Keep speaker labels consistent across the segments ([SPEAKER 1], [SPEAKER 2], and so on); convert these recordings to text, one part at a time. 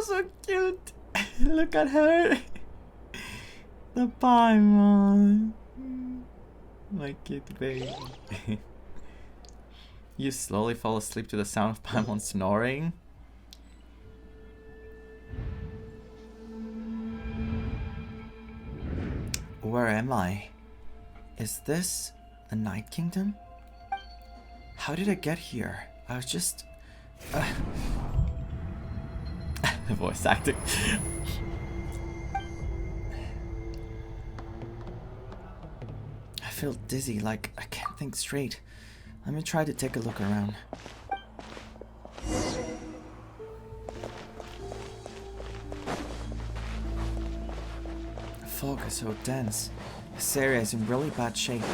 [SPEAKER 1] Oh, so cute. Look at her. The Paimon. My cute baby. You slowly fall asleep to the sound of Paimon snoring. Where am I? Is this the Night Kingdom? How did I get here? I was just... voice acting. I feel dizzy, like I can't think straight. Let me try to take a look around. The fog is so dense. This area is in really bad shape.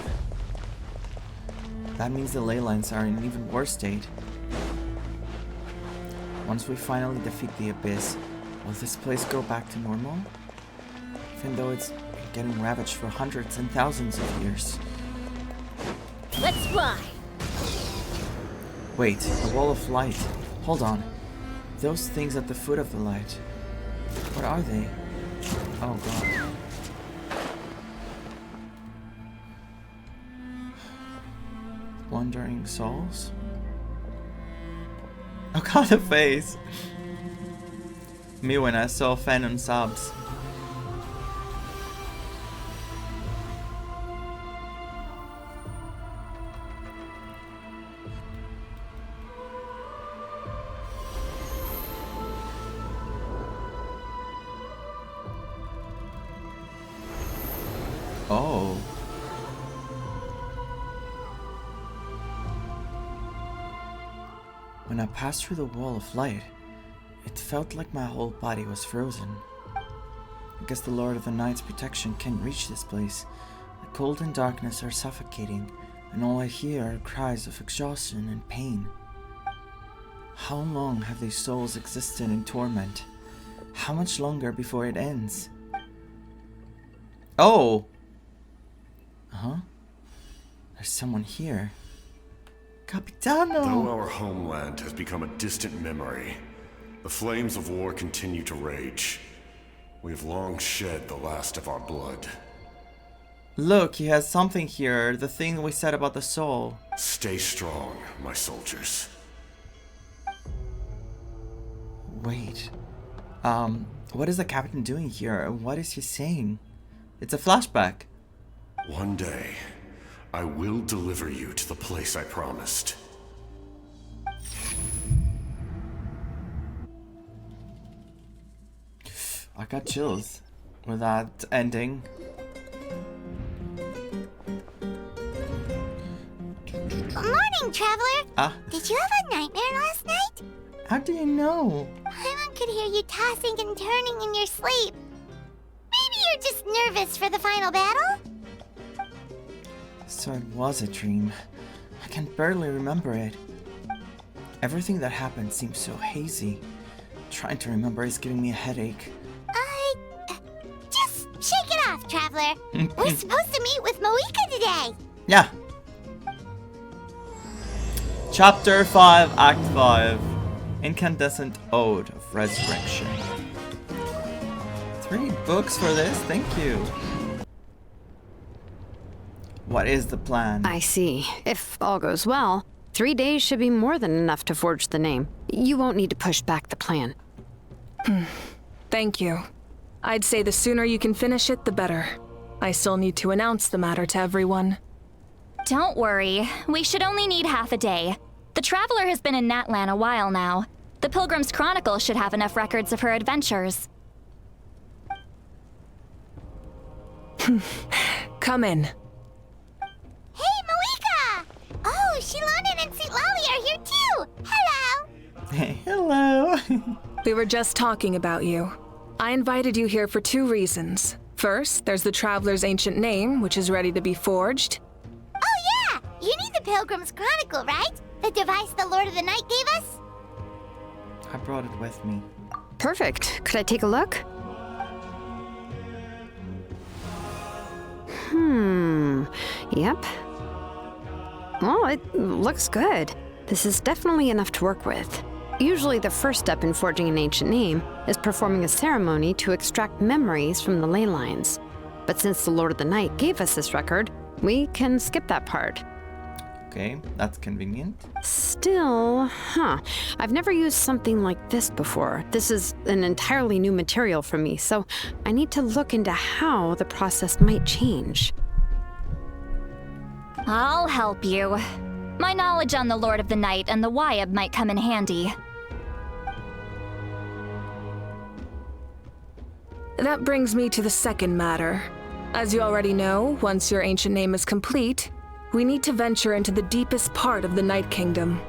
[SPEAKER 1] That means the ley lines are in an even worse state. Once we finally defeat the Abyss, will this place go back to normal? Even though it's been getting ravaged for hundreds and thousands of years.
[SPEAKER 2] Let's fly!
[SPEAKER 1] Wait, a wall of light. Hold on. Those things at the foot of the light. What are they? Oh god. Wandering souls? Oh god, the face! Me when I saw Phantom subs. Oh. When I passed through the wall of light, it felt like my whole body was frozen. I guess the Lord of the Night's protection can't reach this place. The cold and darkness are suffocating, and all I hear are cries of exhaustion and pain. How long have these souls existed in torment? How much longer before it ends? Oh! Huh? There's someone here. Capitano!
[SPEAKER 3] Though our homeland has become a distant memory, the flames of war continue to rage. We have long shed the last of our blood.
[SPEAKER 1] Look, he has something here. The thing we said about the soul.
[SPEAKER 3] Stay strong, my soldiers.
[SPEAKER 1] Wait. What is the captain doing here? What is he saying? It's a flashback.
[SPEAKER 3] One day, I will deliver you to the place I promised.
[SPEAKER 1] I got chills with that ending.
[SPEAKER 2] Good morning, traveler! Did you have a nightmare last night?
[SPEAKER 1] How do you know?
[SPEAKER 2] Paimon could hear you tossing and turning in your sleep. Maybe you're just nervous for the final battle?
[SPEAKER 1] So it was a dream. I can barely remember it. Everything that happened seems so hazy. Trying to remember is giving me a headache.
[SPEAKER 2] Just shake it off, traveler. We're supposed to meet with Moika today.
[SPEAKER 1] Yeah. Chapter 5, Act 5. Incandescent Ode of Resurrection. 3 books for this, thank you. What is the plan?
[SPEAKER 4] I see. If all goes well, 3 days should be more than enough to forge the name. You won't need to push back the plan.
[SPEAKER 5] Thank you. I'd say the sooner you can finish it, the better. I still need to announce the matter to everyone.
[SPEAKER 6] Don't worry. We should only need half a day. The Traveler has been in Natlan a while now. The Pilgrim's Chronicle should have enough records of her adventures.
[SPEAKER 5] Come in.
[SPEAKER 2] Hey, Moika! Oh, Shilonen and St. Lolly are here too! Hello!
[SPEAKER 1] Hey, hello!
[SPEAKER 5] We were just talking about you. I invited you here for 2 reasons. First, there's the Traveler's ancient name, which is ready to be forged.
[SPEAKER 2] Oh yeah! You need the Pilgrim's Chronicle, right? The device the Lord of the Night gave us?
[SPEAKER 1] I brought it with me.
[SPEAKER 4] Perfect. Could I take a look? Yep. Well, it looks good. This is definitely enough to work with. Usually the first step in forging an ancient name is performing a ceremony to extract memories from the ley lines. But since the Lord of the Night gave us this record, we can skip that part.
[SPEAKER 1] Okay, that's convenient.
[SPEAKER 4] Still, I've never used something like this before. This is an entirely new material for me, so I need to look into how the process might change.
[SPEAKER 6] I'll help you. My knowledge on the Lord of the Night and the Wyab might come in handy.
[SPEAKER 5] That brings me to the second matter. As you already know, once your ancient name is complete, we need to venture into the deepest part of the Night Kingdom.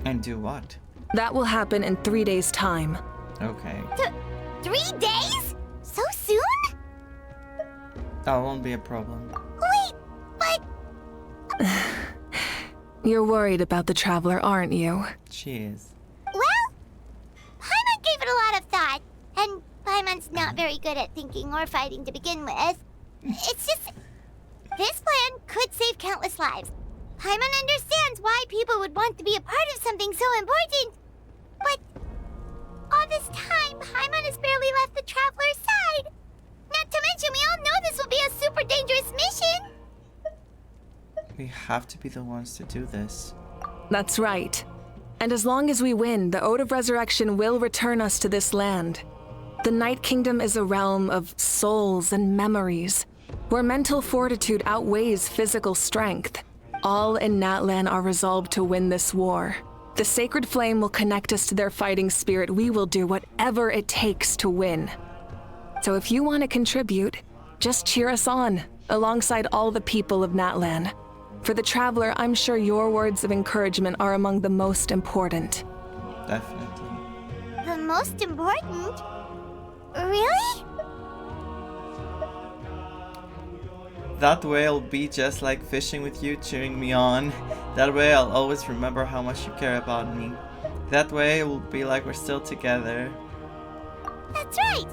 [SPEAKER 1] And do what?
[SPEAKER 5] That will happen in 3 days' time.
[SPEAKER 1] Okay.
[SPEAKER 2] 3 days? So soon?
[SPEAKER 1] That won't be a problem.
[SPEAKER 2] Wait, but...
[SPEAKER 5] You're worried about the Traveler, aren't you?
[SPEAKER 1] She is.
[SPEAKER 2] Well, Paimon gave it a lot of thought, and Paimon's not very good at thinking or fighting to begin with. It's just... This plan could save countless lives. Paimon understands why people would want to be a part of something so important. But all this time, Paimon has barely left the Traveler's side. Not to mention, we all know this will be a super dangerous mission.
[SPEAKER 1] We have to be the ones to do this.
[SPEAKER 5] That's right. And as long as we win, the Ode of Resurrection will return us to this land. The Night Kingdom is a realm of souls and memories, where mental fortitude outweighs physical strength. All in Natlan are resolved to win this war. The sacred flame will connect us to their fighting spirit. We will do whatever it takes to win. So if you want to contribute, just cheer us on, alongside all the people of Natlan. For the Traveler, I'm sure your words of encouragement are among the most important.
[SPEAKER 1] Definitely.
[SPEAKER 2] The most important? Really?
[SPEAKER 1] That way I'll be just like fishing with you, cheering me on. That way I'll always remember how much you care about me. That way it will be like we're still together.
[SPEAKER 2] That's right!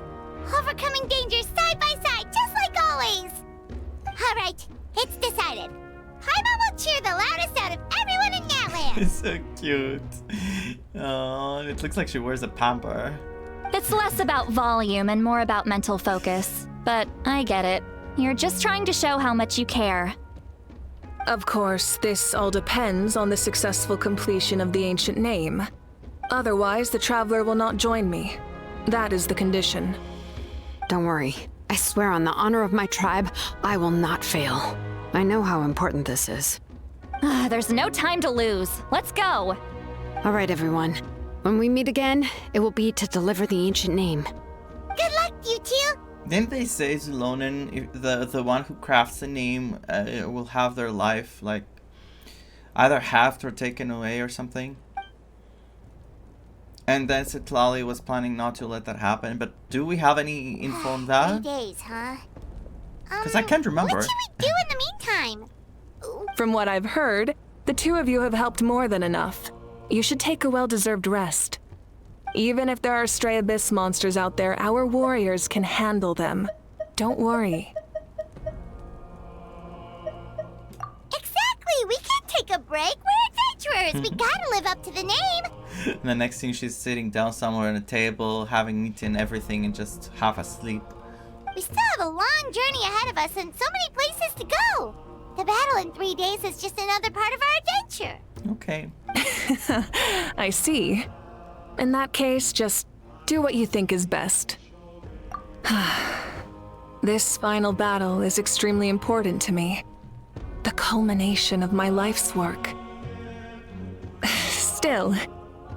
[SPEAKER 2] Overcoming dangers side by side, just like always! Alright, it's decided. Paimon will cheer the loudest out of everyone in Natlan!
[SPEAKER 1] It's so cute. Oh, it looks like she wears a pamper.
[SPEAKER 6] It's less about volume and more about mental focus. But I get it. You're just trying to show how much you care.
[SPEAKER 5] Of course, this all depends on the successful completion of the ancient name. Otherwise, the Traveler will not join me. That is the condition.
[SPEAKER 4] Don't worry. I swear on the honor of my tribe, I will not fail. I know how important this is.
[SPEAKER 6] There's no time to lose. Let's go.
[SPEAKER 4] All right, everyone. When we meet again, it will be to deliver the ancient name.
[SPEAKER 2] Good luck, you two!
[SPEAKER 1] Didn't they say Zulonen, the one who crafts the name, will have their life, like, either halved or taken away or something? And then Citlali was planning not to let that happen, but do we have any info on that?
[SPEAKER 2] 3 days, huh?
[SPEAKER 1] Because I can't remember.
[SPEAKER 2] What should we do in the meantime?
[SPEAKER 5] From what I've heard, the two of you have helped more than enough. You should take a well-deserved rest. Even if there are stray abyss monsters out there, our warriors can handle them. Don't worry.
[SPEAKER 2] Exactly! We can't take a break! We're adventurers! We gotta live up to the name!
[SPEAKER 1] And the next thing she's sitting down somewhere at a table, having eaten everything and just half asleep.
[SPEAKER 2] We still have a long journey ahead of us and so many places to go! The battle in 3 days is just another part of our adventure!
[SPEAKER 1] Okay.
[SPEAKER 5] I see. In that case, just do what you think is best. This final battle is extremely important to me. The culmination of my life's work. Still,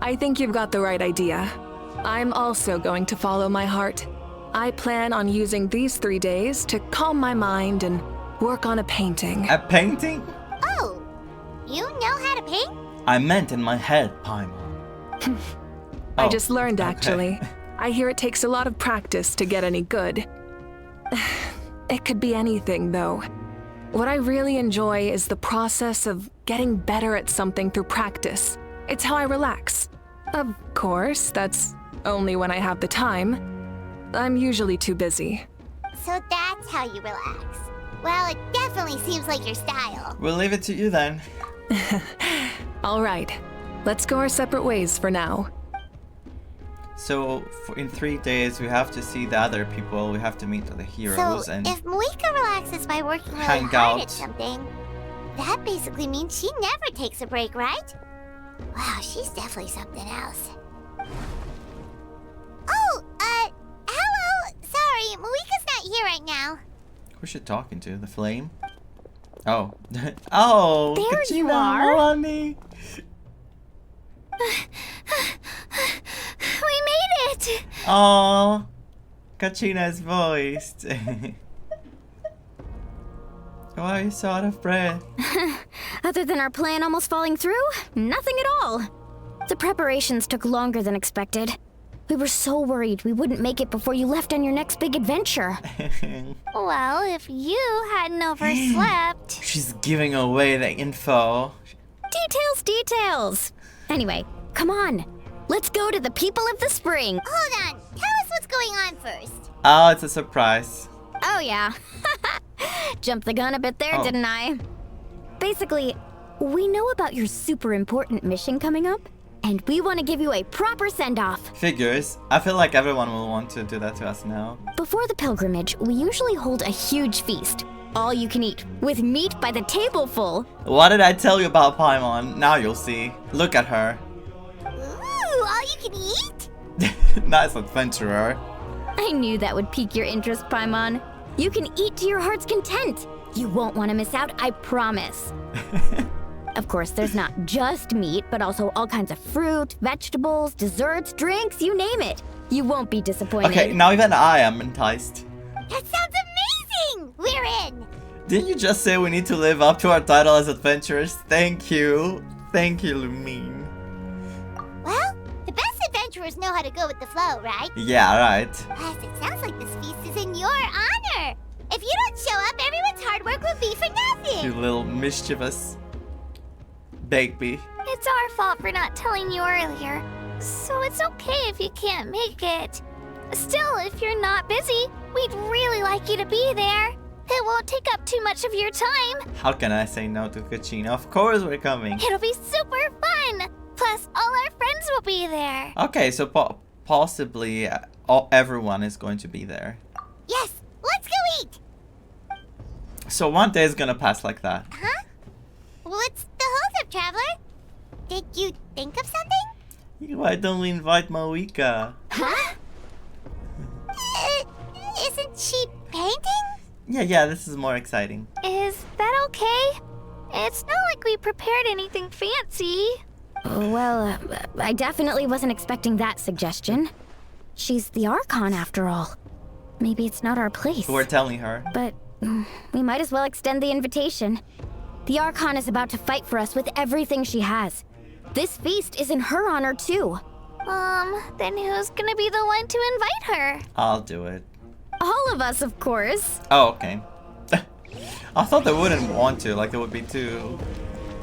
[SPEAKER 5] I think you've got the right idea. I'm also going to follow my heart. I plan on using these 3 days to calm my mind and work on a painting.
[SPEAKER 1] A painting?
[SPEAKER 2] Oh! You know how to paint?
[SPEAKER 1] I meant in my head, Paimon.
[SPEAKER 5] I
[SPEAKER 1] Oh,
[SPEAKER 5] just learned,
[SPEAKER 1] okay.
[SPEAKER 5] actually. I hear it takes a lot of practice to get any good. It could be anything, though. What I really enjoy is the process of getting better at something through practice. It's how I relax. Of course, that's only when I have the time. I'm usually too busy.
[SPEAKER 2] So that's how you relax. Well, it definitely seems like your style.
[SPEAKER 1] We'll leave it to you then.
[SPEAKER 5] All right, let's go our separate ways for now.
[SPEAKER 1] So in 3 days, we have to see the other people. We have to meet the heroes
[SPEAKER 2] So
[SPEAKER 1] and
[SPEAKER 2] if Moika relaxes by working really
[SPEAKER 1] hang
[SPEAKER 2] hard at
[SPEAKER 1] out.
[SPEAKER 2] something, that basically means she never takes a break, right? Wow, she's definitely something else. Oh, hello. Sorry, Moika's not here right now.
[SPEAKER 1] Who's she talking to? The flame? Oh. Oh,
[SPEAKER 4] There you
[SPEAKER 1] Kachina,
[SPEAKER 4] are.
[SPEAKER 1] honey.
[SPEAKER 2] We made it!
[SPEAKER 1] Oh, Kachina's voiced. Why are you so out of breath?
[SPEAKER 7] Other than our plan almost falling through, nothing at all. The preparations took longer than expected. We were so worried we wouldn't make it before you left on your next big adventure.
[SPEAKER 2] Well, if you hadn't overslept...
[SPEAKER 1] She's giving away the info.
[SPEAKER 7] Details! Anyway, come on. Let's go to the people of the spring.
[SPEAKER 2] Hold on, tell us what's going on first.
[SPEAKER 1] Oh, it's a surprise.
[SPEAKER 7] Oh, yeah. Jumped the gun a bit there,
[SPEAKER 1] Oh.
[SPEAKER 7] didn't I? Basically, we know about your super important mission coming up, and we want to give you a proper send-off.
[SPEAKER 1] Figures. I feel like everyone will want to do that to us now.
[SPEAKER 7] Before the pilgrimage, we usually hold a huge feast. All you can eat, with meat by the tableful.
[SPEAKER 1] What did I tell you about Paimon? Now you'll see. Look at her.
[SPEAKER 2] Ooh, all you can eat?
[SPEAKER 1] Nice adventurer.
[SPEAKER 7] I knew that would pique your interest, Paimon. You can eat to your heart's content. You won't want to miss out, I promise. Of course, there's not just meat, but also all kinds of fruit, vegetables, desserts, drinks, you name it. You won't be disappointed.
[SPEAKER 1] Okay, now even I am enticed.
[SPEAKER 2] That sounds amazing! We're in!
[SPEAKER 1] Didn't you just say we need to live up to our title as adventurers? Thank you. Thank you, Lumine.
[SPEAKER 2] Well, the best adventurers know how to go with the flow, right?
[SPEAKER 1] Yeah, right.
[SPEAKER 2] Plus, it sounds like this feast is in your honor. If you don't show up, everyone's hard work will be for
[SPEAKER 1] You
[SPEAKER 2] nothing.
[SPEAKER 1] little mischievous baby.
[SPEAKER 2] It's our fault for not telling you earlier, so it's okay if you can't make it. Still, if you're not busy, we'd really like you to be there. It won't take up too much of your time.
[SPEAKER 1] How can I say no to Kachina? Of course we're coming.
[SPEAKER 2] It'll be super fun. Plus, all our friends will be there.
[SPEAKER 1] Okay, so possibly everyone is going to be there.
[SPEAKER 2] Yes, let's go eat.
[SPEAKER 1] So one day is gonna pass like that.
[SPEAKER 2] Huh? What's the holdup, traveler? Did you think of something?
[SPEAKER 1] Why don't we invite Moika?
[SPEAKER 2] Huh? Isn't she painting?
[SPEAKER 1] Yeah, this is more exciting.
[SPEAKER 2] Is that okay? It's not like we prepared anything fancy.
[SPEAKER 7] Well, I definitely wasn't expecting that suggestion. She's the Archon after all. Maybe it's not our place.
[SPEAKER 1] We're telling her.
[SPEAKER 7] But we might as well extend the invitation. The Archon is about to fight for us with everything she has. This feast is in her honor too.
[SPEAKER 2] Then who's gonna be the one to invite her?
[SPEAKER 1] I'll do it.
[SPEAKER 7] All of us, of course.
[SPEAKER 1] Oh, okay. I thought they wouldn't want to, like they would be too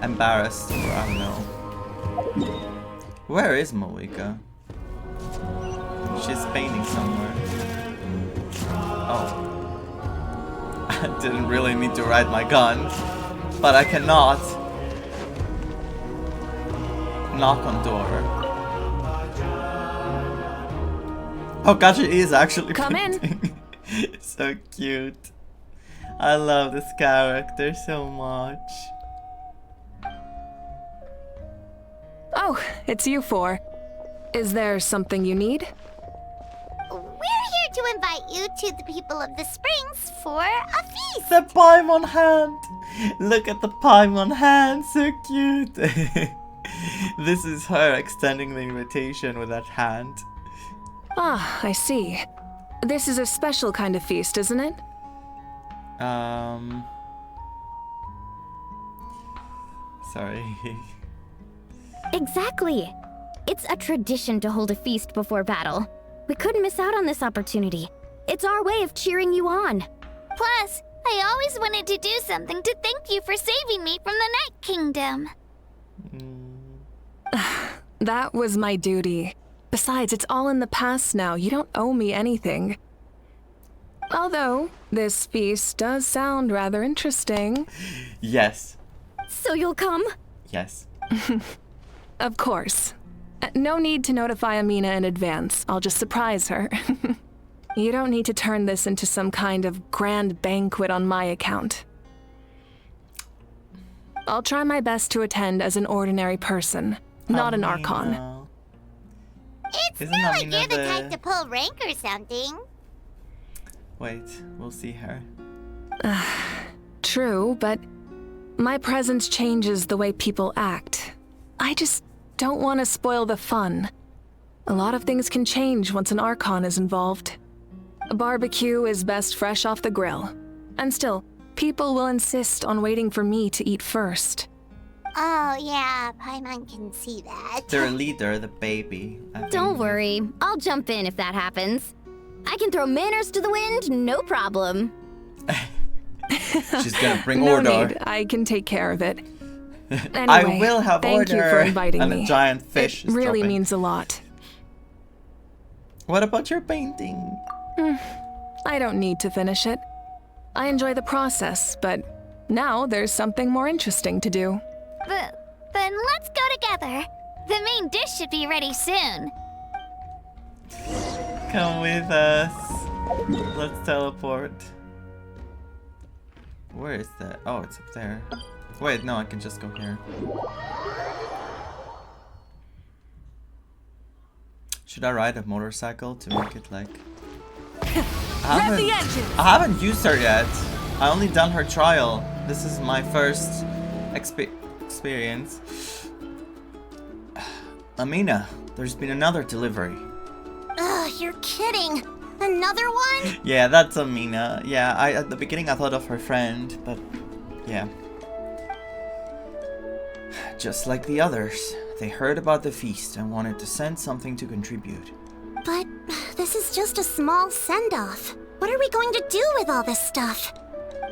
[SPEAKER 1] embarrassed, or I don't know. Where is Moika? She's painting somewhere. Oh. I didn't really mean to ride my gun, but I cannot knock on door. Oh god, she is actually
[SPEAKER 5] Come in.
[SPEAKER 1] painting. So cute. I love this character so much.
[SPEAKER 5] Oh, it's you four. Is there something you need?
[SPEAKER 2] We're here to invite you to the people of the springs for a feast.
[SPEAKER 1] The Paimon hand! Look at the Paimon hand, so cute! This is her extending the invitation with that hand.
[SPEAKER 5] Ah, I see. This is a special kind of feast, isn't it?
[SPEAKER 1] Sorry.
[SPEAKER 7] Exactly. It's a tradition to hold a feast before battle. We couldn't miss out on this opportunity. It's our way of cheering you on.
[SPEAKER 2] Plus, I always wanted to do something to thank you for saving me from the Night Kingdom.
[SPEAKER 5] That was my duty. Besides, it's all in the past now. You don't owe me anything. Although, this feast does sound rather interesting.
[SPEAKER 1] Yes.
[SPEAKER 7] So you'll come?
[SPEAKER 1] Yes.
[SPEAKER 5] Of course. No need to notify Amina in advance. I'll just surprise her. You don't need to turn this into some kind of grand banquet on my account. I'll try my best to attend as an ordinary person, not an Archon.
[SPEAKER 2] It's
[SPEAKER 1] Isn't
[SPEAKER 2] not like
[SPEAKER 1] Amina
[SPEAKER 2] you're the type to pull rank or something.
[SPEAKER 1] Wait, we'll see her.
[SPEAKER 5] True, but my presence changes the way people act. I just don't want to spoil the fun. A lot of things can change once an Archon is involved. A barbecue is best fresh off the grill. And still, people will insist on waiting for me to eat first.
[SPEAKER 2] Oh yeah, Paimon can see that.
[SPEAKER 1] Their leader, the baby. I think.
[SPEAKER 7] Don't worry, I'll jump in if that happens. I can throw manners to the wind, no problem.
[SPEAKER 1] She's gonna bring
[SPEAKER 5] No
[SPEAKER 1] order.
[SPEAKER 5] need, I can take care of it. Anyway,
[SPEAKER 1] I will have
[SPEAKER 5] thank
[SPEAKER 1] order.
[SPEAKER 5] you for inviting
[SPEAKER 1] and
[SPEAKER 5] me.
[SPEAKER 1] a giant fish
[SPEAKER 5] It
[SPEAKER 1] is
[SPEAKER 5] really
[SPEAKER 1] dropping.
[SPEAKER 5] means a lot.
[SPEAKER 1] What about your painting?
[SPEAKER 5] I don't need to finish it. I enjoy the process, but now there's something more interesting to do.
[SPEAKER 2] Then let's go together. The main dish should be ready soon.
[SPEAKER 1] Come with us. Let's teleport. Where is that? Oh, it's up there. Wait, no, I can just go here. Should I ride a motorcycle to make it like...
[SPEAKER 5] Rev the engine!
[SPEAKER 1] I haven't used her yet. I only done her trial. This is my first experience. Amina, there's been another delivery.
[SPEAKER 2] Ugh, you're kidding. Another one?
[SPEAKER 1] Yeah, that's Amina. Yeah, at the beginning I thought of her friend, but yeah. Just like the others, they heard about the feast and wanted to send something to contribute.
[SPEAKER 2] But this is just a small send-off. What are we going to do with all this stuff?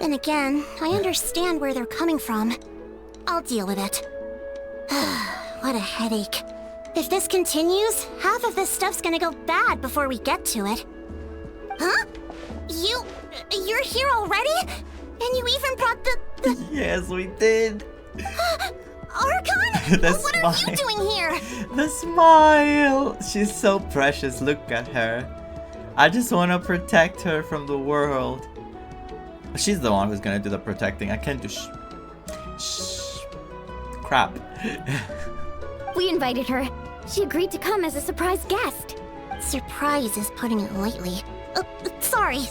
[SPEAKER 2] And again, I understand where they're coming from. I'll deal with it. What a headache. If this continues, half of this stuff's gonna go bad before we get to it. Huh? You're here already? And you even brought the
[SPEAKER 1] Yes, we did.
[SPEAKER 2] Archon?
[SPEAKER 1] The
[SPEAKER 2] What are you
[SPEAKER 1] smile.
[SPEAKER 2] doing here?
[SPEAKER 1] The smile. She's so precious. Look at her. I just want to protect her from the world. She's the one who's gonna do the protecting. I can't do crap.
[SPEAKER 7] We invited her. She agreed to come as a surprise guest.
[SPEAKER 2] Surprise is putting it lightly. Sorry.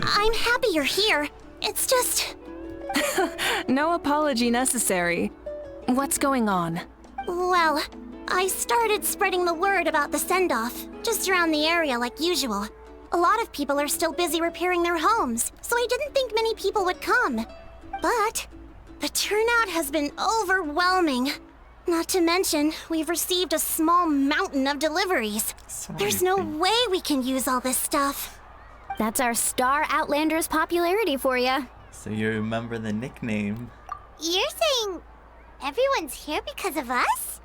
[SPEAKER 2] I'm happy you're here. It's just...
[SPEAKER 5] No apology necessary. What's going on?
[SPEAKER 2] Well, I started spreading the word about the send-off, just around the area like usual. A lot of people are still busy repairing their homes, so I didn't think many people would come. But the turnout has been overwhelming. Not to mention, we've received a small mountain of deliveries. There's no way we can use all this stuff.
[SPEAKER 7] That's our Star Outlander's popularity for you.
[SPEAKER 1] So you remember the nickname.
[SPEAKER 2] You're saying everyone's here because of us?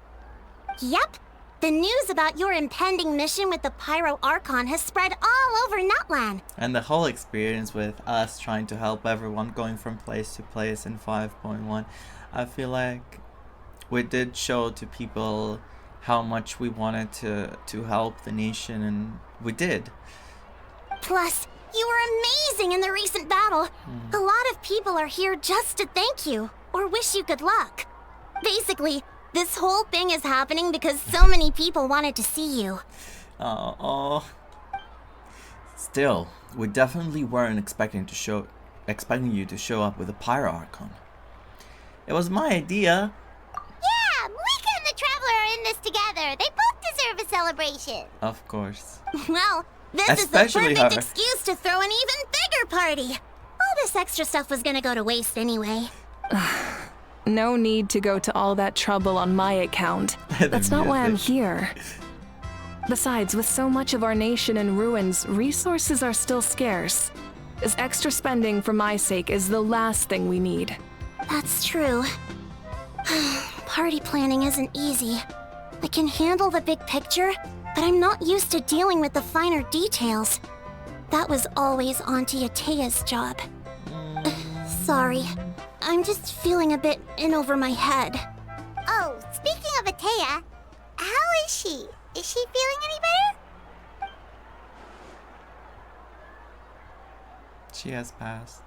[SPEAKER 2] Yep. The news about your impending mission with the Pyro Archon has spread all over Natlan.
[SPEAKER 1] And the whole experience with us trying to help everyone going from place to place in 5.1. I feel like we did show to people how much we wanted to help the nation, and we did.
[SPEAKER 2] Plus, you were amazing in the recent battle. A lot of people are here just to thank you, or wish you good luck. Basically, this whole thing is happening because so many people wanted to see you.
[SPEAKER 1] Oh. Still, we definitely weren't expecting you to show up with a Pyro Archon. It was my idea.
[SPEAKER 2] Yeah, Mika and the Traveler are in this together. They both deserve a celebration.
[SPEAKER 1] Of course.
[SPEAKER 2] Well, this is the
[SPEAKER 1] Especially
[SPEAKER 2] perfect
[SPEAKER 1] her.
[SPEAKER 2] excuse to throw an even bigger party. All this extra stuff was gonna go to waste anyway.
[SPEAKER 5] No need to go to all that trouble on my account. That's not why I'm
[SPEAKER 1] music.
[SPEAKER 5] here. Besides, with so much of our nation in ruins, resources are still scarce. This extra spending for my sake is the last thing we need.
[SPEAKER 2] That's true. Party planning isn't easy. I can handle the big picture, but I'm not used to dealing with the finer details. That was always Auntie Atea's job. Sorry. I'm just feeling a bit in over my head. Oh, speaking of Atea, How is she? Is she feeling any better?
[SPEAKER 1] She has passed.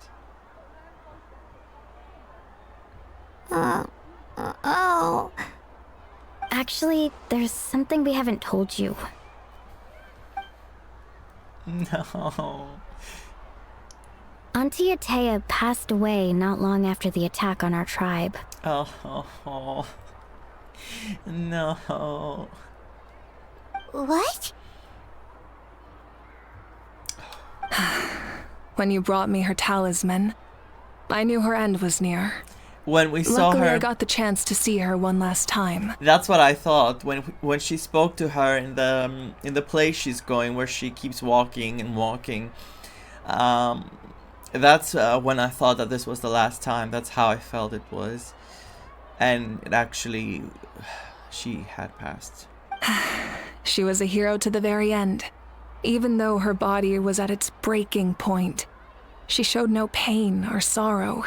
[SPEAKER 2] Oh.
[SPEAKER 7] Actually, there's something we haven't told you.
[SPEAKER 1] No.
[SPEAKER 7] Auntie Atea passed away not long after the attack on our tribe.
[SPEAKER 1] Oh. No.
[SPEAKER 2] What?
[SPEAKER 5] When you brought me her talisman, I knew her end was near.
[SPEAKER 1] When we saw
[SPEAKER 5] Luckily,
[SPEAKER 1] her,
[SPEAKER 5] I got the chance to see her one last time.
[SPEAKER 1] that's what I thought when she spoke to her in the place she's going, where she keeps walking and walking. That's when I thought that this was the last time. That's how I felt it was, and it actually, she had passed.
[SPEAKER 5] She was a hero to the very end. Even though her body was at its breaking point, she showed no pain or sorrow.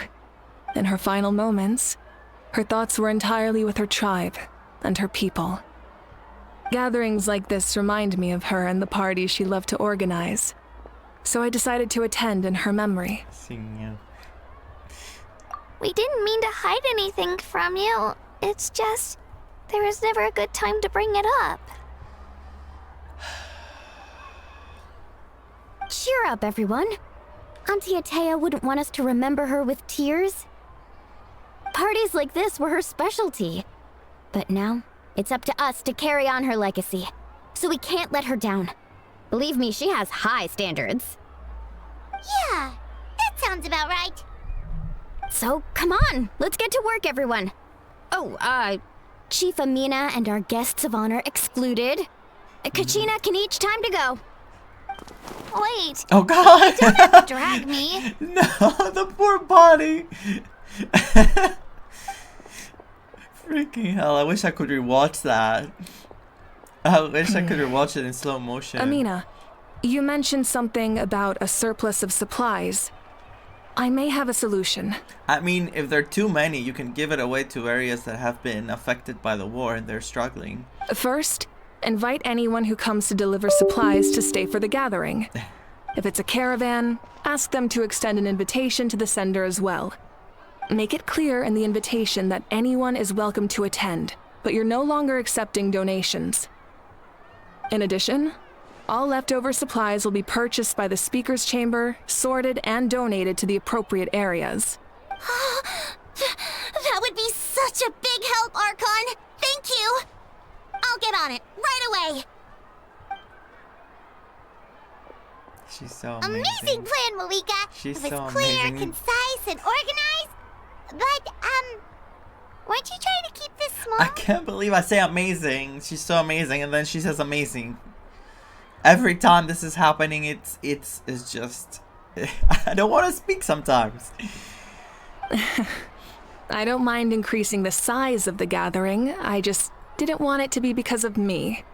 [SPEAKER 5] In her final moments, her thoughts were entirely with her tribe and her people. Gatherings like this remind me of her and the parties she loved to organize, so I decided to attend in her memory.
[SPEAKER 1] Seeing you.
[SPEAKER 2] We didn't mean to hide anything from you. It's just, there was never a good time to bring it up.
[SPEAKER 7] Cheer up, everyone. Auntie Atea wouldn't want us to remember her with tears. Parties like this were her specialty. But now, it's up to us to carry on her legacy. So we can't let her down. Believe me, she has high standards.
[SPEAKER 2] Yeah, that sounds about right.
[SPEAKER 7] So, come on, let's get to work, everyone. Oh, Chief Amina and our guests of honor excluded. Kachina can each time to go.
[SPEAKER 2] Wait,
[SPEAKER 1] Oh God!
[SPEAKER 2] don't have to drag me.
[SPEAKER 1] No, the poor body. Freaking hell! I wish I could rewatch that. I wish I could rewatch it in slow motion.
[SPEAKER 5] Amina, you mentioned something about a surplus of supplies. I may have a solution.
[SPEAKER 1] I mean, if there are too many, you can give it away to areas that have been affected by the war and they're struggling.
[SPEAKER 5] First, invite anyone who comes to deliver supplies to stay for the gathering. If it's a caravan, ask them to extend an invitation to the sender as well. Make it clear in the invitation that anyone is welcome to attend, but you're no longer accepting donations. In addition, all leftover supplies will be purchased by the speaker's chamber, sorted, and donated to the appropriate areas.
[SPEAKER 2] That would be such a big help, Archon. Thank you. I'll get on it right away.
[SPEAKER 1] She's so amazing.
[SPEAKER 2] Amazing plan, Malika.
[SPEAKER 1] She's
[SPEAKER 2] it was
[SPEAKER 1] so
[SPEAKER 2] clear,
[SPEAKER 1] amazing.
[SPEAKER 2] concise, and organized. But, weren't you trying to keep this small?
[SPEAKER 1] I can't believe I say amazing. She's so amazing, and then she says amazing. Every time this is happening, it's just I don't want to speak sometimes.
[SPEAKER 5] I don't mind increasing the size of the gathering, I just didn't want it to be because of me.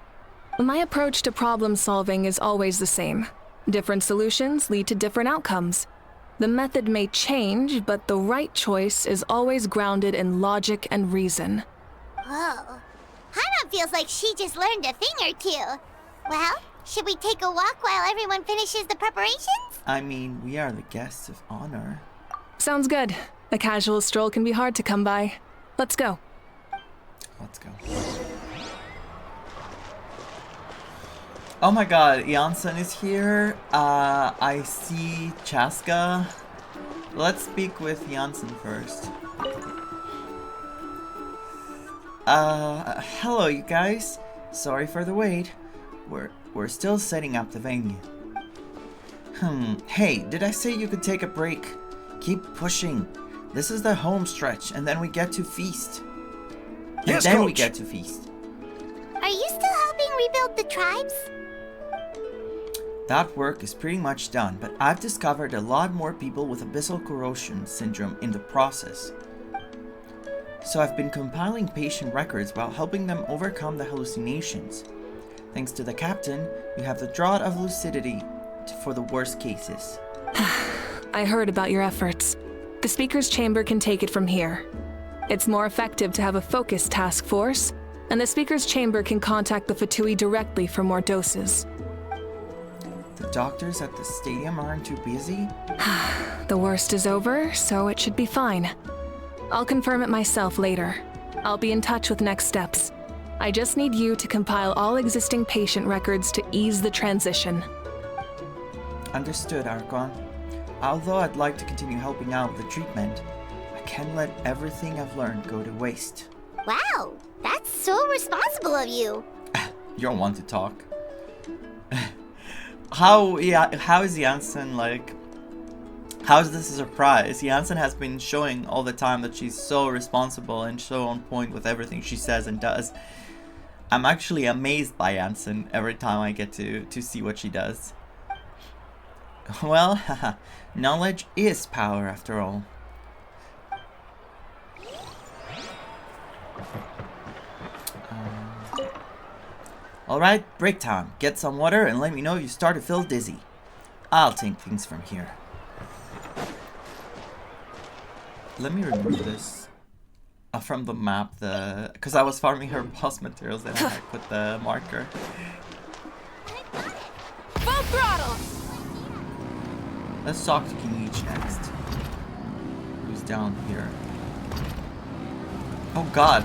[SPEAKER 5] My approach to problem solving is always the same. Different solutions lead to different outcomes. The method may change, but the right choice is always grounded in logic and reason.
[SPEAKER 2] Whoa. Hana feels like she just learned a thing or two. Well, should we take a walk while everyone finishes the preparations?
[SPEAKER 1] I mean, we are the guests of honor.
[SPEAKER 5] Sounds good. A casual stroll can be hard to come by. Let's go.
[SPEAKER 1] Let's go. Oh my god, Janssen is here. I see Chaska. Let's speak with Janssen first. Hello you guys. Sorry for the wait. We're still setting up the venue. Hey, did I say you could take a break? Keep pushing. This is the home stretch, and then we get to feast.
[SPEAKER 3] Yes,
[SPEAKER 1] and then we
[SPEAKER 3] Coach.
[SPEAKER 1] get to feast.
[SPEAKER 2] Are you still helping rebuild the tribes?
[SPEAKER 1] That work is pretty much done, but I've discovered a lot more people with abyssal corrosion syndrome in the process. So I've been compiling patient records while helping them overcome the hallucinations. Thanks to the captain, we have the draught of lucidity for the worst cases.
[SPEAKER 5] I heard about your efforts. The speaker's chamber can take it from here. It's more effective to have a focused task force, and the speaker's chamber can contact the Fatui directly for more doses.
[SPEAKER 1] The doctors at the stadium aren't too busy?
[SPEAKER 5] The worst is over, so it should be fine. I'll confirm it myself later. I'll be in touch with next steps. I just need you to compile all existing patient records to ease the transition.
[SPEAKER 1] Understood, Archon. Although I'd like to continue helping out with the treatment, I can't let everything I've learned go to waste.
[SPEAKER 2] Wow, that's so responsible of you.
[SPEAKER 1] You don't want to talk. How is Janssen like? How is this a surprise? Janssen has been showing all the time that she's so responsible and so on point with everything she says and does. I'm actually amazed by Janssen every time I get to see what she does. Well, haha, knowledge is power after all. Alright, break time. Get some water and let me know if you start to feel dizzy. I'll take things from here. Let me remove this from the map, because I was farming her boss materials and I put the marker.
[SPEAKER 5] Full throttle!
[SPEAKER 1] Let's talk to Kenichi next. Who's down here? Oh god.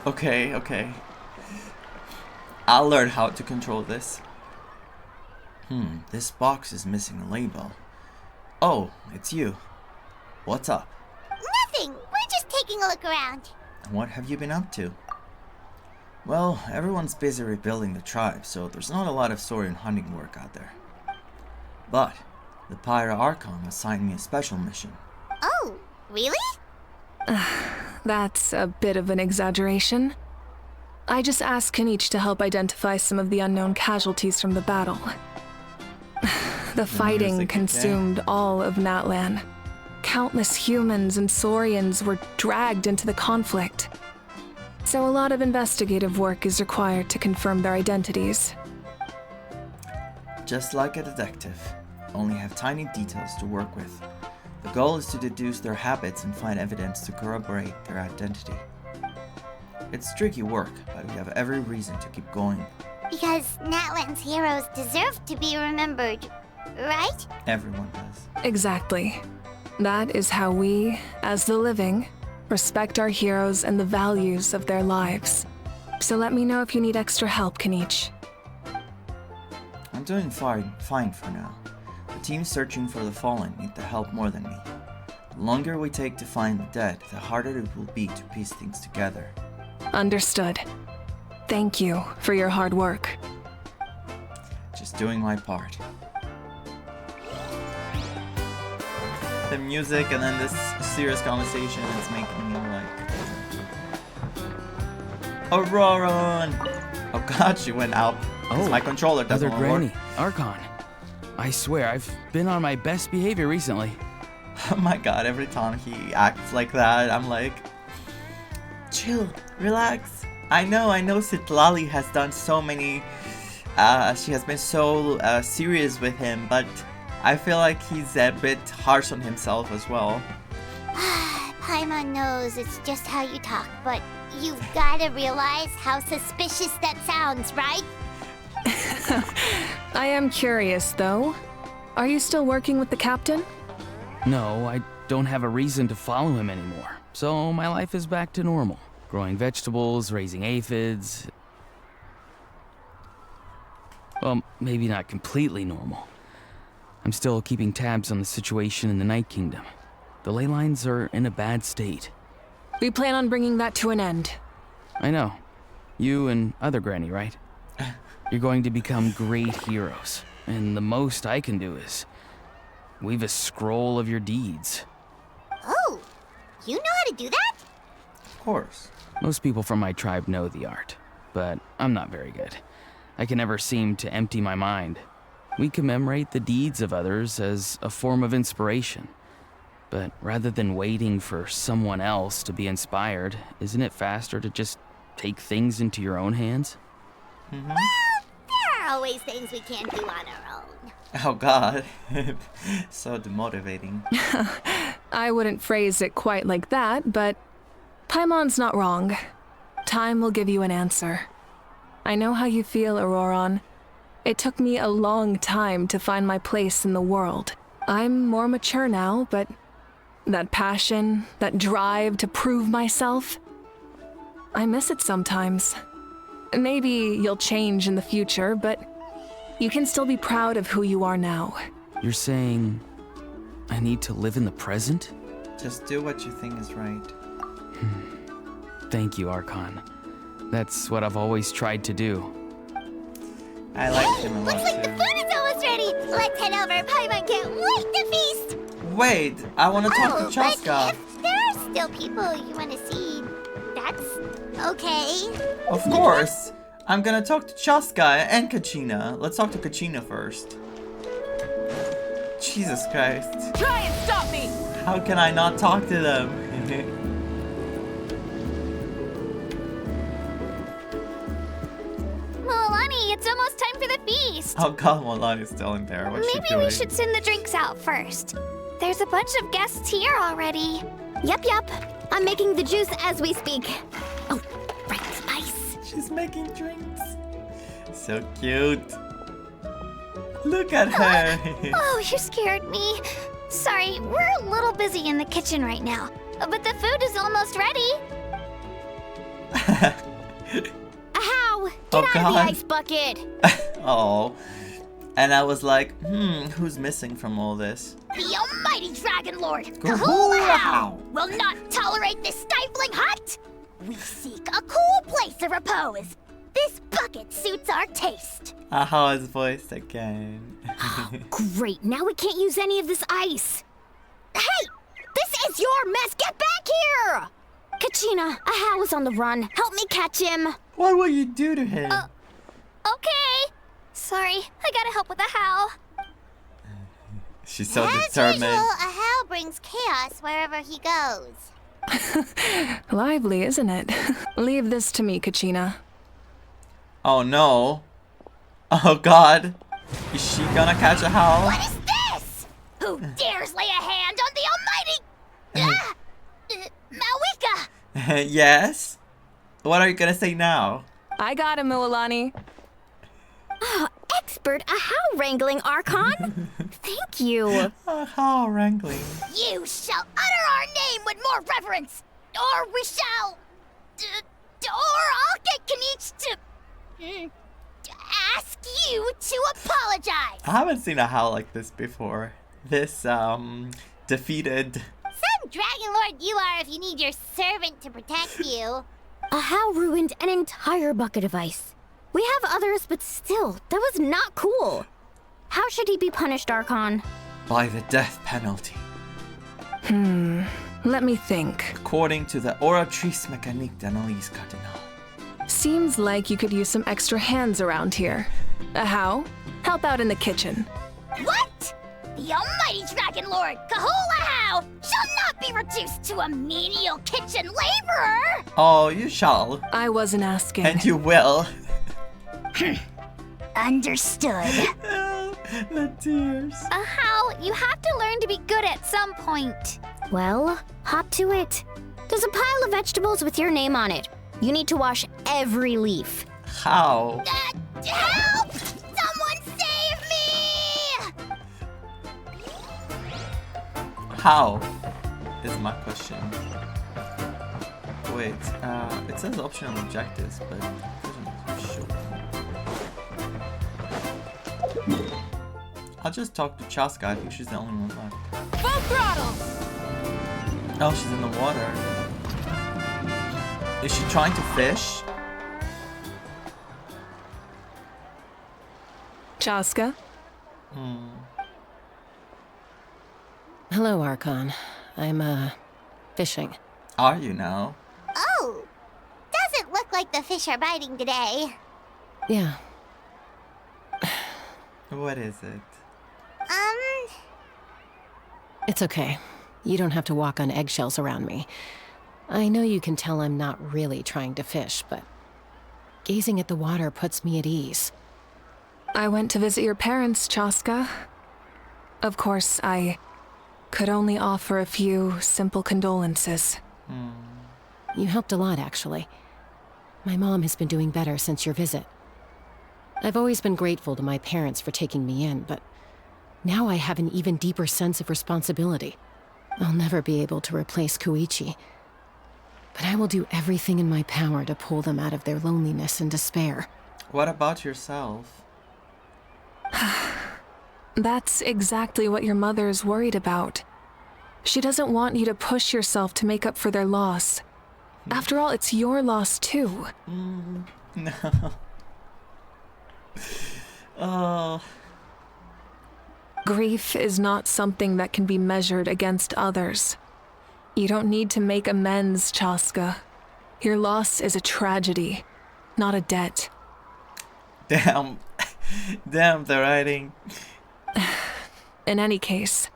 [SPEAKER 1] Okay. I'll learn how to control this. This box is missing a label. Oh, it's you. What's up?
[SPEAKER 2] Nothing. We're just taking a look around.
[SPEAKER 1] What have you been up to? Well, everyone's busy rebuilding the tribe, so there's not a lot of story and hunting work out there. But the Pyra Archon assigned me a special mission.
[SPEAKER 2] Oh, really?
[SPEAKER 5] That's a bit of an exaggeration. I just asked Kenichi to help identify some of the unknown casualties from the battle. The fighting consumed all of Natlan. Countless humans and Saurians were dragged into the conflict. So a lot of investigative work is required to confirm their identities.
[SPEAKER 1] Just like a detective, only have tiny details to work with. The goal is to deduce their habits and find evidence to corroborate their identity. It's tricky work, but we have every reason to keep going.
[SPEAKER 2] Because Natlan's heroes deserve to be remembered, right?
[SPEAKER 1] Everyone does.
[SPEAKER 5] Exactly. That is how we, as the living, respect our heroes and the values of their lives. So let me know if you need extra help, Kenichi.
[SPEAKER 1] I'm doing fine for now. The team searching for the fallen need the help more than me. The longer we take to find the dead, the harder it will be to piece things together.
[SPEAKER 5] Understood. Thank you for your hard work.
[SPEAKER 1] Just doing my part. The music and then this serious conversation is making me like... Auroron! Oh god, she went out.
[SPEAKER 8] Oh,
[SPEAKER 1] my controller doesn't
[SPEAKER 8] Mother
[SPEAKER 1] work.
[SPEAKER 8] Granny, Archon. I swear, I've been on my best behavior recently.
[SPEAKER 1] Oh my god, every time he acts like that, I'm like... Chill, relax. I know Citlali has done so many... she has been so serious with him, but I feel like he's a bit harsh on himself as well.
[SPEAKER 2] Paimon knows it's just how you talk, but you've gotta realize how suspicious that sounds, right?
[SPEAKER 5] I am curious, though. Are you still working with the captain?
[SPEAKER 8] No, I don't have a reason to follow him anymore, so my life is back to normal. Growing vegetables, raising aphids. Well, maybe not completely normal. I'm still keeping tabs on the situation in the Night Kingdom. The ley lines are in a bad state.
[SPEAKER 5] We plan on bringing that to an end.
[SPEAKER 8] I know. You and other Granny, right? You're going to become great heroes, and the most I can do is weave a scroll of your deeds.
[SPEAKER 2] Oh, you know how to do that?
[SPEAKER 1] Of course.
[SPEAKER 8] Most people from my tribe know the art, but I'm not very good. I can never seem to empty my mind. We commemorate the deeds of others as a form of inspiration. But rather than waiting for someone else to be inspired, isn't it faster to just take things into your own hands?
[SPEAKER 2] Well, there are always things we can't do on our own.
[SPEAKER 1] Oh god. So demotivating.
[SPEAKER 5] I wouldn't phrase it quite like that, but Paimon's not wrong. Time will give you an answer. I know how you feel, Auroron. It took me a long time to find my place in the world. I'm more mature now, but that passion, that drive to prove myself, I miss it sometimes. Maybe you'll change in the future, but you can still be proud of who you are now.
[SPEAKER 8] You're saying I need to live in the present?
[SPEAKER 1] Just do what you think is right.
[SPEAKER 8] Thank you, Archon. That's what I've always tried to do.
[SPEAKER 1] I like him a lot
[SPEAKER 2] Looks like the
[SPEAKER 1] too.
[SPEAKER 2] food is almost ready. Let's head over. Paimon can't wait to feast.
[SPEAKER 1] Wait, I want to talk to
[SPEAKER 2] But
[SPEAKER 1] Chaska.
[SPEAKER 2] if there are still people you want to see, that's okay.
[SPEAKER 1] Of course. I'm gonna talk to Chaska and Kachina. Let's talk to Kachina first. Jesus Christ.
[SPEAKER 5] Try and stop me!
[SPEAKER 1] How can I not talk to them?
[SPEAKER 2] Milani, it's almost time for the feast.
[SPEAKER 1] Oh god, Milani's still in there. What's she
[SPEAKER 2] Maybe
[SPEAKER 1] doing?
[SPEAKER 2] we should send the drinks out first. There's a bunch of guests here already.
[SPEAKER 7] Yup. I'm making the juice as we speak. Oh, right, spice.
[SPEAKER 1] She's making drinks. So cute. Look at her.
[SPEAKER 2] Oh, you scared me. Sorry, we're a little busy in the kitchen right now. But the food is almost ready.
[SPEAKER 7] Ahow! Get
[SPEAKER 1] Oh,
[SPEAKER 7] out of the
[SPEAKER 1] God.
[SPEAKER 7] ice bucket!
[SPEAKER 1] Oh. And I was like, who's missing from all this?
[SPEAKER 2] The almighty Dragon Lord,
[SPEAKER 1] Kahulahau,
[SPEAKER 2] will not tolerate this stifling hut. We seek a cool place of repose. This bucket suits our taste.
[SPEAKER 1] How is voiced again?
[SPEAKER 7] Great, now we can't use any of this ice. Hey! This is your mess! Get back here! Kachina, Ahow is on the run. Help me catch him.
[SPEAKER 1] What will you do to him?
[SPEAKER 2] Okay. Sorry, I gotta help with the howl.
[SPEAKER 1] She's so
[SPEAKER 2] As
[SPEAKER 1] determined.
[SPEAKER 2] usual, a howl brings chaos wherever he goes.
[SPEAKER 5] Lively, isn't it? Leave this to me, Kachina.
[SPEAKER 1] Oh no. Oh god. Is she gonna catch a howl?
[SPEAKER 2] What is this? Who dares lay a hand on the almighty... Mawika!
[SPEAKER 1] Yes? What are you gonna say now?
[SPEAKER 5] I got him, Milani.
[SPEAKER 7] Expert Ahow wrangling, Archon. Thank you.
[SPEAKER 1] Howl wrangling.
[SPEAKER 2] You shall utter our name with more reverence, or we shall... or I'll get Kanich to ask you to apologize.
[SPEAKER 1] I haven't seen a howl like this before. This, defeated.
[SPEAKER 2] Some Dragon Lord you are if you need your servant to protect you.
[SPEAKER 7] Ahow ruined an entire bucket of ice. We have others, but still, that was not cool. How should he be punished, Archon?
[SPEAKER 1] By the death penalty.
[SPEAKER 5] Let me think.
[SPEAKER 1] According to the Oratrice Mécanique d'Analyse Cardinal.
[SPEAKER 5] Seems like you could use some extra hands around here. Ahow, help out in the kitchen.
[SPEAKER 2] What? The almighty Dragon Lord, Kahulahau, shall not be reduced to a menial kitchen laborer!
[SPEAKER 1] Oh, you shall.
[SPEAKER 5] I wasn't asking.
[SPEAKER 1] And you will.
[SPEAKER 2] Understood.
[SPEAKER 1] The tears.
[SPEAKER 2] How? You have to learn to be good at some point.
[SPEAKER 7] Well, hop to it. There's a pile of vegetables with your name on it. You need to wash every leaf.
[SPEAKER 1] How?
[SPEAKER 2] Help! Someone save me!
[SPEAKER 1] How? Is my question. Wait, it says optional objectives, but it doesn't show. I'll just talk to Chaska. I think she's the only one left.
[SPEAKER 5] Full throttle!
[SPEAKER 1] Oh, she's in the water. Is she trying to fish?
[SPEAKER 5] Chaska?
[SPEAKER 9] Hello, Archon. I'm, fishing.
[SPEAKER 1] Are you now?
[SPEAKER 2] Oh, doesn't look like the fish are biting today.
[SPEAKER 9] Yeah.
[SPEAKER 1] What is it?
[SPEAKER 9] It's okay. You don't have to walk on eggshells around me. I know you can tell I'm not really trying to fish, but gazing at the water puts me at ease.
[SPEAKER 5] I went to visit your parents, Chaska. Of course, I could only offer a few simple condolences.
[SPEAKER 9] You helped a lot, actually. My mom has been doing better since your visit. I've always been grateful to my parents for taking me in, but now I have an even deeper sense of responsibility. I'll never be able to replace Koichi, but I will do everything in my power to pull them out of their loneliness and despair.
[SPEAKER 1] What about yourself?
[SPEAKER 5] That's exactly what your mother's worried about. She doesn't want you to push yourself to make up for their loss. After all, it's your loss too.
[SPEAKER 1] No. Oh.
[SPEAKER 5] Grief is not something that can be measured against others. You don't need to make amends, Chaska. Your loss is a tragedy, not a debt.
[SPEAKER 1] Damn. Damn, the writing.
[SPEAKER 5] In any case,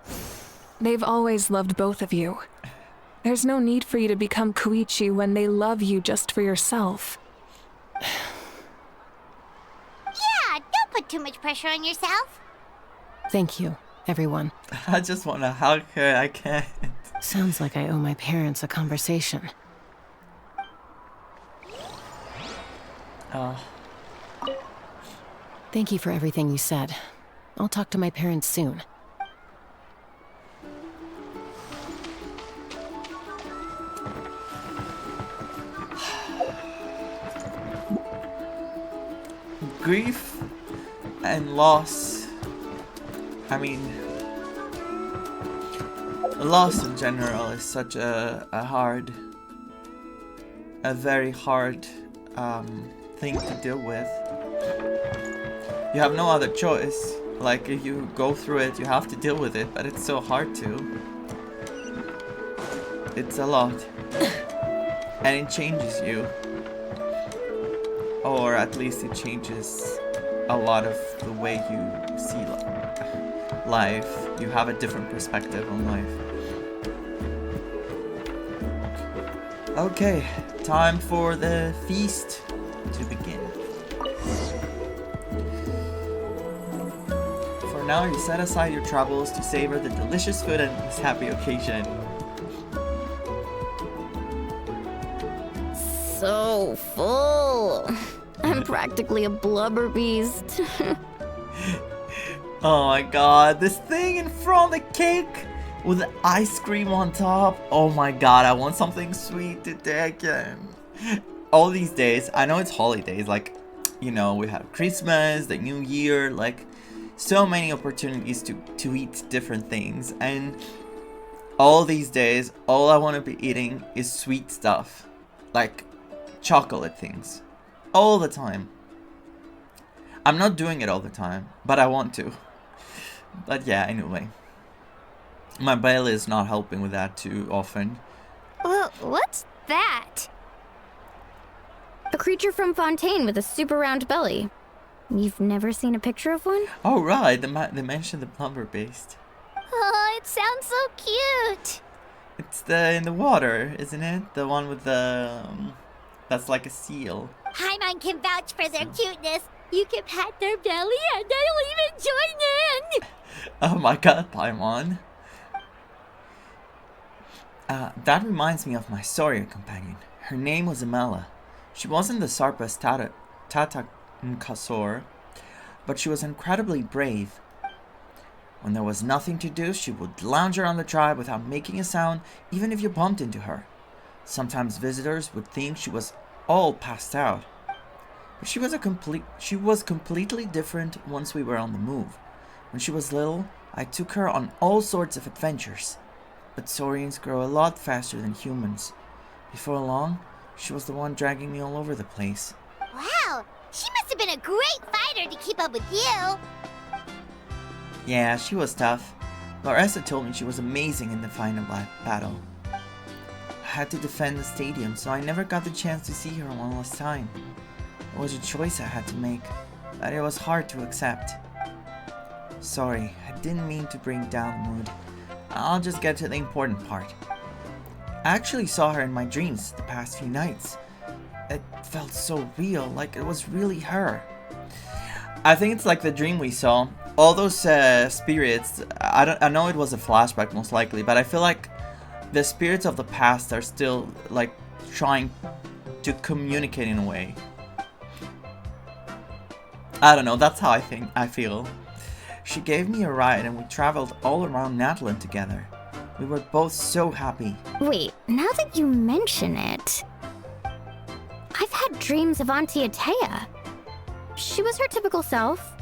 [SPEAKER 5] they've always loved both of you. There's no need for you to become Koichi when they love you just for yourself.
[SPEAKER 2] Yeah, don't put too much pressure on yourself.
[SPEAKER 9] Thank you, everyone.
[SPEAKER 1] I just want to hug her. I can't.
[SPEAKER 9] Sounds like I owe my parents a conversation.
[SPEAKER 1] Oh.
[SPEAKER 9] Thank you for everything you said. I'll talk to my parents soon.
[SPEAKER 1] Grief and loss. I mean, loss in general is such a very hard thing to deal with. You have no other choice. Like, if you go through it, you have to deal with it, but it's so hard to. It's a lot. And it changes you. Or at least it changes a lot of the way you see life. You have a different perspective on life. Okay, time for the feast to begin. For now, you set aside your troubles to savor the delicious food and this happy occasion.
[SPEAKER 7] So full. I'm practically a blubber beast.
[SPEAKER 1] Oh my god, this thing in front of the cake with the ice cream on top. Oh my god, I want something sweet to take in. All these days, I know it's holidays, like, you know, we have Christmas, the New Year, like, so many opportunities to eat different things. And all these days, all I want to be eating is sweet stuff. Like, chocolate things. All the time. I'm not doing it all the time, but I want to. But yeah, anyway. My belly is not helping with that too often.
[SPEAKER 2] Well, what's that?
[SPEAKER 7] A creature from Fontaine with a super round belly. You've never seen a picture of one?
[SPEAKER 1] Oh right, they mentioned the plumber beast.
[SPEAKER 2] Oh, it sounds so cute.
[SPEAKER 1] It's in the water, isn't it? The one with the that's like a seal.
[SPEAKER 2] Paimon can vouch for their cuteness. You can pat their belly and they'll even join in.
[SPEAKER 1] Oh my god, Paimon. That reminds me of my Sawyer companion. Her name was Amela. She wasn't the Sarpa's Tatankasor, but she was incredibly brave. When there was nothing to do, she would lounge around the tribe without making a sound, even if you bumped into her. Sometimes visitors would think she was all passed out. But she was completely different once we were on the move. When she was little, I took her on all sorts of adventures. But Saurians grow a lot faster than humans. Before long, she was the one dragging me all over the place.
[SPEAKER 2] Wow, she must have been a great fighter to keep up with you.
[SPEAKER 1] Yeah, she was tough. Larissa told me she was amazing in the final battle. I had to defend the stadium, so I never got the chance to see her one last time. It was a choice I had to make, but it was hard to accept. Sorry, I didn't mean to bring down the mood. I'll just get to the important part. I actually saw her in my dreams the past few nights. It felt so real, like it was really her. I think it's like the dream we saw. All those spirits, I know it was a flashback most likely, but I feel like the spirits of the past are still like trying to communicate in a way. I don't know, that's how I feel. She gave me a ride and we traveled all around Natlan together. We were both so happy.
[SPEAKER 7] Wait, now that you mention it, I've had dreams of Auntie Atea. She was her typical self,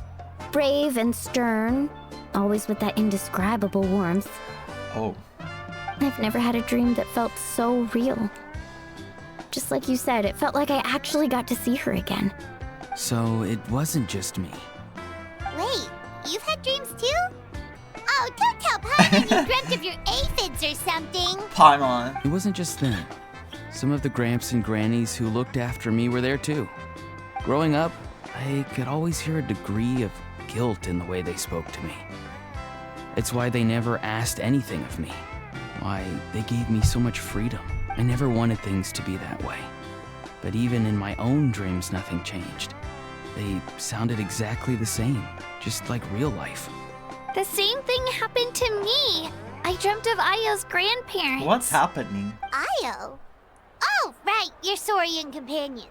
[SPEAKER 7] brave and stern, always with that indescribable warmth.
[SPEAKER 1] Oh.
[SPEAKER 7] I've never had a dream that felt so real. Just like you said, it felt like I actually got to see her again.
[SPEAKER 8] So it wasn't just me.
[SPEAKER 2] Wait, you've had dreams too? Oh, don't tell Paimon you dreamt of your aphids or something.
[SPEAKER 1] Paimon.
[SPEAKER 8] It wasn't just them. Some of the Gramps and Grannies who looked after me were there too. Growing up, I could always hear a degree of guilt in the way they spoke to me. It's why they never asked anything of me. Why they gave me so much freedom. I never wanted things to be that way. But even in my own dreams, nothing changed. They sounded exactly the same, just like real life.
[SPEAKER 2] The same thing happened to me. I dreamt of Ayo's grandparents.
[SPEAKER 1] What's happening?
[SPEAKER 2] Ayo? Oh, right, your Saurian companion.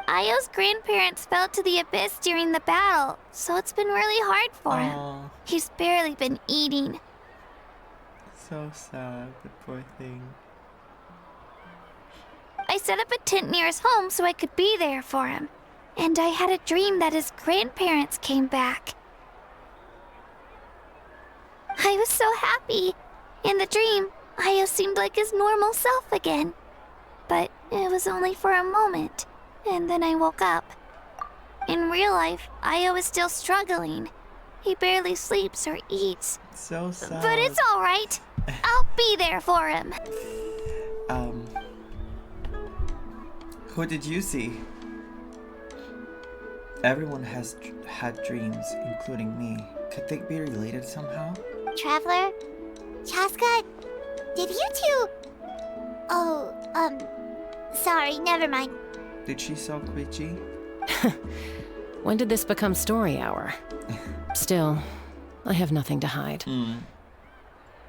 [SPEAKER 2] Ayo's grandparents fell to the abyss during the battle, so it's been really hard for him. He's barely been eating.
[SPEAKER 1] So sad, the poor thing.
[SPEAKER 2] I set up a tent near his home so I could be there for him. And I had a dream that his grandparents came back. I was so happy. In the dream, Ayo seemed like his normal self again. But it was only for a moment, and then I woke up. In real life, Ayo is still struggling. He barely sleeps or eats.
[SPEAKER 1] So sad.
[SPEAKER 2] But it's alright. I'll be there for him.
[SPEAKER 1] Who did you see? Everyone has had dreams, including me. Could they be related somehow?
[SPEAKER 2] Traveler? Chaska? Did you two... Oh, sorry, never mind.
[SPEAKER 1] Did she saw Koichi?
[SPEAKER 9] When did this become story hour? Still, I have nothing to hide.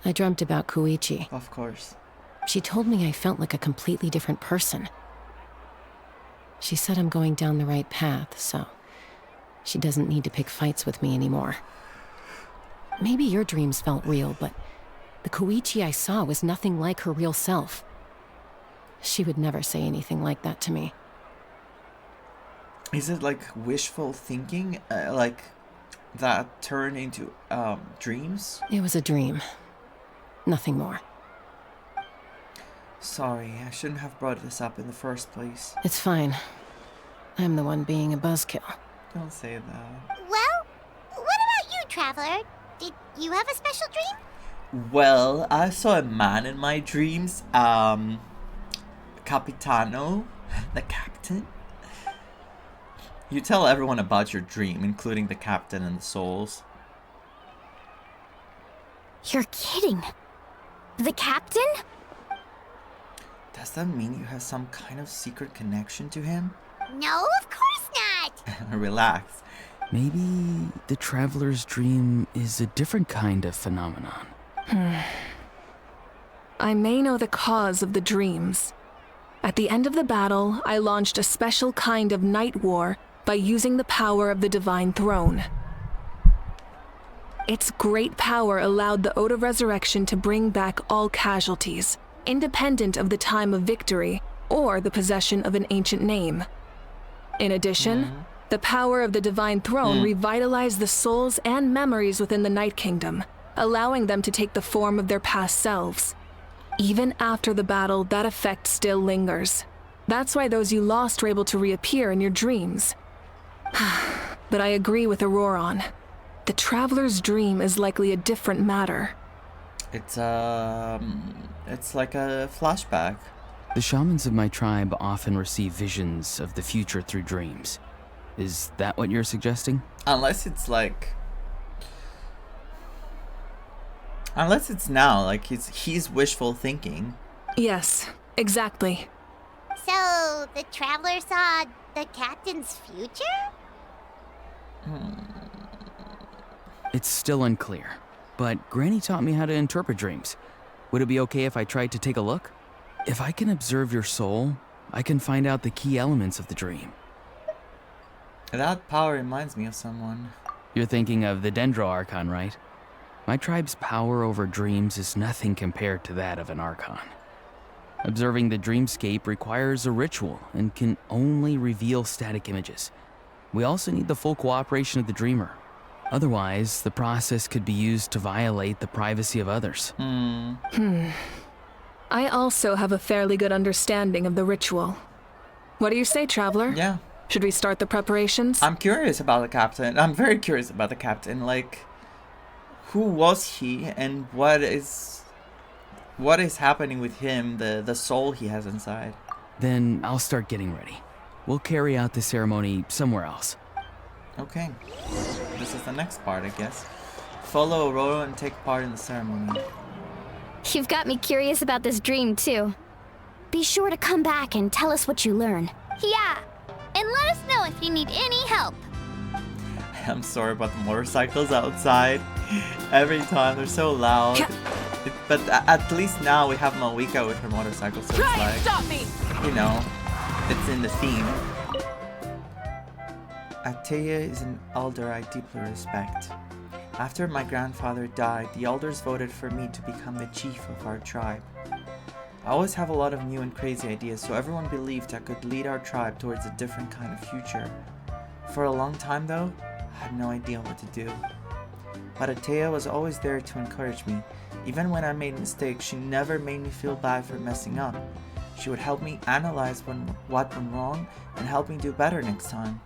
[SPEAKER 9] I dreamt about Koichi.
[SPEAKER 1] Of course.
[SPEAKER 9] She told me I felt like a completely different person. She said I'm going down the right path, so she doesn't need to pick fights with me anymore. Maybe your dreams felt real, but the Koichi I saw was nothing like her real self. She would never say anything like that to me.
[SPEAKER 1] Is it like wishful thinking? Like that turned into dreams?
[SPEAKER 9] It was a dream. Nothing more.
[SPEAKER 1] Sorry, I shouldn't have brought this up in the first place.
[SPEAKER 9] It's fine. I'm the one being a buzzkill.
[SPEAKER 1] Don't say that.
[SPEAKER 2] Well, what about you, Traveler? Did you have a special dream?
[SPEAKER 1] Well, I saw a man in my dreams. Capitano, the captain. You tell everyone about your dream, including the captain and the souls.
[SPEAKER 7] You're kidding. The captain?
[SPEAKER 1] Does that mean you have some kind of secret connection to him?
[SPEAKER 2] No, of course not.
[SPEAKER 1] Relax.
[SPEAKER 8] Maybe the traveler's dream is a different kind of phenomenon.
[SPEAKER 5] I may know the cause of the dreams. At the end of the battle, I launched a special kind of night war by using the power of the Divine Throne. Its great power allowed the Ode of Resurrection to bring back all casualties, independent of the time of victory or the possession of an ancient name. In addition, the power of the Divine Throne revitalized the souls and memories within the Night Kingdom, allowing them to take the form of their past selves. Even after the battle, that effect still lingers. That's why those you lost were able to reappear in your dreams. But I agree with Auroron. The Traveler's dream is likely a different matter.
[SPEAKER 1] It's like a flashback.
[SPEAKER 8] The shamans of my tribe often receive visions of the future through dreams. Is that what you're suggesting?
[SPEAKER 1] Unless it's now, like he's wishful thinking.
[SPEAKER 5] Yes, exactly.
[SPEAKER 2] So, the Traveler saw the captain's future?
[SPEAKER 8] It's still unclear, but Granny taught me how to interpret dreams. Would it be okay if I tried to take a look? If I can observe your soul, I can find out the key elements of the dream.
[SPEAKER 1] That power reminds me of someone.
[SPEAKER 8] You're thinking of the Dendro Archon, right? My tribe's power over dreams is nothing compared to that of an Archon. Observing the dreamscape requires a ritual and can only reveal static images. We also need the full cooperation of the dreamer. Otherwise, the process could be used to violate the privacy of others.
[SPEAKER 5] I also have a fairly good understanding of the ritual. What do you say, Traveler?
[SPEAKER 1] Yeah.
[SPEAKER 5] Should we start the preparations?
[SPEAKER 1] I'm curious about the captain. I'm very curious about the captain. Like, who was he and what is happening with him, the soul he has inside?
[SPEAKER 8] Then I'll start getting ready. We'll carry out the ceremony somewhere else.
[SPEAKER 1] Okay. This is the next part, I guess. Follow Aurora and take part in the ceremony.
[SPEAKER 7] You've got me curious about this dream, too. Be sure to come back and tell us what you learn.
[SPEAKER 2] Yeah, and let us know if you need any help.
[SPEAKER 1] I'm sorry about the motorcycles outside. Every time they're so loud. But at least now we have Malika with her motorcycle, so it's like,
[SPEAKER 5] stop me!
[SPEAKER 1] you know, it's in the theme. Ateya is an elder I deeply respect. After my grandfather died, the elders voted for me to become the chief of our tribe. I always have a lot of new and crazy ideas, so everyone believed I could lead our tribe towards a different kind of future. For a long time though, I had no idea what to do. But Ateya was always there to encourage me. Even when I made mistakes, she never made me feel bad for messing up. She would help me analyze what went wrong and help me do better next time.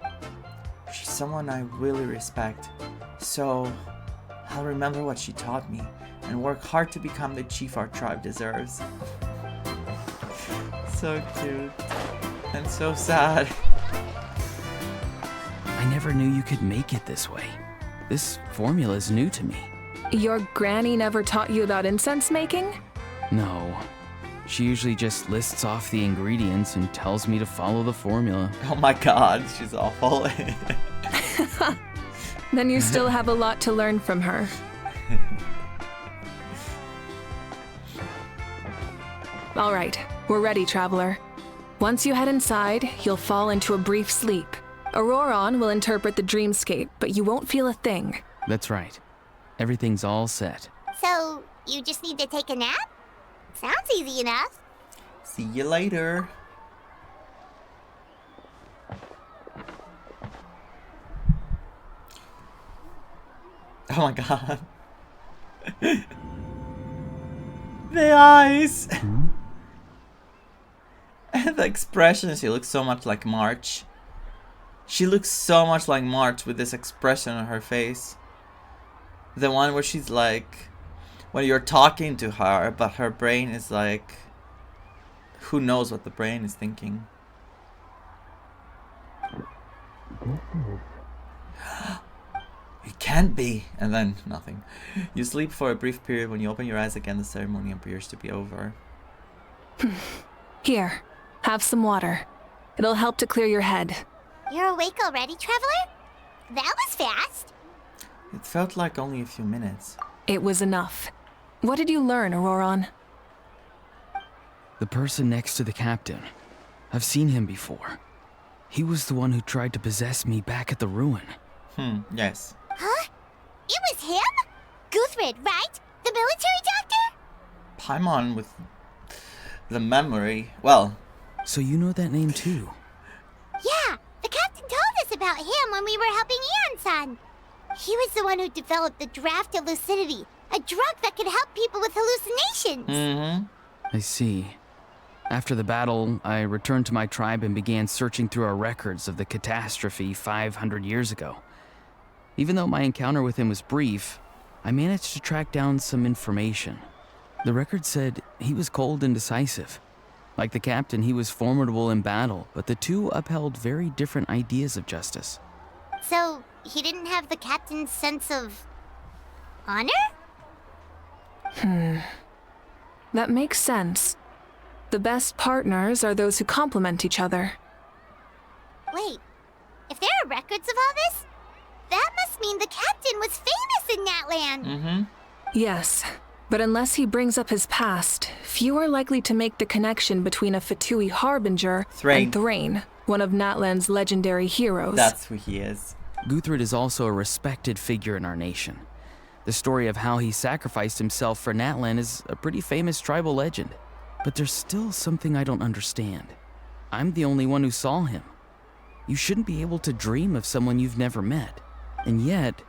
[SPEAKER 1] She's someone I really respect, so I'll remember what she taught me and work hard to become the chief our tribe deserves. So cute and so sad.
[SPEAKER 8] I never knew you could make it this way. This formula is new to me.
[SPEAKER 5] Your granny never taught you about incense making?
[SPEAKER 8] No. She usually just lists off the ingredients and tells me to follow the formula.
[SPEAKER 1] Oh my god, she's awful.
[SPEAKER 5] Then you still have a lot to learn from her. All right, we're ready, Traveler. Once you head inside, you'll fall into a brief sleep. Auroron will interpret the dreamscape, but you won't feel a thing.
[SPEAKER 8] That's right. Everything's all set.
[SPEAKER 2] So, you just need to take a nap? Sounds easy enough.
[SPEAKER 1] See you later. Oh my god. The eyes. And the expression, she looks so much like March. She looks so much like March with this expression on her face. The one where she's like, when you're talking to her, but her brain is like, who knows what the brain is thinking. It can't be. And then nothing. You sleep for a brief period. When you open your eyes again, the ceremony appears to be over.
[SPEAKER 5] Here, have some water. It'll help to clear your head.
[SPEAKER 2] You're awake already, Traveler? That was fast.
[SPEAKER 1] It felt like only a few minutes.
[SPEAKER 5] It was enough. What did you learn, Auroron?
[SPEAKER 8] The person next to the captain. I've seen him before. He was the one who tried to possess me back at the ruin.
[SPEAKER 1] Yes.
[SPEAKER 2] Huh? It was him? Guthrid, right? The military doctor?
[SPEAKER 1] Paimon with the memory. Well.
[SPEAKER 8] So you know that name too?
[SPEAKER 2] Yeah, the captain told us about him when we were helping Eon-san. He was the one who developed the draft of lucidity, a drug that could help people with hallucinations.
[SPEAKER 8] I see. After the battle, I returned to my tribe and began searching through our records of the catastrophe 500 years ago. Even though my encounter with him was brief, I managed to track down some information. The record said he was cold and decisive. Like the captain, he was formidable in battle, but the two upheld very different ideas of justice.
[SPEAKER 2] So, he didn't have the captain's sense of honor?
[SPEAKER 5] That makes sense. The best partners are those who complement each other.
[SPEAKER 2] Wait, if there are records of all this, that must mean the captain was famous in Natlan.
[SPEAKER 5] Yes, But unless he brings up his past, few are likely to make the connection between a Fatui harbinger and Thrain, one of Natlan's legendary heroes.
[SPEAKER 1] That's who he is.
[SPEAKER 8] Guthred is also a respected figure in our nation. The story of how he sacrificed himself for Natlan is a pretty famous tribal legend. But there's still something I don't understand. I'm the only one who saw him. You shouldn't be able to dream of someone you've never met. And yet,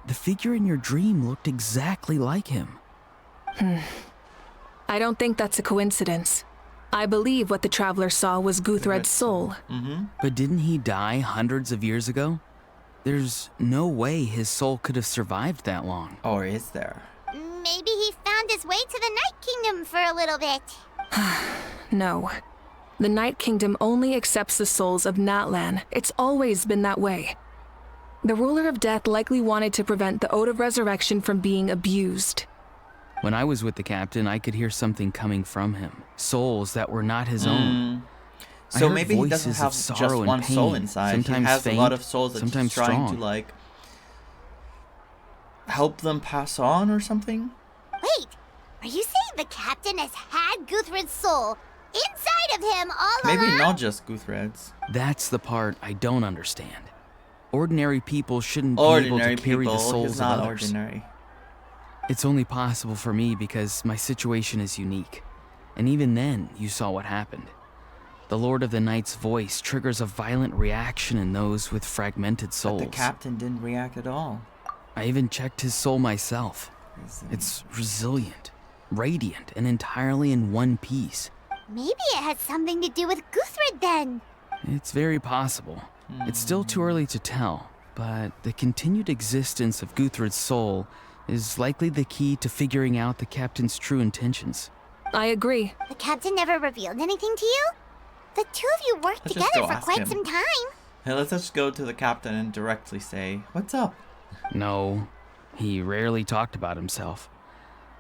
[SPEAKER 8] the figure in your dream looked exactly like him.
[SPEAKER 5] I don't think that's a coincidence. I believe what the Traveler saw was Guthred's soul.
[SPEAKER 8] But didn't he die hundreds of years ago? There's no way his soul could have survived that long.
[SPEAKER 1] Or is there?
[SPEAKER 2] Maybe he found his way to the Night Kingdom for a little bit.
[SPEAKER 5] No. The Night Kingdom only accepts the souls of Natlan. It's always been that way. The Ruler of Death likely wanted to prevent the Ode of Resurrection from being abused.
[SPEAKER 8] When I was with the captain, I could hear something coming from him. Souls that were not his own.
[SPEAKER 1] So maybe he doesn't have just one soul inside.
[SPEAKER 8] Sometimes
[SPEAKER 1] he has
[SPEAKER 8] faint,
[SPEAKER 1] a lot of souls that
[SPEAKER 8] sometimes
[SPEAKER 1] he's trying
[SPEAKER 8] strong.
[SPEAKER 1] to like help them pass on or something.
[SPEAKER 2] Wait, are you saying the captain has had Guthred's soul inside of him all
[SPEAKER 1] Maybe
[SPEAKER 2] along?
[SPEAKER 1] not just Guthred's.
[SPEAKER 8] That's the part I don't understand. Ordinary people shouldn't be able to carry the souls
[SPEAKER 1] he's
[SPEAKER 8] of
[SPEAKER 1] not
[SPEAKER 8] others.
[SPEAKER 1] ordinary.
[SPEAKER 8] It's only possible for me because my situation is unique. And even then, you saw what happened. The Lord of the Night's voice triggers a violent reaction in those with fragmented souls.
[SPEAKER 1] But the captain didn't react at all.
[SPEAKER 8] I even checked his soul myself. It's resilient, radiant, and entirely in one piece.
[SPEAKER 2] Maybe it has something to do with Guthred then.
[SPEAKER 8] It's very possible. It's still too early to tell, but the continued existence of Guthred's soul is likely the key to figuring out the captain's true intentions.
[SPEAKER 5] I agree.
[SPEAKER 2] The captain never revealed anything to you? The two of you worked
[SPEAKER 1] Let's just
[SPEAKER 2] together
[SPEAKER 1] go
[SPEAKER 2] for
[SPEAKER 1] ask
[SPEAKER 2] quite
[SPEAKER 1] him.
[SPEAKER 2] some time.
[SPEAKER 1] Hey, let's just go to the captain and directly say, "What's up?"
[SPEAKER 8] No, he rarely talked about himself.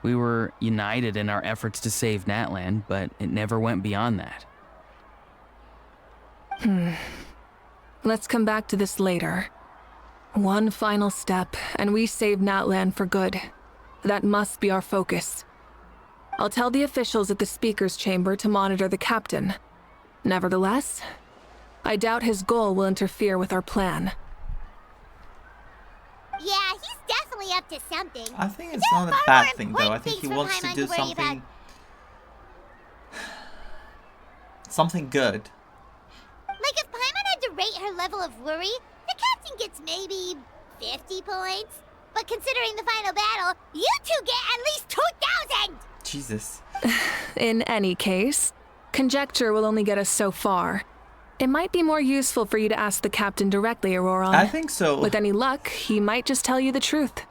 [SPEAKER 8] We were united in our efforts to save Natlan, but it never went beyond that.
[SPEAKER 5] Let's come back to this later. One final step, and we save Natlan for good. That must be our focus. I'll tell the officials at the speaker's chamber to monitor the captain. Nevertheless, I doubt his goal will interfere with our plan.
[SPEAKER 2] Yeah, he's definitely up to something.
[SPEAKER 1] I think it's
[SPEAKER 2] There
[SPEAKER 1] not
[SPEAKER 2] are
[SPEAKER 1] a
[SPEAKER 2] far
[SPEAKER 1] bad
[SPEAKER 2] more
[SPEAKER 1] thing, though. I
[SPEAKER 2] important
[SPEAKER 1] think he
[SPEAKER 2] things for
[SPEAKER 1] wants to
[SPEAKER 2] Paimon
[SPEAKER 1] do
[SPEAKER 2] worry about.
[SPEAKER 1] something good.
[SPEAKER 2] Like if Paimon had to rate her level of worry, the captain gets maybe 50 points. But considering the final battle, you two get at least 2,000!
[SPEAKER 1] Jesus.
[SPEAKER 5] In any case, conjecture will only get us so far. It might be more useful for you to ask the captain directly, Auroron.
[SPEAKER 1] I think so.
[SPEAKER 5] With any luck, he might just tell you the truth.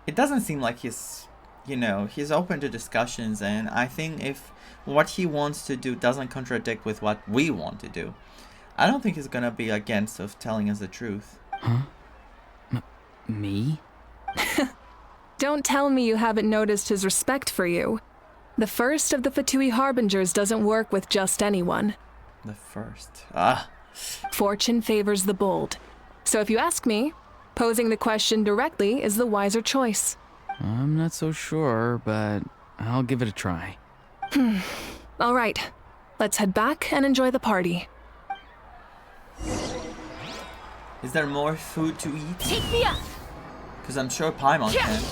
[SPEAKER 1] It doesn't seem like he's, he's open to discussions, and I think if what he wants to do doesn't contradict with what we want to do, I don't think he's gonna be against of telling us the truth.
[SPEAKER 8] Huh? Me?
[SPEAKER 5] Don't tell me you haven't noticed his respect for you. The first of the Fatui Harbingers doesn't work with just anyone.
[SPEAKER 1] The first.
[SPEAKER 5] Fortune favors the bold. So if you ask me, posing the question directly is the wiser choice.
[SPEAKER 8] I'm not so sure, but I'll give it a try.
[SPEAKER 5] All right, let's head back and enjoy the party.
[SPEAKER 1] Is there more food to eat?
[SPEAKER 7] Take me up!
[SPEAKER 1] Because I'm sure Paimon can.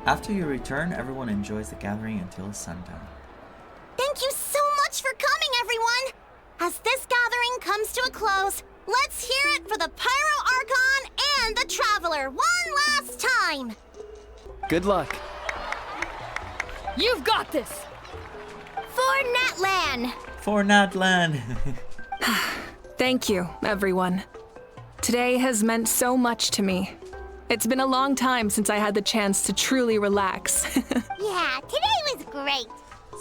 [SPEAKER 1] After you return, everyone enjoys the gathering until sundown.
[SPEAKER 2] Thank you so much for coming, everyone! As this gathering comes to a close, let's hear it for the Pyro Archon and the Traveler one last time!
[SPEAKER 10] Good luck.
[SPEAKER 7] You've got this!
[SPEAKER 2] For Natlan!
[SPEAKER 1] For Natlan!
[SPEAKER 5] Thank you, everyone. Today has meant so much to me. It's been a long time since I had the chance to truly relax.
[SPEAKER 2] Yeah, today was great.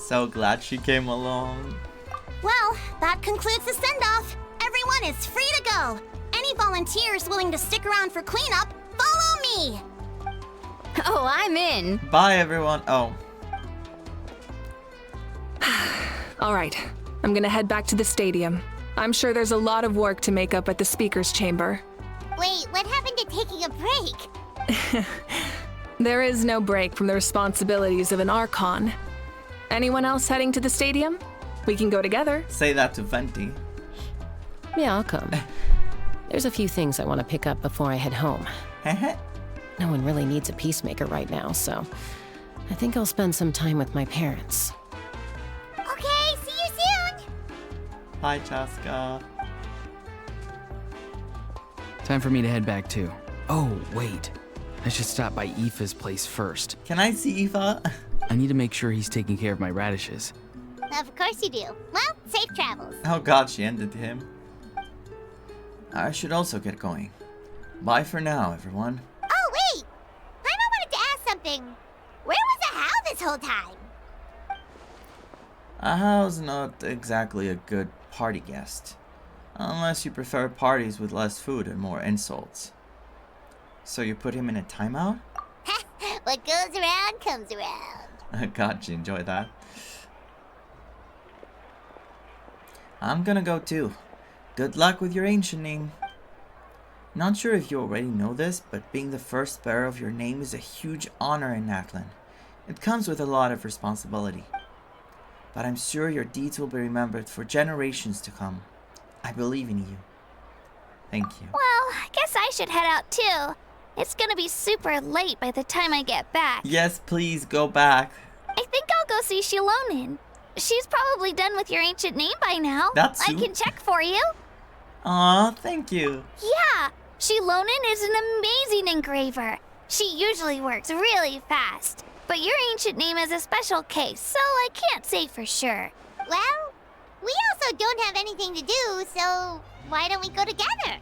[SPEAKER 1] So glad she came along.
[SPEAKER 2] Well, that concludes the send-off. Everyone is free to go. Any volunteers willing to stick around for cleanup, follow me.
[SPEAKER 7] Oh, I'm in.
[SPEAKER 1] Bye, everyone. Oh.
[SPEAKER 5] All right, I'm gonna head back to the stadium. I'm sure there's a lot of work to make up at the speaker's chamber.
[SPEAKER 2] Wait, what happened to taking a break?
[SPEAKER 5] There is no break from the responsibilities of an Archon. Anyone else heading to the stadium? We can go together.
[SPEAKER 1] Say that to Venti.
[SPEAKER 9] Yeah, I'll come. There's a few things I want to pick up before I head home. No one really needs a peacemaker right now, so I think I'll spend some time with my parents.
[SPEAKER 2] Okay, see you soon!
[SPEAKER 1] Hi, Chaska.
[SPEAKER 8] Time for me to head back too. Oh, wait. I should stop by Aoife's place first.
[SPEAKER 1] Can I see Eva?
[SPEAKER 8] I need to make sure he's taking care of my radishes.
[SPEAKER 2] Of course you do. Well, safe travels.
[SPEAKER 1] Oh god, she ended him. I should also get going. Bye for now, everyone.
[SPEAKER 2] Oh, wait! I wanted to ask something. Where was Ahau this whole time?
[SPEAKER 1] Ahau's not exactly a good party guest. Unless you prefer parties with less food and more insults. So you put him in a timeout?
[SPEAKER 2] What goes around comes around.
[SPEAKER 1] Gotcha, enjoy that. I'm gonna go too. Good luck with your ancient name. Not sure if you already know this, but being the first bearer of your name is a huge honor in Natlan. It comes with a lot of responsibility. But I'm sure your deeds will be remembered for generations to come. I believe in you. Thank you.
[SPEAKER 2] Well, I guess I should head out too. It's gonna be super late by the time I get back.
[SPEAKER 1] Yes, please go back.
[SPEAKER 2] I think I'll go see Shilonin. She's probably done with your ancient name by now.
[SPEAKER 1] That's
[SPEAKER 2] I can check for you.
[SPEAKER 1] Aw, thank you.
[SPEAKER 2] Yeah, Shilonin is an amazing engraver. She usually works really fast. But your ancient name is a special case, so I can't say for sure. Well, we also don't have anything to do, so why don't we go together?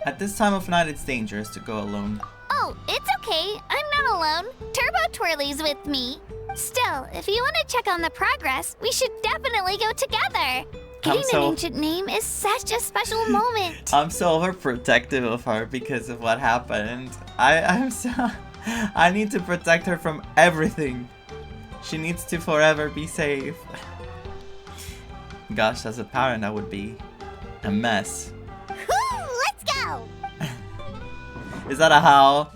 [SPEAKER 1] At this time of night, it's dangerous to go alone.
[SPEAKER 2] Oh, it's okay. I'm not alone. Turbo Twirly's with me. Still, if you want to check on the progress, we should definitely go together. Getting an ancient name is such a special moment.
[SPEAKER 1] I'm so overprotective of her because of what happened. I need to protect her from everything. She needs to forever be safe. Gosh, as a parent, that would be a mess.
[SPEAKER 2] Let's go!
[SPEAKER 1] Is that a howl?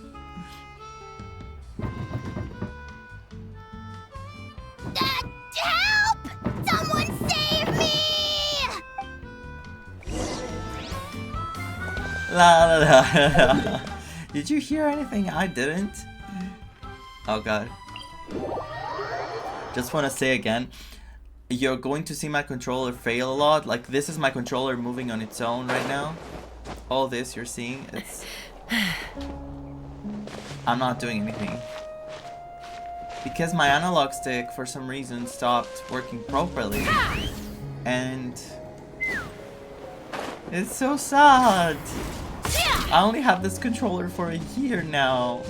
[SPEAKER 2] Help! Someone save me!
[SPEAKER 1] La la la. Did you hear anything? I didn't. Oh god. Just want to say again, you're going to see my controller fail a lot. Like, this is my controller moving on its own right now. All this you're seeing, it's... I'm not doing anything. Because my analog stick, for some reason, stopped working properly. And... it's so sad. I only have this controller for a year now.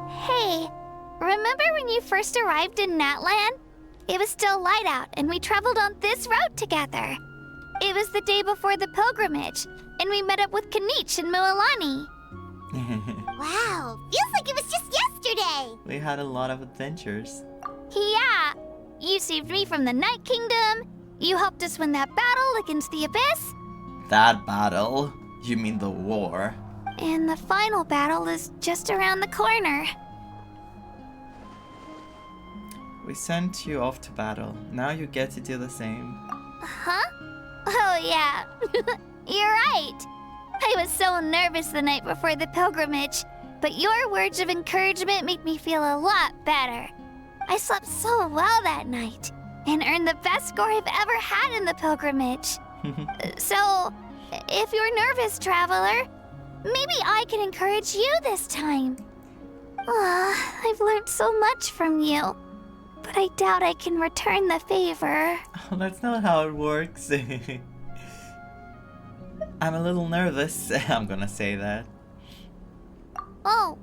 [SPEAKER 2] Hey, remember when you first arrived in Natlan? It was still light out and we traveled on this road together. It was the day before the pilgrimage, and we met up with Kanich and Mualani. Wow, feels like it was just yesterday.
[SPEAKER 1] We had a lot of adventures.
[SPEAKER 2] Yeah, you saved me from the Night Kingdom. You helped us win that battle against the Abyss.
[SPEAKER 1] That battle? You mean the war?
[SPEAKER 2] And the final battle is just around the corner.
[SPEAKER 1] We sent you off to battle. Now you get to do the same.
[SPEAKER 2] Huh? Oh yeah, you're right. I was so nervous the night before the pilgrimage, but your words of encouragement made me feel a lot better. I slept so well that night, and earned the best score I've ever had in the pilgrimage. So, if you're nervous, traveler, maybe I can encourage you this time. I've learned so much from you, but I doubt I can return the favor.
[SPEAKER 1] Oh, that's not how it works. I'm a little nervous. I'm gonna say that.
[SPEAKER 2] Oh,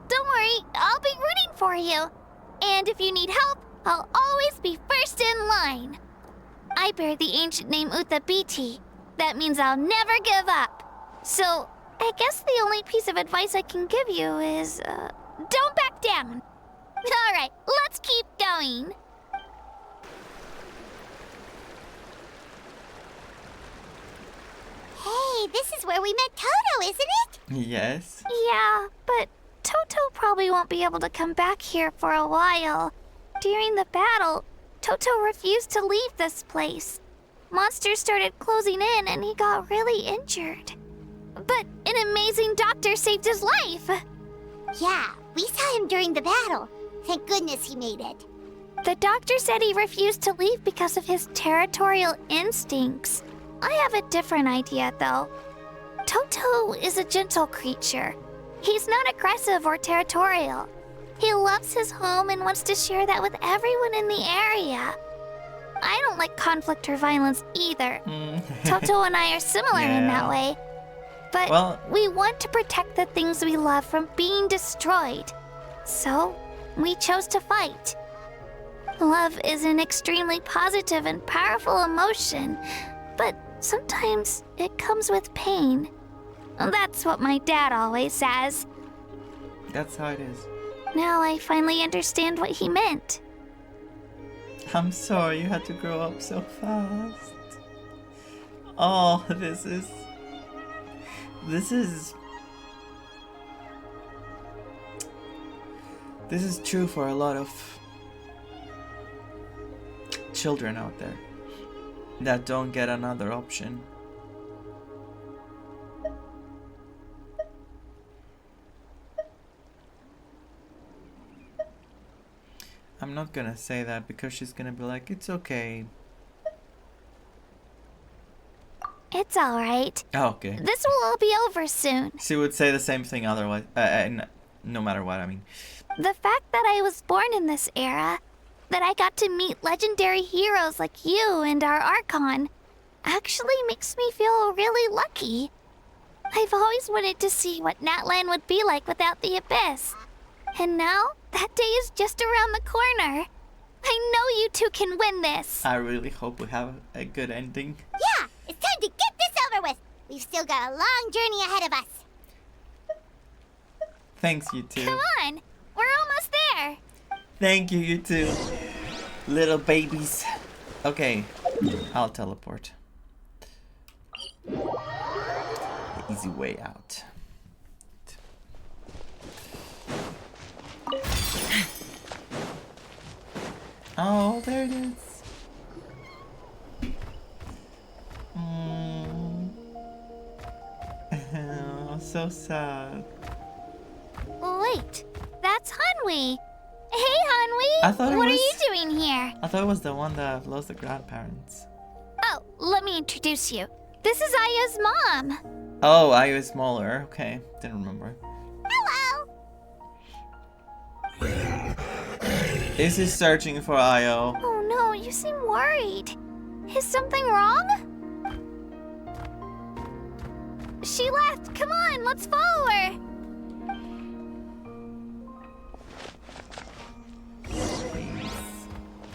[SPEAKER 2] don't worry, I'll be rooting for you. And if you need help, I'll always be first in line. I bear the ancient name Utabiti. That means I'll never give up. So, I guess the only piece of advice I can give you is, don't back down. Alright, let's keep going. we met Toto, isn't it?
[SPEAKER 1] Yes.
[SPEAKER 6] Yeah, but Toto probably won't be able to come back here for a while. During the battle, Toto refused to leave this place. Monsters started closing in and he got really injured. But an amazing doctor saved his life.
[SPEAKER 2] Yeah, we saw him during the battle. Thank goodness he made it.
[SPEAKER 6] The doctor said he refused to leave because of his territorial instincts. I have a different idea, though. Toto is a gentle creature. He's not aggressive or territorial. He loves his home and wants to share that with everyone in the area. I don't like conflict or violence either. Toto and I are similar in that way. But we want to protect the things we love from being destroyed. So, we chose to fight. Love is an extremely positive and powerful emotion, but sometimes it comes with pain. That's what my dad always says.
[SPEAKER 1] That's how it is.
[SPEAKER 6] Now I finally understand what he meant.
[SPEAKER 1] I'm sorry you had to grow up so fast. Oh, this is true for a lot of children out there that don't get another option. I'm not gonna say that because she's gonna be like, it's okay.
[SPEAKER 6] It's alright.
[SPEAKER 1] Oh, okay.
[SPEAKER 6] This will all be over soon.
[SPEAKER 1] She would say the same thing otherwise, no matter what, I mean.
[SPEAKER 6] The fact that I was born in this era, that I got to meet legendary heroes like you and our Archon, actually makes me feel really lucky. I've always wanted to see what Natlan would be like without the Abyss. And now, that day is just around the corner. I know you two can win this.
[SPEAKER 1] I really hope we have a good ending.
[SPEAKER 2] Yeah, it's time to get this over with. We've still got a long journey ahead of us.
[SPEAKER 1] Thanks, you two.
[SPEAKER 6] Come on, we're almost there.
[SPEAKER 1] Thank you, you two. Little babies. Okay, I'll teleport. The easy way out. Oh, there it is. Oh, so sad.
[SPEAKER 6] Wait, that's Hanwi. Hey, Hanwi.
[SPEAKER 1] I thought it
[SPEAKER 6] what
[SPEAKER 1] was-
[SPEAKER 6] are you doing here?
[SPEAKER 1] I thought it was the one that lost the grandparents.
[SPEAKER 6] Oh, let me introduce you. This is Aya's mom.
[SPEAKER 1] Oh, I was smaller. Okay, didn't remember.
[SPEAKER 2] Hello.
[SPEAKER 1] Is he searching for Io?
[SPEAKER 6] Oh no, you seem worried. Is something wrong? She left. Come on, let's follow her.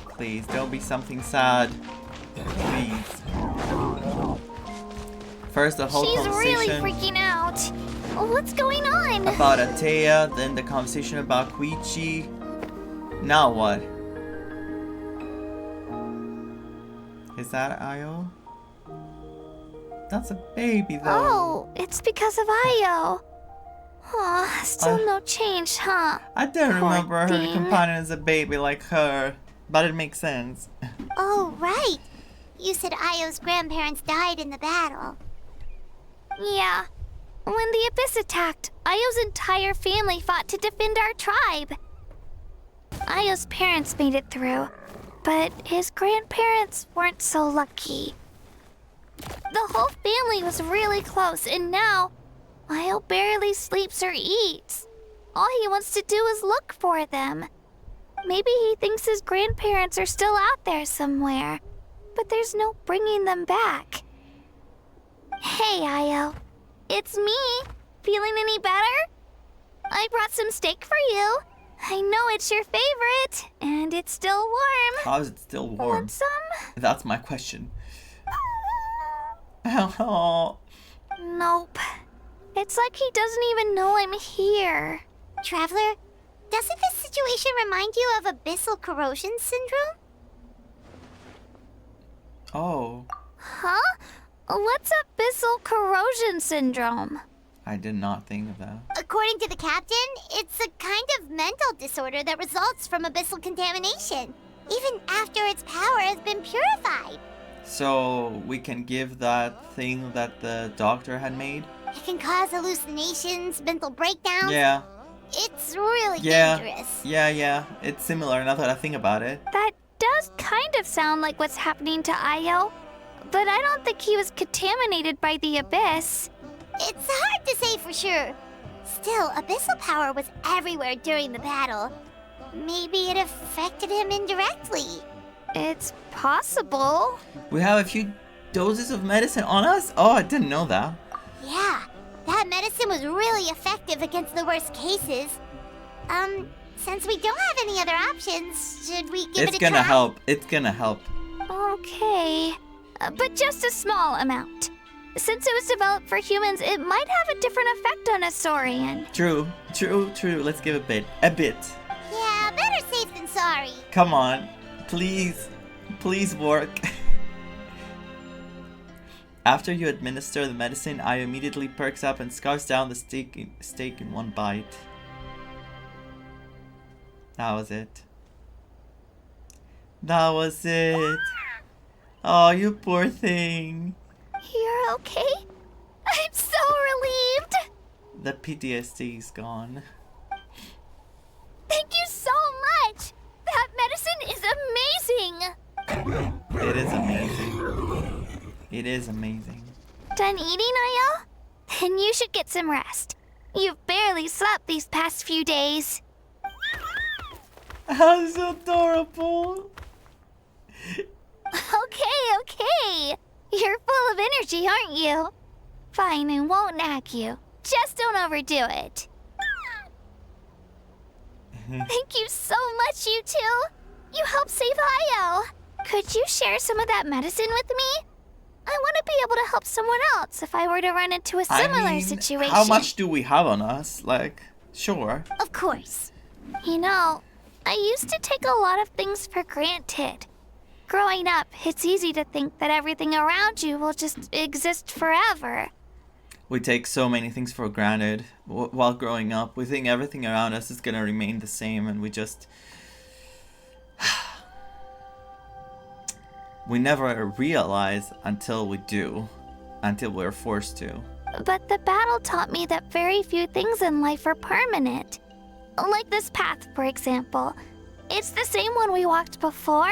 [SPEAKER 1] Please, don't be something sad. Please. First, the whole
[SPEAKER 6] She's really
[SPEAKER 1] conversation
[SPEAKER 6] freaking out. What's going on?
[SPEAKER 1] about Atea, then the conversation about Koichi. Now what? Is that Io? That's a baby, though.
[SPEAKER 6] Oh, it's because of Io. Aw, still no change, huh?
[SPEAKER 1] I didn't
[SPEAKER 6] Poor
[SPEAKER 1] remember her
[SPEAKER 6] thing.
[SPEAKER 1] companion as a baby like her, but it makes sense.
[SPEAKER 2] Oh, right. You said Io's grandparents died in the battle.
[SPEAKER 6] Yeah. When the Abyss attacked, Io's entire family fought to defend our tribe. Io's parents made it through, but his grandparents weren't so lucky. The whole family was really close, and now Io barely sleeps or eats. All he wants to do is look for them. Maybe he thinks his grandparents are still out there somewhere, but there's no bringing them back. Hey, Io. It's me. Feeling any better? I brought some steak for you. I know it's your favorite, and it's still warm.
[SPEAKER 1] How is it still warm?
[SPEAKER 6] Want some?
[SPEAKER 1] That's my question. Oh,
[SPEAKER 6] Nope. It's like he doesn't even know I'm here.
[SPEAKER 2] Traveler, doesn't this situation remind you of abyssal corrosion syndrome?
[SPEAKER 1] oh.
[SPEAKER 6] Huh? What's abyssal corrosion syndrome?
[SPEAKER 1] I did not think of that.
[SPEAKER 2] According to the captain, it's a kind of mental disorder that results from abyssal contamination, even after its power has been purified.
[SPEAKER 1] So we can give that thing that the doctor had made?
[SPEAKER 2] It can cause hallucinations, mental breakdowns.
[SPEAKER 1] Yeah.
[SPEAKER 2] It's really
[SPEAKER 1] Yeah.
[SPEAKER 2] dangerous.
[SPEAKER 1] Yeah. It's similar now that I think about it.
[SPEAKER 6] That does kind of sound like what's happening to Io, but I don't think he was contaminated by the abyss.
[SPEAKER 2] It's hard to say for sure. Still, abyssal power was everywhere during the battle. Maybe it affected him indirectly.
[SPEAKER 6] It's possible.
[SPEAKER 1] We have a few doses of medicine on us? Oh, I didn't know that.
[SPEAKER 2] Yeah, that medicine was really effective against the worst cases. Since we don't have any other options, should we give it a try?
[SPEAKER 1] It's gonna help. It's gonna help.
[SPEAKER 6] Okay, but just a small amount. Since it was developed for humans, it might have a different effect on a Saurian.
[SPEAKER 1] True. Let's give a bit.
[SPEAKER 2] Yeah, better safe than sorry.
[SPEAKER 1] Come on. Please work. After you administer the medicine, I immediately perks up and scarfs down the steak in one bite. That was it. Oh, you poor thing.
[SPEAKER 6] You're okay? I'm so relieved!
[SPEAKER 1] The PTSD is gone.
[SPEAKER 6] Thank you so much! That medicine is amazing!
[SPEAKER 1] It is amazing.
[SPEAKER 6] Done eating, Io? Then you should get some rest. You've barely slept these past few days.
[SPEAKER 1] How so adorable.
[SPEAKER 6] Okay. You're full of energy, aren't you? Fine, I won't nag you. Just don't overdo it. Thank you so much, you two. You helped save Io. Could you share some of that medicine with me? I want to be able to help someone else if I were to run into a similar situation.
[SPEAKER 1] How much do we have on us? Like, sure.
[SPEAKER 2] Of course.
[SPEAKER 6] You know, I used to take a lot of things for granted. Growing up, it's easy to think that everything around you will just exist forever.
[SPEAKER 1] We take so many things for granted while growing up. We think everything around us is gonna remain the same, and we just... we never realize until we do. Until we're forced to.
[SPEAKER 6] But the battle taught me that very few things in life are permanent. Like this path, for example. It's the same one we walked before,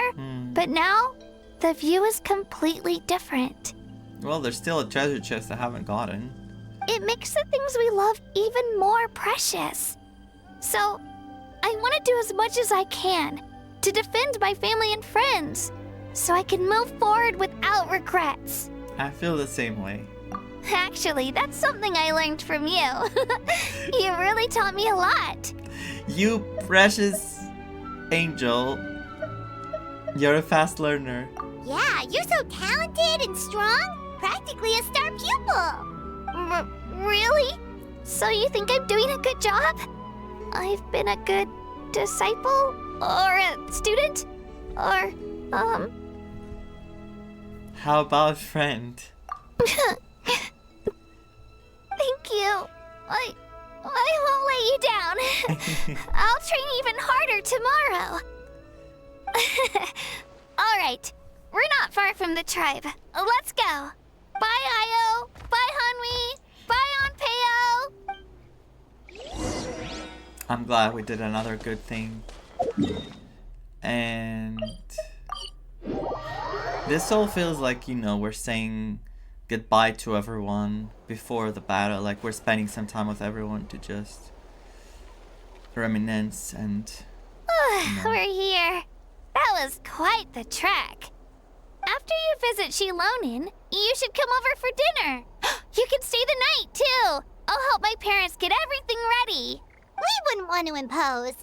[SPEAKER 6] but now the view is completely different.
[SPEAKER 1] Well, there's still a treasure chest I haven't gotten.
[SPEAKER 6] It makes the things we love even more precious. So, I want to do as much as I can to defend my family and friends, so I can move forward without regrets.
[SPEAKER 1] I feel the same way.
[SPEAKER 6] Actually, that's something I learned from you. You really taught me a lot.
[SPEAKER 1] You precious angel. You're a fast learner.
[SPEAKER 2] Yeah, you're so talented and strong. Practically a star pupil.
[SPEAKER 6] Really? So you think I'm doing a good job? I've been a good disciple? Or a student? Or,
[SPEAKER 1] How about friend?
[SPEAKER 6] Thank you. I won't let you down. I'll train even harder tomorrow. All right. We're not far from the tribe. Let's go. Bye, Io. Bye, Hanwi. Bye, Onpeo.
[SPEAKER 1] I'm glad we did another good thing. And this all feels like, you know, we're saying goodbye to everyone before the battle. Like we're spending some time with everyone to just reminisce and...
[SPEAKER 6] We're here. That was quite the trek. After you visit Shilonin, you should come over for dinner. You can stay the night, too. I'll help my parents get everything ready.
[SPEAKER 2] We wouldn't want to impose.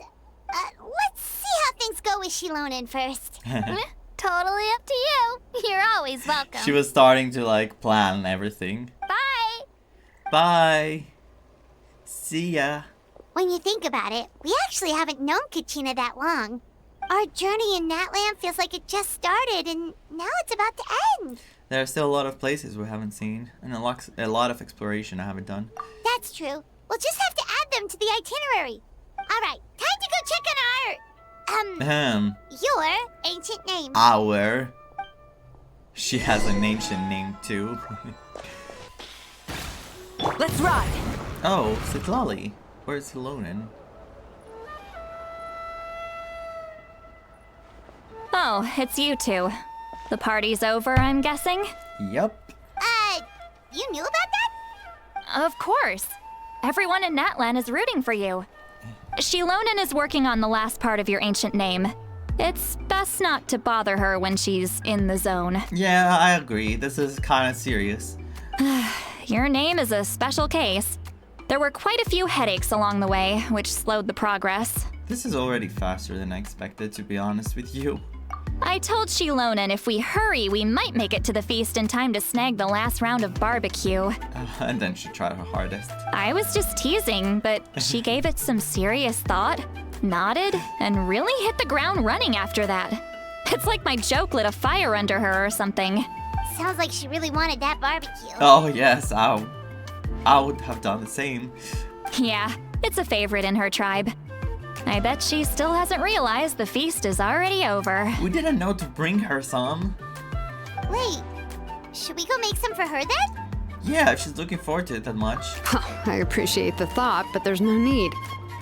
[SPEAKER 2] Let's see how things go with Shilonin first.
[SPEAKER 6] Totally up to you. You're always welcome.
[SPEAKER 1] She was starting to like plan everything.
[SPEAKER 6] Bye.
[SPEAKER 1] Bye. See ya.
[SPEAKER 2] When you think about it, we actually haven't known Kachina that long. Our journey in Natlan feels like it just started, and now it's about to end.
[SPEAKER 1] There are still a lot of places we haven't seen, and a lot of exploration I haven't done.
[SPEAKER 2] That's true. We'll just have to add them to the itinerary. All right, time to go check on your ancient name.
[SPEAKER 1] Our. She has an ancient name too.
[SPEAKER 5] Let's ride!
[SPEAKER 1] Oh, Sitlali. Where's Silonin?
[SPEAKER 10] Oh, it's you two. The party's over, I'm guessing?
[SPEAKER 1] Yup.
[SPEAKER 2] You knew about that?
[SPEAKER 10] Of course. Everyone in Natlan is rooting for you. Shilonin is working on the last part of your ancient name. It's best not to bother her when she's in the zone.
[SPEAKER 1] Yeah, I agree. This is kind of serious.
[SPEAKER 10] Your name is a special case. There were quite a few headaches along the way, which slowed the progress.
[SPEAKER 1] This is already faster than I expected, to be honest with you.
[SPEAKER 10] I told Shilonin if we hurry, we might make it to the feast in time to snag the last round of barbecue.
[SPEAKER 1] And then she tried her hardest.
[SPEAKER 10] I was just teasing, but she gave it some serious thought, nodded, and really hit the ground running after that. It's like my joke lit a fire under her or something.
[SPEAKER 2] Sounds like she really wanted that barbecue.
[SPEAKER 1] Oh yes, I would have done the same.
[SPEAKER 10] Yeah, it's a favorite in her tribe. I bet she still hasn't realized the feast is already over.
[SPEAKER 1] We didn't know to bring her some.
[SPEAKER 2] Wait, should we go make some for her then?
[SPEAKER 1] Yeah, if she's looking forward to it that much.
[SPEAKER 4] I appreciate the thought, but there's no need.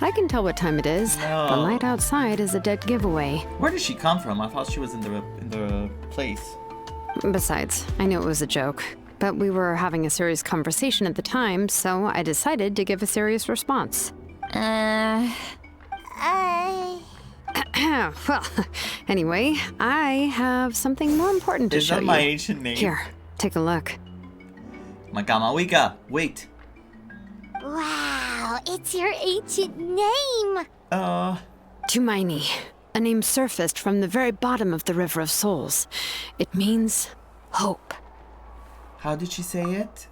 [SPEAKER 4] I can tell what time it is.
[SPEAKER 1] No.
[SPEAKER 4] The light outside is a dead giveaway.
[SPEAKER 1] Where did she come from? I thought she was in the place.
[SPEAKER 4] Besides, I knew it was a joke. But we were having a serious conversation at the time, so I decided to give a serious response. Well, anyway, I have something more important to show you.
[SPEAKER 1] Is that my ancient name?
[SPEAKER 4] Here, take a look.
[SPEAKER 1] Magamawika, wait.
[SPEAKER 2] Wow, it's your ancient name.
[SPEAKER 4] Tumaini, a name surfaced from the very bottom of the River of Souls. It means hope.
[SPEAKER 1] How did she say it?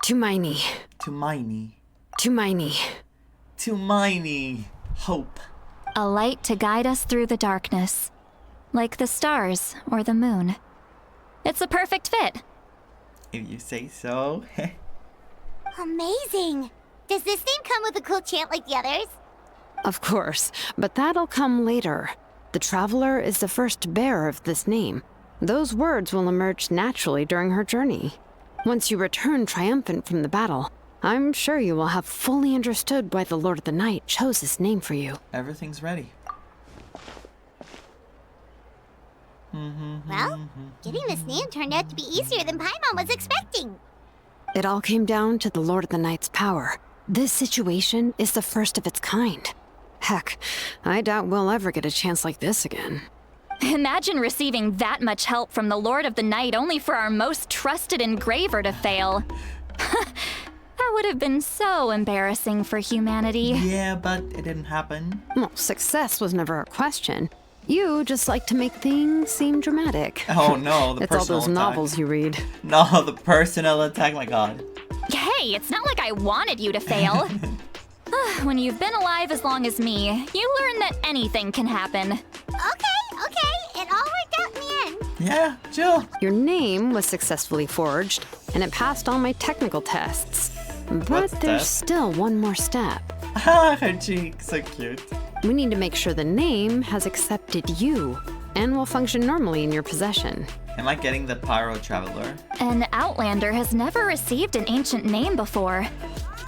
[SPEAKER 4] Tumaini.
[SPEAKER 1] Tumaini.
[SPEAKER 4] Tumaini.
[SPEAKER 1] Tumaini. Hope.
[SPEAKER 10] A light to guide us through the darkness, like the stars or the moon. It's a perfect fit.
[SPEAKER 1] If you say so.
[SPEAKER 2] Amazing. Does this name come with a cool chant like the others?
[SPEAKER 4] Of course, but that'll come later. The Traveler is the first bearer of this name. Those words will emerge naturally during her journey. Once you return triumphant from the battle, I'm sure you will have fully understood why the Lord of the Night chose this name for you.
[SPEAKER 1] Everything's ready.
[SPEAKER 2] Well, getting this name turned out to be easier than Paimon was expecting.
[SPEAKER 4] It all came down to the Lord of the Night's power. This situation is the first of its kind. Heck, I doubt we'll ever get a chance like this again.
[SPEAKER 10] Imagine receiving that much help from the Lord of the Night only for our most trusted engraver to fail. That would have been so embarrassing for humanity.
[SPEAKER 1] Yeah, but it didn't happen.
[SPEAKER 4] Well, success was never a question. You just like to make things seem dramatic.
[SPEAKER 1] Oh no, the
[SPEAKER 4] it's all
[SPEAKER 1] personal
[SPEAKER 4] those
[SPEAKER 1] attack.
[SPEAKER 4] novels you read.
[SPEAKER 1] No, the personal attack, my god.
[SPEAKER 10] Hey, it's not like I wanted you to fail. When you've been alive as long as me, you learn that anything can happen.
[SPEAKER 2] Okay, it all worked out in the end.
[SPEAKER 1] Yeah, chill.
[SPEAKER 4] Your name was successfully forged, and it passed all my technical tests. But
[SPEAKER 1] What's
[SPEAKER 4] there's
[SPEAKER 1] that?
[SPEAKER 4] still one more step.
[SPEAKER 1] Ah, her cheek, so cute.
[SPEAKER 4] We need to make sure the name has accepted you and will function normally in your possession.
[SPEAKER 1] Am I getting the Pyro Traveler?
[SPEAKER 10] An Outlander has never received an ancient name before.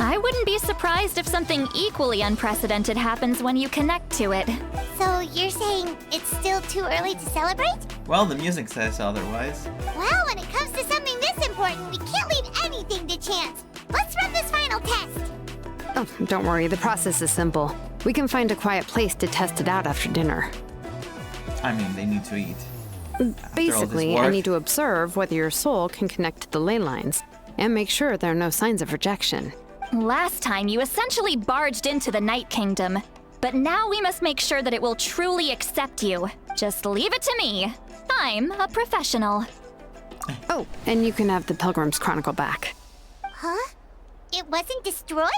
[SPEAKER 10] I wouldn't be surprised if something equally unprecedented happens when you connect to it.
[SPEAKER 2] So you're saying it's still too early to celebrate?
[SPEAKER 1] Well, the music says otherwise.
[SPEAKER 2] Well, when it comes to something this important, we can't leave anything to chance. Let's run this final test.
[SPEAKER 4] Oh, don't worry, the process is simple. We can find a quiet place to test it out after dinner.
[SPEAKER 1] I mean, they need to eat.
[SPEAKER 4] Basically, I need to observe whether your soul can connect to the ley lines and make sure there are no signs of rejection.
[SPEAKER 10] Last time, you essentially barged into the Night Kingdom. But now we must make sure that it will truly accept you. Just leave it to me. I'm a professional.
[SPEAKER 4] Oh, and you can have the Pilgrim's Chronicle back.
[SPEAKER 2] Huh? It wasn't destroyed?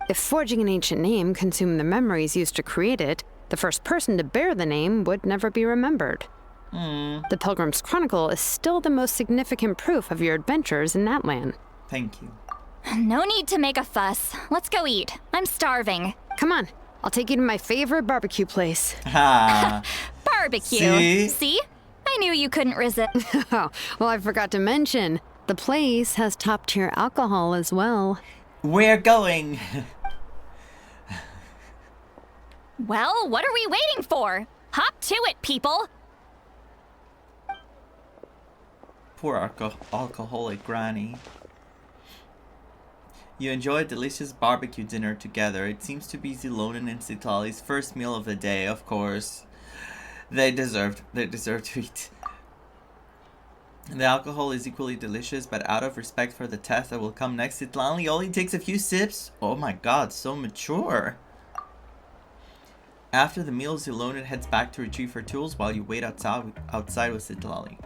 [SPEAKER 4] If forging an ancient name consumed the memories used to create it, The first person to bear the name would never be remembered. The Pilgrim's Chronicle is still the most significant proof of your adventures in Natlan.
[SPEAKER 1] Thank you.
[SPEAKER 10] No need to make a fuss. Let's go eat. I'm starving.
[SPEAKER 4] Come on, I'll take you to my favorite barbecue place.
[SPEAKER 1] Ha!
[SPEAKER 10] Barbecue. See? I knew you couldn't resist.
[SPEAKER 4] Oh, well, I forgot to mention, the place has top-tier alcohol as well.
[SPEAKER 1] We're going!
[SPEAKER 10] Well, what are we waiting for? Hop to it, people!
[SPEAKER 1] Poor alcoholic granny. You enjoy a delicious barbecue dinner together. It seems to be Zilonen and Citali's first meal of the day, of course. They deserve to eat. The alcohol is equally delicious, but out of respect for the test that will come next, Citlali only takes a few sips. Oh my god, so mature. After the meal, Zilonen heads back to retrieve her tools while you wait outside with Citlali.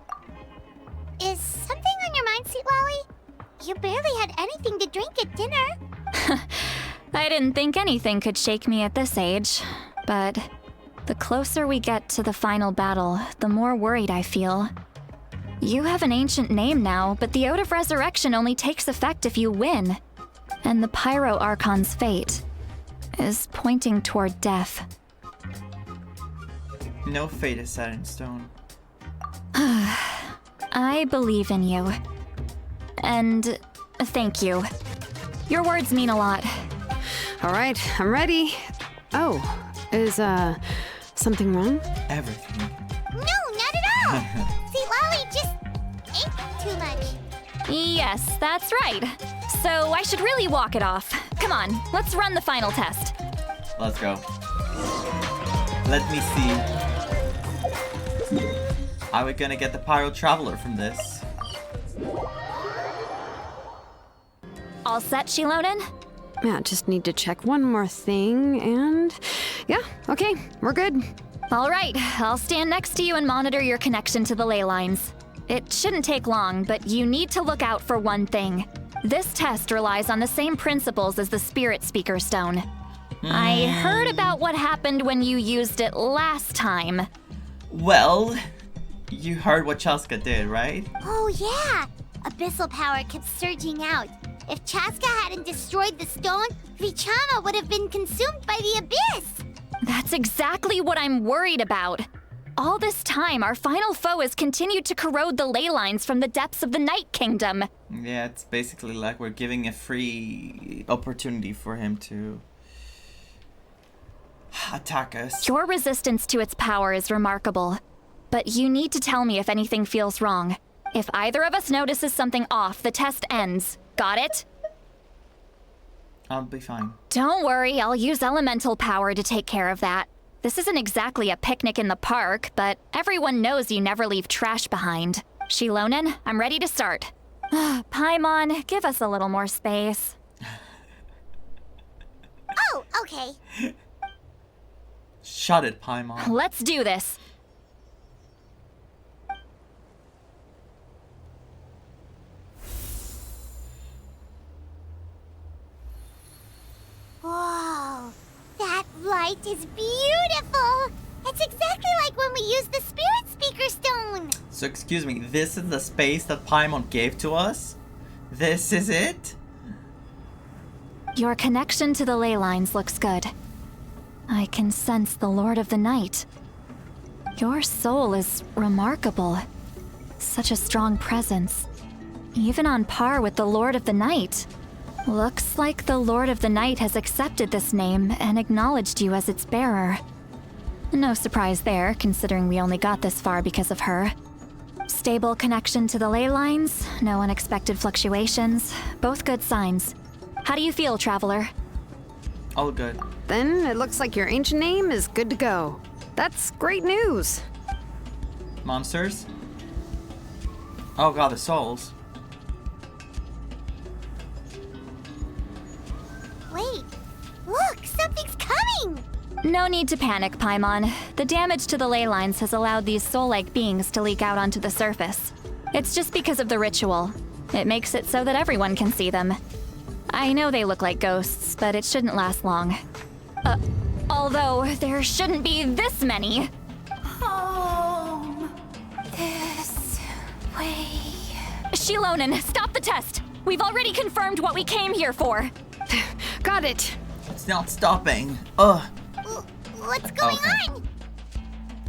[SPEAKER 2] Is something on your mind, Citlali? You barely had anything to drink at dinner.
[SPEAKER 10] I didn't think anything could shake me at this age, but the closer we get to the final battle, the more worried I feel. You have an ancient name now, but the Ode of Resurrection only takes effect if you win. And the Pyro Archon's fate is pointing toward death.
[SPEAKER 1] No fate is set in stone.
[SPEAKER 10] I believe in you. And thank you. Your words mean a lot.
[SPEAKER 4] All right, I'm ready. Oh, is, something wrong?
[SPEAKER 1] Everything.
[SPEAKER 2] No, not at all! Citlali just ate too much.
[SPEAKER 10] Yes, that's right. So I should really walk it off. Come on, let's run the final test.
[SPEAKER 1] Let's go. Let me see. Are we gonna get the Pyro Traveler from this?
[SPEAKER 10] All set, Shilonen?
[SPEAKER 4] Yeah, just need to check one more thing, and yeah, okay, we're good.
[SPEAKER 10] All right, I'll stand next to you and monitor your connection to the ley lines. It shouldn't take long, but you need to look out for one thing. This test relies on the same principles as the Spirit Speaker Stone. I heard about what happened when you used it last time.
[SPEAKER 1] Well, you heard what Chaska did, right?
[SPEAKER 2] Oh yeah! Abyssal power kept surging out. If Chaska hadn't destroyed the stone, Vichama would have been consumed by the abyss!
[SPEAKER 10] That's exactly what I'm worried about. All this time, our final foe has continued to corrode the ley lines from the depths of the Night Kingdom.
[SPEAKER 1] Yeah, it's basically like we're giving a free opportunity for him to attack us.
[SPEAKER 10] Your resistance to its power is remarkable, but you need to tell me if anything feels wrong. If either of us notices something off, the test ends. Got it?
[SPEAKER 1] I'll be fine.
[SPEAKER 10] Don't worry, I'll use elemental power to take care of that. This isn't exactly a picnic in the park, but everyone knows you never leave trash behind. Shilonen, I'm ready to start. Paimon, give us a little more space.
[SPEAKER 2] Oh, okay.
[SPEAKER 1] Shut it, Paimon.
[SPEAKER 10] Let's do this.
[SPEAKER 2] Whoa, that light is beautiful! It's exactly like when we used the Spirit Speaker Stone!
[SPEAKER 1] So excuse me, this is the space that Paimon gave to us? This is it?
[SPEAKER 10] Your connection to the ley lines looks good. I can sense the Lord of the Night. Your soul is remarkable. Such a strong presence. Even on par with the Lord of the Night. Looks like the Lord of the Night has accepted this name and acknowledged you as its bearer. No surprise there, considering we only got this far because of her. Stable connection to the ley lines, no unexpected fluctuations, both good signs. How do you feel, Traveler?
[SPEAKER 1] All good.
[SPEAKER 4] Then it looks like your ancient name is good to go. That's great news.
[SPEAKER 1] Monsters? Oh god, the souls.
[SPEAKER 2] Wait, look, something's coming!
[SPEAKER 10] No need to panic, Paimon. The damage to the ley lines has allowed these soul-like beings to leak out onto the surface. It's just because of the ritual. It makes it so that everyone can see them. I know they look like ghosts, but it shouldn't last long. Although there shouldn't be this many.
[SPEAKER 6] Home. This way.
[SPEAKER 10] Shilonen, stop the test! We've already confirmed what we came here for.
[SPEAKER 4] Got it.
[SPEAKER 1] It's not stopping. Ugh.
[SPEAKER 2] What's going
[SPEAKER 1] Okay.
[SPEAKER 2] on?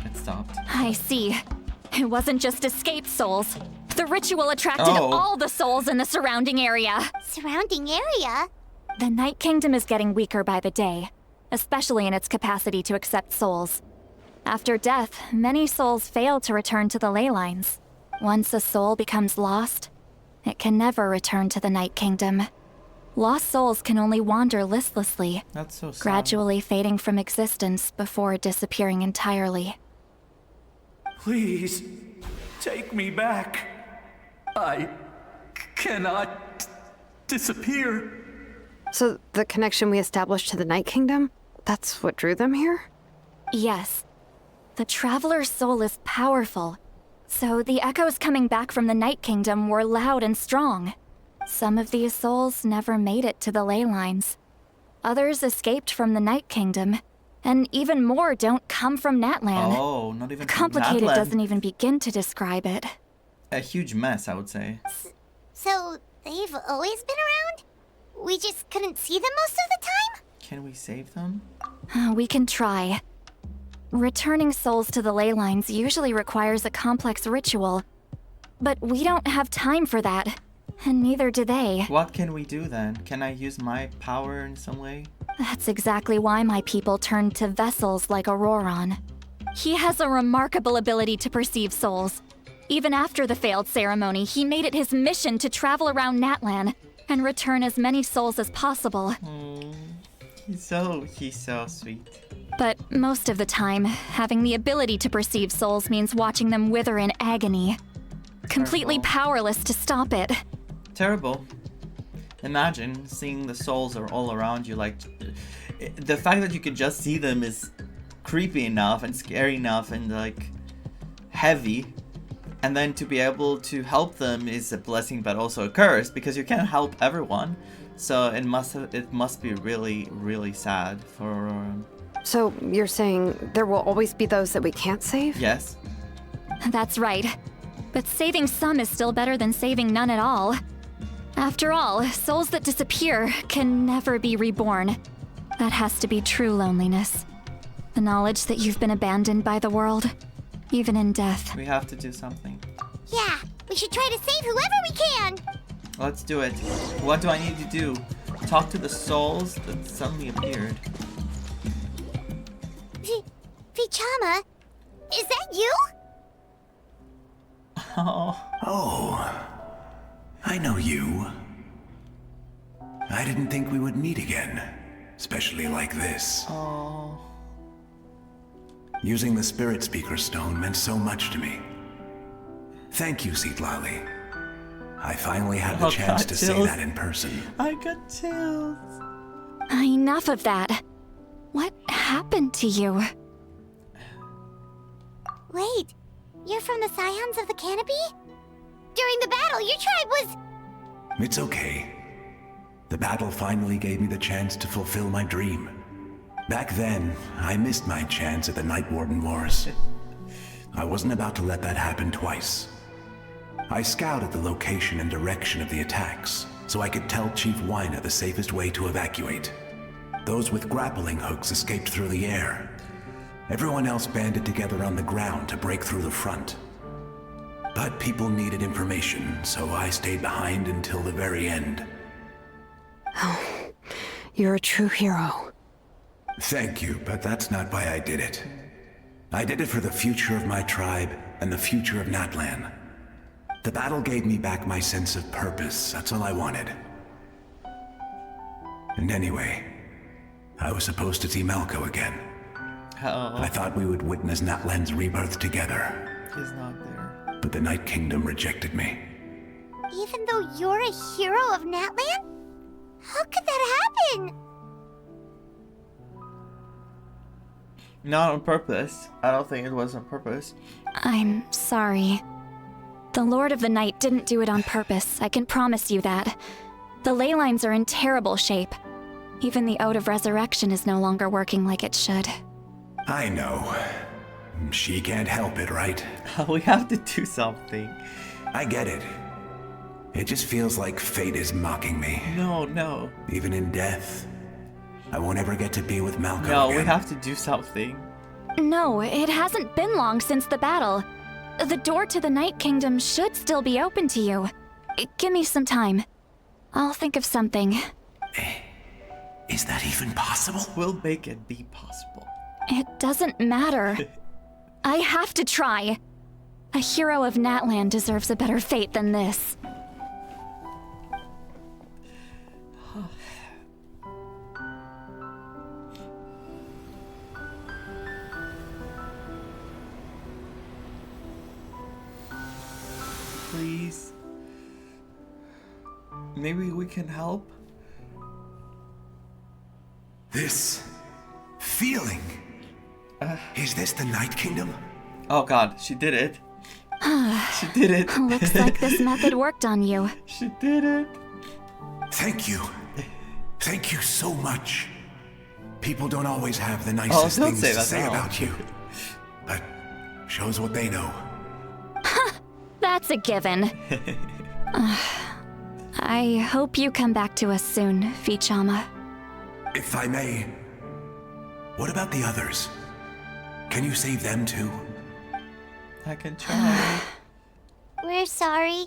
[SPEAKER 1] It stopped.
[SPEAKER 10] I see. It wasn't just escaped souls. The ritual attracted
[SPEAKER 1] Oh.
[SPEAKER 10] all the souls in the surrounding area.
[SPEAKER 2] Surrounding area?
[SPEAKER 10] The Night Kingdom is getting weaker by the day, especially in its capacity to accept souls. After death, many souls fail to return to the ley lines. Once a soul becomes lost, it can never return to the Night Kingdom. Lost souls can only wander listlessly,
[SPEAKER 1] That's so sad.
[SPEAKER 10] gradually fading from existence before disappearing entirely.
[SPEAKER 11] Please, take me back. I cannot disappear.
[SPEAKER 4] So the connection we established to the Night Kingdom, that's what drew them here?
[SPEAKER 10] Yes. The Traveler's soul is powerful, so the echoes coming back from the Night Kingdom were loud and strong. Some of these souls never made it to the ley lines. Others escaped from the Night Kingdom, and even more don't come from Natlan.
[SPEAKER 1] Oh, not even from
[SPEAKER 10] Complicated
[SPEAKER 1] Natlan.
[SPEAKER 10] doesn't even begin to describe it.
[SPEAKER 1] A huge mess, I would say.
[SPEAKER 2] So they've always been around? We just couldn't see them most of the time?
[SPEAKER 1] Can we save them?
[SPEAKER 10] We can try. Returning souls to the ley lines usually requires a complex ritual, but we don't have time for that, and neither do they.
[SPEAKER 1] What can we do then? Can I use my power in some way?
[SPEAKER 10] That's exactly why my people turned to vessels like Auroron. He has a remarkable ability to perceive souls. Even after the failed ceremony, he made it his mission to travel around Natlan and return as many souls as possible.
[SPEAKER 1] He's so sweet.
[SPEAKER 10] But most of the time, having the ability to perceive souls means watching them wither in agony. Completely
[SPEAKER 1] Terrible.
[SPEAKER 10] powerless to stop it.
[SPEAKER 1] Terrible. Imagine seeing the souls are all around you. Like, the fact that you can just see them is creepy enough and scary enough and like heavy. And then to be able to help them is a blessing, but also a curse because you can't help everyone. So it must be really, really sad for Auroran.
[SPEAKER 4] So you're saying there will always be those that we can't save?
[SPEAKER 1] Yes.
[SPEAKER 10] That's right. But saving some is still better than saving none at all. After all, souls that disappear can never be reborn. That has to be true loneliness. The knowledge that you've been abandoned by the world, even in death.
[SPEAKER 1] We have to do something.
[SPEAKER 2] Yeah, we should try to save whoever we can.
[SPEAKER 1] Let's do it. What do I need to do? Talk to the souls that suddenly appeared.
[SPEAKER 2] Vichama, is that you?
[SPEAKER 11] Oh, I know you. I didn't think we would meet again, especially like this.
[SPEAKER 1] Oh.
[SPEAKER 11] Using the Spirit Speaker Stone meant so much to me. Thank you, Citlali. I finally had the chance to say that in person.
[SPEAKER 1] I got chills.
[SPEAKER 10] Enough of that. What happened to you?
[SPEAKER 2] Wait, you're from the Scions of the Canopy? During the battle, your tribe was...
[SPEAKER 11] It's okay. The battle finally gave me the chance to fulfill my dream. Back then, I missed my chance at the Night Warden Wars. I wasn't about to let that happen twice. I scouted the location and direction of the attacks, so I could tell Chief Wyna the safest way to evacuate. Those with grappling hooks escaped through the air. Everyone else banded together on the ground to break through the front. But people needed information, so I stayed behind until the very end.
[SPEAKER 4] Oh, you're a true hero.
[SPEAKER 11] Thank you, but that's not why I did it. I did it for the future of my tribe and the future of Natlan. The battle gave me back my sense of purpose, that's all I wanted. And anyway, I was supposed to see Malco again. I thought we would witness Natlan's rebirth together.
[SPEAKER 1] He's not there.
[SPEAKER 11] But the Night Kingdom rejected me.
[SPEAKER 2] Even though you're a hero of Natlan? How could that happen?
[SPEAKER 1] Not on purpose. I don't think it was on purpose.
[SPEAKER 10] I'm sorry. The Lord of the Night didn't do it on purpose, I can promise you that. The ley lines are in terrible shape. Even the Ode of Resurrection is no longer working like it should.
[SPEAKER 11] I know. She can't help it, right?
[SPEAKER 1] We have to do something.
[SPEAKER 11] I get it. It just feels like fate is mocking me.
[SPEAKER 1] No.
[SPEAKER 11] Even in death, I won't ever get to be with Malcolm
[SPEAKER 1] No,
[SPEAKER 11] again.
[SPEAKER 1] we have to do something.
[SPEAKER 10] No, it hasn't been long since the battle. The door to the Night Kingdom should still be open to you. Give me some time. I'll think of something.
[SPEAKER 11] Is that even possible?
[SPEAKER 1] We'll make it be possible.
[SPEAKER 10] It doesn't matter. I have to try. A hero of Natlan deserves a better fate than this.
[SPEAKER 1] Please. Maybe we can help?
[SPEAKER 11] This feeling. Is this the Night Kingdom?
[SPEAKER 1] Oh god, she did it. She did it.
[SPEAKER 10] Looks like this method worked on you.
[SPEAKER 1] She did it.
[SPEAKER 11] Thank you. Thank you so much. People don't always have the nicest
[SPEAKER 1] don't
[SPEAKER 11] things
[SPEAKER 1] say
[SPEAKER 11] to
[SPEAKER 1] that
[SPEAKER 11] say
[SPEAKER 1] now.
[SPEAKER 11] about you. But shows what they know.
[SPEAKER 10] That's a given. I hope you come back to us soon, Vichama.
[SPEAKER 11] If I may, what about the others? Can you save them too?
[SPEAKER 1] I can try.
[SPEAKER 2] We're sorry.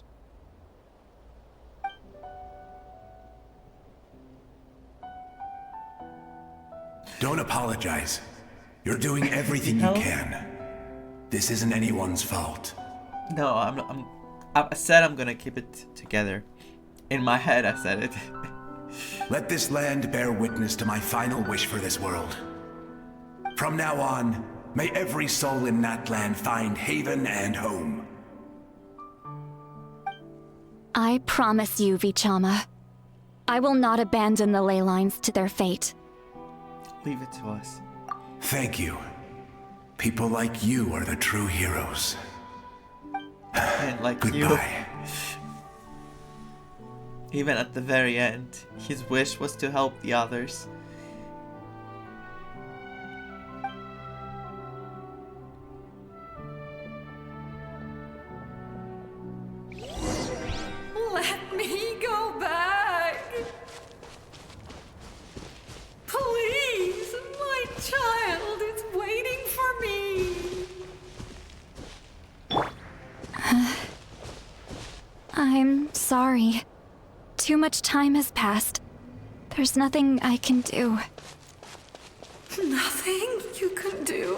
[SPEAKER 11] Don't apologize. You're doing everything you can. This isn't anyone's fault.
[SPEAKER 1] No, I said I'm gonna keep it together. In my head, I said it.
[SPEAKER 11] Let this land bear witness to my final wish for this world. From now on, may every soul in Natlan find haven and home.
[SPEAKER 10] I promise you, Vichama. I will not abandon the ley lines to their fate.
[SPEAKER 1] Leave it to us.
[SPEAKER 11] Thank you. People like you are the true heroes.
[SPEAKER 1] And like
[SPEAKER 11] Goodbye.
[SPEAKER 1] you. Even at the very end, his wish was to help the others.
[SPEAKER 12] Let me go back. Please, my child is waiting for me.
[SPEAKER 10] I'm sorry. Too much time has passed. There's nothing I can do.
[SPEAKER 12] Nothing you can do?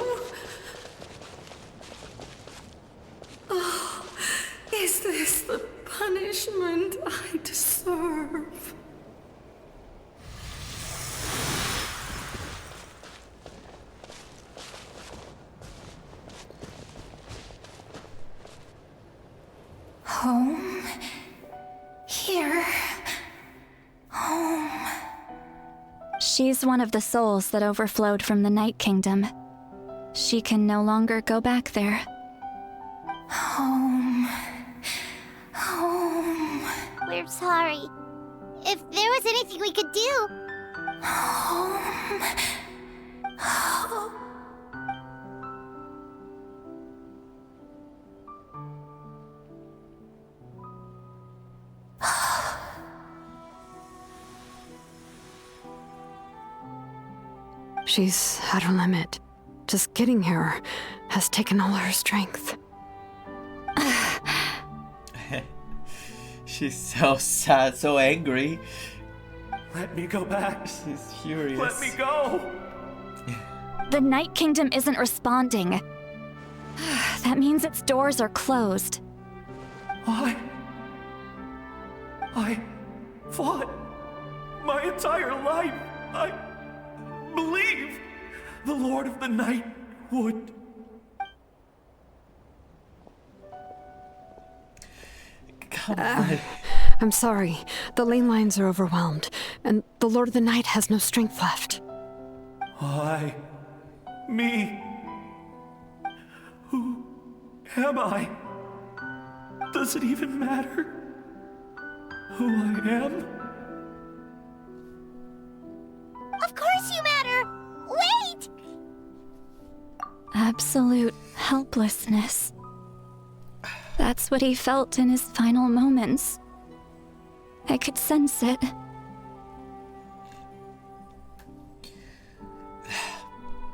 [SPEAKER 12] Oh, is this the punishment I deserve? Home? Here? Home?
[SPEAKER 10] She's one of the souls that overflowed from the Night Kingdom. She can no longer go back there.
[SPEAKER 12] Home. Home.
[SPEAKER 2] We're sorry. If there was anything we could do.
[SPEAKER 12] Home. Home.
[SPEAKER 4] She's at her limit. Just getting here has taken all her strength.
[SPEAKER 1] She's so sad, so angry.
[SPEAKER 11] Let me go back.
[SPEAKER 1] She's furious.
[SPEAKER 11] Let me go.
[SPEAKER 10] The Night Kingdom isn't responding. That means its doors are closed.
[SPEAKER 11] I fought my entire life. I believed the Lord of the Night would.
[SPEAKER 1] Come on.
[SPEAKER 4] I'm sorry. The lane lines are overwhelmed, and the Lord of the Night has no strength left.
[SPEAKER 11] Me. Who am I? Does it even matter who I am?
[SPEAKER 10] Absolute helplessness. That's what he felt in his final moments. I could sense it.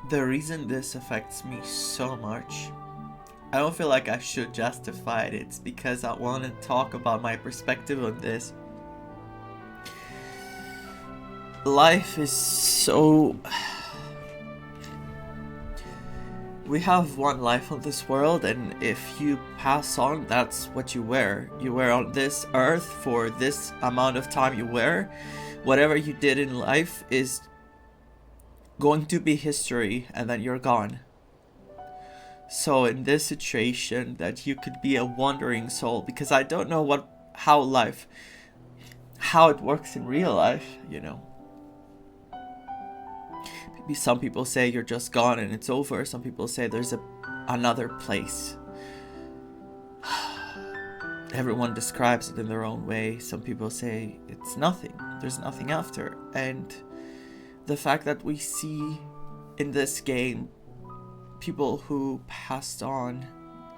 [SPEAKER 1] The reason this affects me so much, I don't feel like I should justify it. It's because I want to talk about my perspective on this. Life is so... We have one life on this world, and if you pass on, that's what you wear. You wear on this earth for this amount of time you wear. Whatever you did in life is going to be history, and then you're gone. So in this situation, that you could be a wandering soul, because I don't know how it works in real life, you know. Maybe some people say you're just gone and it's over. Some people say there's another place. Everyone describes it in their own way. Some people say it's nothing. There's nothing after. And the fact that we see in this game people who passed on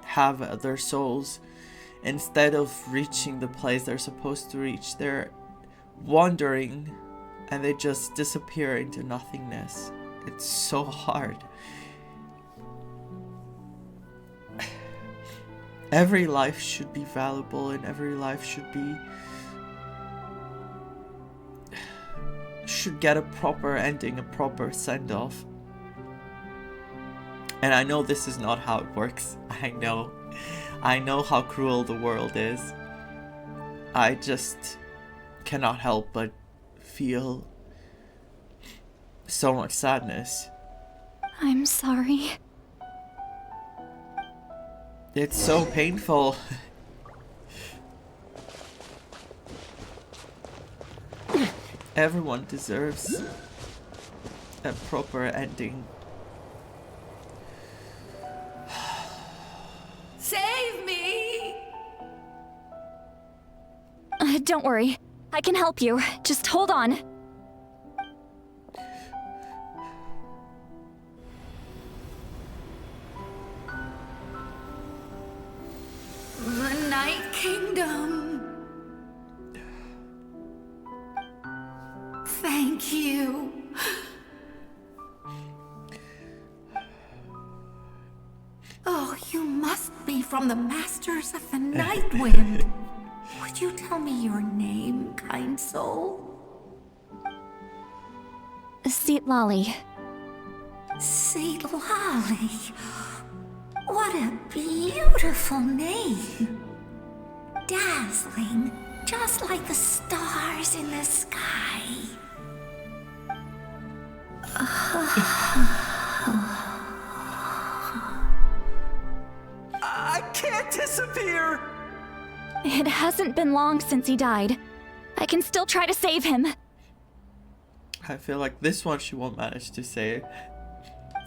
[SPEAKER 1] have their souls, instead of reaching the place they're supposed to reach, they're wandering and they just disappear into nothingness. It's so hard. Every life should be valuable, and every life should get a proper ending, a proper send-off. And I know this is not how it works. I know how cruel the world is. I just cannot help but feel so much sadness.
[SPEAKER 10] I'm sorry.
[SPEAKER 1] It's so painful. Everyone deserves a proper ending.
[SPEAKER 12] Save me!
[SPEAKER 10] Don't worry. I can help you. Just hold on.
[SPEAKER 12] The Night Kingdom. Thank you. Oh, you must be from the Masters of the Night Wind. Would you tell me your name, kind soul?
[SPEAKER 10] Seat Lolly.
[SPEAKER 12] Seat Lolly. What a beautiful name. Dazzling, just like the stars in the sky.
[SPEAKER 11] I can't disappear!
[SPEAKER 10] It hasn't been long since he died. I can still try to save him.
[SPEAKER 1] I feel like this one she won't manage to say.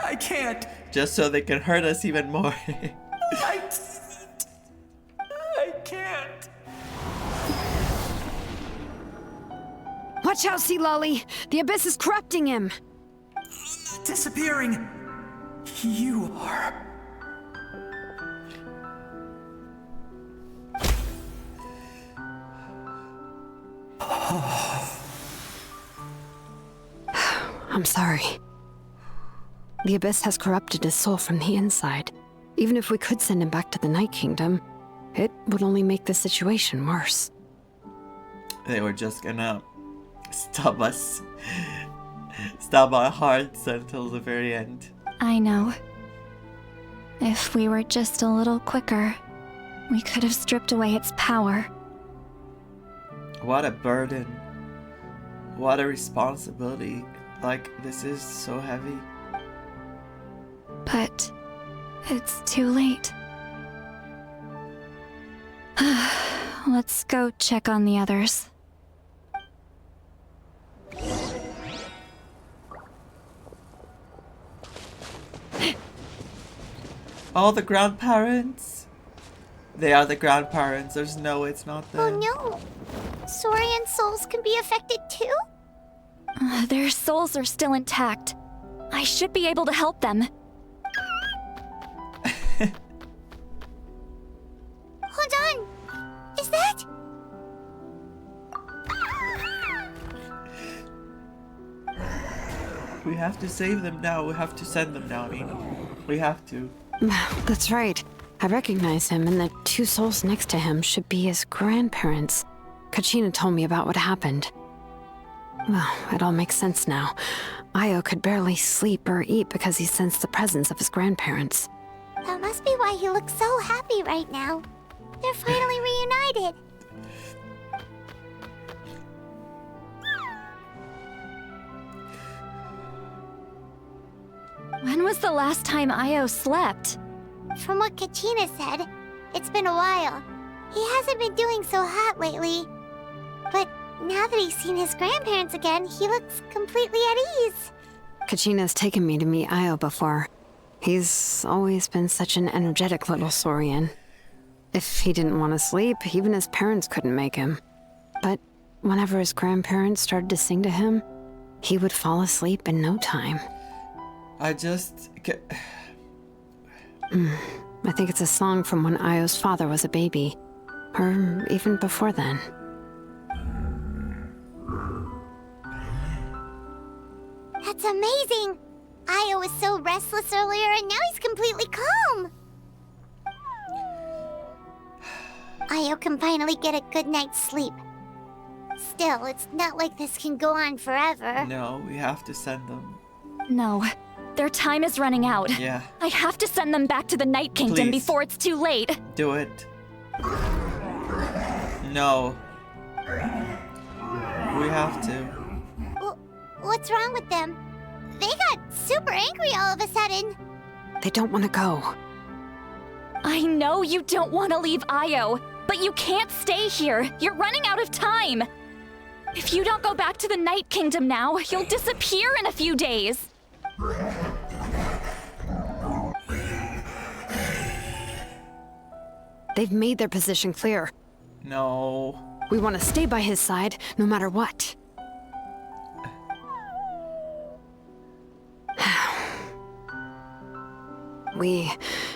[SPEAKER 11] I can't.
[SPEAKER 1] Just so they can hurt us even more.
[SPEAKER 11] I can't.
[SPEAKER 4] Watch out, Sea Lolly! The Abyss is corrupting him!
[SPEAKER 11] Disappearing. You are.
[SPEAKER 4] I'm sorry. The Abyss has corrupted his soul from the inside. Even if we could send him back to the Night Kingdom, it would only make the situation worse.
[SPEAKER 1] They were just gonna stop our hearts until the very end.
[SPEAKER 10] I know. If we were just a little quicker, we could have stripped away its power.
[SPEAKER 1] What a burden. What a responsibility. Like, this is so heavy.
[SPEAKER 10] But it's too late. Let's go check on the others.
[SPEAKER 1] Oh, the grandparents. They are the grandparents. There's no way it's not them.
[SPEAKER 2] Oh no. Saurian souls can be affected too?
[SPEAKER 10] Their souls are still intact. I should be able to help them.
[SPEAKER 2] Hold on! Is that...
[SPEAKER 1] We have to save them now. We have to send them now, I mean. We have to.
[SPEAKER 4] That's right. I recognize him, and the two souls next to him should be his grandparents. Kachina told me about what happened. Well, it all makes sense now. Io could barely sleep or eat because he sensed the presence of his grandparents.
[SPEAKER 2] That must be why he looks so happy right now. They're finally reunited.
[SPEAKER 10] When was the last time Io slept?
[SPEAKER 2] From what Kachina said, it's been a while. He hasn't been doing so hot lately. But now that he's seen his grandparents again, he looks completely at ease.
[SPEAKER 4] Kachina's taken me to meet Io before. He's always been such an energetic little saurian. If he didn't want to sleep, even his parents couldn't make him. But whenever his grandparents started to sing to him, he would fall asleep in no time.
[SPEAKER 1] I just...
[SPEAKER 4] I think it's a song from when Io's father was a baby. Or even before then.
[SPEAKER 2] That's amazing! Io was so restless earlier and now he's completely calm! Io can finally get a good night's sleep. Still, it's not like this can go on forever.
[SPEAKER 1] No, we have to send them.
[SPEAKER 10] No. Their time is running out.
[SPEAKER 1] Yeah.
[SPEAKER 10] I have to send them back to the Night Kingdom
[SPEAKER 1] Please.
[SPEAKER 10] before it's too late.
[SPEAKER 1] Do it. No. We have to.
[SPEAKER 2] What's wrong with them? They got super angry all of a sudden.
[SPEAKER 4] They don't want to go.
[SPEAKER 10] I know you don't want to leave Io, but you can't stay here. You're running out of time. If you don't go back to the Night Kingdom now, you'll disappear in a few days.
[SPEAKER 4] They've made their position clear.
[SPEAKER 1] No.
[SPEAKER 4] We want to stay by his side, no matter what. We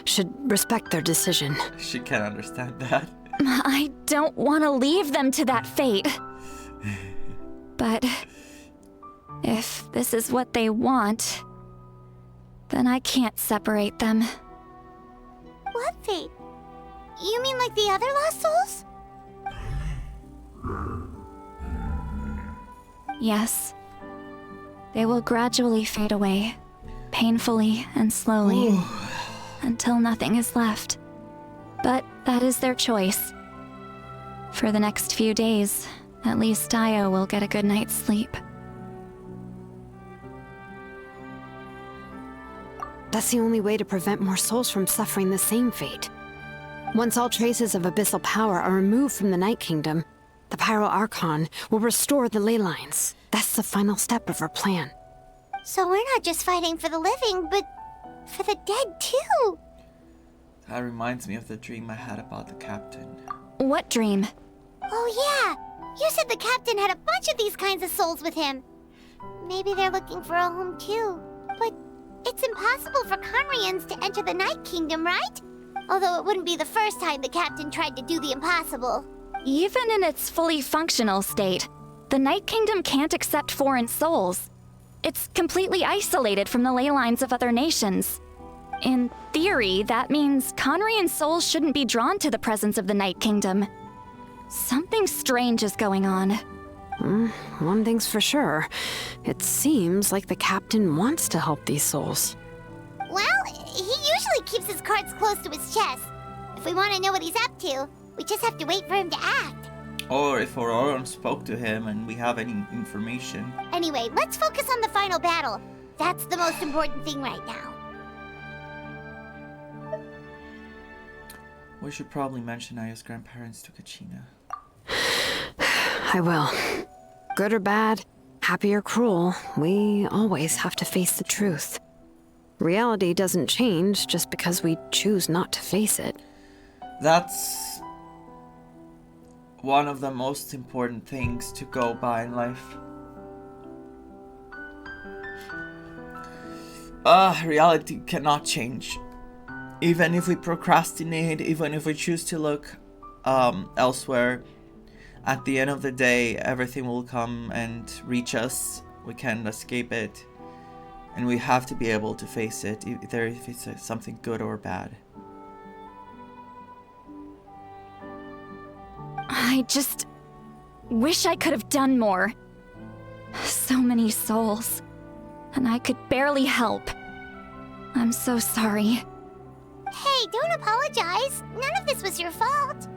[SPEAKER 4] should respect their decision.
[SPEAKER 1] She can't understand that.
[SPEAKER 10] I don't want to leave them to that fate. But if this is what they want, then I can't separate them.
[SPEAKER 2] What fate? You mean like the other lost souls?
[SPEAKER 10] Yes. They will gradually fade away, painfully and slowly, until nothing is left. But that is their choice. For the next few days, at least Io will get a good night's sleep.
[SPEAKER 4] That's the only way to prevent more souls from suffering the same fate. Once all traces of abyssal power are removed from the Night Kingdom, the Pyro Archon will restore the ley lines. That's the final step of our plan.
[SPEAKER 2] So we're not just fighting for the living, but for the dead too.
[SPEAKER 1] That reminds me of the dream I had about the captain.
[SPEAKER 10] What dream?
[SPEAKER 2] Oh yeah, you said the captain had a bunch of these kinds of souls with him. Maybe they're looking for a home too. But it's impossible for Conrians to enter the Night Kingdom, right? Although it wouldn't be the first time the captain tried to do the impossible.
[SPEAKER 10] Even in its fully functional state, the Night Kingdom can't accept foreign souls. It's completely isolated from the ley lines of other nations. In theory, that means Conrian souls shouldn't be drawn to the presence of the Night Kingdom. Something strange is going on.
[SPEAKER 4] One thing's for sure. It seems like the captain wants to help these souls.
[SPEAKER 2] Well, he usually keeps his cards close to his chest. If we want to know what he's up to, we just have to wait for him to act.
[SPEAKER 1] Or if Auroran spoke to him and we have any information.
[SPEAKER 2] Anyway, let's focus on the final battle. That's the most important thing right now.
[SPEAKER 1] We should probably mention Aya's grandparents to Kachina.
[SPEAKER 4] I will. Good or bad, happy or cruel, we always have to face the truth. Reality doesn't change just because we choose not to face it.
[SPEAKER 1] That's one of the most important things to go by in life. Reality cannot change. Even if we procrastinate, even if we choose to look elsewhere, at the end of the day, everything will come and reach us. We can't escape it. And we have to be able to face it, either if it's something good or bad.
[SPEAKER 10] I just wish I could have done more. So many souls. And I could barely help. I'm so sorry.
[SPEAKER 2] Hey, don't apologize. None of this was your fault.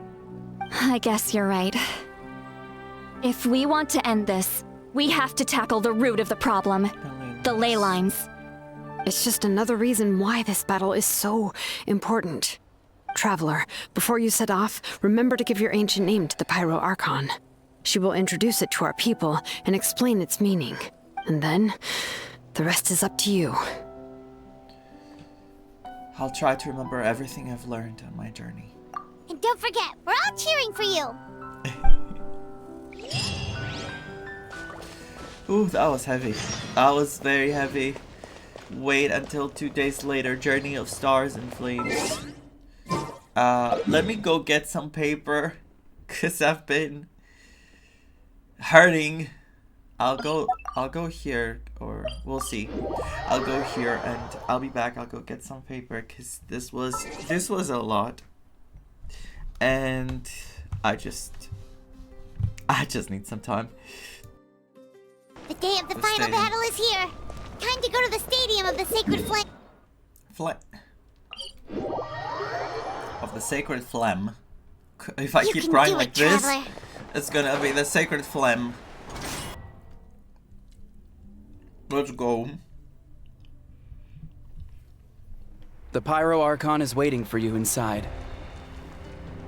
[SPEAKER 10] I guess you're right. If we want to end this, we have to tackle the root of the problem. The ley lines.
[SPEAKER 4] It's just another reason why this battle is so important. Traveler, before you set off, remember to give your ancient name to the Pyro Archon. She will introduce it to our people and explain its meaning. And then, the rest is up to you.
[SPEAKER 1] I'll try to remember everything I've learned on my journey.
[SPEAKER 2] And don't forget, we're all cheering for you.
[SPEAKER 1] Ooh, that was heavy. That was very heavy. Wait until 2 days later. Journey of Stars and Flames. Let me go get some paper, cause I've been hurting. I'll go here, or we'll see. I'll go here and I'll be back. I'll go get some paper, cause this was a lot, and I just need some time.
[SPEAKER 2] The day of the final battle is here. Time to go to the stadium of the Sacred Flame.
[SPEAKER 1] Of the Sacred Phlegm. If I keep crying like this, it's gonna be the Sacred Phlegm. Let's go.
[SPEAKER 13] The Pyro Archon is waiting for you inside.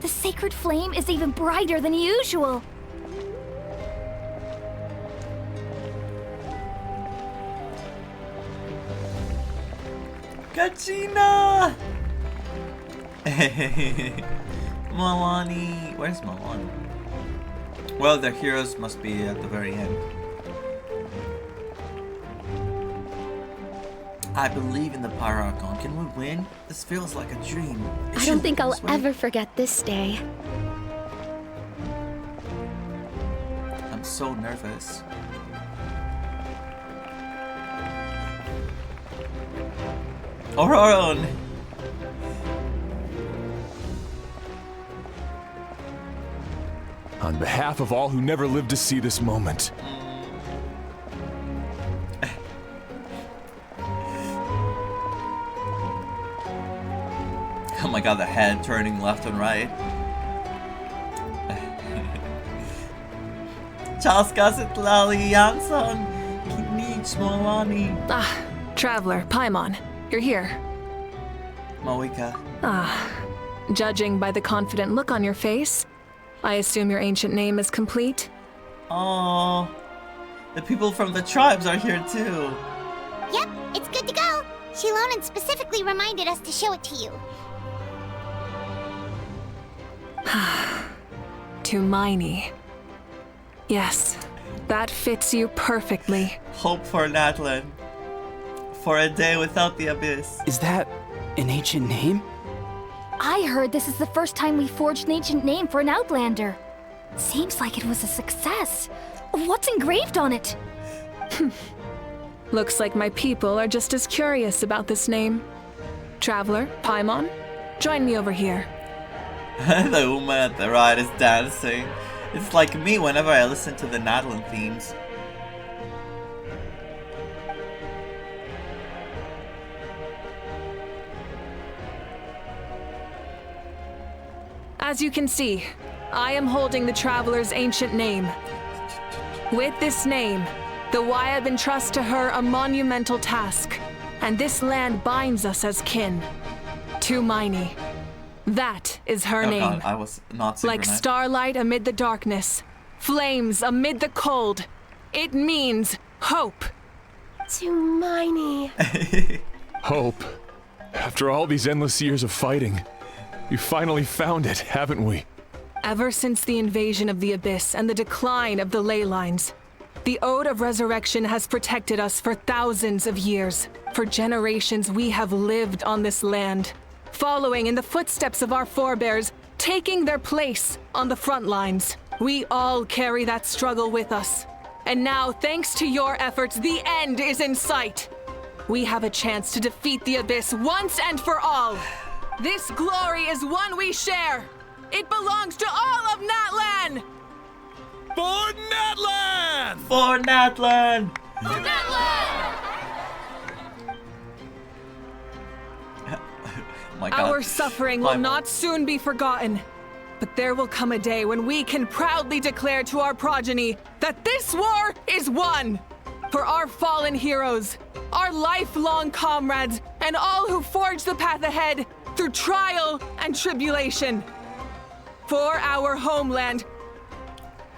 [SPEAKER 6] The sacred flame is even brighter than usual.
[SPEAKER 1] Kachina! Malani. Where's Malani? Well, the heroes must be at the very end. I believe in the Pyro Archon. Can we win? This feels like a dream.
[SPEAKER 7] I don't think I'll ever forget this day.
[SPEAKER 1] I'm so nervous. Auroron!
[SPEAKER 14] On behalf of all who never lived to see this moment.
[SPEAKER 1] Oh my god, the head turning left and right. Czaska Sitlali Jansson, Kinich Malani.
[SPEAKER 5] Ah, Traveler, Paimon, you're here.
[SPEAKER 1] Moika.
[SPEAKER 5] Ah, judging by the confident look on your face, I assume your ancient name is complete?
[SPEAKER 1] Oh, the people from the tribes are here too.
[SPEAKER 2] Yep, it's good to go. Shilonan specifically reminded us to show it to you.
[SPEAKER 5] Tumaini. Yes, that fits you perfectly.
[SPEAKER 1] Hope for Natlan. For a day without the abyss.
[SPEAKER 13] Is that an ancient name?
[SPEAKER 6] I heard this is the first time we forged an ancient name for an Outlander. Seems like it was a success. What's engraved on it?
[SPEAKER 5] Looks like my people are just as curious about this name. Traveler, Paimon, join me over here.
[SPEAKER 1] The woman at the right is dancing. It's like me whenever I listen to the Natlan themes.
[SPEAKER 5] As you can see, I am holding the Traveler's ancient name. With this name, the Wyab entrusts to her a monumental task, and this land binds us as kin. Tumaini. That is her name.
[SPEAKER 1] God, I was not
[SPEAKER 5] like starlight amid the darkness, flames amid the cold. It means hope.
[SPEAKER 9] Tumaini.
[SPEAKER 14] Hope. After all these endless years of fighting, we finally found it, haven't we?
[SPEAKER 5] Ever since the invasion of the Abyss and the decline of the ley lines, the Ode of Resurrection has protected us for thousands of years. For generations we have lived on this land, following in the footsteps of our forebears, taking their place on the front lines. We all carry that struggle with us. And now, thanks to your efforts, the end is in sight. We have a chance to defeat the Abyss once and for all. This glory is one we share. It belongs to all of Natlan!
[SPEAKER 14] For Natlan!
[SPEAKER 1] For Natlan!
[SPEAKER 5] For Natlan!
[SPEAKER 1] My God.
[SPEAKER 5] Our suffering will not soon be forgotten. But there will come a day when we can proudly declare to our progeny that this war is won! For our fallen heroes, our lifelong comrades, and all who forge the path ahead through trial and tribulation. For our homeland.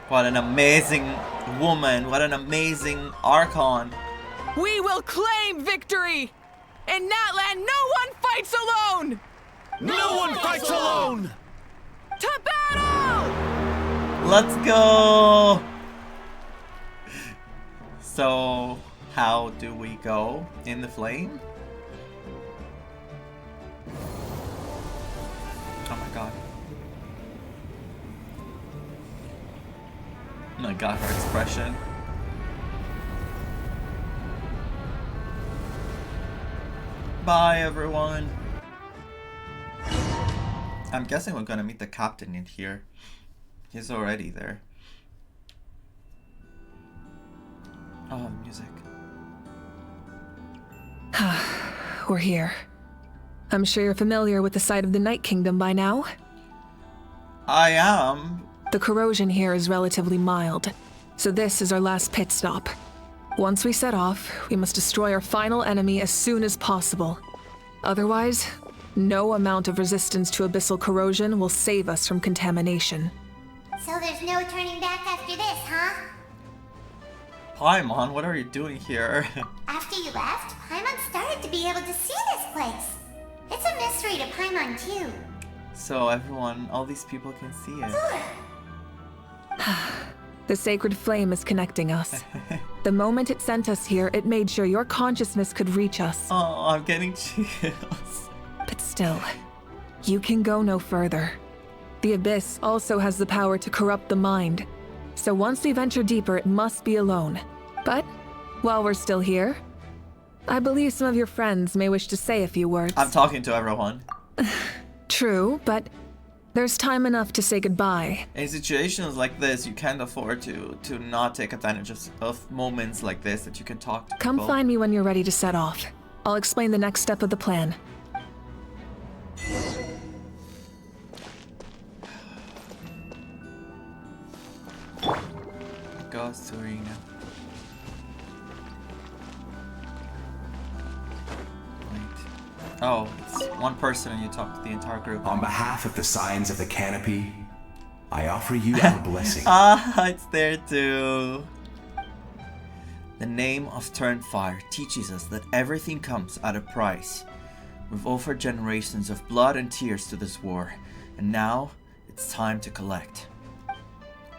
[SPEAKER 1] What an amazing woman. What an amazing Archon.
[SPEAKER 5] We will claim victory! In Natlan, no one fights alone!
[SPEAKER 14] No one fights alone!
[SPEAKER 5] To battle!
[SPEAKER 1] Let's go! So, how do we go in the flame? Oh my God. Oh my God, her expression. Bye, everyone. I'm guessing we're gonna meet the captain in here. He's already there. Oh, music.
[SPEAKER 5] We're here. I'm sure you're familiar with the site of the Night Kingdom by now.
[SPEAKER 1] I am.
[SPEAKER 5] The corrosion here is relatively mild, so this is our last pit stop. Once we set off, we must destroy our final enemy as soon as possible. Otherwise, no amount of resistance to abyssal corrosion will save us from contamination.
[SPEAKER 2] So there's no turning back after this, huh?
[SPEAKER 1] Paimon, what are you doing here?
[SPEAKER 2] After you left, Paimon started to be able to see this place. It's a mystery to Paimon too.
[SPEAKER 1] So everyone, all these people can see it.
[SPEAKER 5] The sacred flame is connecting us. The moment it sent us here, it made sure your consciousness could reach us.
[SPEAKER 1] Oh, I'm getting chills.
[SPEAKER 5] But still, you can go no further. The Abyss also has the power to corrupt the mind. So once we venture deeper, it must be alone. But while we're still here, I believe some of your friends may wish to say a few words.
[SPEAKER 1] I'm talking to everyone.
[SPEAKER 5] True, but there's time enough to say goodbye.
[SPEAKER 1] In situations like this, you can't afford to not take advantage of moments like this that you can talk to
[SPEAKER 5] Come
[SPEAKER 1] people.
[SPEAKER 5] find me when you're ready to set off. I'll explain the next step of the plan.
[SPEAKER 1] Ghost Arena. Wait. Oh, it's one person and you talk to the entire group.
[SPEAKER 11] On behalf of the Signs of the Canopy, I offer you our blessing.
[SPEAKER 1] It's there too. The name of Turnfire teaches us that everything comes at a price. We've offered generations of blood and tears to this war, and now it's time to collect.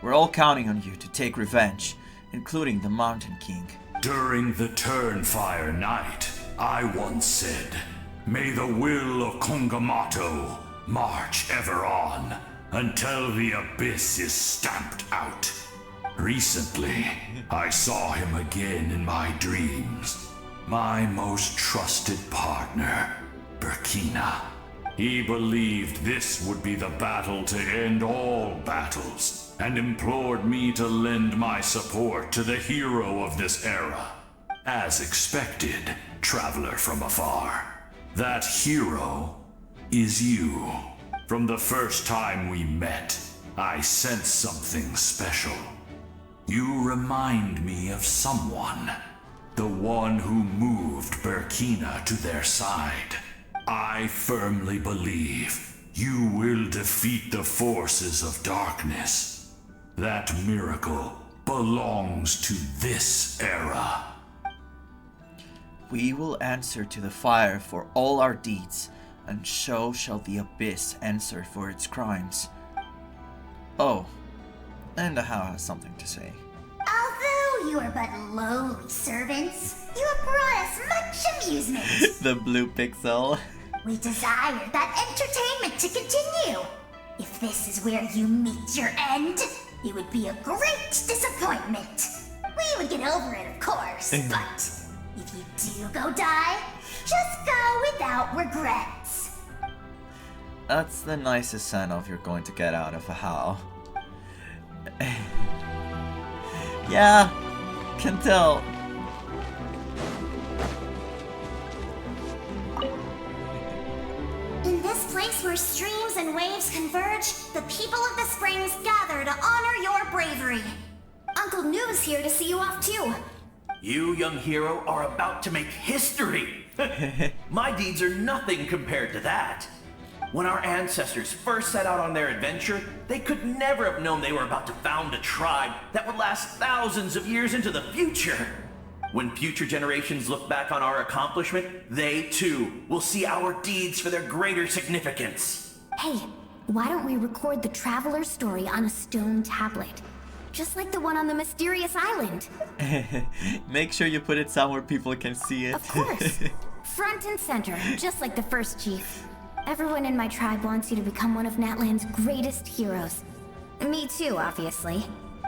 [SPEAKER 1] We're all counting on you to take revenge, including the Mountain King.
[SPEAKER 15] During the Turnfire night, I once said, "May the will of Kongamato march ever on, until the Abyss is stamped out." Recently, I saw him again in my dreams. My most trusted partner, Burkina. He believed this would be the battle to end all battles, and implored me to lend my support to the hero of this era. As expected, traveler from afar. That hero is you. From the first time we met, I sensed something special. You remind me of someone. The one who moved Burkina to their side. I firmly believe you will defeat the forces of darkness. That miracle belongs to this era.
[SPEAKER 1] We will answer to the fire for all our deeds, and so shall the Abyss answer for its crimes. Oh, and the How has something to say.
[SPEAKER 2] Although you are but lowly servants, you have brought us much amusement.
[SPEAKER 1] The blue pixel.
[SPEAKER 16] We desire that entertainment to continue. If this is where you meet your end, it would be a great disappointment. We would get over it, of course, but if you do go die, just go without regrets.
[SPEAKER 1] That's the nicest send-off you're going to get out of a How. Yeah, can tell.
[SPEAKER 16] In this place where streams and waves converge, the people of the springs gather to honor your bravery. Uncle Noo's here to see you off too.
[SPEAKER 17] You, young hero, are about to make history. My deeds are nothing compared to that. When our ancestors first set out on their adventure, they could never have known they were about to found a tribe that would last thousands of years into the future. When future generations look back on our accomplishment, they too will see our deeds for their greater significance.
[SPEAKER 6] Hey, why don't we record the traveler's story on a stone tablet? Just like the one on the mysterious island.
[SPEAKER 1] Make sure you put it somewhere people can see it.
[SPEAKER 6] Of course. Front and center, just like the first chief. Everyone in my tribe wants you to become one of Natlan's greatest heroes. Me too, obviously.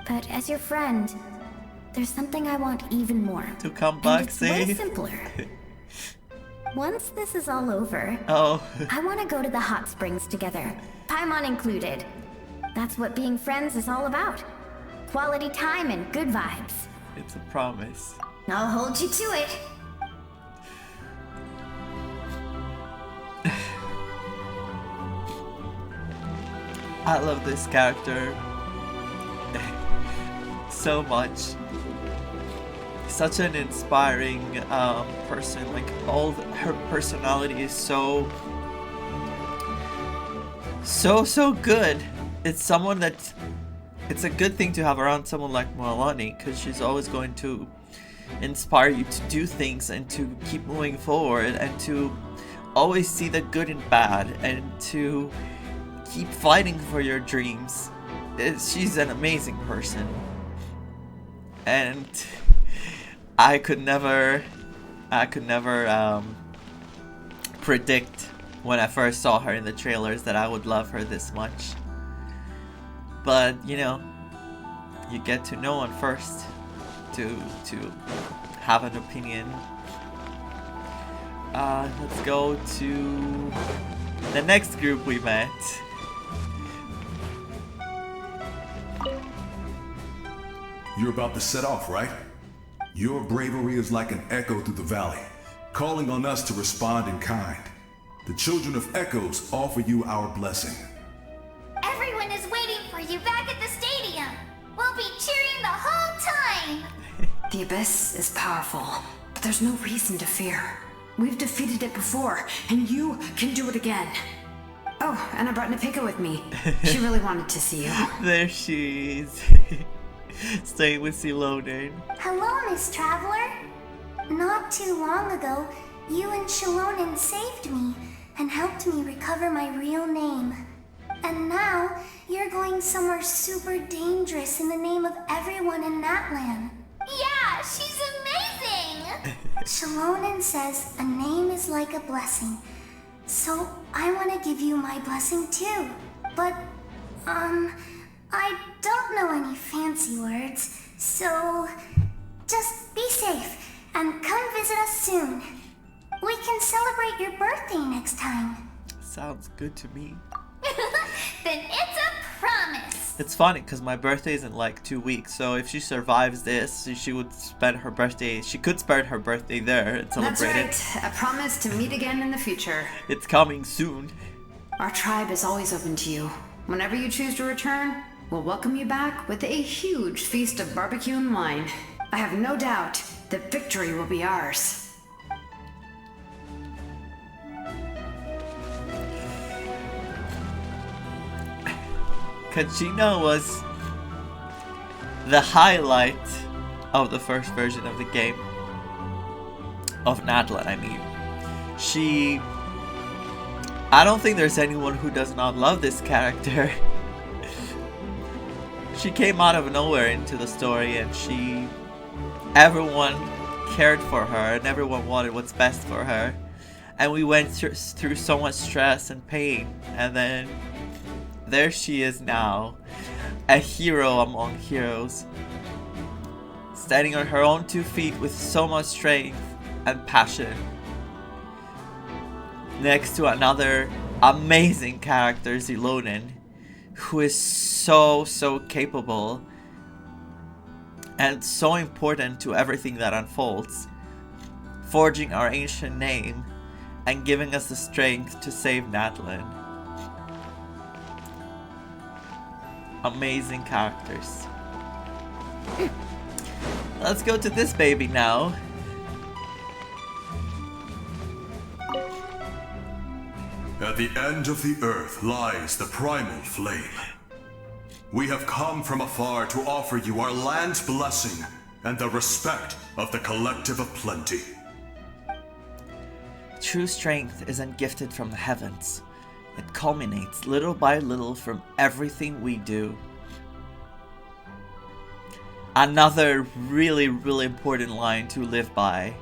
[SPEAKER 6] But as your friend, there's something I want even more.
[SPEAKER 1] To come back,
[SPEAKER 6] it's way
[SPEAKER 1] say?
[SPEAKER 6] simpler. Once this is all over, I want to go to the hot springs together, Paimon included. That's what being friends is all about. Quality time and good vibes.
[SPEAKER 1] It's a promise.
[SPEAKER 16] I'll hold you to it.
[SPEAKER 1] I love this character so much. Such an inspiring person. Like her personality is so good. It's someone that it's a good thing to have around someone like Malani, because she's always going to inspire you to do things and to keep moving forward and to always see the good and bad and to keep fighting for your dreams. She's an amazing person, and I could never predict when I first saw her in the trailers that I would love her this much. But you know, you get to know one first to have an opinion. Let's go to the next group we met.
[SPEAKER 18] You're about to set off, right? Your bravery is like an echo through the valley, calling on us to respond in kind. The children of Echoes offer you our blessing.
[SPEAKER 16] Everyone is waiting for you back at the stadium. We'll be cheering the whole time.
[SPEAKER 19] The Abyss is powerful, but there's no reason to fear. We've defeated it before, and you can do it again. Oh, and I brought Napika with me. She really wanted to see you.
[SPEAKER 1] There she is. Staying with Shilonen.
[SPEAKER 16] Hello, Miss Traveler. Not too long ago, you and Shilonen saved me and helped me recover my real name. And now, you're going somewhere super dangerous in the name of everyone in Natlan. Yeah, she's amazing! Shilonen says a name is like a blessing. So, I want to give you my blessing too. But, I don't know any fancy words, so just be safe and come visit us soon. We can celebrate your birthday next time.
[SPEAKER 1] Sounds good to me.
[SPEAKER 16] Then it's a promise.
[SPEAKER 1] It's funny because my birthday is in like 2 weeks, so if she survives this, she would spend her birthday. She could spend her birthday there and celebrate it.
[SPEAKER 19] That's right. A promise to meet again in the future.
[SPEAKER 1] It's coming soon.
[SPEAKER 19] Our tribe is always open to you. Whenever you choose to return, we'll welcome you back with a huge feast of barbecue and wine. I have no doubt that victory will be ours.
[SPEAKER 1] Kachina was the highlight of the first version of the game. Of Natlan, I mean. I don't think there's anyone who does not love this character. She came out of nowhere into the story, and everyone cared for her and everyone wanted what's best for her. and we went through so much stress and pain, and then there she is now, a hero among heroes, standing on her own 2 feet with so much strength and passion, next to another amazing character, Zilonen, who is so capable and so important to everything that unfolds, forging our ancient name and giving us the strength to save Natlan. Amazing characters. Let's go to this baby now.
[SPEAKER 3] At the end of the earth lies the primal flame. We have come from afar to offer you our land's blessing and the respect of the collective of plenty.
[SPEAKER 1] True strength isn't gifted from the heavens. It culminates little by little from everything we do. Another really important line to live by.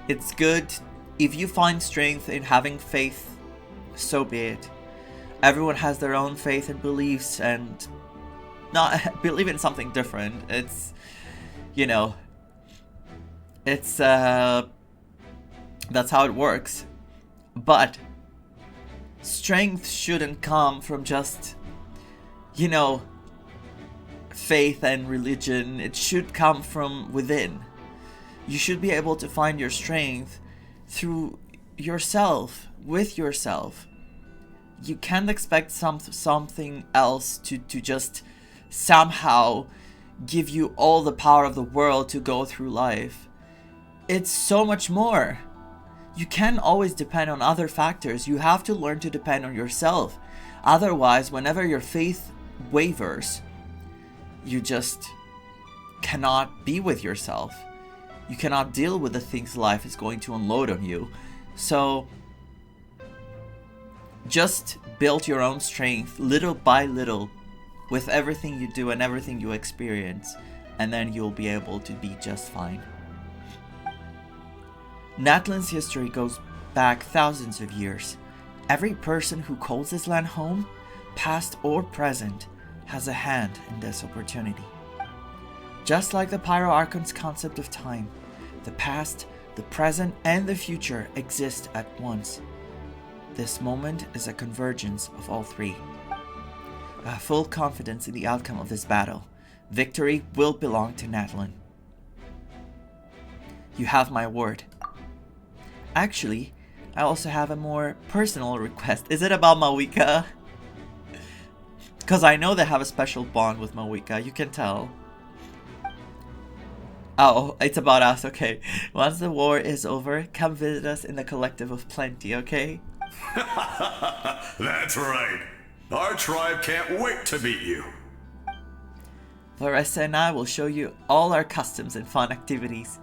[SPEAKER 1] It's good if you find strength in having faith, so be it. Everyone has their own faith and beliefs and not believe in something different. It's, you know, it's, that's how it works. But strength shouldn't come from just, you know, faith and religion. It should come from within. You should be able to find your strength through yourself, with yourself. You can't expect something else to just somehow give you all the power of the world to go through life. It's so much more. You can't always depend on other factors. You have to learn to depend on yourself. Otherwise, whenever your faith wavers, you just cannot be with yourself. You cannot deal with the things life is going to unload on you. So just build your own strength little by little with everything you do and everything you experience, and then you'll be able to be just fine. Natlan's history goes back thousands of years. Every person who calls this land home, past or present, has a hand in this opportunity. Just like the Pyro Archon's concept of time, the past, the present, and the future exist at once. This moment is a convergence of all three. I have full confidence in the outcome of this battle. Victory will belong to Natlan. You have my word. Actually, I also have a more personal request. Is it about Mawika? Because I know they have a special bond with Mawika, you can tell. Oh, it's about us, okay. Once the war is over, come visit us in the Collective of Plenty, okay?
[SPEAKER 3] That's right. Our tribe can't wait to meet you.
[SPEAKER 1] Larissa and I will show you all our customs and fun activities.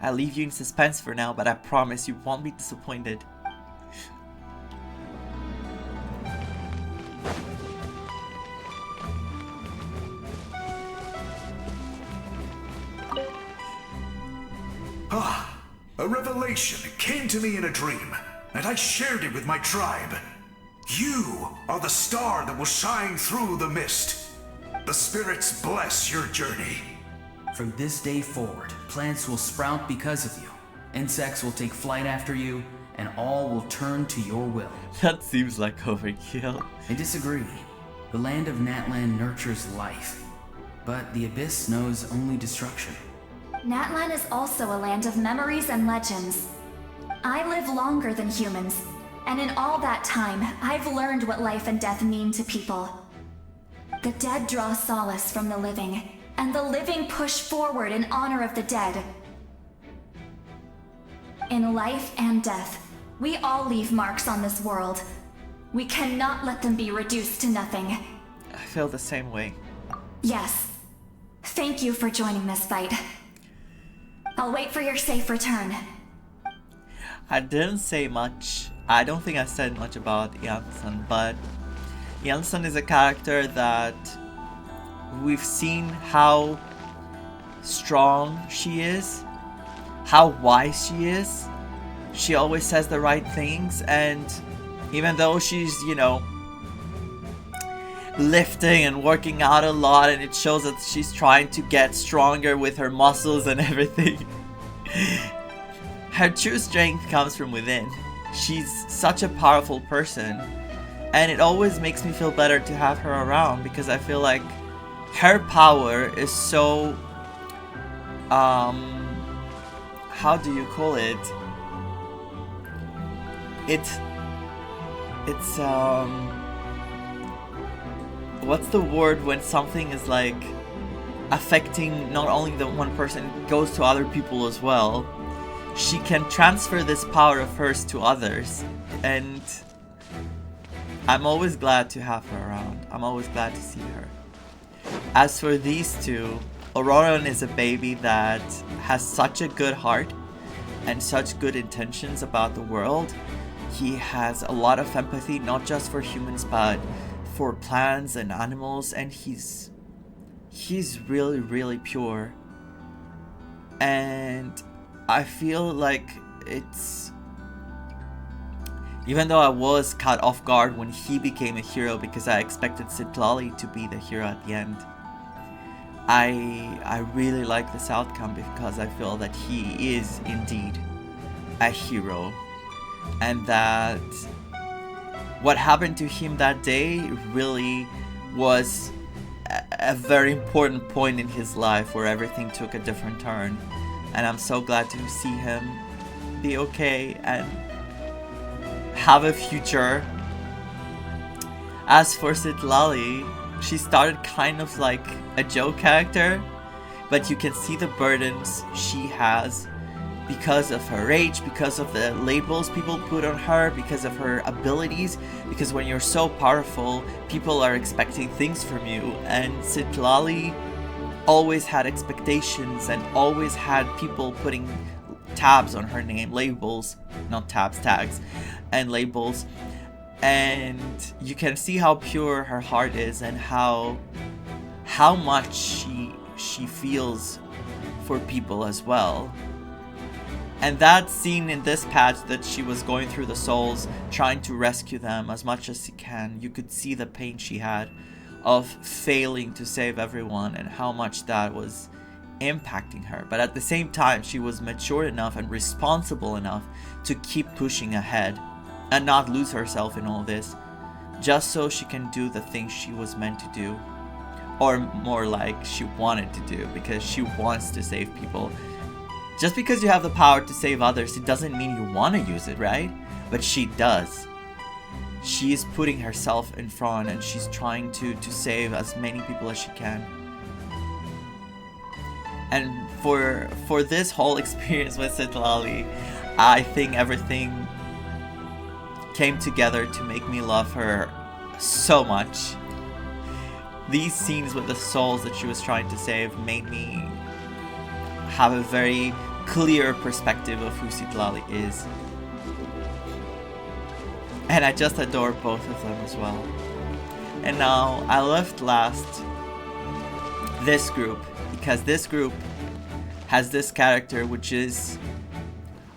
[SPEAKER 1] I'll leave you in suspense for now, but I promise you won't be disappointed.
[SPEAKER 15] A revelation came to me in a dream, and I shared it with my tribe. You are the star that will shine through the mist. The spirits bless your journey.
[SPEAKER 8] From this day forward, plants will sprout because of you. Insects will take flight after you, and all will turn to your will.
[SPEAKER 1] That seems like overkill.
[SPEAKER 8] I disagree. The land of Natlan nurtures life, but the Abyss knows only destruction.
[SPEAKER 10] Natlan is also a land of memories and legends. I live longer than humans, and in all that time, I've learned what life and death mean to people. The dead draw solace from the living, and the living push forward in honor of the dead. In life and death, we all leave marks on this world. We cannot let them be reduced to nothing.
[SPEAKER 1] I feel the same way.
[SPEAKER 10] Yes. Thank you for joining this fight. I'll wait for your safe return.
[SPEAKER 1] I didn't say much. I don't think I said much about Janssen, but Janssen is a character that we've seen how strong she is, how wise she is, she always says the right things, and even though she's, you know, lifting and working out a lot, and it shows that she's trying to get stronger with her muscles and everything, her true strength comes from within. She's such a powerful person, and it always makes me feel better to have her around, because I feel like her power is so, how do you call it? It's what's the word when something is like affecting not only the one person, it goes to other people as well. She can transfer this power of hers to others, and I'm always glad to have her around. I'm always glad to see her. As for these two, Auroran is a baby that has such a good heart and such good intentions about the world. He has a lot of empathy, not just for humans, but for plants and animals, and he's really, really pure. And I feel like it's, even though I was caught off guard when he became a hero, because I expected Citlali to be the hero at the end, I really like this outcome, because I feel that he is indeed a hero, and that what happened to him that day really was a very important point in his life where everything took a different turn. And I'm so glad to see him be okay and have a future. As for Citlali, she started kind of like a joke character, but you can see the burdens she has because of her age, because of the labels people put on her, because of her abilities, because when you're so powerful, people are expecting things from you, and Citlali always had expectations and always had people putting tabs on her name, labels, not tabs, tags, and labels, and you can see how pure her heart is and how much she feels for people as well. And that scene in this patch that she was going through the souls, trying to rescue them as much as she can, you could see the pain she had of failing to save everyone and how much that was impacting her. But at the same time, she was mature enough and responsible enough to keep pushing ahead and not lose herself in all this, just so she can do the things she was meant to do. Or more like she wanted to do, because she wants to save people. Just because you have the power to save others, it doesn't mean you want to use it, right? But she does. She is putting herself in front, and she's trying to save as many people as she can. And for this whole experience with Citlali, I think everything came together to make me love her so much. These scenes with the souls that she was trying to save made me have a very clear perspective of who Citlali is. And I just adore both of them as well. And now I left last this group, because this group has this character which is,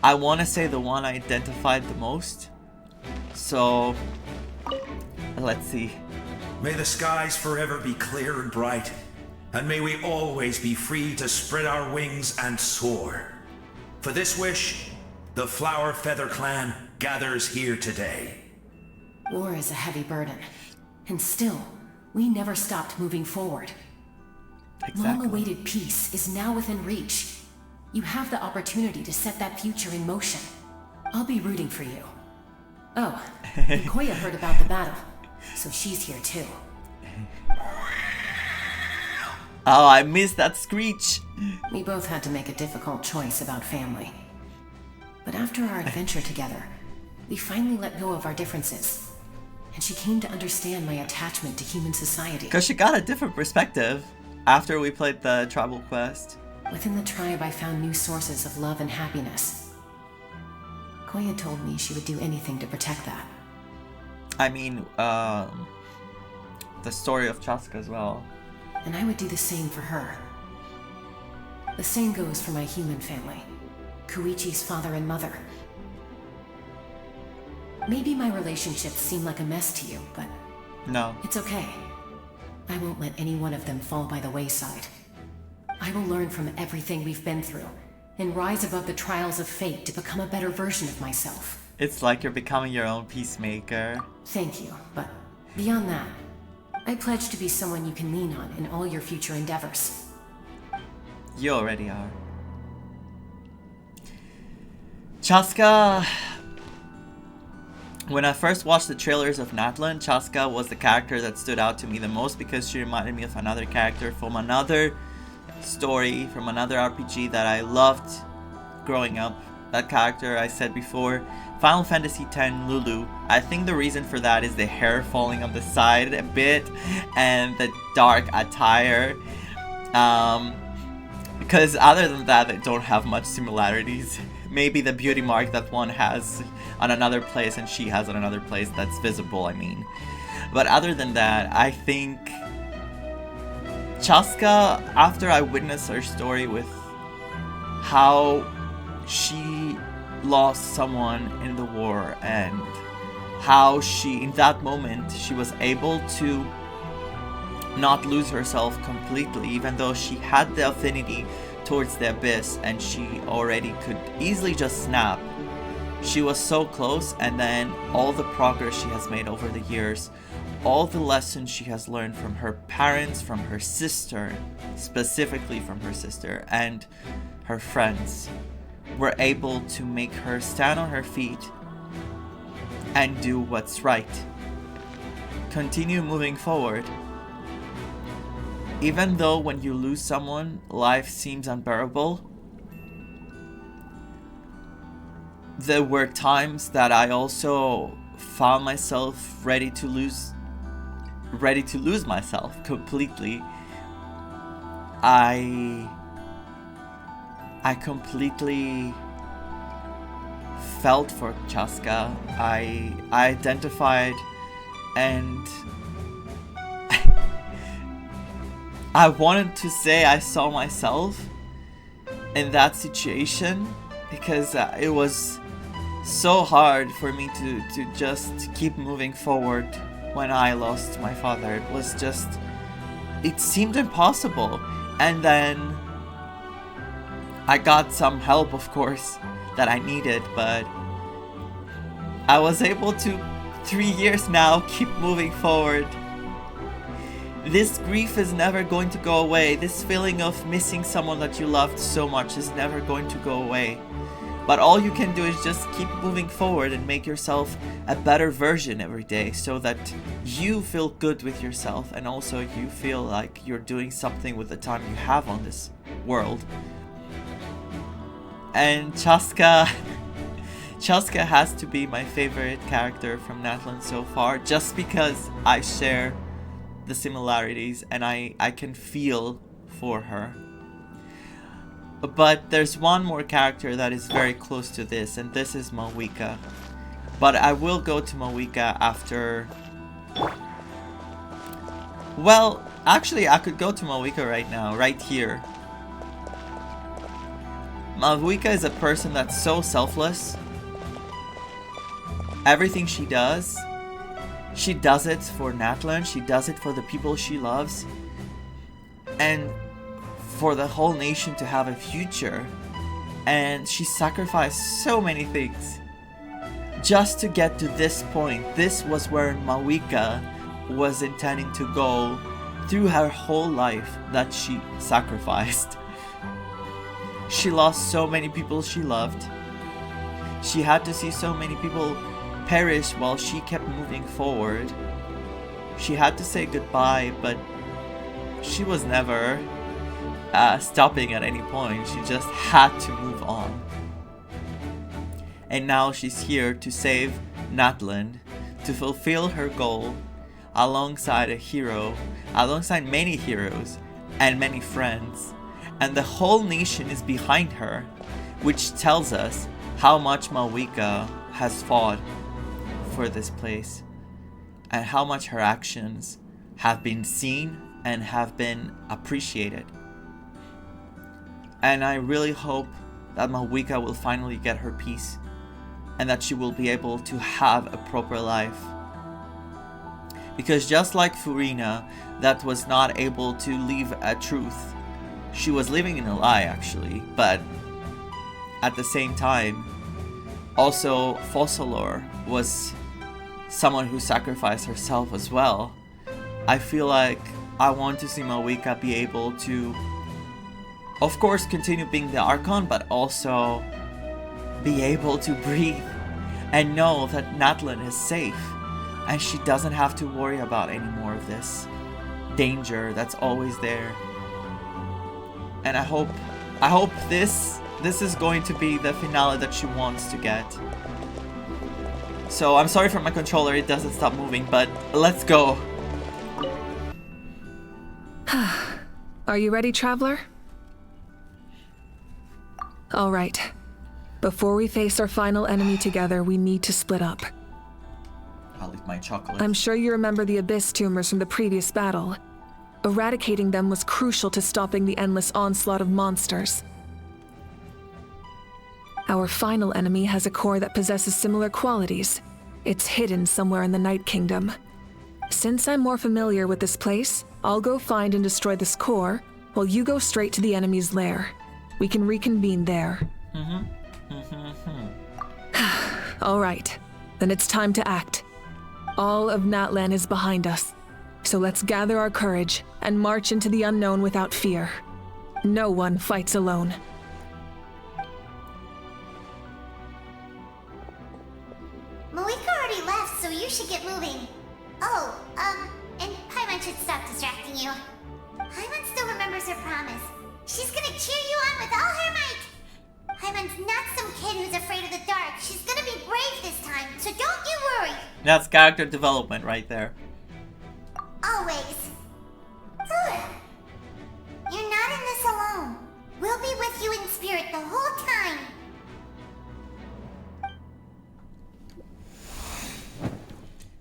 [SPEAKER 1] I want to say, the one I identified the most. So let's see.
[SPEAKER 15] May the skies forever be clear and bright, and may we always be free to spread our wings and soar. For this wish, the Flower Feather Clan gathers here today.
[SPEAKER 9] War is a heavy burden, and still, we never stopped moving forward.
[SPEAKER 1] Exactly.
[SPEAKER 9] Long-awaited peace is now within reach. You have the opportunity to set that future in motion. I'll be rooting for you. Oh, and Koya heard about the battle, so she's here too.
[SPEAKER 1] Oh, I missed that screech.
[SPEAKER 9] We both had to make a difficult choice about family. But after our adventure together, we finally let go of our differences. And she came to understand my attachment to human society.
[SPEAKER 1] Because she got a different perspective after we played the tribal quest.
[SPEAKER 9] Within the tribe, I found new sources of love and happiness. Koya told me she would do anything to protect that.
[SPEAKER 1] I mean, the story of Chaska as well.
[SPEAKER 9] And I would do the same for her. The same goes for my human family, Koichi's father and mother. Maybe my relationships seem like a mess to you, but
[SPEAKER 1] no,
[SPEAKER 9] it's okay. I won't let any one of them fall by the wayside. I will learn from everything we've been through and rise above the trials of fate to become a better version of myself.
[SPEAKER 1] It's like you're becoming your own peacemaker.
[SPEAKER 9] Thank you, but beyond that, I pledge to be someone you can lean on in all your future endeavors.
[SPEAKER 1] You already are. Chaska. When I first watched the trailers of Natlan, Chaska was the character that stood out to me the most because she reminded me of another character from another story, from another RPG that I loved growing up. That character I said before, Final Fantasy X Lulu. I think the reason for that is the hair falling on the side a bit and the dark attire. Because other than that, they don't have much similarities. Maybe the beauty mark that one has on another place and she has on another place that's visible, I mean. But other than that, I think Chaska, after I witnessed her story with how she lost someone in the war and how she, in that moment, she was able to not lose herself completely, even though she had the affinity towards the abyss and she already could easily just snap. She was so close, and then all the progress she has made over the years, all the lessons she has learned from her parents, from her sister, specifically from her sister, and her friends, were able to make her stand on her feet and do what's right. Continue moving forward. Even though when you lose someone, life seems unbearable, there were times that I also found myself ready to lose myself completely. I completely felt for Chaska. I identified, and I wanted to say I saw myself in that situation, because it was so hard for me to just keep moving forward when I lost my father. It was just, it seemed impossible. And then I got some help, of course, that I needed, but I was able to, 3 years now, keep moving forward. This grief is never going to go away. This feeling of missing someone that you loved so much is never going to go away. But all you can do is just keep moving forward and make yourself a better version every day, so that you feel good with yourself and also you feel like you're doing something with the time you have on this world. And Chaska has to be my favorite character from Natlan so far, just because I share the similarities and I can feel for her. But there's one more character that is very close to this, and this is Mawika. But I will go to Mawika after... Well, actually I could go to Mawika right now, right here. Mawika is a person that's so selfless. Everything she does it for Natlan, she does it for the people she loves, and for the whole nation to have a future. And she sacrificed so many things just to get to this point. This was where Mawika was intending to go through her whole life that she sacrificed. She lost so many people she loved. She had to see so many people perish while she kept moving forward. She had to say goodbye, but she was never stopping at any point. She just had to move on. And now she's here to save Natlan, to fulfill her goal alongside a hero, alongside many heroes and many friends. And the whole nation is behind her, which tells us how much Mawika has fought for this place and how much her actions have been seen and have been appreciated. And I really hope that Mawika will finally get her peace. and that she will be able to have a proper life. Because just like Furina, that was not able to live a truth, she was living in a lie actually, but at the same time, also Fossilor was someone who sacrificed herself as well. I feel like I want to see Malwika be able to, of course, continue being the Archon, but also be able to breathe and know that Natlan is safe and she doesn't have to worry about any more of this danger that's always there. And I hope this is going to be the finale that she wants to get. So I'm sorry for my controller, it doesn't stop moving, but let's go.
[SPEAKER 5] Are you ready, Traveler? All right. Before we face our final enemy together, we need to split up.
[SPEAKER 1] I'll eat my chocolate.
[SPEAKER 5] I'm sure you remember the Abyss tumors from the previous battle. Eradicating them was crucial to stopping the endless onslaught of monsters. Our final enemy has a core that possesses similar qualities. It's hidden somewhere in the Night Kingdom. Since I'm more familiar with this place, I'll go find and destroy this core, while you go straight to the enemy's lair. We can reconvene there. All right, then it's time to act. All of Natlan is behind us, so let's gather our courage and march into the unknown without fear. No one fights alone.
[SPEAKER 2] Malika already left, so you should get moving. Oh, and Paimon should stop distracting you. Paimon still remembers her promise. She's gonna cheer you on with all her might. Paimon's not some kid who's afraid of the dark. She's gonna be brave this time, so don't you worry.
[SPEAKER 1] That's character development right there.
[SPEAKER 2] Always. You're not in this alone. We'll be with you in spirit the whole time.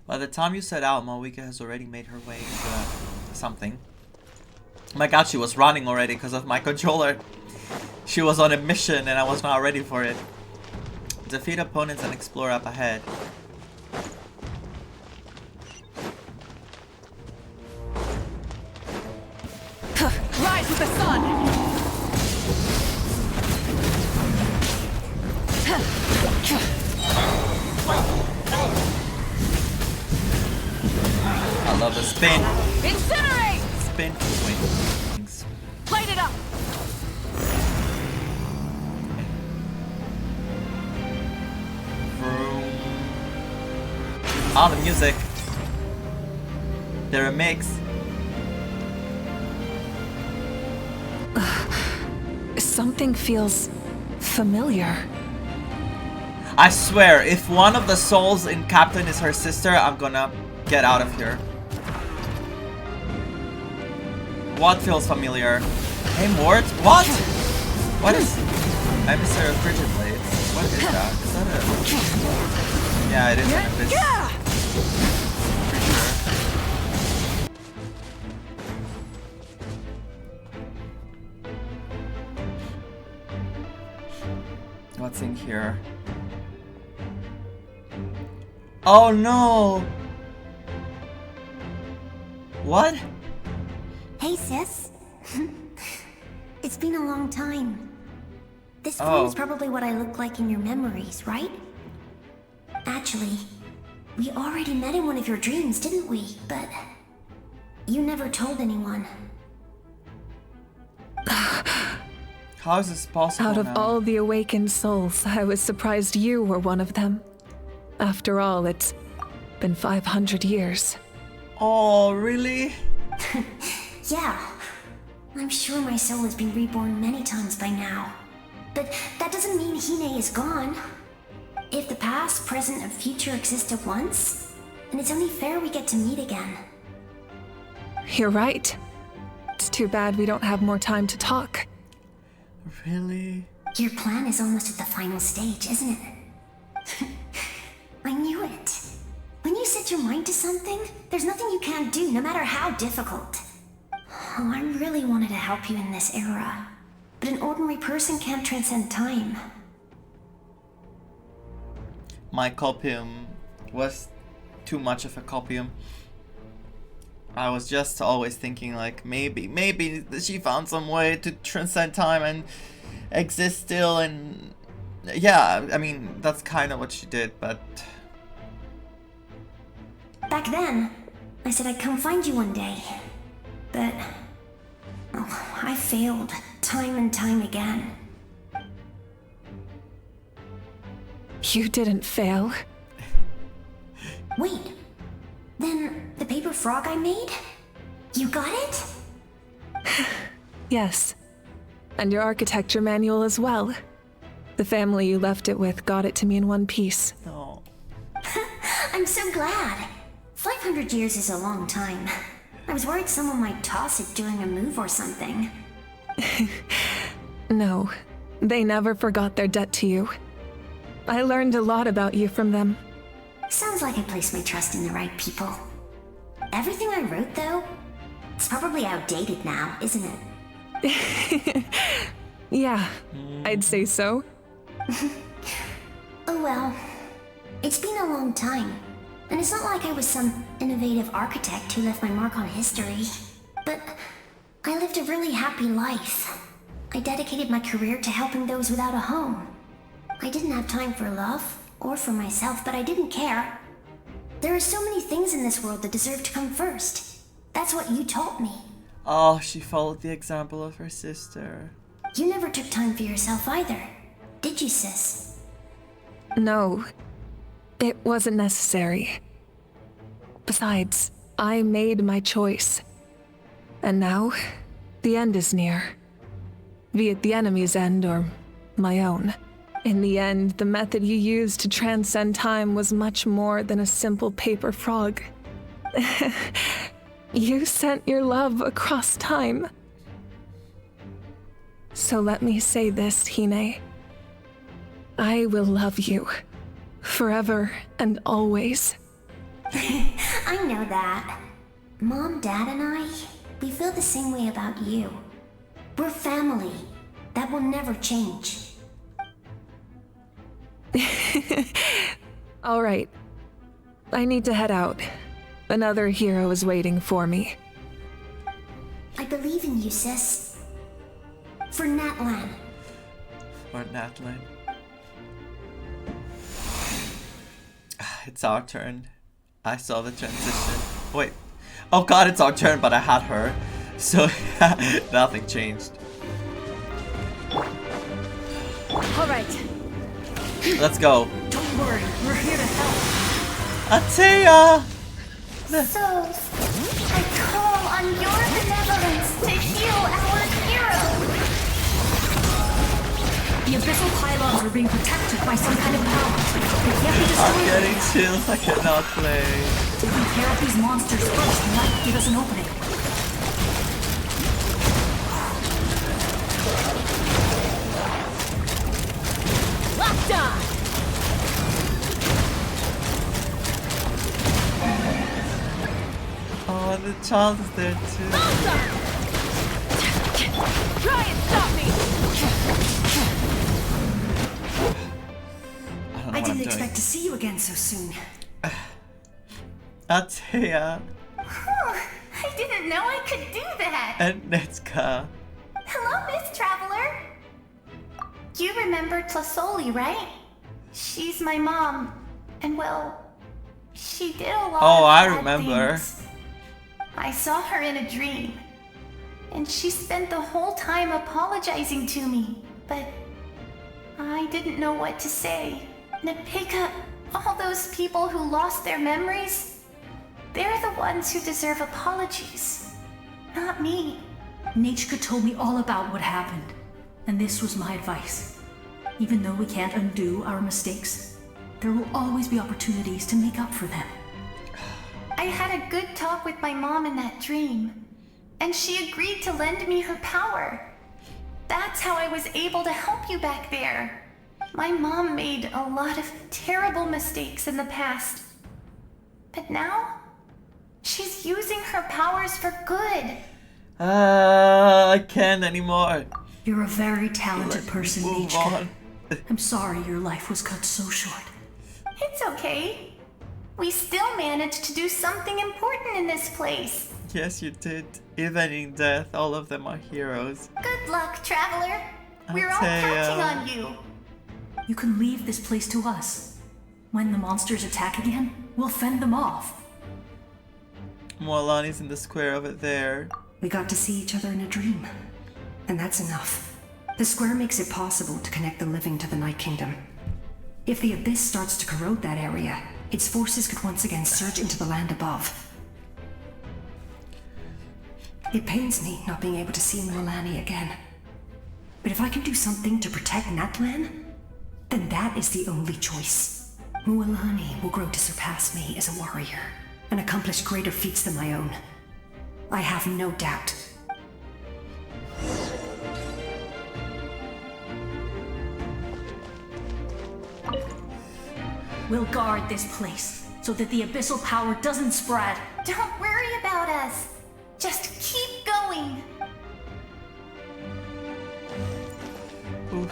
[SPEAKER 1] By the time you set out, Malwika has already made her way into something. Oh my god, she was running already because of my controller. She was on a mission and I was not ready for it. Defeat opponents and explore up ahead.
[SPEAKER 5] Rise with the sun!
[SPEAKER 1] I love the spin.
[SPEAKER 5] Incinerate!
[SPEAKER 1] Spin. Wings.
[SPEAKER 5] Light it up!
[SPEAKER 1] Oh, the music. The remix.
[SPEAKER 5] Something feels familiar.
[SPEAKER 1] I swear, if one of the souls in Captain is her sister, I'm gonna get out of here. What feels familiar? Hey, Mort? What? What is... Emissary of Frigid Blades. What is that? Is that a... Yeah, it is an abyss. What's in here? Oh no! What?
[SPEAKER 16] Hey, sis. It's been a long time. This form is probably what I look like in your memories, right? Actually, we already met in one of your dreams, didn't we? But you never told anyone.
[SPEAKER 1] How is this possible
[SPEAKER 5] Out of
[SPEAKER 1] now?
[SPEAKER 5] all the awakened souls, I was surprised you were one of them. After all, it's been 500 years.
[SPEAKER 1] Oh, really?
[SPEAKER 16] Yeah. I'm sure my soul has been reborn many times by now. But that doesn't mean Hine is gone. If the past, present, and future exist at once, then it's only fair we get to meet again.
[SPEAKER 5] You're right. It's too bad we don't have more time to talk.
[SPEAKER 1] Really?
[SPEAKER 16] Your plan is almost at the final stage, isn't it? I knew it. When you set your mind to something, there's nothing you can't do, no matter how difficult. Oh, I really wanted to help you in this era. But an ordinary person can't transcend time.
[SPEAKER 1] my copium was too much of a copium. I was just always thinking like maybe she found some way to transcend time and exist still, and yeah, I mean that's kind of what she did, but
[SPEAKER 16] Back then, I said I'd come find you one day. But I failed time and time again.
[SPEAKER 5] You didn't fail.
[SPEAKER 16] Wait, then the paper frog I made? You got it?
[SPEAKER 5] Yes. And your architecture manual as well. The family you left it with got it to me in one piece.
[SPEAKER 1] No.
[SPEAKER 16] I'm so glad. 500 years is a long time. I was worried someone might toss it during a move or something.
[SPEAKER 5] No, they never forgot their debt to you. I learned a lot about you from them.
[SPEAKER 16] Sounds like I placed my trust in the right people. Everything I wrote, though, it's probably outdated now, isn't it?
[SPEAKER 5] Yeah, I'd say so.
[SPEAKER 16] Oh well. It's been a long time. And it's not like I was some innovative architect who left my mark on history. But I lived a really happy life. I dedicated my career to helping those without a home. I didn't have time for love, or for myself, but I didn't care. There are so many things in this world that deserve to come first. That's what you taught me.
[SPEAKER 1] Oh, she followed the example of her sister.
[SPEAKER 16] You never took time for yourself either, did you, sis?
[SPEAKER 5] No. It wasn't necessary. Besides, I made my choice. And now, the end is near. Be it the enemy's end or my own. In the end, the method you used to transcend time was much more than a simple paper frog. You sent your love across time. So let me say this, Hine. I will love you. Forever and always.
[SPEAKER 16] I know that. Mom, Dad, and I, we feel the same way about you. We're family. That will never change.
[SPEAKER 5] All right. I need to head out. Another hero is waiting for me.
[SPEAKER 16] I believe in you, sis. For Natlan.
[SPEAKER 1] For Natlan. It's our turn. I saw the transition. Wait. Oh god, it's our turn, but I had her. So, nothing changed.
[SPEAKER 12] Alright.
[SPEAKER 1] Let's go.
[SPEAKER 12] Don't worry, we're here to help.
[SPEAKER 1] Atea!
[SPEAKER 2] So, I call on your benevolence to heal our hero.
[SPEAKER 12] The abyssal pylons are being protected by some kind of power. They can't be destroyed.
[SPEAKER 1] I'm getting chills, I cannot play.
[SPEAKER 12] Taking care of these monsters first might give us an opening. Locked on!
[SPEAKER 1] Oh, and the child is there too.
[SPEAKER 12] Try and stop me! I didn't expect to see you again so soon.
[SPEAKER 1] Atea
[SPEAKER 2] I didn't know I could do that.
[SPEAKER 1] and Netka.
[SPEAKER 2] Hello, Miss Traveler. You remember Tlasoli, right? She's my mom. And well, she did a lot
[SPEAKER 1] Oh,
[SPEAKER 2] of
[SPEAKER 1] I
[SPEAKER 2] bad
[SPEAKER 1] remember.
[SPEAKER 2] things. I saw her in a dream. And she spent the whole time apologizing to me. But I didn't know what to say. Nepika, all those people who lost their memories, they're the ones who deserve apologies, not me.
[SPEAKER 12] Nachka told me all about what happened, and this was my advice. Even though we can't undo our mistakes, there will always be opportunities to make up for them.
[SPEAKER 2] I had a good talk with my mom in that dream, and she agreed to lend me her power. That's how I was able to help you back there. My mom made a lot of terrible mistakes in the past. But now, she's using her powers for good.
[SPEAKER 1] I can't anymore.
[SPEAKER 12] You're a very talented
[SPEAKER 1] Let's
[SPEAKER 12] person,
[SPEAKER 1] move
[SPEAKER 12] Nachka.
[SPEAKER 1] on.
[SPEAKER 12] I'm sorry your life was cut so short. okay. We still managed to do something important in this place.
[SPEAKER 1] Yes, you did. Even in death, all of them are heroes.
[SPEAKER 12] Good luck, Traveler. We're all counting on you. You can leave this place to us. When the monsters attack again, we'll fend them off.
[SPEAKER 1] Mualani's in the square over there.
[SPEAKER 19] We got to see each other in a dream. And that's enough. The square makes it possible to connect the living to the Night Kingdom. If the Abyss starts to corrode that area, its forces could once again surge into the land above. It pains me not being able to see Mualani again. But if I can do something to protect Natlan, then that is the only choice. Mualani will grow to surpass me as a warrior and accomplish greater feats than my own. I have no doubt.
[SPEAKER 12] We'll guard this place so that the abyssal power doesn't spread.
[SPEAKER 16] Don't worry about us. Just keep going.
[SPEAKER 1] Oof.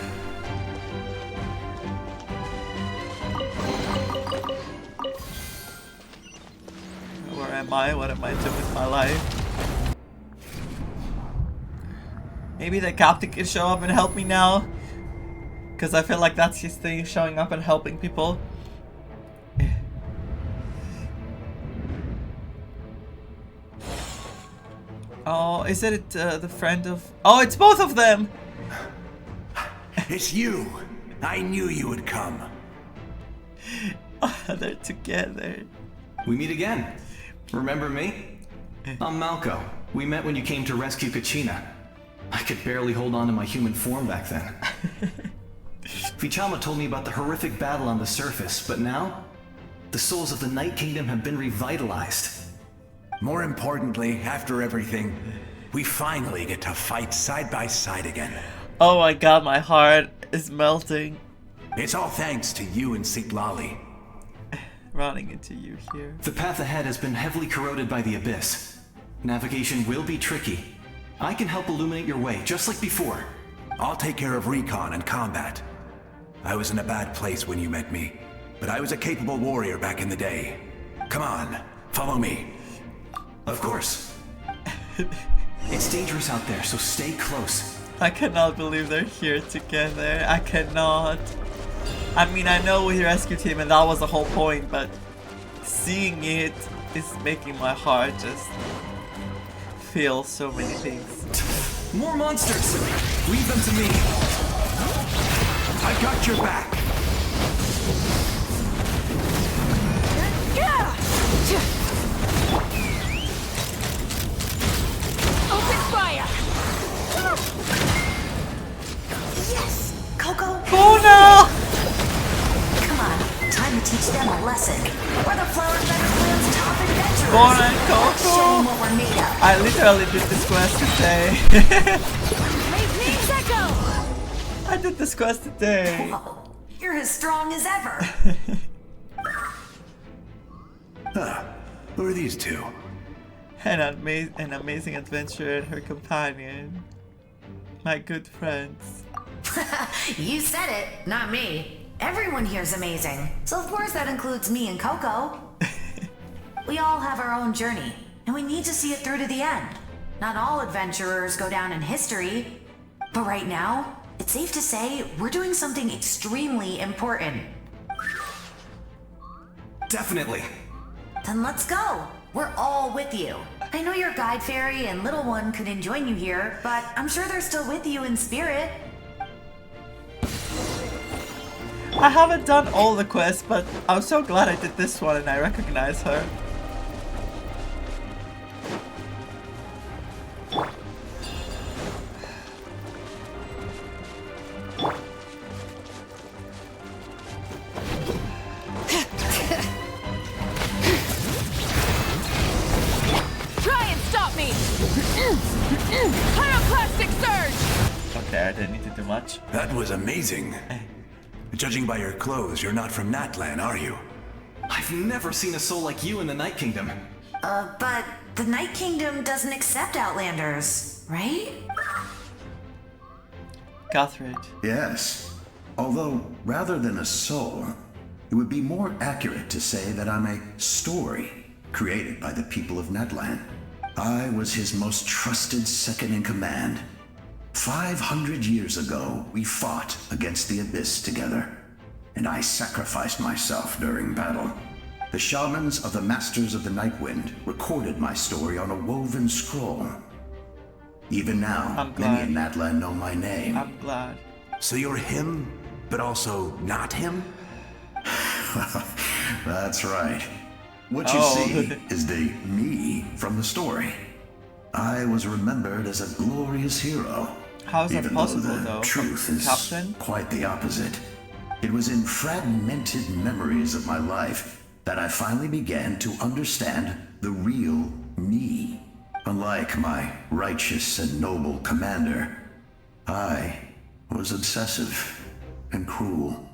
[SPEAKER 1] Where am I? What am I doing with my life? Maybe the captain can show up and help me now? Because I feel like that's his thing, showing up and helping people. Oh, is it the friend of... Oh, it's both of them!
[SPEAKER 11] It's you! I knew you would come.
[SPEAKER 1] Oh, they're together.
[SPEAKER 13] We meet again. Remember me? I'm Malco. We met when you came to rescue Kachina. I could barely hold on to my human form back then. Vichama told me about the horrific battle on the surface, but now, the souls of the Night Kingdom have been revitalized.
[SPEAKER 11] More importantly, after everything, we finally get to fight side by side again.
[SPEAKER 1] Oh my god, my heart is melting.
[SPEAKER 11] It's all thanks to you and Sitlali.
[SPEAKER 1] Running into you here.
[SPEAKER 13] The path ahead has been heavily corroded by the Abyss. Navigation will be tricky. I can help illuminate your way, just like before.
[SPEAKER 11] I'll take care of recon and combat. I was in a bad place when you met me, but I was a capable warrior back in the day. Come on, follow me.
[SPEAKER 13] Of course. It's dangerous out there, so stay close.
[SPEAKER 1] I cannot believe they're here together. I cannot. I mean, I know we rescued him and that was the whole point, but seeing it is making my heart just feel so many things.
[SPEAKER 13] More monsters! Leave them to me!
[SPEAKER 11] I got your back!
[SPEAKER 20] Open fire!
[SPEAKER 19] Yes! Coco!
[SPEAKER 1] Oh no!
[SPEAKER 19] Come on, time to teach them a lesson. We're the Flower Better Plan's top adventurers!
[SPEAKER 1] Bon and Coco!
[SPEAKER 19] Show them what we're made of.
[SPEAKER 1] I literally did this quest today.
[SPEAKER 20] Name's Echo!
[SPEAKER 1] I did this quest today.
[SPEAKER 19] Whoa, you're as strong as ever.
[SPEAKER 11] Who are these two?
[SPEAKER 1] An amazing adventurer and her companion. My good friends.
[SPEAKER 19] You said it, not me. Everyone here's amazing. So of course that includes me and Coco. We all have our own journey, and we need to see it through to the end. Not all adventurers go down in history. But right now, it's safe to say we're doing something extremely important.
[SPEAKER 13] Definitely.
[SPEAKER 19] Then let's go. We're all with you. I know your guide fairy and little one couldn't join you here, but I'm sure they're still with you in spirit.
[SPEAKER 1] I haven't done all the quests, but I'm so glad I did this one and I recognize her.
[SPEAKER 20] Pyroclastic surge!
[SPEAKER 1] Okay, I didn't need to do much.
[SPEAKER 11] That was amazing. Judging by your clothes, you're not from Natlan, are you?
[SPEAKER 13] I've never seen a soul like you in the Night Kingdom.
[SPEAKER 19] But the Night Kingdom doesn't accept Outlanders, right?
[SPEAKER 1] Guthrid.
[SPEAKER 18] Yes. Although, rather than a soul,
[SPEAKER 11] It would be more accurate to say that I'm a story created by the people of Natlan. I was his most trusted second-in-command. 500 years ago, we fought against the Abyss together, and I sacrificed myself during battle. The shamans of the Masters of the Nightwind recorded my story on a woven scroll. Even now, many in Natlan know my name.
[SPEAKER 1] I'm glad.
[SPEAKER 11] So you're him, but also not him? That's right. What you see is the me from the story. I was remembered as a glorious hero.
[SPEAKER 1] How is that possible,
[SPEAKER 11] though the truth is quite the opposite. It was in fragmented memories of my life that I finally began to understand the real me. Unlike my righteous and noble commander, I was obsessive and cruel.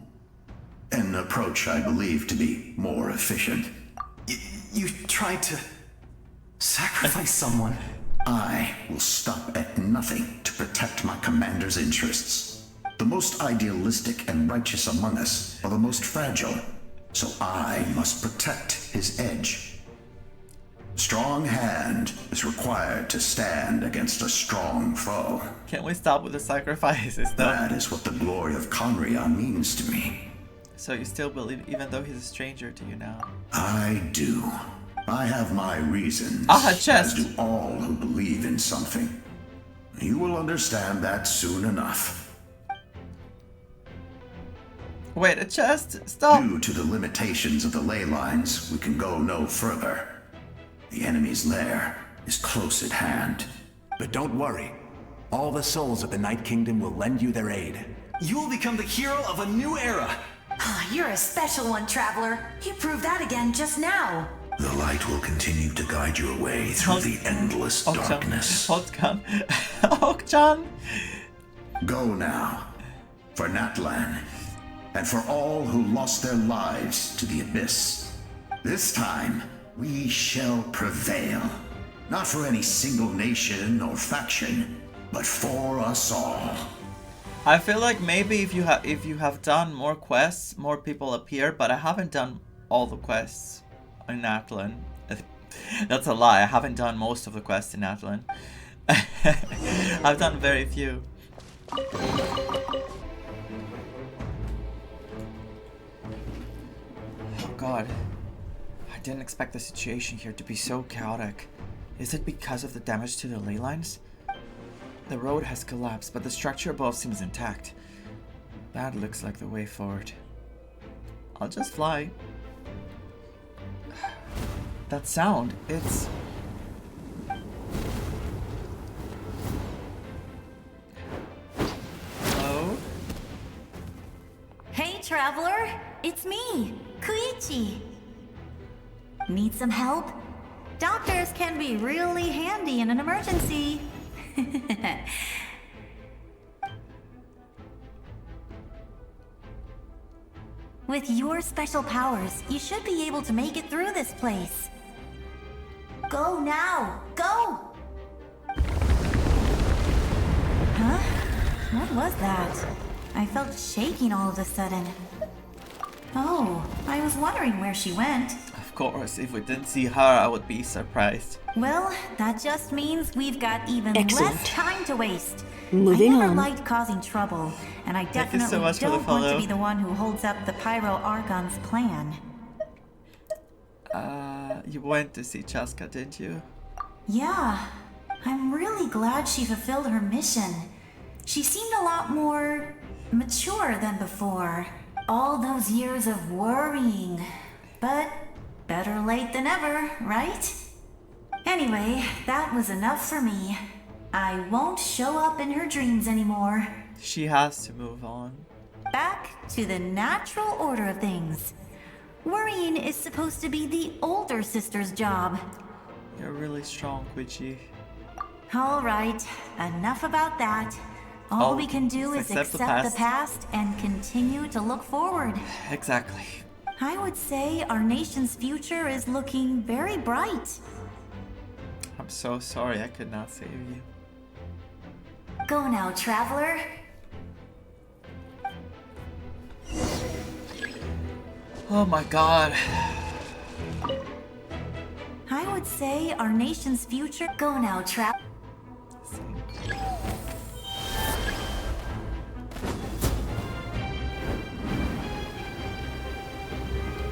[SPEAKER 11] An approach I believe to be more efficient.
[SPEAKER 13] You tried to sacrifice someone.
[SPEAKER 11] I will stop at nothing to protect my commander's interests. The most idealistic and righteous among us are the most fragile, so I must protect his edge. Strong hand is required to stand against a strong foe.
[SPEAKER 1] Can't we stop with the sacrifices, though?
[SPEAKER 11] That is what the glory of Conria means to me.
[SPEAKER 1] So you still believe, even though he's a stranger to you now?
[SPEAKER 11] I do. I have my reasons,
[SPEAKER 1] chest.
[SPEAKER 11] as do all who believe in something. You will understand that soon enough.
[SPEAKER 1] Wait, a chest? Stop!
[SPEAKER 11] Due to the limitations of the ley lines, we can go no further. The enemy's lair is close at hand.
[SPEAKER 21] But don't worry. All the souls of the Night Kingdom will lend you their aid.
[SPEAKER 13] You will become the hero of a new era.
[SPEAKER 22] You're a special one, Traveler. You proved that again just now.
[SPEAKER 11] The light will continue to guide your way through the endless darkness.
[SPEAKER 1] Archon.
[SPEAKER 11] Go now, for Natlan, and for all who lost their lives to the Abyss. This time, we shall prevail. Not for any single nation or faction, but for us all.
[SPEAKER 1] I feel like maybe if you have done more quests, more people appear, but I haven't done all the quests in Natlan. That's a lie. I haven't done most of the quests in Natlan. I've done very few. Oh god. I didn't expect the situation here to be so chaotic. Is it because of the damage to the ley lines? The road has collapsed, but the structure above seems intact. That looks like the way forward. I'll just fly. That sound, it's... Hello?
[SPEAKER 22] Hey, Traveler! It's me, Koichi. Need some help? Doctors can be really handy in an emergency. With your special powers, you should be able to make it through this place. Go now! Go! Huh? What was that? I felt shaking all of a sudden. Oh, I was wondering where she went.
[SPEAKER 1] Of course, if we didn't see her, I would be surprised.
[SPEAKER 22] Well, that just means we've got even less time to waste.
[SPEAKER 9] Moving
[SPEAKER 22] I never
[SPEAKER 9] on.
[SPEAKER 22] liked causing trouble, and I
[SPEAKER 1] Thank you so
[SPEAKER 22] definitely
[SPEAKER 1] much for the
[SPEAKER 22] don't want to
[SPEAKER 1] follow.
[SPEAKER 22] be the one who holds up the Pyro Archon's plan.
[SPEAKER 1] You went to see Chaska, didn't you?
[SPEAKER 22] Yeah, I'm really glad she fulfilled her mission. She seemed a lot more mature than before. All those years of worrying. But better late than ever, right? Anyway, that was enough for me. I won't show up in her dreams anymore.
[SPEAKER 1] She has to move on.
[SPEAKER 22] Back to the natural order of things. Worrying is supposed to be the older sister's job.
[SPEAKER 1] You're really strong, Quichi.
[SPEAKER 22] All right, enough about that. All we can do is
[SPEAKER 1] accept
[SPEAKER 22] accept
[SPEAKER 1] the
[SPEAKER 22] the past and continue to look forward.
[SPEAKER 1] Exactly.
[SPEAKER 22] I would say our nation's future is looking very bright.
[SPEAKER 1] I'm so sorry I could not save you.
[SPEAKER 22] Go now, Traveler.
[SPEAKER 1] Oh my god.
[SPEAKER 22] I would say our nation's future. Go now, Trap.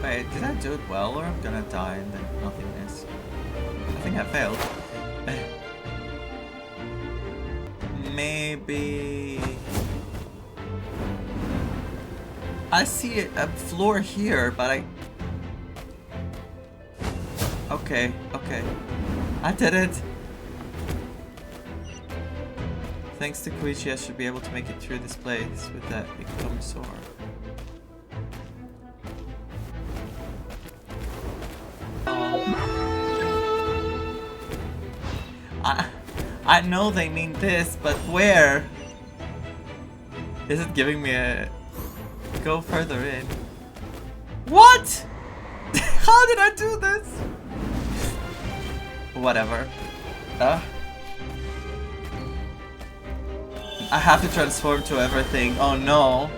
[SPEAKER 1] Wait, did I do it well or I'm gonna die in the nothingness? I think I failed. Maybe... I see a floor here, but I... Okay, okay. I did it! Thanks to Koichi, I should be able to make it through this place with that big dumb sword. I know they mean this, but where? Is it giving me a... Go further in. What? How did I do this? Whatever. I have to transform to everything. Oh no.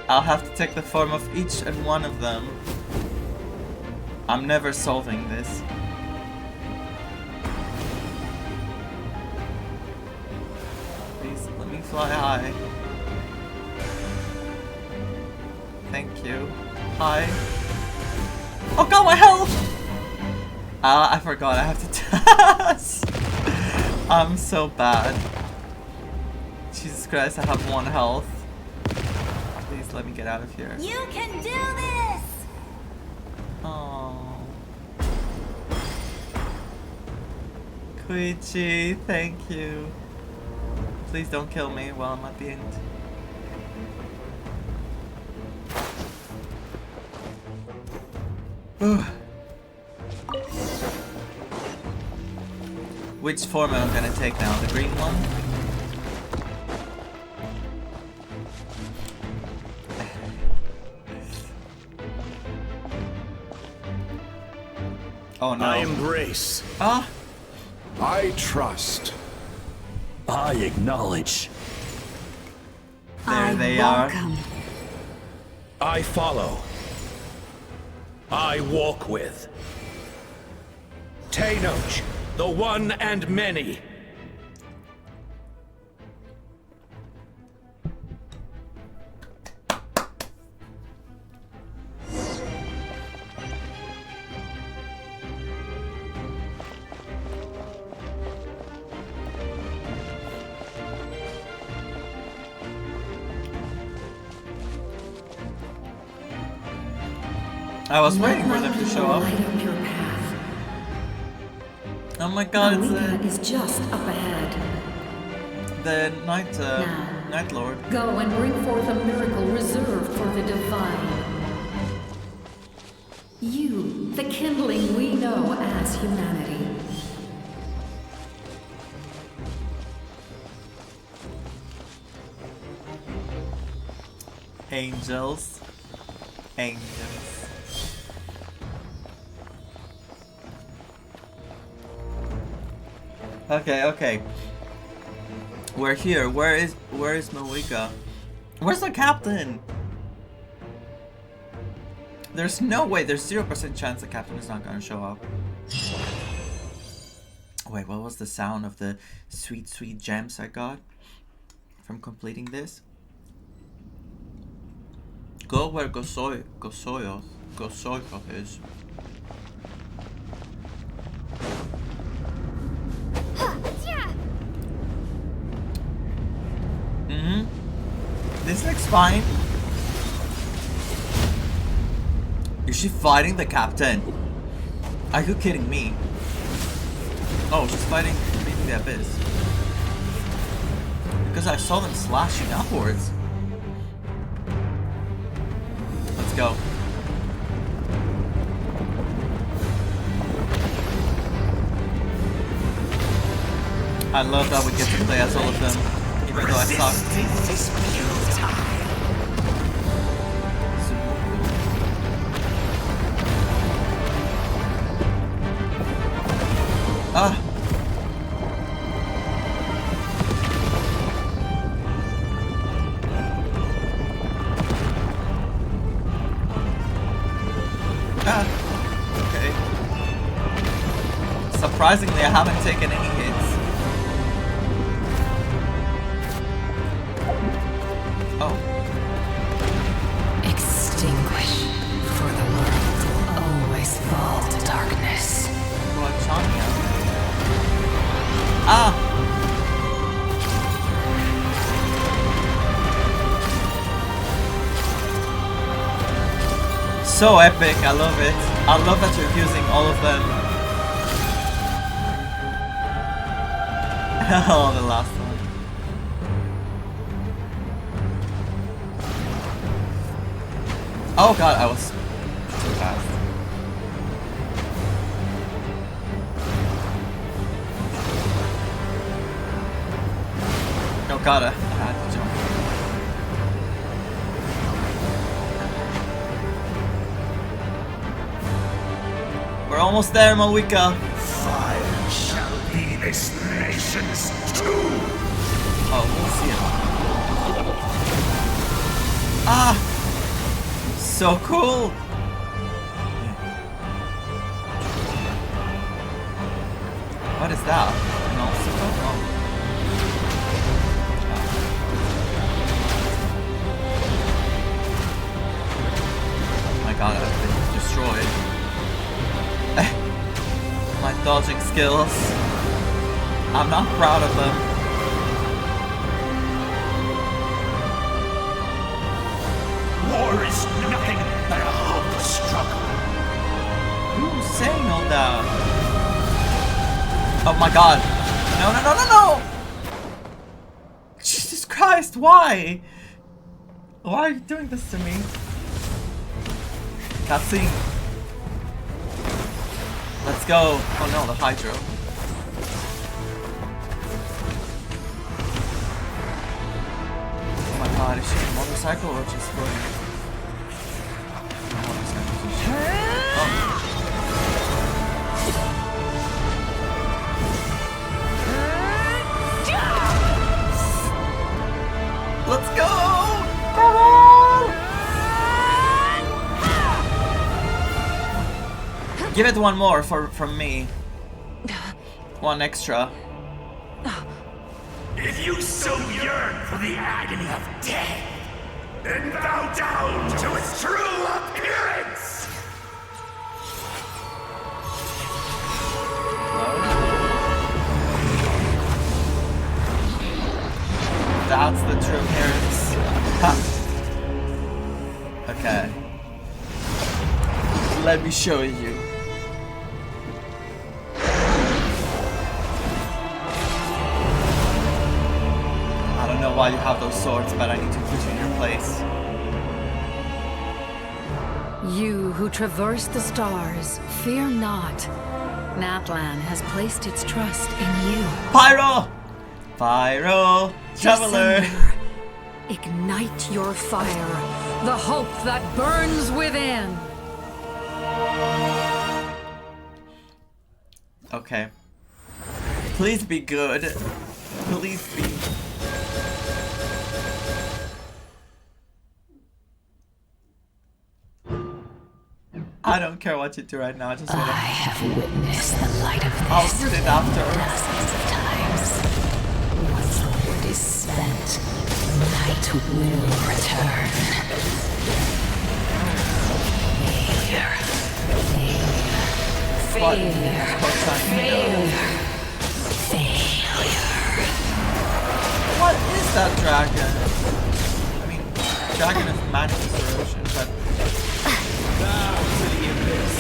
[SPEAKER 1] I'll have to take the form of each and one of them. I'm never solving this. Please, let me fly high. Thank you. Hi. Oh god, my health! I forgot I have to dash. I'm so bad. Jesus Christ, I have 1 health. Please let me get out of here.
[SPEAKER 22] You can do this!
[SPEAKER 1] Oh. Koichi, thank you. Please don't kill me while I'm at the end. Which form am I gonna take now? The green one? Oh no.
[SPEAKER 15] I embrace.
[SPEAKER 1] Ah!
[SPEAKER 15] I trust. I acknowledge.
[SPEAKER 1] There they are.
[SPEAKER 15] I follow. I walk with. Tenoch, the one and many.
[SPEAKER 1] I was waiting for them to show up. Oh my god, it's
[SPEAKER 4] is just up ahead.
[SPEAKER 1] the Night Lord.
[SPEAKER 4] Go and bring forth a miracle reserved for the divine. You, the kindling we know as humanity.
[SPEAKER 1] Angels. Angels. Okay, okay. We're here. Where is Moika? Where's the captain? There's no way. There's 0% chance the captain is not gonna show up. Wait, what was the sound of the sweet, sweet gems I got from completing this? Go where Gosoyo is. This looks fine. Is she fighting the captain? Are you kidding me? Oh, she's fighting the abyss. Because I saw them slashing upwards. Let's go. I love that we get to play as all of them, even though I suck. Ah! Surprisingly, I haven't taken any hits. Oh.
[SPEAKER 9] Extinguish, for the world will always fall to darkness.
[SPEAKER 1] Ah! So epic, I love it. I love that you're using all of them. Oh, the last one. Oh god, I was too fast. Oh god, I had to jump. We're almost there, Malwika.
[SPEAKER 15] Fire shall be this nation's tomb.
[SPEAKER 1] Oh, we'll see it. Ah! So cool! What is that? An obstacle? Oh. Oh my god, I've been destroyed. My dodging skills. I'm not proud of them.
[SPEAKER 15] War is nothing but a hopeless struggle.
[SPEAKER 1] Who's saying all that? Oh my god. No, no, no, no, no! Jesus Christ, why? Why are you doing this to me? Cutscene. Let's go. Oh no, the Hydro. Oh my god, is she a motorcycle or just going? Let's go! Come on! Give it one more from me. One extra.
[SPEAKER 15] If you so yearn for the agony of death, then bow down to its true appearance!
[SPEAKER 1] That's the true appearance. Okay. Let me show you. I don't know why you have those swords, but I need to put you in your place.
[SPEAKER 9] You who traverse the stars, fear not. Natlan has placed its trust in you.
[SPEAKER 1] Pyro! Pyro! Traveler!
[SPEAKER 9] December, ignite your fire, the hope that burns within.
[SPEAKER 1] Okay. Please be good. Please be. I don't care what you do right now. I just wanna.
[SPEAKER 9] I have witnessed the light of this.
[SPEAKER 1] I'll put it after.
[SPEAKER 9] Dozens of times. Once the wood is spent, night will return. Failure. Failure.
[SPEAKER 1] What is that dragon? I mean, dragon is magic corrosion, but.
[SPEAKER 15] Bow to the abyss,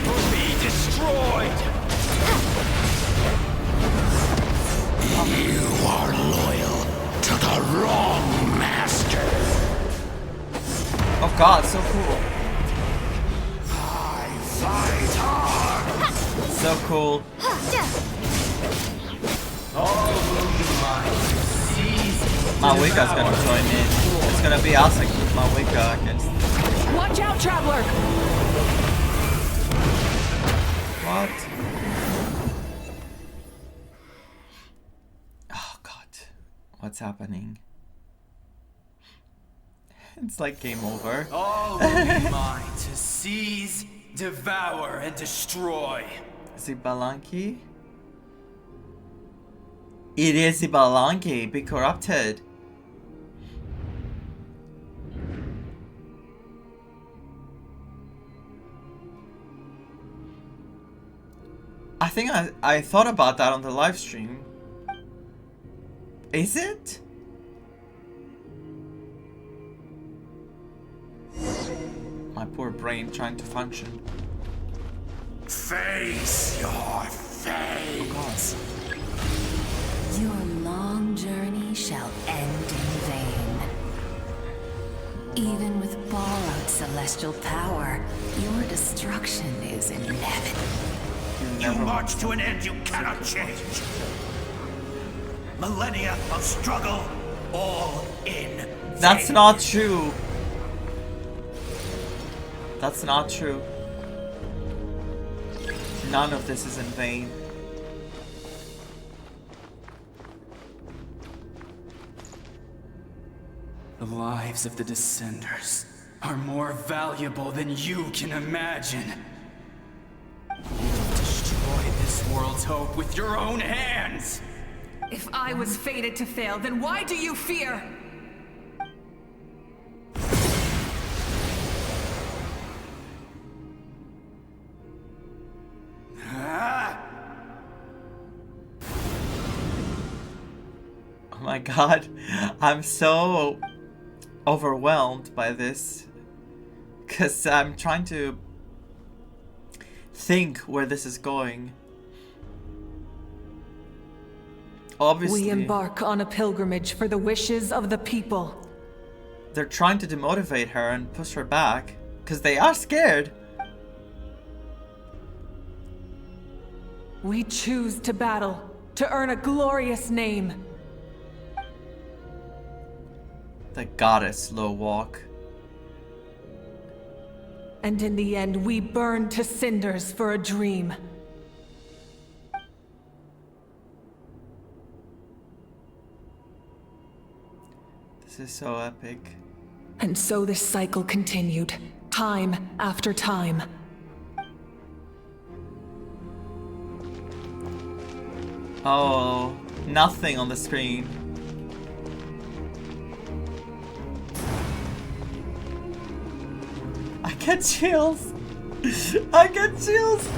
[SPEAKER 15] or be destroyed! You are loyal to the wrong master.
[SPEAKER 1] Oh god, so cool.
[SPEAKER 15] I fight hard.
[SPEAKER 1] So cool. Malwika's gonna join in. It's gonna be us with Malwika against.
[SPEAKER 9] Watch out, traveler!
[SPEAKER 1] What? Oh god. What's happening? It's like game over.
[SPEAKER 17] All will be mine to seize, devour, and destroy.
[SPEAKER 1] Zibalanki? It is Zibalanki, be corrupted. I think I thought about that on the live stream. Is it? My poor brain trying to function.
[SPEAKER 15] Face your fate.
[SPEAKER 7] Your long journey shall end in vain. Even with borrowed celestial power, your destruction is inevitable.
[SPEAKER 15] You march to an end you cannot change. Millennia of struggle, all in vain.
[SPEAKER 1] That's not true. That's not true. None of this is in vain.
[SPEAKER 14] The lives of the Descenders are more valuable than you can imagine. You've destroyed this world's hope with your own hands!
[SPEAKER 20] If I was fated to fail, then why do you fear?
[SPEAKER 1] Oh my god, I'm so overwhelmed by this. Because I'm trying to think where this is going. Obviously,
[SPEAKER 20] We embark on a pilgrimage for the wishes of the people.
[SPEAKER 1] they're trying to demotivate her and push her back. Because they are scared.
[SPEAKER 20] We choose to battle, to earn a glorious name.
[SPEAKER 1] The goddess slow walk.
[SPEAKER 20] And in the end, we burn to cinders for a dream.
[SPEAKER 1] This is so epic.
[SPEAKER 20] And so this cycle continued, time after time.
[SPEAKER 1] Oh, nothing on the screen. I get chills. I get chills.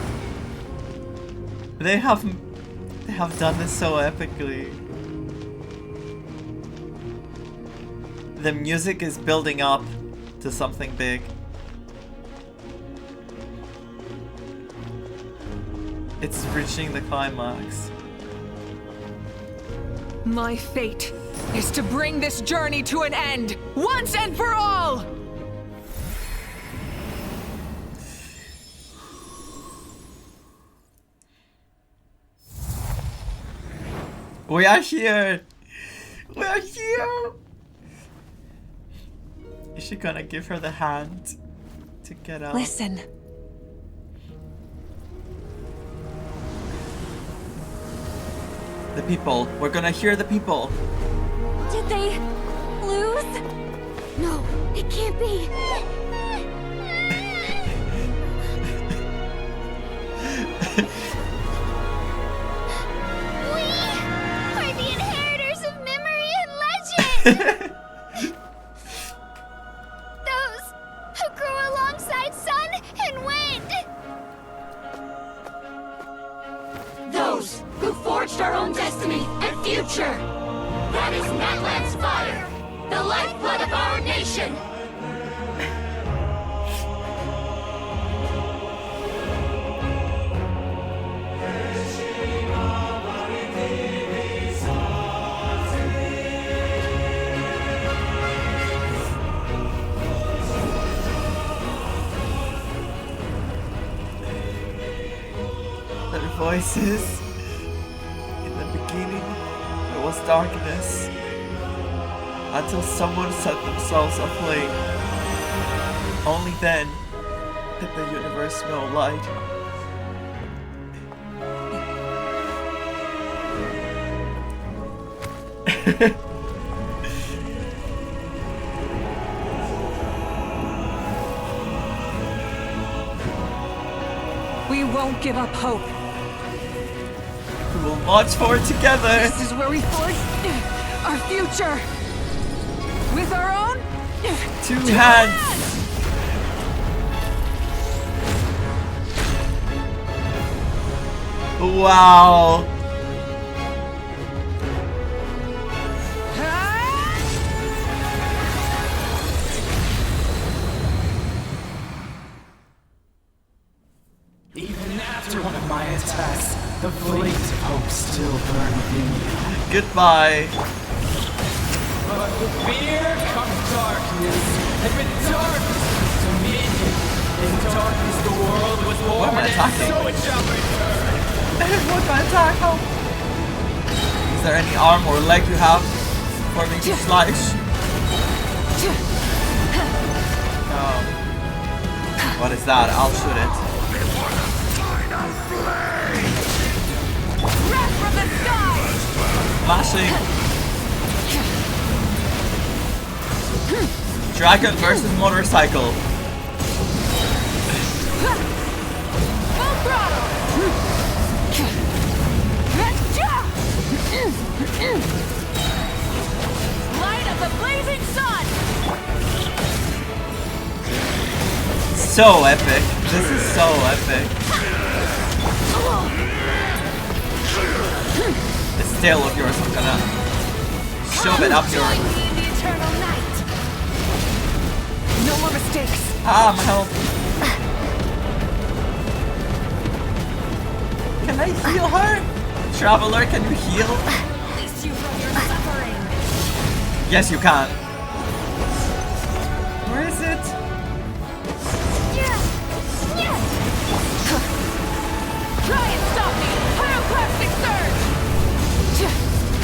[SPEAKER 1] They have done this so epically. The music is building up to something big. It's reaching the climax.
[SPEAKER 20] My fate is to bring this journey to an end, once and for all!
[SPEAKER 1] We are here! We are here! Is she gonna give her the hand to get out?
[SPEAKER 20] Listen.
[SPEAKER 1] The people. We're gonna hear the people.
[SPEAKER 2] Did they lose? No, it can't be. We are the inheritors of memory and legend. Those who grew alongside sun and wind.
[SPEAKER 4] Those who forged our own destiny and future. That is Natlan's fire, the lifeblood of our nation.
[SPEAKER 1] Their voices. In the beginning, there was darkness. Until someone set themselves aflame. Only then did the universe know light.
[SPEAKER 20] We won't give up hope,
[SPEAKER 1] March forward together.
[SPEAKER 20] This is where we forge our future. With our own
[SPEAKER 1] two hands. Wow.
[SPEAKER 14] Even after one of my attacks, the flames of hope still burn within you.
[SPEAKER 1] Goodbye.
[SPEAKER 14] But with fear comes darkness, and with darkness comes dominion. In darkness the world was born,
[SPEAKER 1] What am I attacking?
[SPEAKER 14] so it shall return.
[SPEAKER 1] What am I attacking? Is there any arm or leg you have for me to slice? What is that? I'll shoot it.
[SPEAKER 20] wrath from the sky.
[SPEAKER 1] Flashing. Dragon versus motorcycle.
[SPEAKER 20] Full throttle. Light of the blazing sun.
[SPEAKER 1] So epic. This is so epic. This tail of yours, I'm gonna shove it up your...
[SPEAKER 20] No more mistakes.
[SPEAKER 1] Ah, my help. Can I heal her? Traveler, can you heal?
[SPEAKER 20] Release you from your suffering.
[SPEAKER 1] Yes, you can. Where is it?
[SPEAKER 20] Try and stop me! Pyroclastic surge!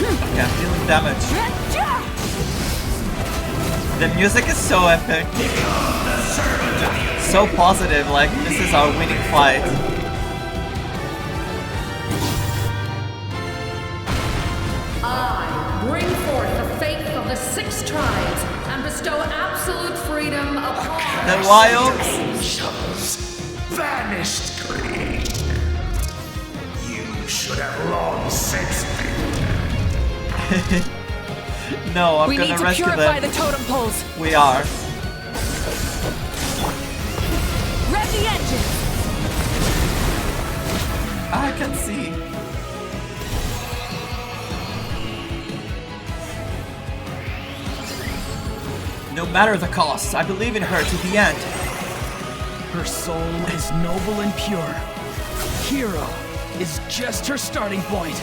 [SPEAKER 1] Okay, I'm dealing damage. The music is so epic. So positive, like this is our winning fight.
[SPEAKER 3] I bring forth the faith of the 6 tribes and bestow absolute freedom upon
[SPEAKER 1] The wilds.
[SPEAKER 15] Angels, vanished greed. You should have long since been.
[SPEAKER 1] No, I'm
[SPEAKER 20] we
[SPEAKER 1] gonna
[SPEAKER 20] need to
[SPEAKER 1] rescue
[SPEAKER 20] purify
[SPEAKER 1] them.
[SPEAKER 20] the totem poles.
[SPEAKER 1] We are.
[SPEAKER 20] Rev the engine.
[SPEAKER 1] I can see. No matter the cost, I believe in her to the end.
[SPEAKER 8] Her soul is noble and pure. Hero is just her starting point.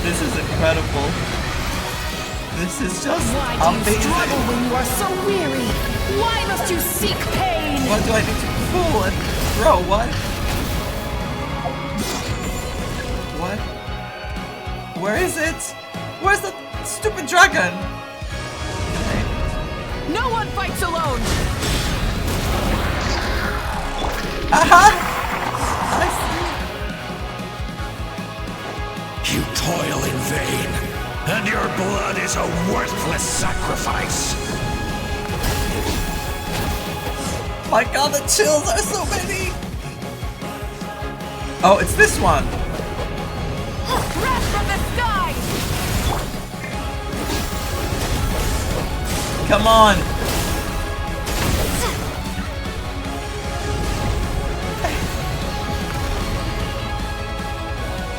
[SPEAKER 1] This is incredible. This is just
[SPEAKER 20] Why do you
[SPEAKER 1] amazing.
[SPEAKER 20] struggle when you are so weary? Why must you seek pain?
[SPEAKER 1] What do I need to pull and throw? What? What? Where is it? Where's the stupid dragon?
[SPEAKER 20] No one fights alone.
[SPEAKER 1] Aha!
[SPEAKER 15] You toil in vain, and your blood is a worthless sacrifice.
[SPEAKER 1] My god, the chills are so many! Oh, it's this one!
[SPEAKER 20] Wrath from the sky!
[SPEAKER 1] Come on!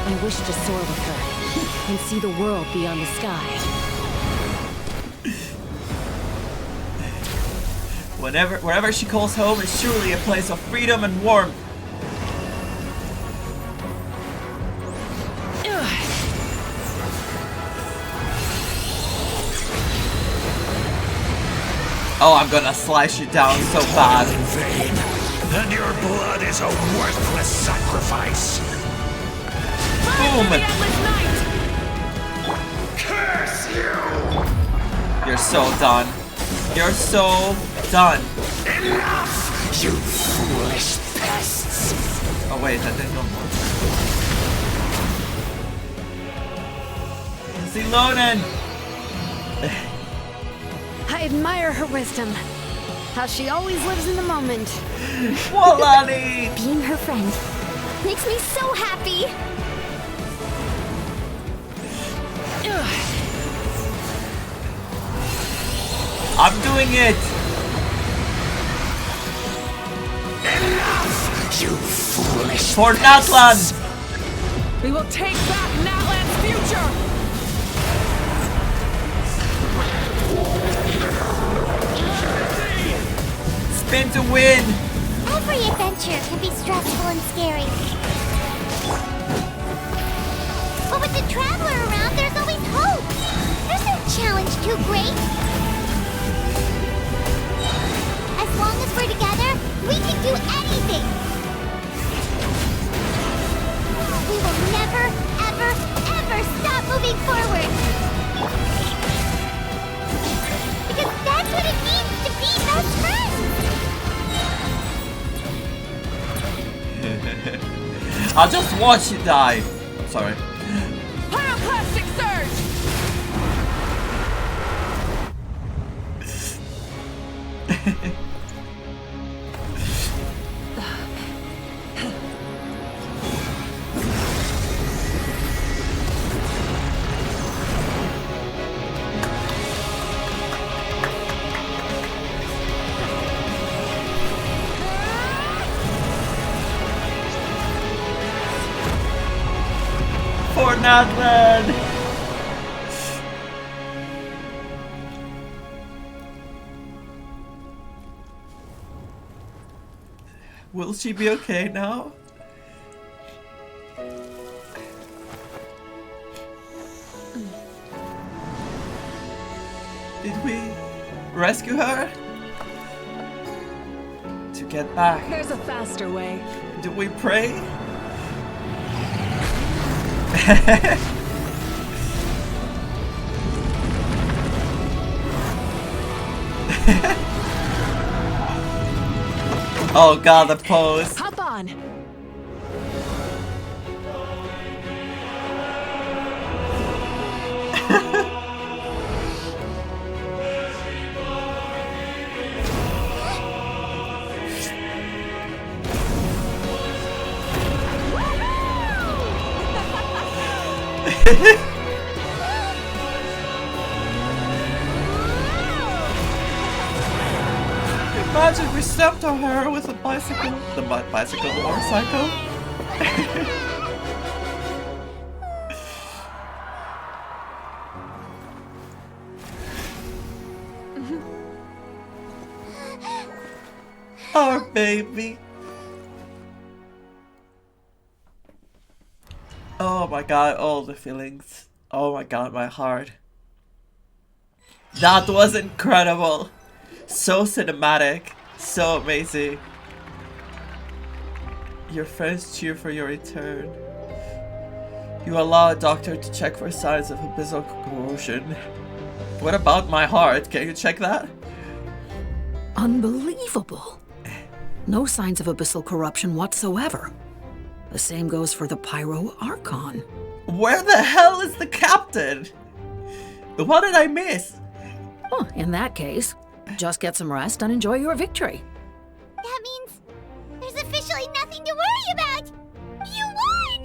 [SPEAKER 9] I wish to soar with her and see the world beyond the sky.
[SPEAKER 1] Wherever she calls home is surely a place of freedom and warmth. Oh, I'm gonna slice you down so bad.
[SPEAKER 15] In vain, and your blood is a worthless sacrifice.
[SPEAKER 1] Boom!
[SPEAKER 15] Curse you!
[SPEAKER 1] You're so done. You're so done.
[SPEAKER 15] Enough, you foolish pests!
[SPEAKER 1] Oh wait, that didn't go more. Zilonen!
[SPEAKER 19] I admire her wisdom. How she always lives in the moment.
[SPEAKER 1] Walani!
[SPEAKER 2] Being her friend makes me so happy.
[SPEAKER 1] I'm doing it!
[SPEAKER 15] Enough, you foolish
[SPEAKER 1] For Natlan!
[SPEAKER 20] We will take back Natlan's future!
[SPEAKER 1] Spin to win!
[SPEAKER 2] Every adventure can be stressful and scary. But with the Traveler around, there's always hope. There's no challenge too great. As long as we're together, we can do anything. We will never, ever, ever stop moving forward. Because that's what it means to be best friends.
[SPEAKER 1] I'll just watch you die. I'm sorry.
[SPEAKER 20] Pyroclastic surge!
[SPEAKER 1] For Natlan! Will she be okay now? Did we rescue her? To get back.
[SPEAKER 5] There's a faster way.
[SPEAKER 1] Do we pray? Oh god, the pose.
[SPEAKER 5] Hop on.
[SPEAKER 1] Imagine we stepped on her with a bicycle. The motorcycle. Our baby. Oh my god, all the feelings. Oh my god, my heart. That was incredible. So cinematic. So amazing. Your friends cheer for your return. You allow a doctor to check for signs of abyssal corrosion. What about my heart? Can you check that?
[SPEAKER 6] Unbelievable. No signs of abyssal corruption whatsoever. The same goes for the Pyro Archon.
[SPEAKER 1] Where the hell is the captain? What did I miss?
[SPEAKER 6] Huh, in that case, just get some rest and enjoy your victory.
[SPEAKER 2] That means there's officially nothing to worry about. You won!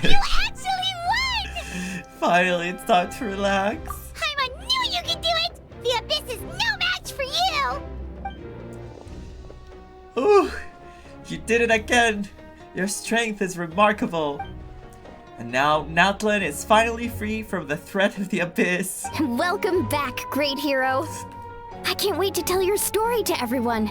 [SPEAKER 2] You actually won!
[SPEAKER 1] Finally, it's time to relax.
[SPEAKER 2] Paimon knew you could do it! The Abyss is no match for you!
[SPEAKER 1] Ooh, you did it again. Your strength is remarkable. And now Natlan is finally free from the threat of the Abyss.
[SPEAKER 2] Welcome back, great hero. I can't wait to tell your story to everyone.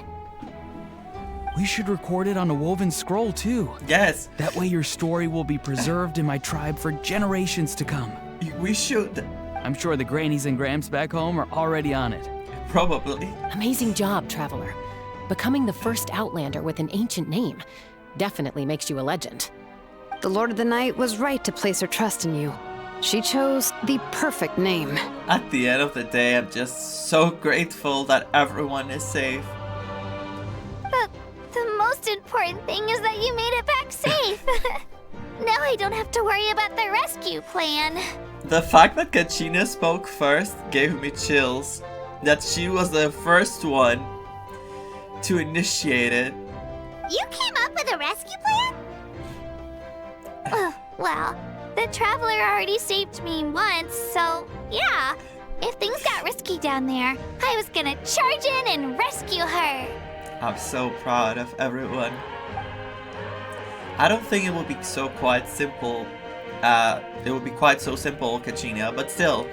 [SPEAKER 8] We should record it on a woven scroll too.
[SPEAKER 1] Yes.
[SPEAKER 8] That way your story will be preserved in my tribe for generations to come.
[SPEAKER 1] We should.
[SPEAKER 8] I'm sure the grannies and gramps back home are already on it.
[SPEAKER 1] Probably.
[SPEAKER 9] Amazing job, Traveler. Becoming the first Outlander with an ancient name definitely makes you a legend.
[SPEAKER 19] The Lord of the Night was right to place her trust in you. She chose the perfect name.
[SPEAKER 1] At the end of the day, I'm just so grateful that everyone is safe.
[SPEAKER 2] But the most important thing is that you made it back safe. Now I don't have to worry about the rescue plan.
[SPEAKER 1] The fact that Kachina spoke first gave me chills. that she was the first one to initiate it.
[SPEAKER 2] You came up with a rescue plan? Oh, well, the Traveler already saved me once, so yeah. If things got risky down there, I was gonna charge in and rescue her.
[SPEAKER 1] I'm so proud of everyone. I don't think it will be so quite simple. It would be quite so simple, Kachina, but still,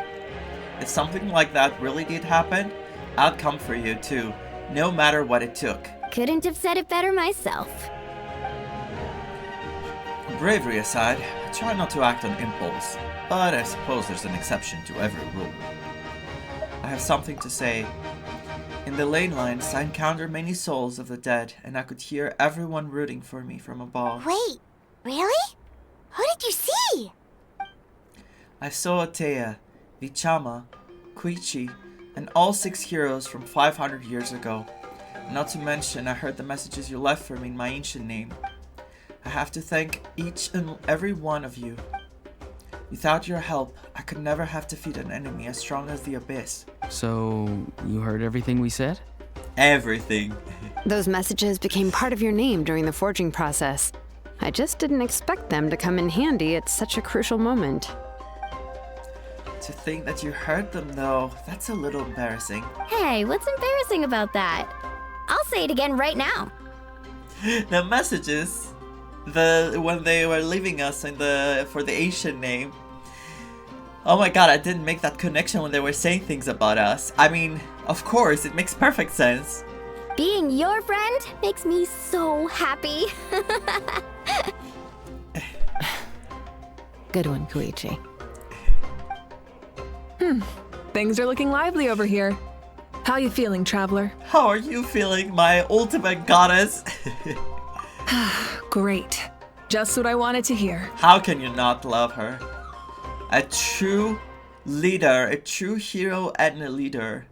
[SPEAKER 1] if something like that really did happen, I'd come for you too, no matter what it took.
[SPEAKER 2] Couldn't have said it better myself.
[SPEAKER 1] Bravery aside, I try not to act on impulse, but I suppose there's an exception to every rule. I have something to say. In the lane lines, I encountered many souls of the dead, and I could hear everyone rooting for me from above.
[SPEAKER 2] Wait, really? Who did you see?
[SPEAKER 1] I saw Atea, Vichama, Koichi, and all 6 heroes from 500 years ago. Not to mention, I heard the messages you left for me in my ancient name. I have to thank each and every one of you. Without your help, I could never have defeated an enemy as strong as the Abyss.
[SPEAKER 8] So, you heard everything we said?
[SPEAKER 1] Everything.
[SPEAKER 10] Those messages became part of your name during the forging process. I just didn't expect them to come in handy at such a crucial moment.
[SPEAKER 1] To think that you heard them, though, that's a little embarrassing.
[SPEAKER 2] Hey, what's embarrassing about that? I'll say it again right now.
[SPEAKER 1] The messages, when they were leaving us for the Asian name. Oh my god, I didn't make that connection when they were saying things about us. I mean, of course, it makes perfect sense.
[SPEAKER 2] Being your friend makes me so happy.
[SPEAKER 9] Good one, Koichi.
[SPEAKER 5] Things are looking lively over here. How you feeling, Traveler?
[SPEAKER 1] How are you feeling, my ultimate goddess?
[SPEAKER 5] Great. Just what I wanted to hear.
[SPEAKER 1] How can you not love her? A true leader, a true hero and a leader.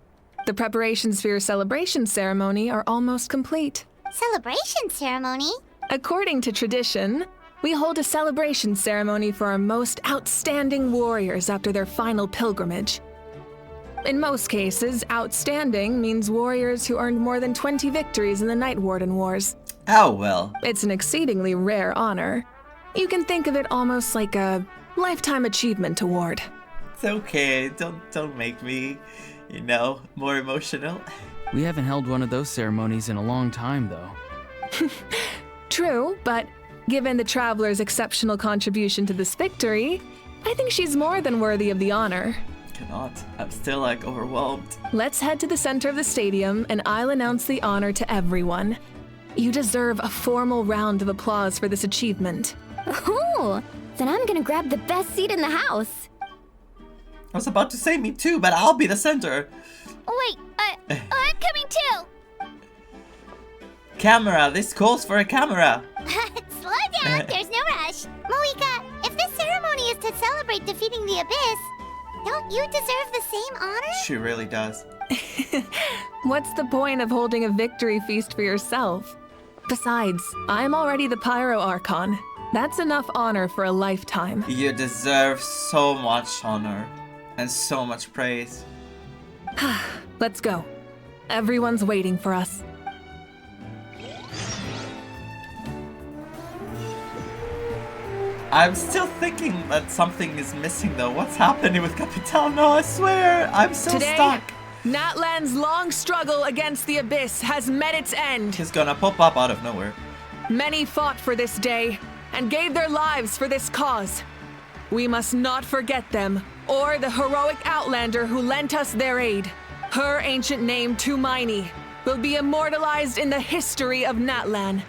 [SPEAKER 5] The preparations for your celebration ceremony are almost complete.
[SPEAKER 2] Celebration ceremony?
[SPEAKER 5] According to tradition, we hold a celebration ceremony for our most outstanding warriors after their final pilgrimage. In most cases, outstanding means warriors who earned more than 20 victories in the Night Warden Wars.
[SPEAKER 1] Oh well.
[SPEAKER 5] It's an exceedingly rare honor. You can think of it almost like a lifetime achievement award.
[SPEAKER 1] It's okay, don't make me, more emotional.
[SPEAKER 8] We haven't held one of those ceremonies in a long time, though.
[SPEAKER 5] True, but given the Traveler's exceptional contribution to this victory, I think she's more than worthy of the honor.
[SPEAKER 1] Cannot. I'm still overwhelmed.
[SPEAKER 5] Let's head to the center of the stadium and I'll announce the honor to everyone. You deserve a formal round of applause for this achievement.
[SPEAKER 2] Ooh, then I'm gonna grab the best seat in the house.
[SPEAKER 1] I was about to say me too, but I'll be the center.
[SPEAKER 2] Wait, I'm coming too.
[SPEAKER 1] Camera, this calls for a camera.
[SPEAKER 2] Slow down, there's no rush. Moika, if this ceremony is to celebrate defeating the Abyss, don't you deserve the same honor?
[SPEAKER 1] She really does.
[SPEAKER 5] What's the point of holding a victory feast for yourself? Besides, I'm already the Pyro Archon. That's enough honor for a lifetime.
[SPEAKER 1] You deserve so much honor and so much praise.
[SPEAKER 5] Let's go. Everyone's waiting for us.
[SPEAKER 1] I'm still thinking that something is missing though. What's happening with Capitano? I swear, I'm so stuck.
[SPEAKER 5] Natlan's long struggle against the Abyss has met its end.
[SPEAKER 1] He's gonna pop up out of nowhere.
[SPEAKER 5] Many fought for this day and gave their lives for this cause. We must not forget them or the heroic Outlander who lent us their aid. Her ancient name, Tumaini, will be immortalized in the history of Natlan.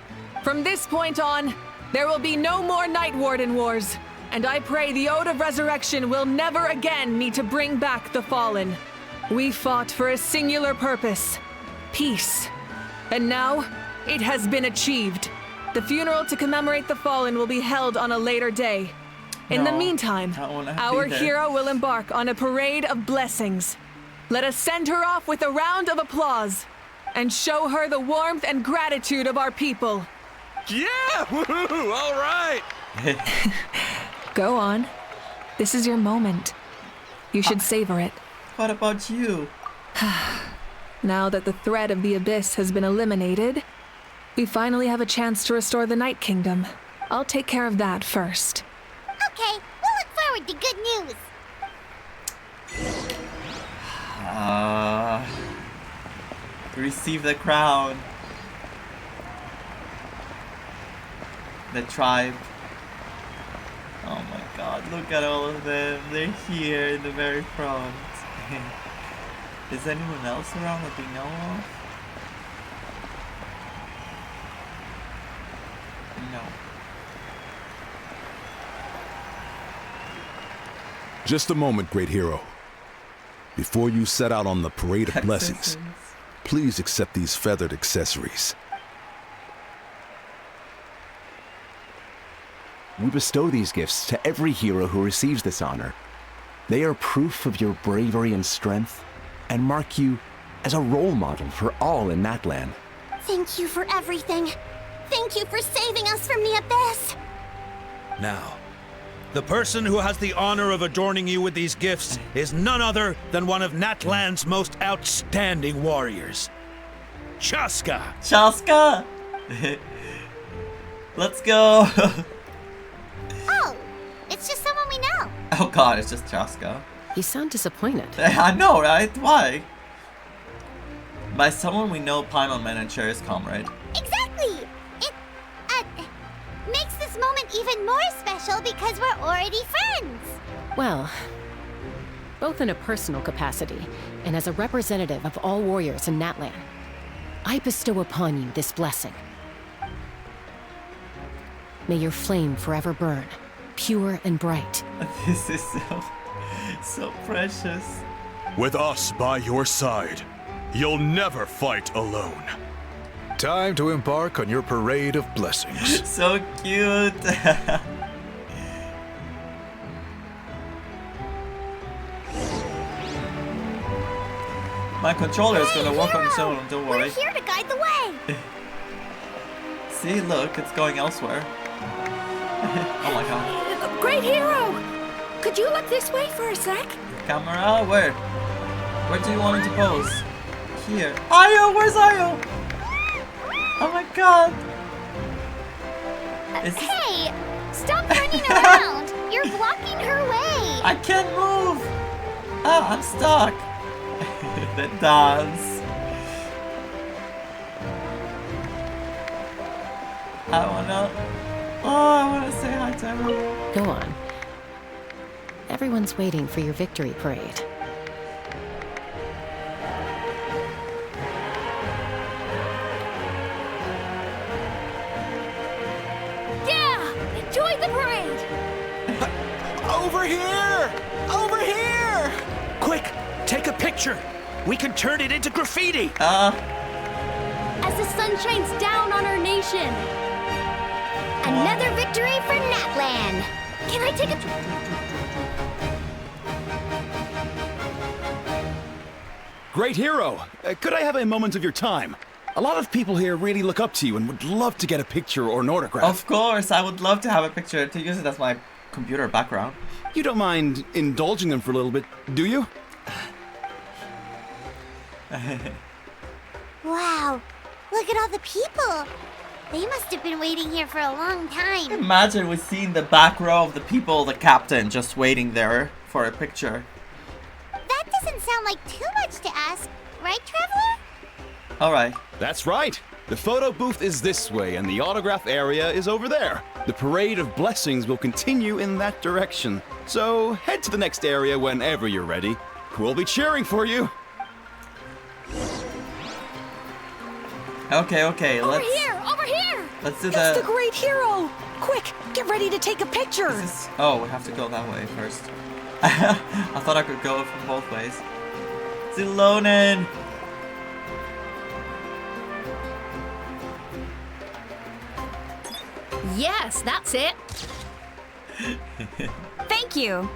[SPEAKER 5] From this point on, there will be no more Night Warden Wars, and I pray the Ode of Resurrection will never again need to bring back the fallen. We fought for a singular purpose, peace. And now, it has been achieved. The funeral to commemorate the fallen will be held on a later day. In the meantime, our hero will embark on a parade of blessings. Let us send her off with a round of applause and show her the warmth and gratitude of our people.
[SPEAKER 14] Yeah! Woohoo! All right!
[SPEAKER 5] Go on. This is your moment. You should savor it.
[SPEAKER 1] What about you?
[SPEAKER 5] Now that the threat of the Abyss has been eliminated, we finally have a chance to restore the Night Kingdom. I'll take care of that first.
[SPEAKER 2] Okay, we'll look forward to good news.
[SPEAKER 1] Receive the crown. The tribe. Oh my god, look at all of them. They're here in the very front. Is anyone else around that we know of? No.
[SPEAKER 18] Just a moment, great hero. Before you set out on the parade of blessings, please accept these feathered accessories.
[SPEAKER 21] We bestow these gifts to every hero who receives this honor. They are proof of your bravery and strength, and mark you as a role model for all in Natlan.
[SPEAKER 2] Thank you for everything. Thank you for saving us from the Abyss.
[SPEAKER 12] Now, the person who has the honor of adorning you with these gifts is none other than one of Natlan's most outstanding warriors, Chaska.
[SPEAKER 1] Chaska! Let's go!
[SPEAKER 2] Oh, it's just someone we know.
[SPEAKER 1] Oh god, it's just Chaska.
[SPEAKER 9] You sound disappointed.
[SPEAKER 1] I know, right? Why? By someone we know, Paimon manager's comrade.
[SPEAKER 2] Exactly! It makes this moment even more special because we're already friends.
[SPEAKER 9] Well, both in a personal capacity and as a representative of all warriors in Natlan, I bestow upon you this blessing. May your flame forever burn, pure and bright.
[SPEAKER 1] This is so precious.
[SPEAKER 15] With us by your side, you'll never fight alone.
[SPEAKER 16] Time to embark on your parade of blessings.
[SPEAKER 1] So cute. My controller is gonna work on its own, don't worry.
[SPEAKER 2] We're here to guide the way.
[SPEAKER 1] See, look, it's going elsewhere. Oh my god.
[SPEAKER 2] Great hero! Could you look this way for a sec?
[SPEAKER 1] Camera, where? Where do you want me to pose? Here. Ayo, where's Ayo? Oh my god.
[SPEAKER 2] Hey, stop running around. You're blocking her way.
[SPEAKER 1] I can't move. Oh, I'm stuck. The dance. I wanna say hi to everyone.
[SPEAKER 9] Go on. Everyone's waiting for your victory parade.
[SPEAKER 2] Yeah! Enjoy the parade!
[SPEAKER 12] Over here! Over here! Quick, take a picture. We can turn it into graffiti.
[SPEAKER 2] As the sun shines down on our nation. Another victory for Natlan. Can I take a...
[SPEAKER 12] Great hero! Could I have a moment of your time? A lot of people here really look up to you and would love to get a picture or an autograph.
[SPEAKER 1] Of course, I would love to have a picture to use it as my computer background.
[SPEAKER 12] You don't mind indulging them for a little bit, do you?
[SPEAKER 2] Wow, look at all the people. They must have been waiting here for a long time.
[SPEAKER 1] Imagine we seeing the back row of the people, the captain, just waiting there for a picture.
[SPEAKER 2] That doesn't sound like too much to ask, right, Traveler?
[SPEAKER 1] Alright.
[SPEAKER 12] That's right. The photo booth is this way and the autograph area is over there. The parade of blessings will continue in that direction. So head to the next area whenever you're ready. We'll be cheering for you.
[SPEAKER 1] Okay,
[SPEAKER 2] Over
[SPEAKER 1] let's
[SPEAKER 2] here!
[SPEAKER 1] let's do
[SPEAKER 6] It's the great hero! Quick, get ready to take a picture!
[SPEAKER 1] Oh, we have to go that way first. I thought I could go from both ways. Zilonen!
[SPEAKER 23] Yes, that's it.
[SPEAKER 2] Thank you.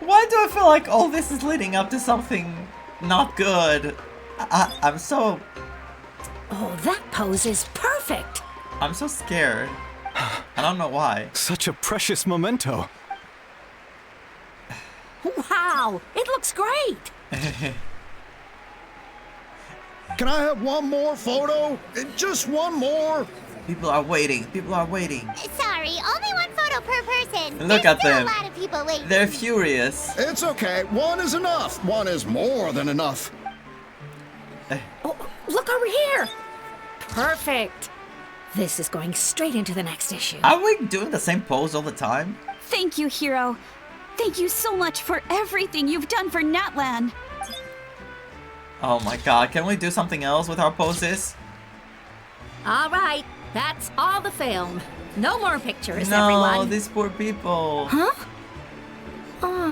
[SPEAKER 1] Why do I feel like all this is leading up to something not good? I'm so...
[SPEAKER 6] Oh, that pose is perfect!
[SPEAKER 1] I'm so scared. I don't know why.
[SPEAKER 12] Such a precious memento.
[SPEAKER 6] Wow, it looks great!
[SPEAKER 11] Can I have one more photo? Just one more?
[SPEAKER 1] People are waiting. People are waiting.
[SPEAKER 2] Sorry, only one photo per person.
[SPEAKER 1] Look
[SPEAKER 2] There's
[SPEAKER 1] at
[SPEAKER 2] still
[SPEAKER 1] them.
[SPEAKER 2] a lot of people waiting.
[SPEAKER 1] They're furious.
[SPEAKER 11] It's okay. One is enough. One is more than enough.
[SPEAKER 6] Oh, look over here! Perfect. This is going straight into the next issue.
[SPEAKER 1] Are we doing the same pose all the time?
[SPEAKER 13] Thank you, Hero. Thank you so much for everything you've done for Natlan.
[SPEAKER 1] Oh my god, can we do something else with our poses?
[SPEAKER 6] All right, that's all the film. No more pictures,
[SPEAKER 1] No,
[SPEAKER 6] everyone.
[SPEAKER 1] these poor people.
[SPEAKER 6] Huh?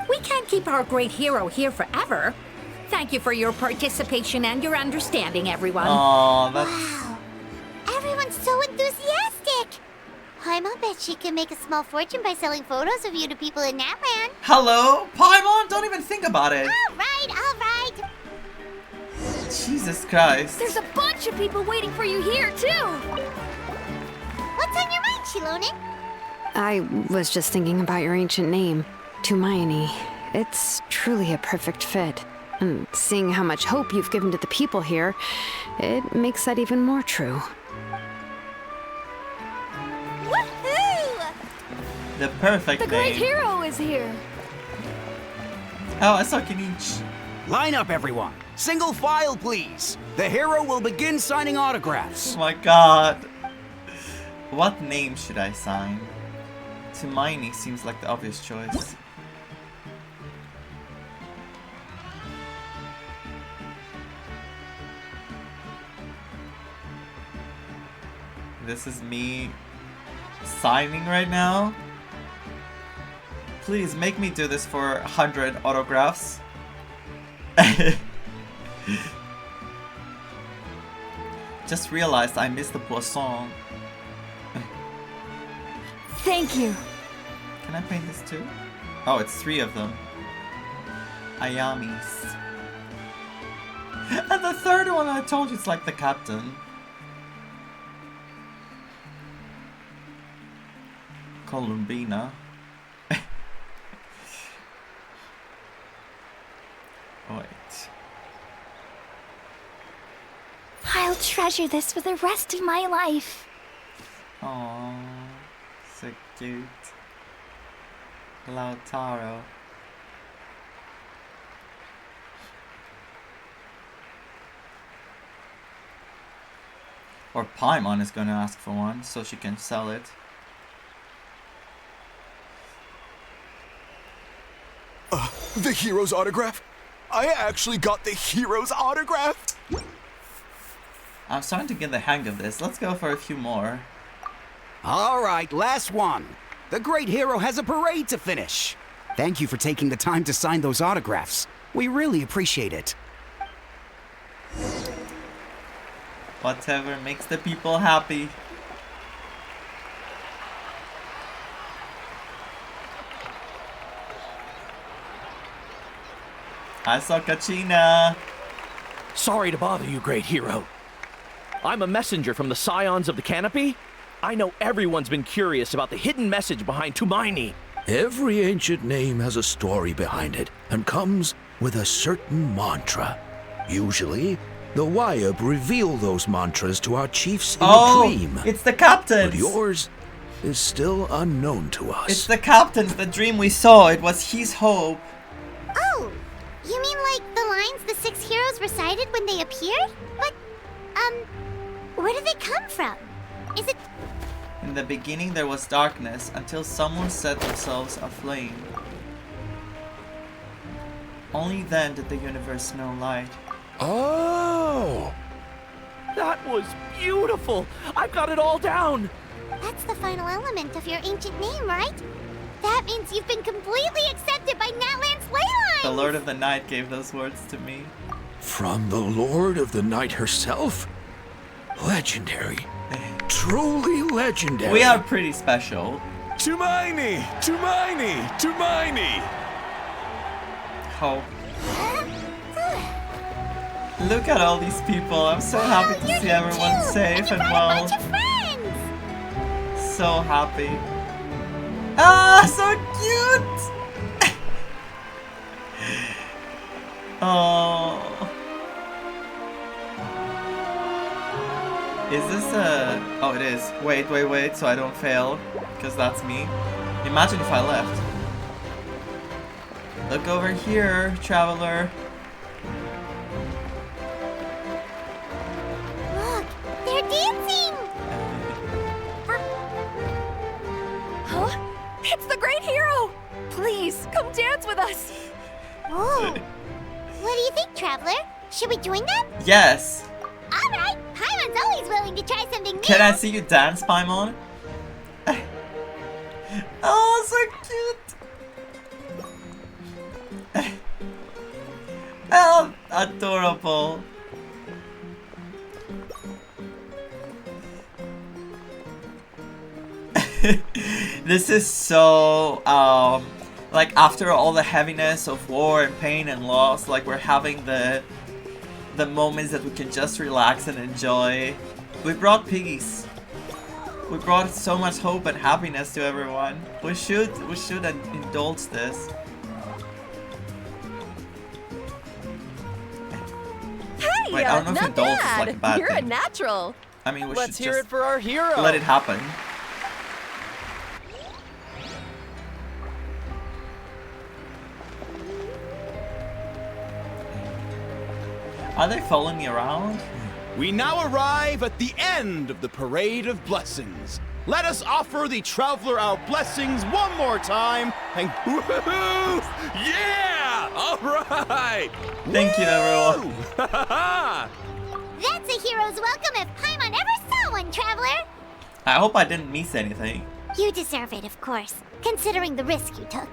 [SPEAKER 6] We can't keep our great hero here forever. Thank you for your participation and your understanding, everyone.
[SPEAKER 1] Aw, that's...
[SPEAKER 2] Wow. Everyone's so enthusiastic. Paimon bet she can make a small fortune by selling photos of you to people in Natlan.
[SPEAKER 1] Hello? Paimon, don't even think about it.
[SPEAKER 2] All right, all right.
[SPEAKER 1] Jesus Christ.
[SPEAKER 13] There's a bunch of people waiting for you here, too.
[SPEAKER 2] What's on your mind, Shilonen?
[SPEAKER 10] I was just thinking about your ancient name, Tumaini. It's truly a perfect fit. And seeing how much hope you've given to the people here, it makes that even more true.
[SPEAKER 2] Woohoo!
[SPEAKER 1] The perfect
[SPEAKER 13] The great
[SPEAKER 1] name.
[SPEAKER 13] hero is here.
[SPEAKER 1] Oh, I saw Kinich.
[SPEAKER 23] Line up, everyone. Single file, please. The hero will begin signing autographs.
[SPEAKER 1] Oh my god. What name should I sign? Tumaini seems like the obvious choice. This is me signing right now. Please make me do this for 100 autographs. Just realized I missed the poisson.
[SPEAKER 13] Thank you.
[SPEAKER 1] Can I paint this too? Oh, it's 3 of them. Ayamis. And the third one I told you it's like the captain. Columbina. Wait.
[SPEAKER 13] I'll treasure this for the rest of my life.
[SPEAKER 1] Aww, so cute. Lautaro. Or Paimon is gonna ask for one so she can sell it.
[SPEAKER 24] The hero's autograph? I actually got the hero's autograph?
[SPEAKER 1] I'm starting to get the hang of this. Let's go for a few more.
[SPEAKER 23] All right, last one. The great hero has a parade to finish. Thank you for taking the time to sign those autographs. We really appreciate it.
[SPEAKER 1] Whatever makes the people happy. I saw Kachina.
[SPEAKER 25] Sorry to bother you, great hero. I'm a messenger from the Scions of the Canopy. I know everyone's been curious about the hidden message behind Tumaini.
[SPEAKER 26] Every ancient name has a story behind it and comes with a certain mantra. Usually, the Wayab reveal those mantras to our chiefs in a dream.
[SPEAKER 1] It's the captains.
[SPEAKER 26] But yours is still unknown to us.
[SPEAKER 1] It's the captains. The dream we saw. It was his hope.
[SPEAKER 2] Oh, you mean like the lines the 6 heroes recited when they appeared? But, where did they come from? Is it...
[SPEAKER 1] In the beginning there was darkness until someone set themselves aflame. Only then did the universe know light.
[SPEAKER 25] Oh! That was beautiful! I've got it all down!
[SPEAKER 2] That's the final element of your ancient name, right? That means you've been completely accepted by Natlan's ley lines!
[SPEAKER 1] The Lord of the Night gave those words to me.
[SPEAKER 26] From the Lord of the Night herself? Legendary. Truly legendary.
[SPEAKER 1] We are pretty special.
[SPEAKER 24] Tumaini! Tumaini! Tumaini!
[SPEAKER 1] Hope. Look at all these people. I'm so happy to see everyone safe and well. So happy. Ah, so cute! Oh. Is this a... Oh, it is. Wait, wait, wait, so I don't fail. Because that's me. Imagine if I left. Look over here, traveler.
[SPEAKER 2] Look, they're dancing!
[SPEAKER 13] Huh? It's the great hero! Please, come dance with us!
[SPEAKER 2] Oh. What do you think, traveler? Should we join them?
[SPEAKER 1] Yes.
[SPEAKER 2] Alright, Paimon's always willing to try something new.
[SPEAKER 1] Can I see you dance, Paimon? Oh, so cute. Oh, adorable. This is so, like after all the heaviness of war and pain and loss, like we're having the moments that we can just relax and enjoy. We brought piggies. We brought so much hope and happiness to everyone. We should indulge this.
[SPEAKER 3] Hey,
[SPEAKER 1] Wait, I don't know if
[SPEAKER 3] not
[SPEAKER 1] indulge
[SPEAKER 3] bad.
[SPEAKER 1] is like a bad
[SPEAKER 3] You're
[SPEAKER 1] thing.
[SPEAKER 3] a natural.
[SPEAKER 1] I mean, we
[SPEAKER 14] Let's
[SPEAKER 1] should
[SPEAKER 14] hear
[SPEAKER 1] just
[SPEAKER 14] it for our hero.
[SPEAKER 1] let it happen. Are they following me around?
[SPEAKER 12] We now arrive at the end of the Parade of Blessings. Let us offer the traveler our blessings one more time and woohoo! Yeah! All right!
[SPEAKER 1] Thank you, everyone.
[SPEAKER 2] That's a hero's welcome if Paimon ever saw one, traveler.
[SPEAKER 1] I hope I didn't miss anything.
[SPEAKER 2] You deserve it, of course, considering the risk you took.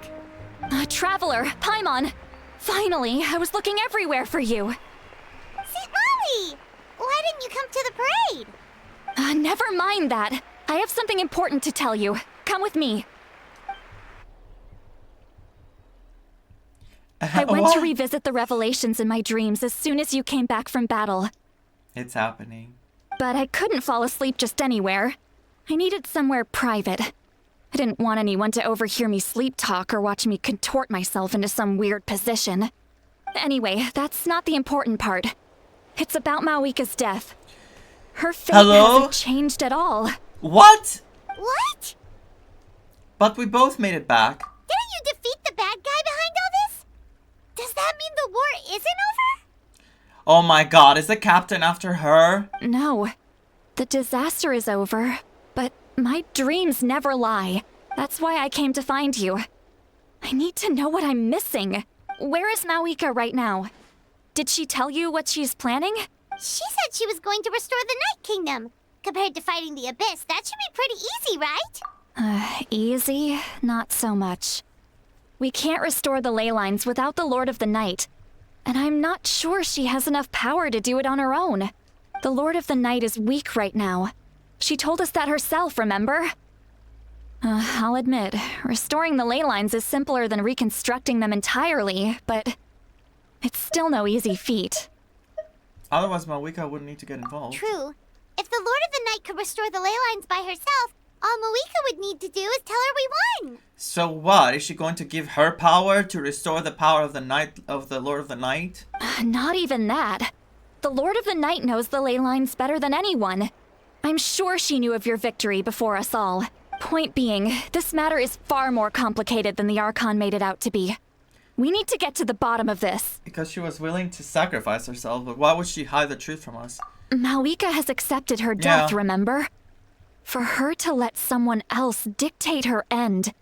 [SPEAKER 13] Traveler, Paimon! Finally, I was looking everywhere for you.
[SPEAKER 2] St. Molly! Why didn't you come to the parade?
[SPEAKER 13] Never mind that. I have something important to tell you. Come with me. I went to revisit the revelations in my dreams as soon as you came back from battle.
[SPEAKER 1] It's happening.
[SPEAKER 13] But I couldn't fall asleep just anywhere. I needed somewhere private. I didn't want anyone to overhear me sleep talk or watch me contort myself into some weird position. Anyway, that's not the important part. It's about Mawika's death. Her fate hasn't changed at all.
[SPEAKER 1] What?
[SPEAKER 2] What?
[SPEAKER 1] But we both made it back.
[SPEAKER 2] Didn't you defeat the bad guy behind all this? Does that mean the war isn't over?
[SPEAKER 1] Oh my god, is the captain after her?
[SPEAKER 13] No. The disaster is over, but my dreams never lie. That's why I came to find you. I need to know what I'm missing. Where is Mawika right now? Did she tell you what she's planning?
[SPEAKER 2] She said she was going to restore the Night Kingdom. Compared to fighting the Abyss, that should be pretty easy, right?
[SPEAKER 13] Easy? Not so much. We can't restore the ley lines without the Lord of the Night. And I'm not sure she has enough power to do it on her own. The Lord of the Night is weak right now. She told us that herself, remember? I'll admit, restoring the ley lines is simpler than reconstructing them entirely, but it's still no easy feat.
[SPEAKER 1] Otherwise, Mawika wouldn't need to get involved.
[SPEAKER 2] True. If the Lord of the Night could restore the ley lines by herself, all Mawika would need to do is tell her we won.
[SPEAKER 1] So what? Is she going to give her power to restore the power of the night of the Lord of the Night?
[SPEAKER 13] Not even that. The Lord of the Night knows the ley lines better than anyone. I'm sure she knew of your victory before us all. Point being, this matter is far more complicated than the Archon made it out to be. We need to get to the bottom of this.
[SPEAKER 1] Because she was willing to sacrifice herself, but why would she hide the truth from us?
[SPEAKER 13] Mawika has accepted her death, remember? For her to let someone else dictate her end,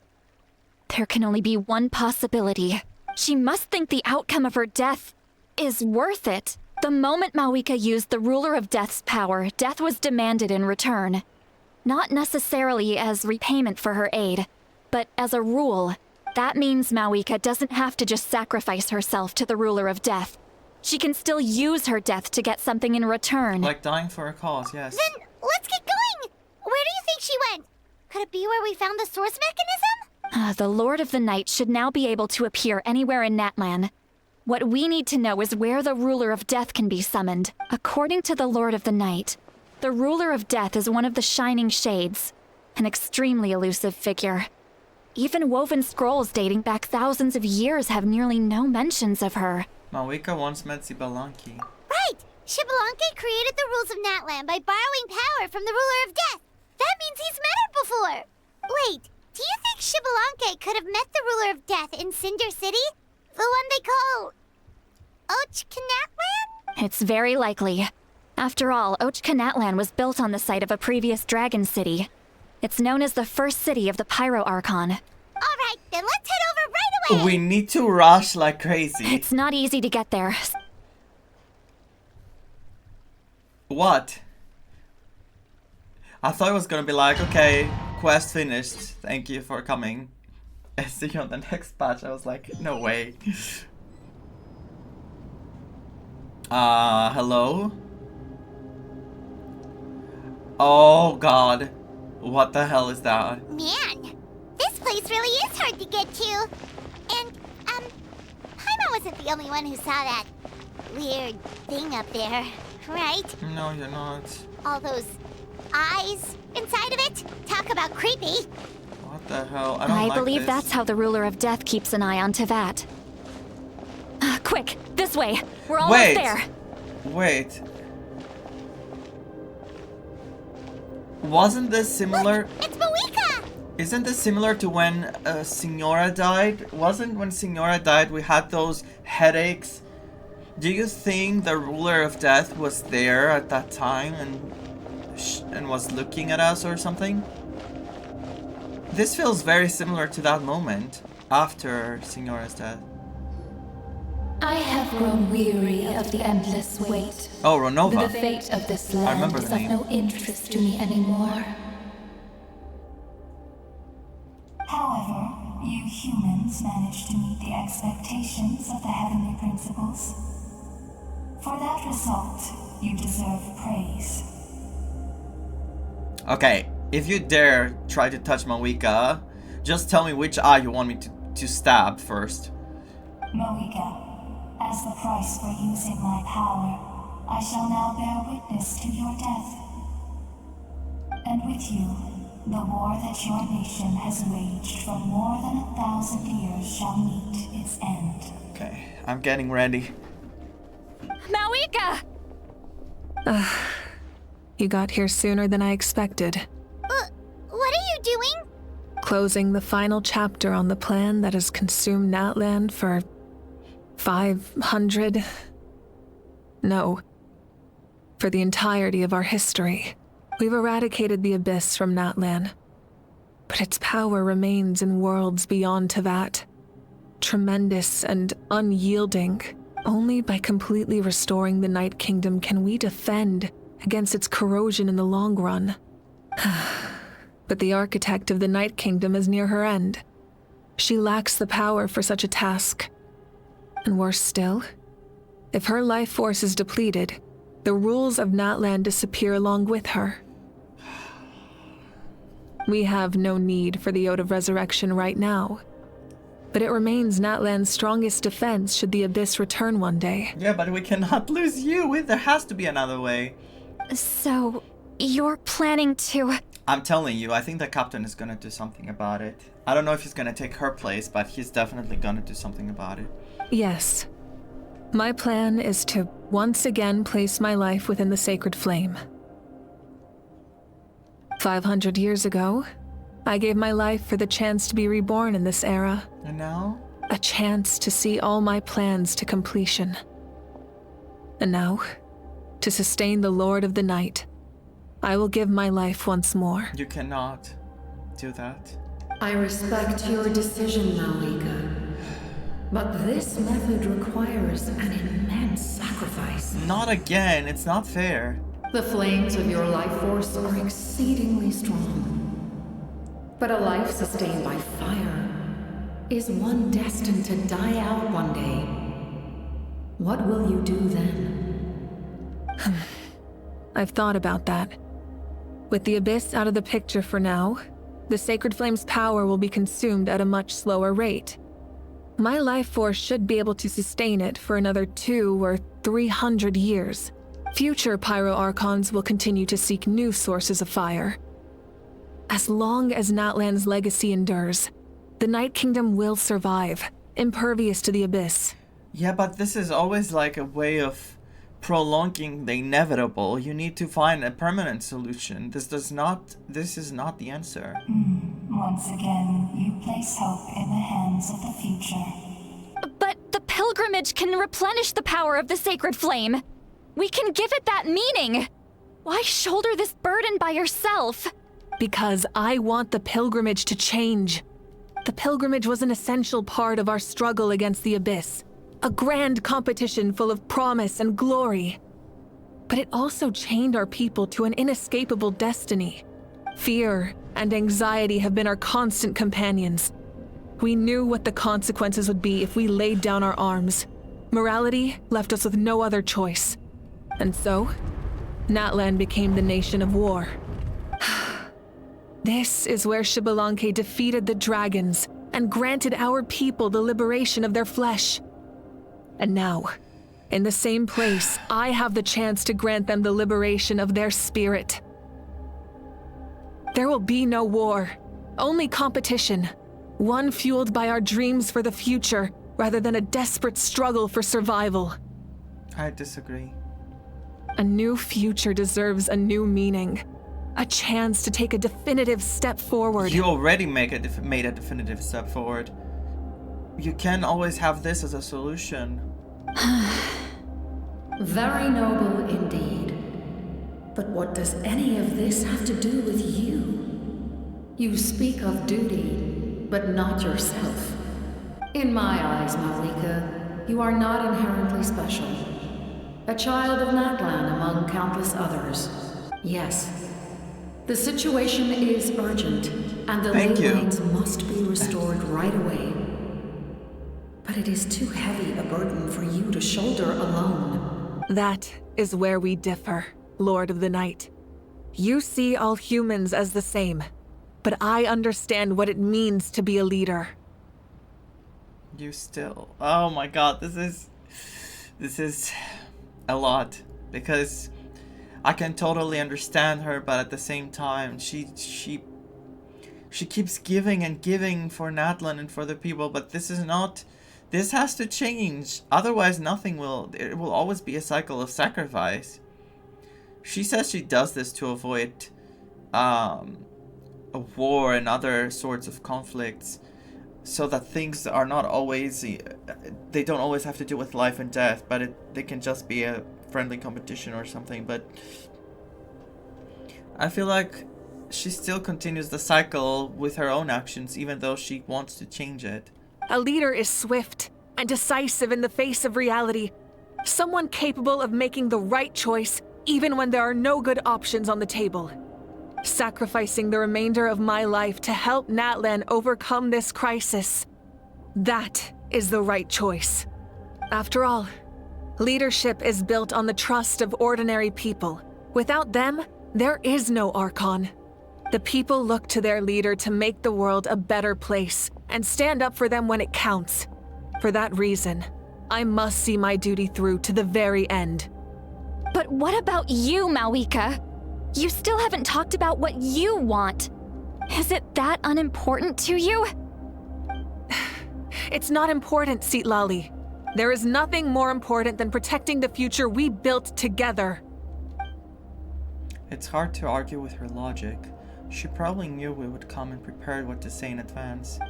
[SPEAKER 13] there can only be one possibility. She must think the outcome of her death is worth it. The moment Mawika used the Ruler of Death's power, death was demanded in return. Not necessarily as repayment for her aid, but as a rule. That means Mawika doesn't have to just sacrifice herself to the Ruler of Death. She can still use her death to get something in return.
[SPEAKER 1] Like dying for a cause, yes.
[SPEAKER 2] Then let's get going! Where do you think she went? Could it be where we found the source mechanism?
[SPEAKER 13] The Lord of the Night should now be able to appear anywhere in Natlan. What we need to know is where the Ruler of Death can be summoned. According to the Lord of the Night, the Ruler of Death is one of the Shining Shades, an extremely elusive figure. Even woven scrolls dating back thousands of years have nearly no mentions of her.
[SPEAKER 1] Malwika once met Xbalanque.
[SPEAKER 2] Right! Xbalanque created the rules of Natlan by borrowing power from the ruler of death. That means he's met her before. Wait, do you think Xbalanque could have met the ruler of death in Cinder City? The one they call... Natlan?
[SPEAKER 13] It's very likely. After all, Natlan was built on the site of a previous dragon city. It's known as the first city of the Pyro Archon.
[SPEAKER 2] Alright, then let's head over right away!
[SPEAKER 1] We need to rush like crazy.
[SPEAKER 13] It's not easy to get there.
[SPEAKER 1] What? I thought it was gonna be like, okay, quest finished. Thank you for coming. I see you on the next patch. I was like, no way. Hello? Oh god. What the hell is that?
[SPEAKER 2] Man, this place really is hard to get to. And, Paimon wasn't the only one who saw that weird thing up there, right?
[SPEAKER 1] No, you're not.
[SPEAKER 2] All those eyes inside of it? Talk about creepy.
[SPEAKER 1] What the hell? I don't like
[SPEAKER 13] believe
[SPEAKER 1] this.
[SPEAKER 13] that's how the ruler of death keeps an eye on Teyvat. Quick, this way. We're almost there.
[SPEAKER 1] Wait. Wasn't this similar?
[SPEAKER 2] Look, it's Malwika!
[SPEAKER 1] Isn't this similar to when Signora died? Wasn't when Signora died we had those headaches? Do you think the ruler of death was there at that time and was looking at us or something? This feels very similar to that moment after Signora's death.
[SPEAKER 3] I have grown weary of the endless wait.
[SPEAKER 1] Oh, Ronova.
[SPEAKER 3] The fate of this
[SPEAKER 1] I remember
[SPEAKER 3] land is
[SPEAKER 1] the
[SPEAKER 3] of
[SPEAKER 1] name.
[SPEAKER 3] no interest to me anymore.
[SPEAKER 4] However, you humans managed to meet the expectations of the heavenly principles. For that result, you deserve praise.
[SPEAKER 1] Okay, if you dare try to touch Malwika, just tell me which eye you want me to stab first.
[SPEAKER 4] Malwika, as the price for using my power, I shall now bear witness to your death. And with you, the war that your nation has waged for more than 1,000 years shall meet its end.
[SPEAKER 1] Okay, I'm getting ready.
[SPEAKER 13] Malwika!
[SPEAKER 5] You got here sooner than I expected.
[SPEAKER 2] What are you doing?
[SPEAKER 5] Closing the final chapter on the plan that has consumed Natlan for 500... No. For the entirety of our history. We've eradicated the Abyss from Natlan. But its power remains in worlds beyond Teyvat. Tremendous and unyielding. Only by completely restoring the Night Kingdom can we defend against its corrosion in the long run. But the architect of the Night Kingdom is near her end. She lacks the power for such a task. And worse still, if her life force is depleted, the rules of Natlan disappear along with her. We have no need for the Ode of Resurrection right now, but it remains Natlan's strongest defense should the Abyss return one day.
[SPEAKER 1] Yeah, but we cannot lose you. There has to be another way.
[SPEAKER 13] So, you're planning to...
[SPEAKER 1] I'm telling you, I think the captain is gonna do something about it. I don't know if he's gonna take her place, but he's definitely gonna do something about it.
[SPEAKER 5] Yes. My plan is to once again place my life within the sacred flame. 500 years ago, I gave my life for the chance to be reborn in this era.
[SPEAKER 1] And now?
[SPEAKER 5] A chance to see all my plans to completion. And now, to sustain the Lord of the Night, I will give my life once more.
[SPEAKER 1] You cannot do that.
[SPEAKER 3] I respect your decision, Malwika. But this method requires an immense sacrifice.
[SPEAKER 1] Not again, it's not fair.
[SPEAKER 3] The flames of your life force are exceedingly strong. But a life sustained by fire is one destined to die out one day. What will you do then?
[SPEAKER 5] I've thought about that. With the Abyss out of the picture for now, the Sacred Flame's power will be consumed at a much slower rate. My life force should be able to sustain it for another 200 or 300 years. Future Pyro Archons will continue to seek new sources of fire. As long as Natlan's legacy endures, The Night Kingdom will survive, impervious to the abyss.
[SPEAKER 1] Yeah, but this is always like a way of prolonging the inevitable. You need to find a permanent solution. This is not the answer.
[SPEAKER 4] Once again, you place hope in the hands of the future.
[SPEAKER 13] But the pilgrimage can replenish the power of the sacred flame. We can give it that meaning. Why shoulder this burden by yourself?
[SPEAKER 5] Because I want the pilgrimage to change. The pilgrimage was an essential part of our struggle against the abyss. A grand competition full of promise and glory. But it also chained our people to an inescapable destiny. Fear and anxiety have been our constant companions. We knew what the consequences would be if we laid down our arms. Morality left us with no other choice. And so, Natlan became the nation of war. This is where Xbalanque defeated the dragons and granted our people the liberation of their flesh. And now, in the same place, I have the chance to grant them the liberation of their spirit. There will be no war, only competition. One fueled by our dreams for the future, rather than a desperate struggle for survival.
[SPEAKER 1] I disagree.
[SPEAKER 5] A new future deserves a new meaning. A chance to take a definitive step forward.
[SPEAKER 1] You already made a definitive step forward. You can always have this as a solution.
[SPEAKER 3] Very noble indeed. But what does any of this have to do with you? You speak of duty, but not yourself. In my eyes, Malika, you are not inherently special. A child of Natlan among countless others. Yes. The situation is urgent, and the ley lines must be restored right away. But it is too heavy a burden for you to shoulder alone.
[SPEAKER 5] That is where we differ, Lord of the Night. You see all humans as the same, but I understand what it means to be a leader.
[SPEAKER 1] You still... Oh my god, this is a lot, because I can totally understand her, but at the same time, she keeps giving and giving for Natlan and for the people, but this is not... This has to change, otherwise nothing will... It will always be a cycle of sacrifice. She says she does this to avoid a war and other sorts of conflicts, so that things are not always... They don't always have to do with life and death, but they can just be a friendly competition or something, but... I feel like she still continues the cycle with her own actions, even though she wants to change it.
[SPEAKER 5] A leader is swift and decisive in the face of reality. Someone capable of making the right choice even when there are no good options on the table. Sacrificing the remainder of my life to help Natlan overcome this crisis. That is the right choice. After all, leadership is built on the trust of ordinary people. Without them, there is no Archon. The people look to their leader to make the world a better place and stand up for them when it counts. For that reason, I must see my duty through to the very end.
[SPEAKER 13] But what about you, Malika? You still haven't talked about what you want. Is it that unimportant to you?
[SPEAKER 5] It's not important, Citlali. There is nothing more important than protecting the future we built together.
[SPEAKER 1] It's hard to argue with her logic. She probably knew we would come and prepared what to say in advance.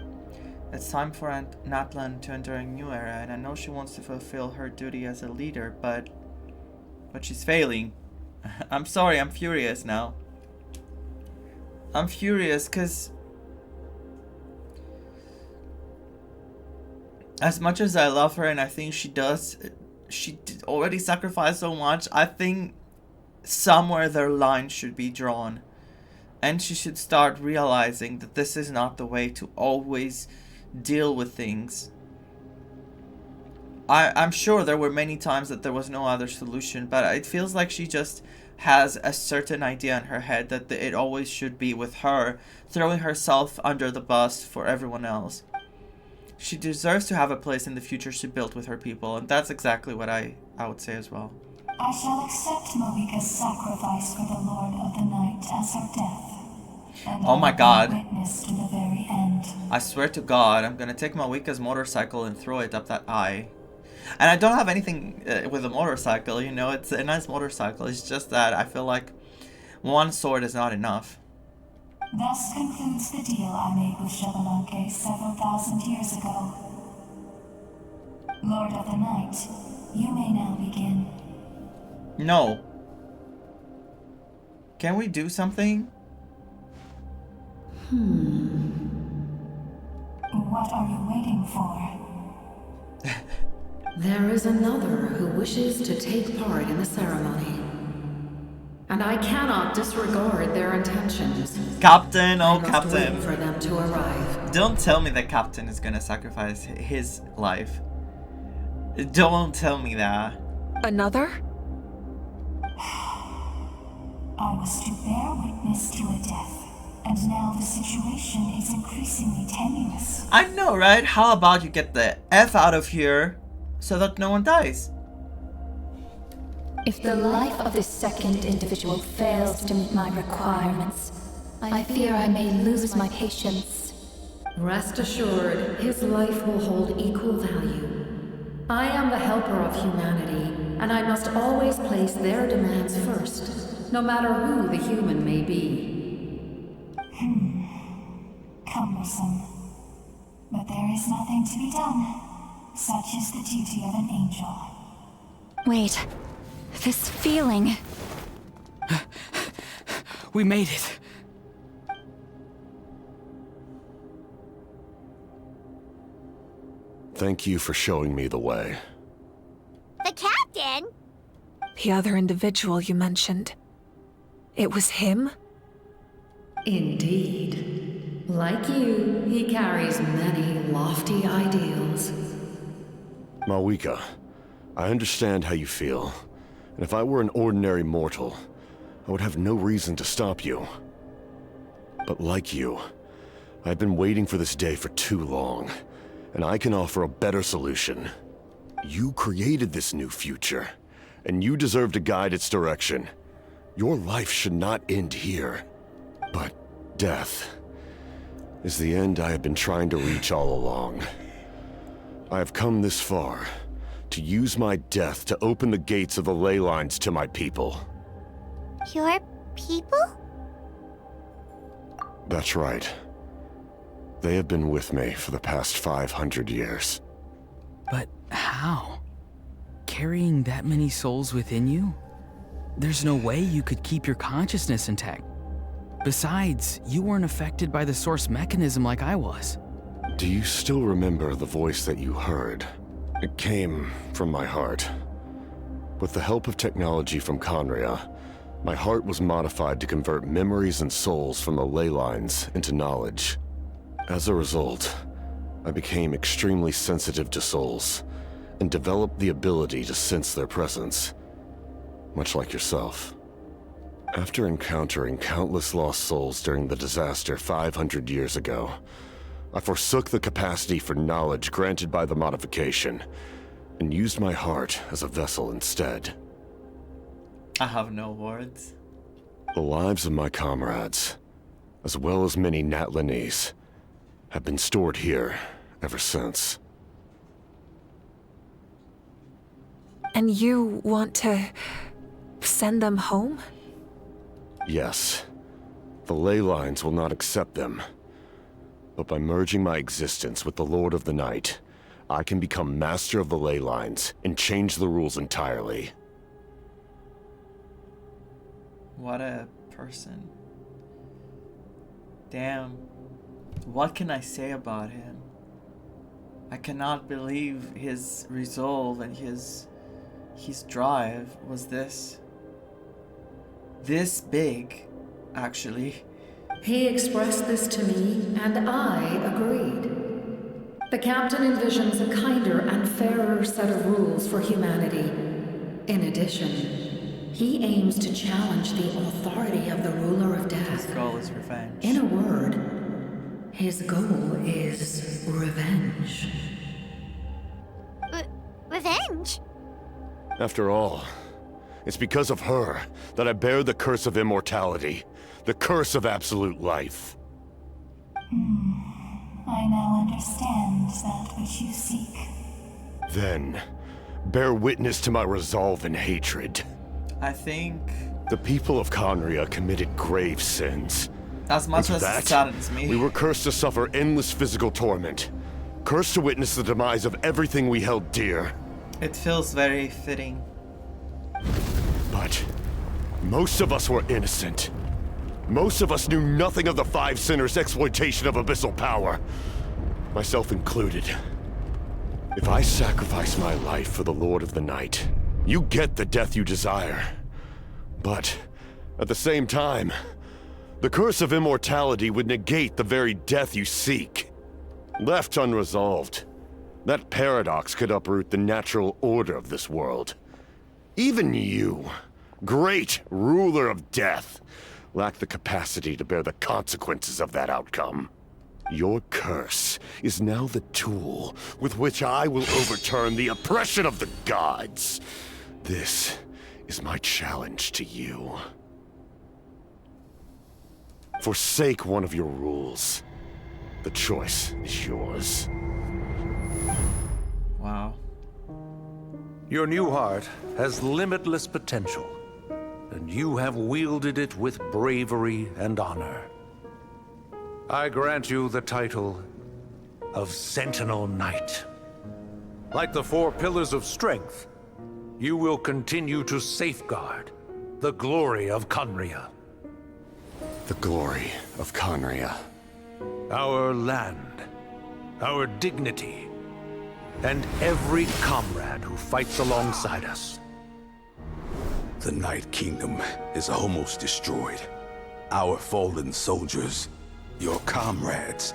[SPEAKER 1] It's time for Natlan to enter a new era, and I know she wants to fulfill her duty as a leader, but she's failing. I'm sorry, I'm furious now. I'm furious because as much as I love her and I think she did already sacrifice so much, I think somewhere their line should be drawn. And she should start realizing that this is not the way to always deal with things. I'm sure there were many times that there was no other solution, but it feels like she just has a certain idea in her head that it always should be with her, throwing herself under the bus for everyone else. She deserves to have a place in the future she built with her people, and that's exactly what I would say as well.
[SPEAKER 4] I shall accept Malika's sacrifice for the Lord of the Night as her death. And
[SPEAKER 1] oh my god.
[SPEAKER 4] Witness to the very end.
[SPEAKER 1] I swear to God, I'm gonna take Malwika's motorcycle and throw it up that eye. And I don't have anything with a motorcycle, you know, it's a nice motorcycle. It's just that I feel like one sword is not enough.
[SPEAKER 4] Thus concludes the deal I made with Xbalanque several thousand years ago. Lord of the Night, you may now begin.
[SPEAKER 1] No. Can we do something?
[SPEAKER 4] What are you waiting for?
[SPEAKER 3] There is another who wishes to take part in the ceremony. And I cannot disregard their intentions.
[SPEAKER 1] Captain, oh
[SPEAKER 3] I must
[SPEAKER 1] Captain.
[SPEAKER 3] wait for them to arrive.
[SPEAKER 1] Don't tell me that Captain is gonna sacrifice his life. Don't tell me that.
[SPEAKER 5] Another?
[SPEAKER 4] I was to bear witness to a death, and now the situation is increasingly tenuous.
[SPEAKER 1] I know, right? How about you get the F out of here so that no one dies?
[SPEAKER 13] If the life of this second individual fails to meet my requirements, I fear I may lose my patience.
[SPEAKER 3] Rest assured, his life will hold equal value. I am the helper of humanity, and I must always place their demands first, no matter who the human may be.
[SPEAKER 4] Cumbersome. But there is nothing to be done. Such is the duty of an angel.
[SPEAKER 13] Wait, this feeling.
[SPEAKER 14] We made it.
[SPEAKER 21] Thank you for showing me the way.
[SPEAKER 2] The captain?
[SPEAKER 5] The other individual you mentioned. It was him?
[SPEAKER 3] Indeed. Like you, he carries many lofty ideals.
[SPEAKER 21] Malwika, I understand how you feel. And if I were an ordinary mortal, I would have no reason to stop you. But like you, I've been waiting for this day for too long. And I can offer a better solution. You created this new future, and you deserve to guide its direction. Your life should not end here. But death is the end I have been trying to reach all along. I have come this far to use my death to open the gates of the ley lines to my people.
[SPEAKER 2] Your people?
[SPEAKER 21] That's right. They have been with me for the past 500 years.
[SPEAKER 14] But how? Carrying that many souls within you? There's no way you could keep your consciousness intact. Besides, you weren't affected by the source mechanism like I was.
[SPEAKER 21] Do you still remember the voice that you heard? It came from my heart. With the help of technology from Conria, my heart was modified to convert memories and souls from the ley lines into knowledge. As a result, I became extremely sensitive to souls, and developed the ability to sense their presence, much like yourself. After encountering countless lost souls during the disaster 500 years ago, I forsook the capacity for knowledge granted by the modification, and used my heart as a vessel instead.
[SPEAKER 1] I have no words.
[SPEAKER 21] The lives of my comrades, as well as many Natlanese, have been stored here ever since.
[SPEAKER 5] And you want to send them home?
[SPEAKER 21] Yes. The ley lines will not accept them. But by merging my existence with the Lord of the Night, I can become master of the ley lines and change the rules entirely.
[SPEAKER 1] What a person. Damn. What can I say about him? I cannot believe his resolve and his drive was this big, actually.
[SPEAKER 3] He expressed this to me, and I agreed. The captain envisions a kinder and fairer set of rules for humanity. In addition, he aims to challenge the authority of the ruler of death.
[SPEAKER 1] His goal is revenge.
[SPEAKER 3] In a word, his goal is revenge.
[SPEAKER 2] Revenge?
[SPEAKER 21] After all, it's because of her that I bear the curse of immortality, the curse of absolute life.
[SPEAKER 4] I now understand that which you seek.
[SPEAKER 21] Then, bear witness to my resolve and hatred.
[SPEAKER 1] I think
[SPEAKER 21] the people of Conria committed grave sins.
[SPEAKER 1] as much
[SPEAKER 21] And
[SPEAKER 1] as
[SPEAKER 21] for
[SPEAKER 1] it
[SPEAKER 21] that,
[SPEAKER 1] saddens me,
[SPEAKER 21] we were cursed to suffer endless physical torment. Cursed to witness the demise of everything we held dear.
[SPEAKER 1] it feels very fitting.
[SPEAKER 21] But most of us were innocent. Most of us knew nothing of the Five Sinners' exploitation of abyssal power. Myself included. If I sacrifice my life for the Lord of the Night, you get the death you desire. But, at the same time, the curse of immortality would negate the very death you seek. Left unresolved, that paradox could uproot the natural order of this world. Even you, great ruler of death, lack the capacity to bear the consequences of that outcome. Your curse is now the tool with which I will overturn the oppression of the gods. This is my challenge to you. Forsake one of your rules. The choice is yours.
[SPEAKER 1] Wow.
[SPEAKER 26] Your new heart has limitless potential, and you have wielded it with bravery and honor. I grant you the title of Sentinel Knight. Like the four pillars of strength, you will continue to safeguard the glory of Conria.
[SPEAKER 21] The glory of Conria.
[SPEAKER 26] Our land, our dignity, and every comrade who fights alongside us.
[SPEAKER 18] The Night Kingdom is almost destroyed. Our fallen soldiers, your comrades,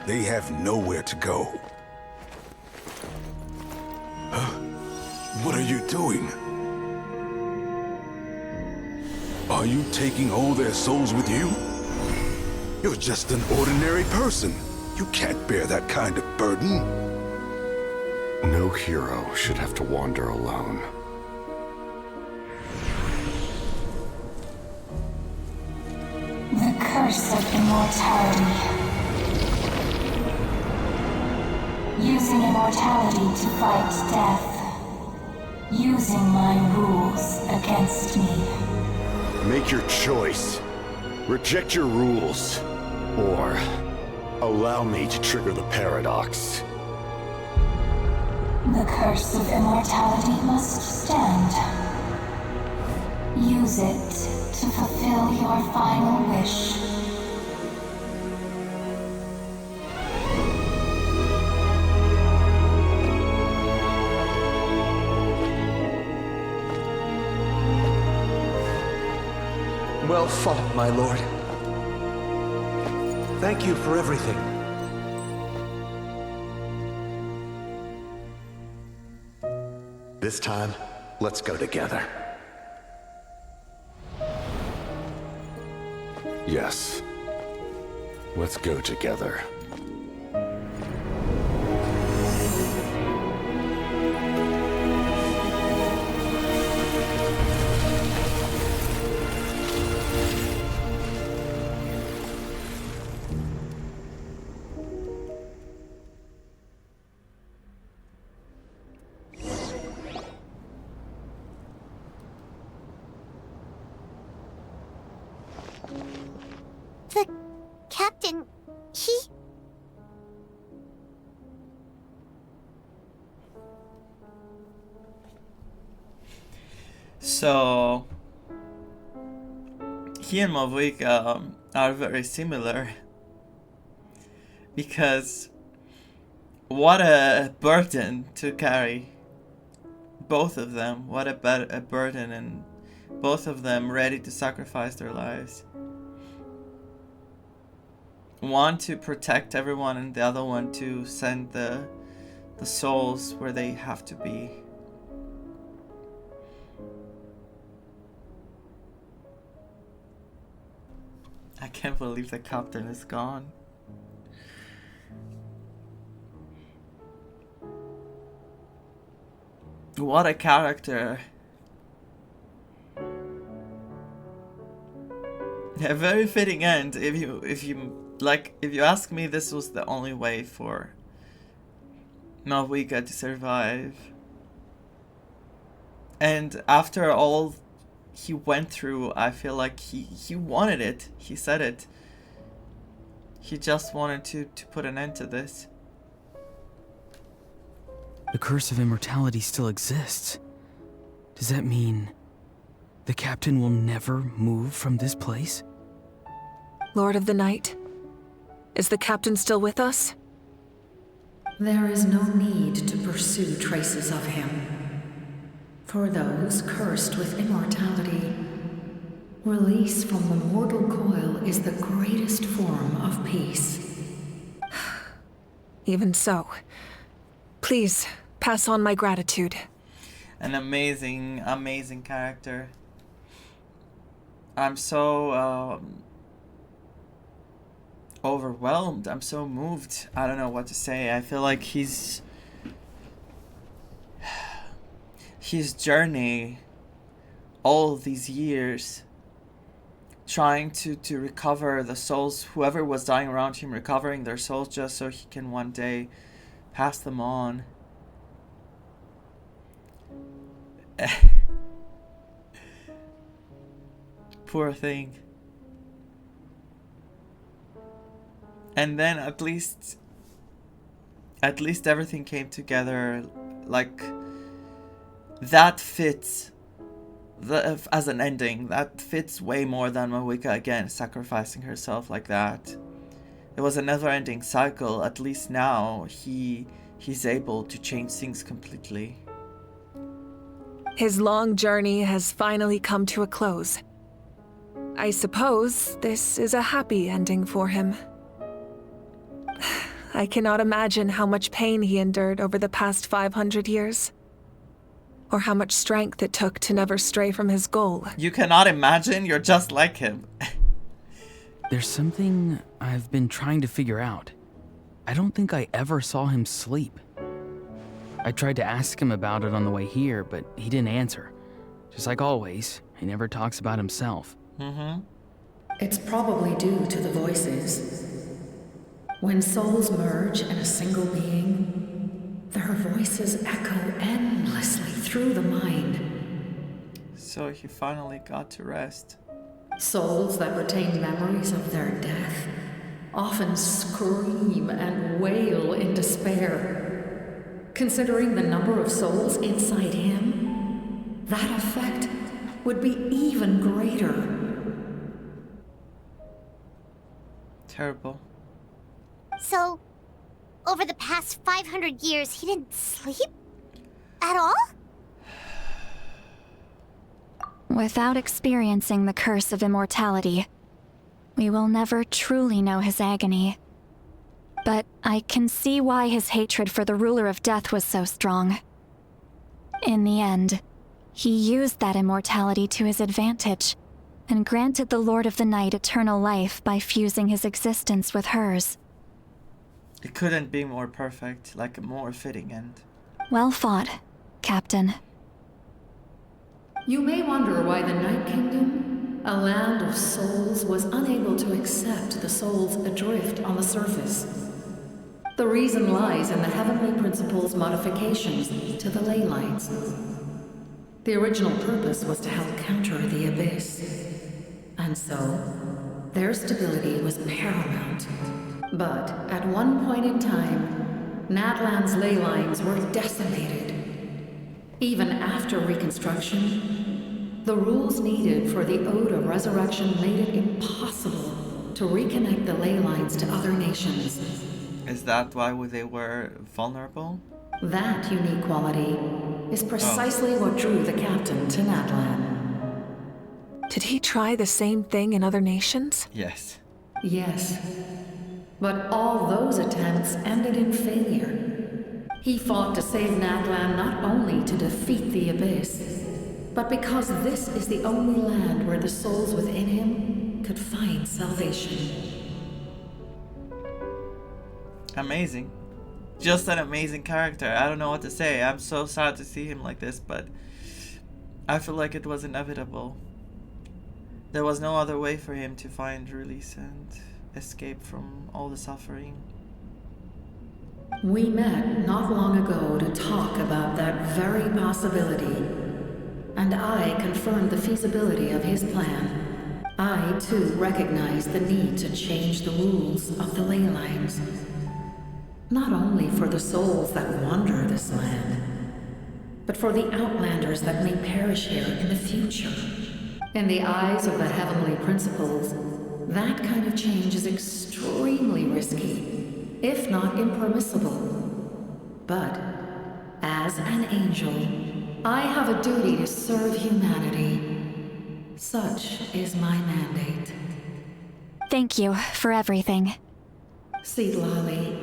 [SPEAKER 18] they have nowhere to go. What are you doing? Are you taking all their souls with you? You're just an ordinary person. You can't bear that kind of burden.
[SPEAKER 21] No hero should have to wander alone.
[SPEAKER 4] The curse of immortality. Using immortality to fight death. Using my rules against me.
[SPEAKER 21] Make your choice. Reject your rules. Or allow me to trigger the paradox.
[SPEAKER 4] The curse of immortality must stand. Use it to fulfill your final wish.
[SPEAKER 26] Well fought, my lord. Thank you for everything.
[SPEAKER 7] This time, let's go together.
[SPEAKER 21] Yes. Let's go together.
[SPEAKER 2] The captain, he...
[SPEAKER 1] So, he and Mavika are very similar. Because what a burden to carry. Both of them. What a burden, and both of them ready to sacrifice their lives. One to protect everyone, and the other one to send the souls where they have to be. I can't believe the captain is gone. What a character. A very fitting end if you Like, if you ask me, this was the only way for Malvika to survive. And after all he went through, I feel like he wanted it. He said it. He just wanted to put an end to this.
[SPEAKER 14] The curse of immortality still exists. Does that mean the captain will never move from this place?
[SPEAKER 5] Lord of the Night, is the captain still with us?
[SPEAKER 3] There is no need to pursue traces of him. For those cursed with immortality, release from the mortal coil is the greatest form of peace.
[SPEAKER 5] Even so, please pass on my gratitude.
[SPEAKER 1] An amazing, amazing character. I'm so overwhelmed. I'm so moved. I don't know what to say. I feel like his journey, all these years, trying to recover the souls, whoever was dying around him, recovering their souls just so he can one day pass them on. Poor thing. And then at least everything came together. Like, that fits as an ending. That fits way more than Malvika again sacrificing herself like that. It was a never-ending cycle. At least now he's able to change things completely.
[SPEAKER 5] His long journey has finally come to a close. I suppose this is a happy ending for him. I cannot imagine how much pain he endured over the past 500 years. Or how much strength it took to never stray from his goal.
[SPEAKER 1] You cannot imagine? You're just like him.
[SPEAKER 14] There's something I've been trying to figure out. I don't think I ever saw him sleep. I tried to ask him about it on the way here, but he didn't answer. Just like always, he never talks about himself.
[SPEAKER 3] It's probably due to the voices. When souls merge in a single being, their voices echo endlessly through the mind.
[SPEAKER 1] So he finally got to rest.
[SPEAKER 3] Souls that retain memories of their death often scream and wail in despair. Considering the number of souls inside him, that effect would be even greater.
[SPEAKER 1] Terrible.
[SPEAKER 2] So, over the past 500 years, he didn't sleep? At all?
[SPEAKER 13] Without experiencing the curse of immortality, we will never truly know his agony. But I can see why his hatred for the ruler of death was so strong. In the end, he used that immortality to his advantage, and granted the Lord of the Night eternal life by fusing his existence with hers.
[SPEAKER 1] It couldn't be more perfect, like a more fitting end.
[SPEAKER 13] Well fought, Captain.
[SPEAKER 3] You may wonder why the Night Kingdom, a land of souls, was unable to accept the souls adrift on the surface. The reason lies in the Heavenly Principle's modifications to the ley lines. The original purpose was to help counter the Abyss. And so, their stability was paramount. But at one point in time, Natlan's ley lines were decimated. Even after reconstruction, the rules needed for the Ode of Resurrection made it impossible to reconnect the ley lines to other nations.
[SPEAKER 1] Is that why they were vulnerable?
[SPEAKER 3] That unique quality is precisely what drew the captain to Natlan.
[SPEAKER 5] Did he try the same thing in other nations?
[SPEAKER 1] Yes.
[SPEAKER 3] Yes. But all those attempts ended in failure. He fought to save Natlan not only to defeat the Abyss, but because this is the only land where the souls within him could find salvation.
[SPEAKER 1] Amazing. Just an amazing character. I don't know what to say. I'm so sad to see him like this, but I feel like it was inevitable. There was no other way for him to find release, and escape from all the suffering.
[SPEAKER 3] We met not long ago to talk about that very possibility, and I confirmed the feasibility of his plan. I, too, recognized the need to change the rules of the ley lines. Not only for the souls that wander this land, but for the outlanders that may perish here in the future. In the eyes of the heavenly principles, that kind of change is extremely risky, if not impermissible. But, as an angel, I have a duty to serve humanity. Such is my mandate.
[SPEAKER 13] Thank you for everything.
[SPEAKER 3] See, Lolly,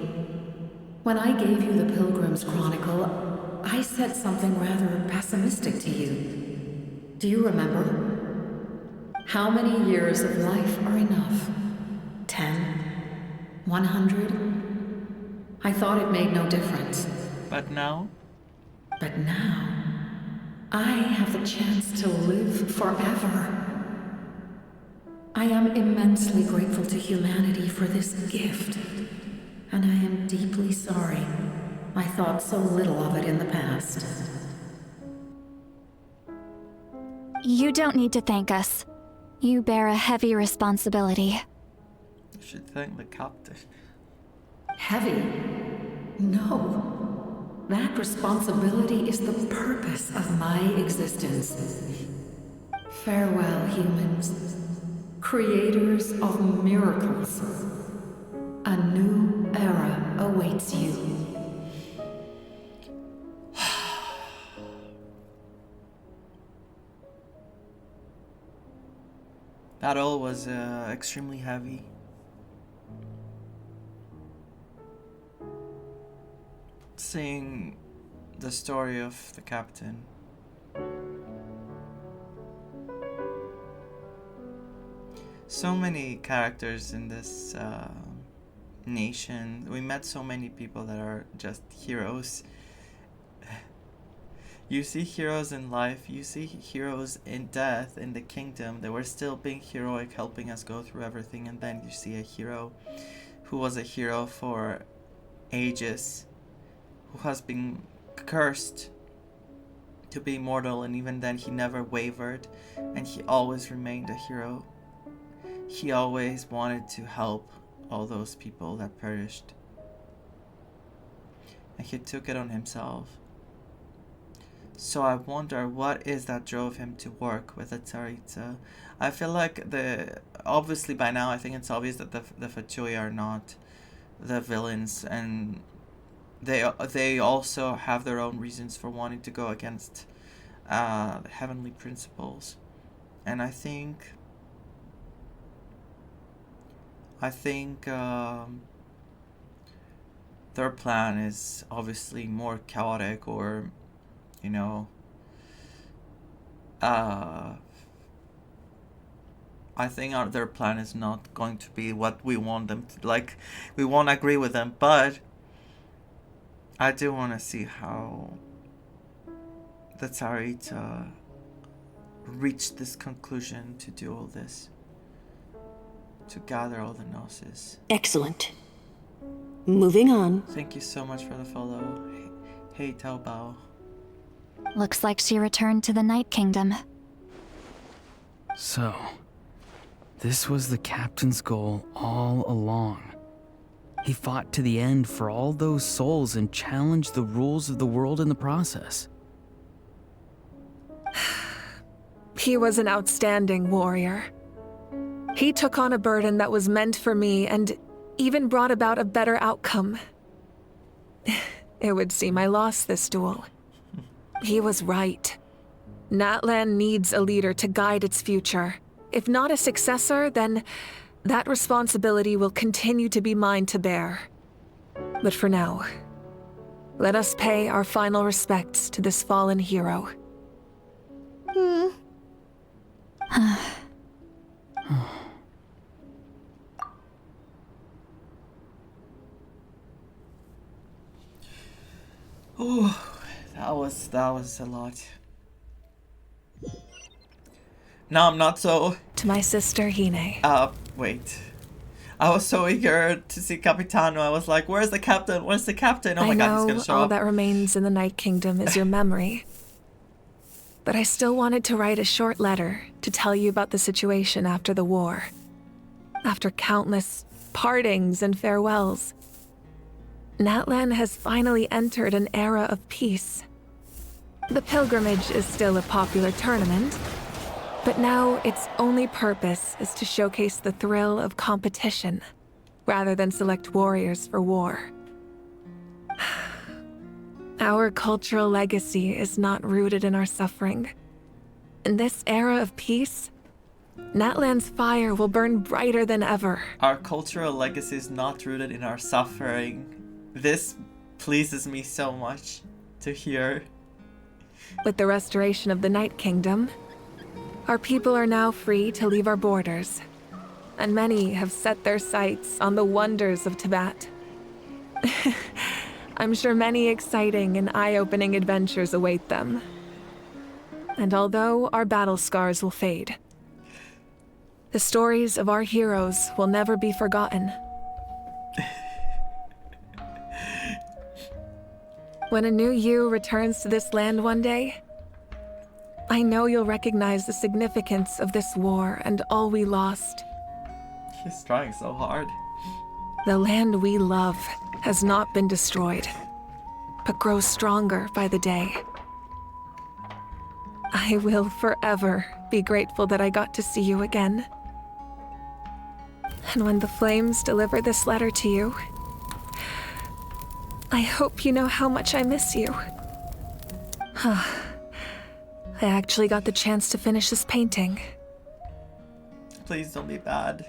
[SPEAKER 3] when I gave you the Pilgrim's Chronicle, I said something rather pessimistic to you. Do you remember? How many years of life are enough? 10? 100? I thought it made no difference.
[SPEAKER 1] But now?
[SPEAKER 3] But now, I have the chance to live forever. I am immensely grateful to humanity for this gift, and I am deeply sorry I thought so little of it in the past.
[SPEAKER 13] You don't need to thank us. You bear a heavy responsibility.
[SPEAKER 1] You should thank the captain.
[SPEAKER 3] Heavy? No. That responsibility is the purpose of my existence. Farewell, humans. Creators of miracles. A new era awaits you.
[SPEAKER 1] That all was extremely heavy. Seeing the story of the captain. So many characters in this nation. We met so many people that are just heroes. You see heroes in life, you see heroes in death, in the kingdom. They were still being heroic, helping us go through everything. And then you see a hero who was a hero for ages, who has been cursed to be immortal, and even then he never wavered, and he always remained a hero. He always wanted to help all those people that perished, and he took it on himself. So I wonder what is that drove him to work with the Tsaritsa. I feel like obviously by now I think it's obvious that the Fatui are not the villains, and they also have their own reasons for wanting to go against the heavenly principles. And I think their plan is obviously more chaotic, or you know, I think their plan is not going to be what we want them to. Like, we won't agree with them, but I do want to see how the Tsaritsa reached this conclusion to do all this, to gather all the gnosis.
[SPEAKER 8] Excellent. Moving on.
[SPEAKER 1] Thank you so much for the follow. Hey Taobao.
[SPEAKER 13] Looks like she returned to the Night Kingdom.
[SPEAKER 14] So, this was the captain's goal all along. He fought to the end for all those souls and challenged the rules of the world in the process.
[SPEAKER 5] He was an outstanding warrior. He took on a burden that was meant for me and even brought about a better outcome. It would seem I lost this duel. He was right. Natlan needs a leader to guide its future. If not a successor, then that responsibility will continue to be mine to bear. But for now, let us pay our final respects to this fallen hero.
[SPEAKER 1] Oh, that was a lot. Now I'm not so...
[SPEAKER 5] To my sister, Hine.
[SPEAKER 1] Wait. I was so eager to see Capitano. I was like, where's the captain? Where's the captain? Oh my god, he's gonna show
[SPEAKER 5] all
[SPEAKER 1] up.
[SPEAKER 5] that remains in the Night Kingdom is your memory. But I still wanted to write a short letter to tell you about the situation after the war. After countless partings and farewells, Natlan has finally entered an era of peace. The pilgrimage is still a popular tournament, but now its only purpose is to showcase the thrill of competition, rather than select warriors for war. Our cultural legacy is not rooted in our suffering. In this era of peace, Natlan's fire will burn brighter than ever.
[SPEAKER 1] Our cultural legacy is not rooted in our suffering. This pleases me so much to hear.
[SPEAKER 5] With the restoration of the Night Kingdom, our people are now free to leave our borders, and many have set their sights on the wonders of Tibet. I'm sure many exciting and eye-opening adventures await them. And although our battle scars will fade, the stories of our heroes will never be forgotten. When a new you returns to this land one day, I know you'll recognize the significance of this war and all we lost.
[SPEAKER 1] He's trying so hard.
[SPEAKER 5] The land we love has not been destroyed, but grows stronger by the day. I will forever be grateful that I got to see you again. And when the flames deliver this letter to you, I hope you know how much I miss you. I actually got the chance to finish this painting.
[SPEAKER 1] Please don't be bad.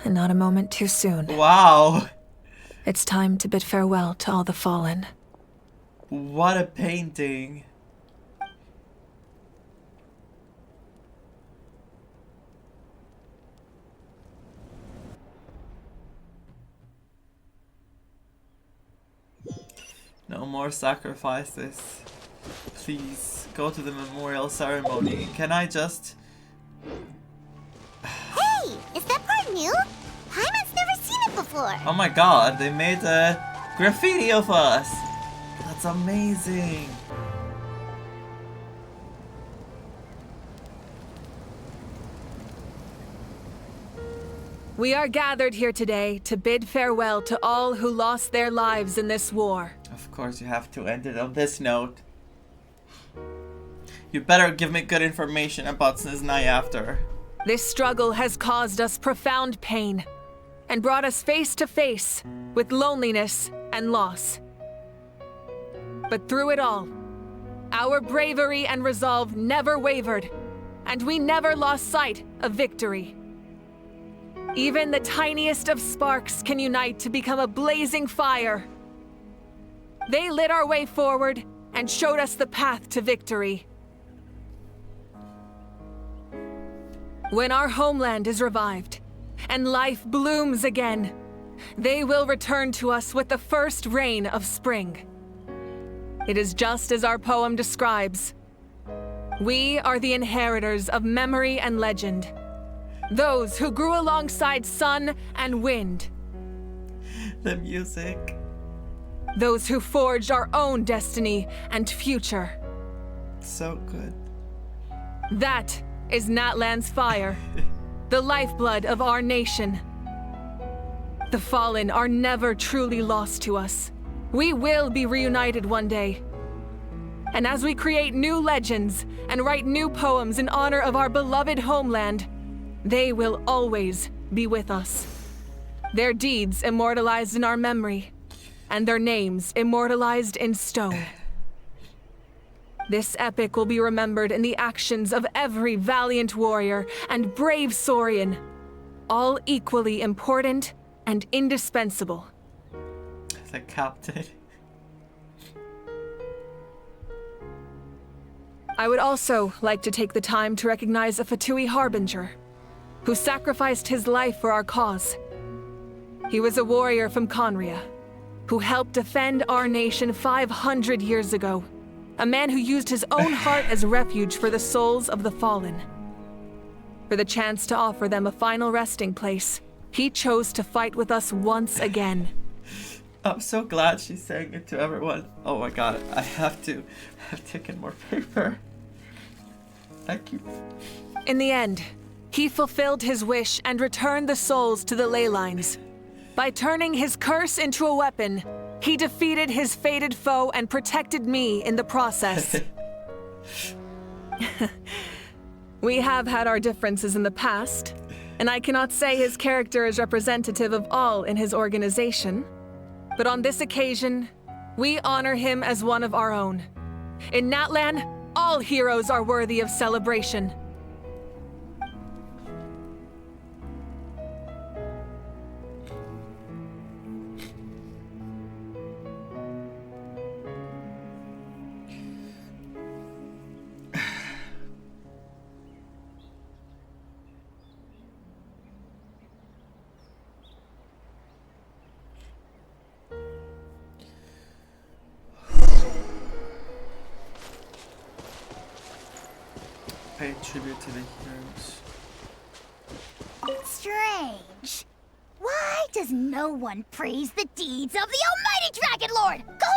[SPEAKER 5] And not a moment too soon.
[SPEAKER 1] Wow.
[SPEAKER 5] It's time to bid farewell to all the fallen.
[SPEAKER 1] What a painting. No more sacrifices. Please, go to the memorial ceremony. Can I just...
[SPEAKER 2] Hey, is that part new? Paimon's never seen it before.
[SPEAKER 1] Oh my god, they made a graffiti of us. That's amazing.
[SPEAKER 5] We are gathered here today to bid farewell to all who lost their lives in this war.
[SPEAKER 1] Of course you have to end it on this note. You better give me good information about Snezhnaya after.
[SPEAKER 5] This struggle has caused us profound pain and brought us face to face with loneliness and loss. But through it all, our bravery and resolve never wavered, and we never lost sight of victory. Even the tiniest of sparks can unite to become a blazing fire. They lit our way forward and showed us the path to victory. When our homeland is revived and life blooms again, they will return to us with the first rain of spring. It is just as our poem describes. We are the inheritors of memory and legend, those who grew alongside sun and wind.
[SPEAKER 1] The music.
[SPEAKER 5] Those who forged our own destiny and future.
[SPEAKER 1] So good.
[SPEAKER 5] That is Natlan's fire, the lifeblood of our nation. The fallen are never truly lost to us. We will be reunited one day. And as we create new legends and write new poems in honor of our beloved homeland, they will always be with us. Their deeds immortalized in our memory, and their names immortalized in stone. This epic will be remembered in the actions of every valiant warrior and brave Saurian, all equally important and indispensable.
[SPEAKER 1] The captain.
[SPEAKER 5] I would also like to take the time to recognize a Fatui Harbinger, who sacrificed his life for our cause. He was a warrior from Conria, who helped defend our nation 500 years ago. A man who used his own heart as refuge for the souls of the fallen. For the chance to offer them a final resting place, he chose to fight with us once again.
[SPEAKER 1] I'm so glad she's saying it to everyone. Oh my god, I have taken more paper. Thank you.
[SPEAKER 5] In the end, he fulfilled his wish and returned the souls to the ley lines. By turning his curse into a weapon, he defeated his fated foe and protected me in the process. We have had our differences in the past, and I cannot say his character is representative of all in his organization. But on this occasion, we honor him as one of our own. In Natlan, all heroes are worthy of celebration.
[SPEAKER 1] Pay tribute to the heroes.
[SPEAKER 2] Strange. Why does no one praise the deeds of the almighty Dragon Lord? Go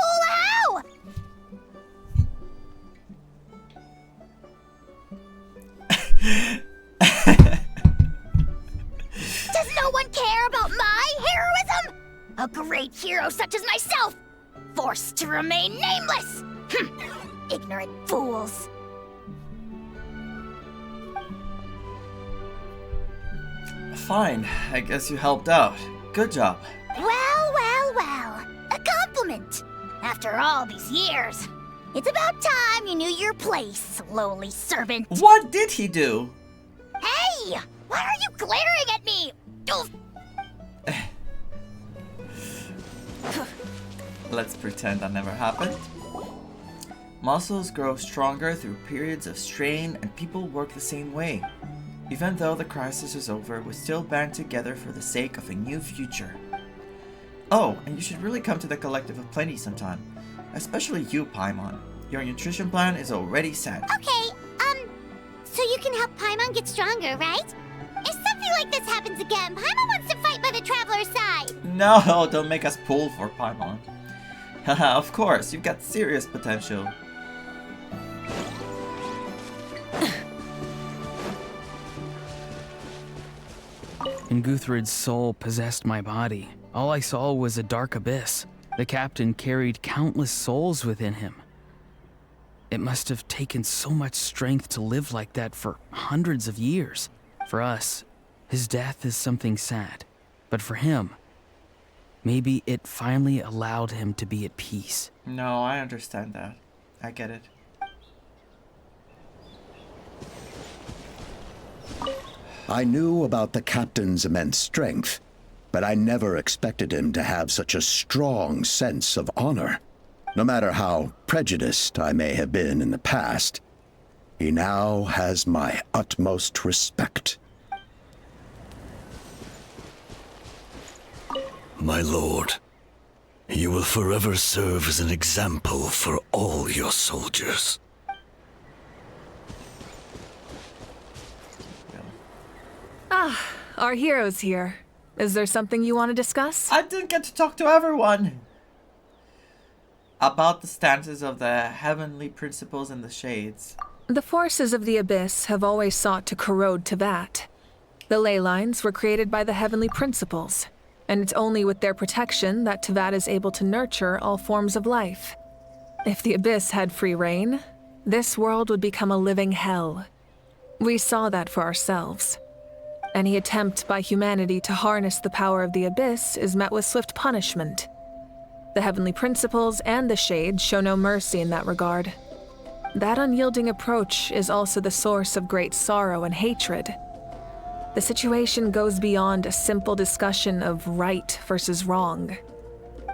[SPEAKER 2] Does no one care about my heroism? A great hero such as myself, forced to remain nameless. Ignorant fools.
[SPEAKER 1] Fine, I guess you helped out. Good job.
[SPEAKER 2] Well. A compliment. After all these years. It's about time you knew your place, lowly servant.
[SPEAKER 1] What did he do?
[SPEAKER 2] Hey! Why are you glaring at me?
[SPEAKER 1] Let's pretend that never happened. Muscles grow stronger through periods of strain, and people work the same way. Even though the crisis is over, we still band together for the sake of a new future. Oh, and you should really come to the Collective of Plenty sometime. Especially you, Paimon. Your nutrition plan is already set.
[SPEAKER 2] Okay, so you can help Paimon get stronger, right? If something like this happens again, Paimon wants to fight by the Traveler's side.
[SPEAKER 1] No, don't make us pull for Paimon. Haha, of course, you've got serious potential.
[SPEAKER 14] When Guthred's soul possessed my body, all I saw was a dark abyss. The captain carried countless souls within him. It must have taken so much strength to live like that for hundreds of years. For us, his death is something sad. But for him, maybe it finally allowed him to be at peace.
[SPEAKER 1] No, I understand that. I get it.
[SPEAKER 7] I knew about the captain's immense strength, but I never expected him to have such a strong sense of honor. No matter how prejudiced I may have been in the past, he now has my utmost respect.
[SPEAKER 15] My lord, you will forever serve as an example for all your soldiers.
[SPEAKER 5] Ah, our hero's here. Is there something you want to discuss?
[SPEAKER 1] I didn't get to talk to everyone! About the stances of the heavenly principles and the shades.
[SPEAKER 5] The forces of the Abyss have always sought to corrode Teyvat. The ley lines were created by the heavenly principles, and it's only with their protection that Teyvat is able to nurture all forms of life. If the Abyss had free reign, this world would become a living hell. We saw that for ourselves. Any attempt by humanity to harness the power of the Abyss is met with swift punishment. The heavenly principles and the shades show no mercy in that regard. That unyielding approach is also the source of great sorrow and hatred. The situation goes beyond a simple discussion of right versus wrong.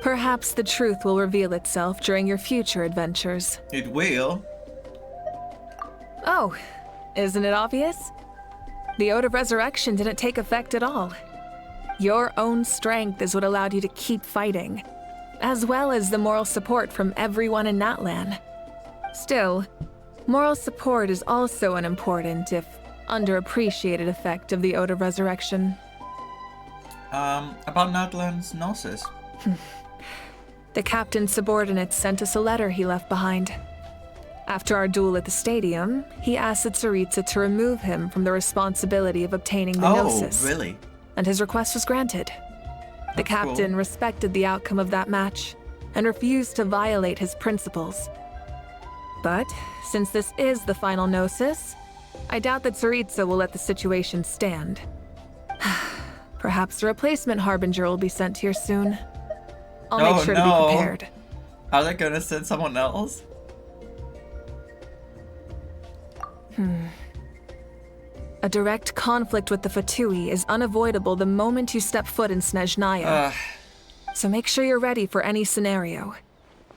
[SPEAKER 5] Perhaps the truth will reveal itself during your future adventures.
[SPEAKER 1] It will.
[SPEAKER 5] Oh, isn't it obvious? The Ode of Resurrection didn't take effect at all. Your own strength is what allowed you to keep fighting, as well as the moral support from everyone in Natlan. Still, moral support is also an important, if underappreciated, effect of the Ode of Resurrection.
[SPEAKER 1] About Natlan's gnosis.
[SPEAKER 5] The captain's subordinates sent us a letter he left behind. After our duel at the stadium, he asked the Tsaritsa to remove him from the responsibility of obtaining the gnosis.
[SPEAKER 1] Oh, really?
[SPEAKER 5] And his request was granted. The captain respected the outcome of that match and refused to violate his principles. But since this is the final gnosis, I doubt that Tsaritsa will let the situation stand. Perhaps a replacement harbinger will be sent here soon. I'll make sure to be prepared.
[SPEAKER 1] Are they gonna send someone else?
[SPEAKER 5] A direct conflict with the Fatui is unavoidable the moment you step foot in Snezhnaya. So make sure you're ready for any scenario.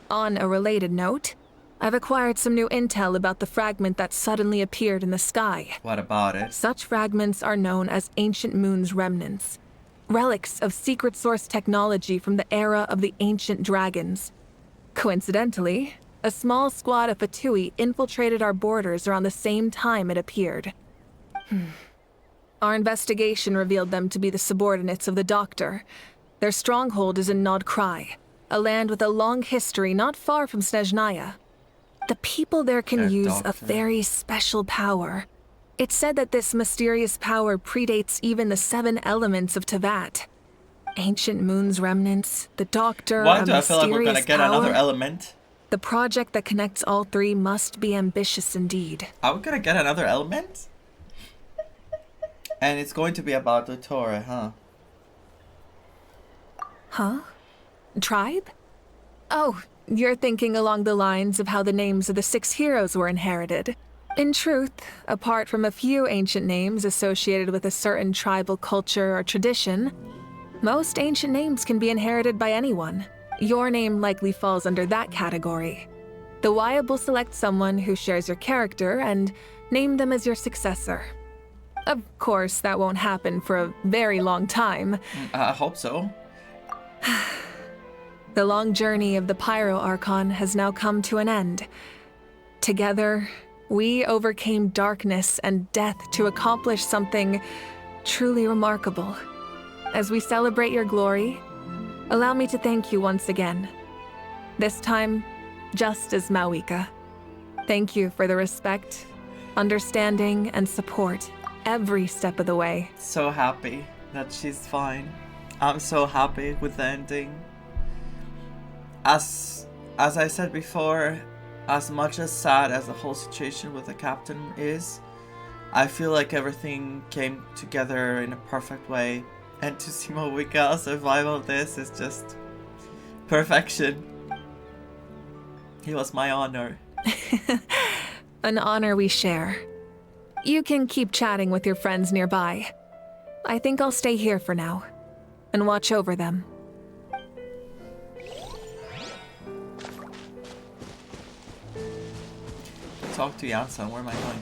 [SPEAKER 5] On a related note, I've acquired some new intel about the fragment that suddenly appeared in the sky.
[SPEAKER 1] What about it?
[SPEAKER 5] Such fragments are known as Ancient Moon's remnants. Relics of secret source technology from the era of the ancient dragons. Coincidentally, a small squad of Fatui infiltrated our borders around the same time it appeared. Our investigation revealed them to be the subordinates of the Doctor. Their stronghold is in Nod Krai, a land with a long history not far from Snezhnaya. The people there can use a very special power. It's said that this mysterious power predates even the 7 elements of Tevat. Ancient Moon's remnants, the Doctor,
[SPEAKER 1] Why do I feel like we're gonna get another element?
[SPEAKER 5] The project that connects all three must be ambitious indeed.
[SPEAKER 1] Are we gonna get another element? And it's going to be about the Torah, huh?
[SPEAKER 5] Huh? Tribe? Oh, you're thinking along the lines of how the names of the 6 heroes were inherited. In truth, apart from a few ancient names associated with a certain tribal culture or tradition, most ancient names can be inherited by anyone. Your name likely falls under that category. The Wyab will select someone who shares your character and name them as your successor. Of course, that won't happen for a very long time.
[SPEAKER 1] I hope so.
[SPEAKER 5] The long journey of the Pyro Archon has now come to an end. Together, we overcame darkness and death to accomplish something truly remarkable. As we celebrate your glory, allow me to thank you once again. This time, just as Mawika. Thank you for the respect, understanding, and support every step of the way.
[SPEAKER 1] So happy that she's fine. I'm so happy with the ending. As I said before, as much as sad as the whole situation with the captain is, I feel like everything came together in a perfect way. And to see Mawika survive all this is just perfection. It was my honor.
[SPEAKER 5] An honor we share. You can keep chatting with your friends nearby. I think I'll stay here for now and watch over them.
[SPEAKER 1] Talk to Yansan. Where am I going?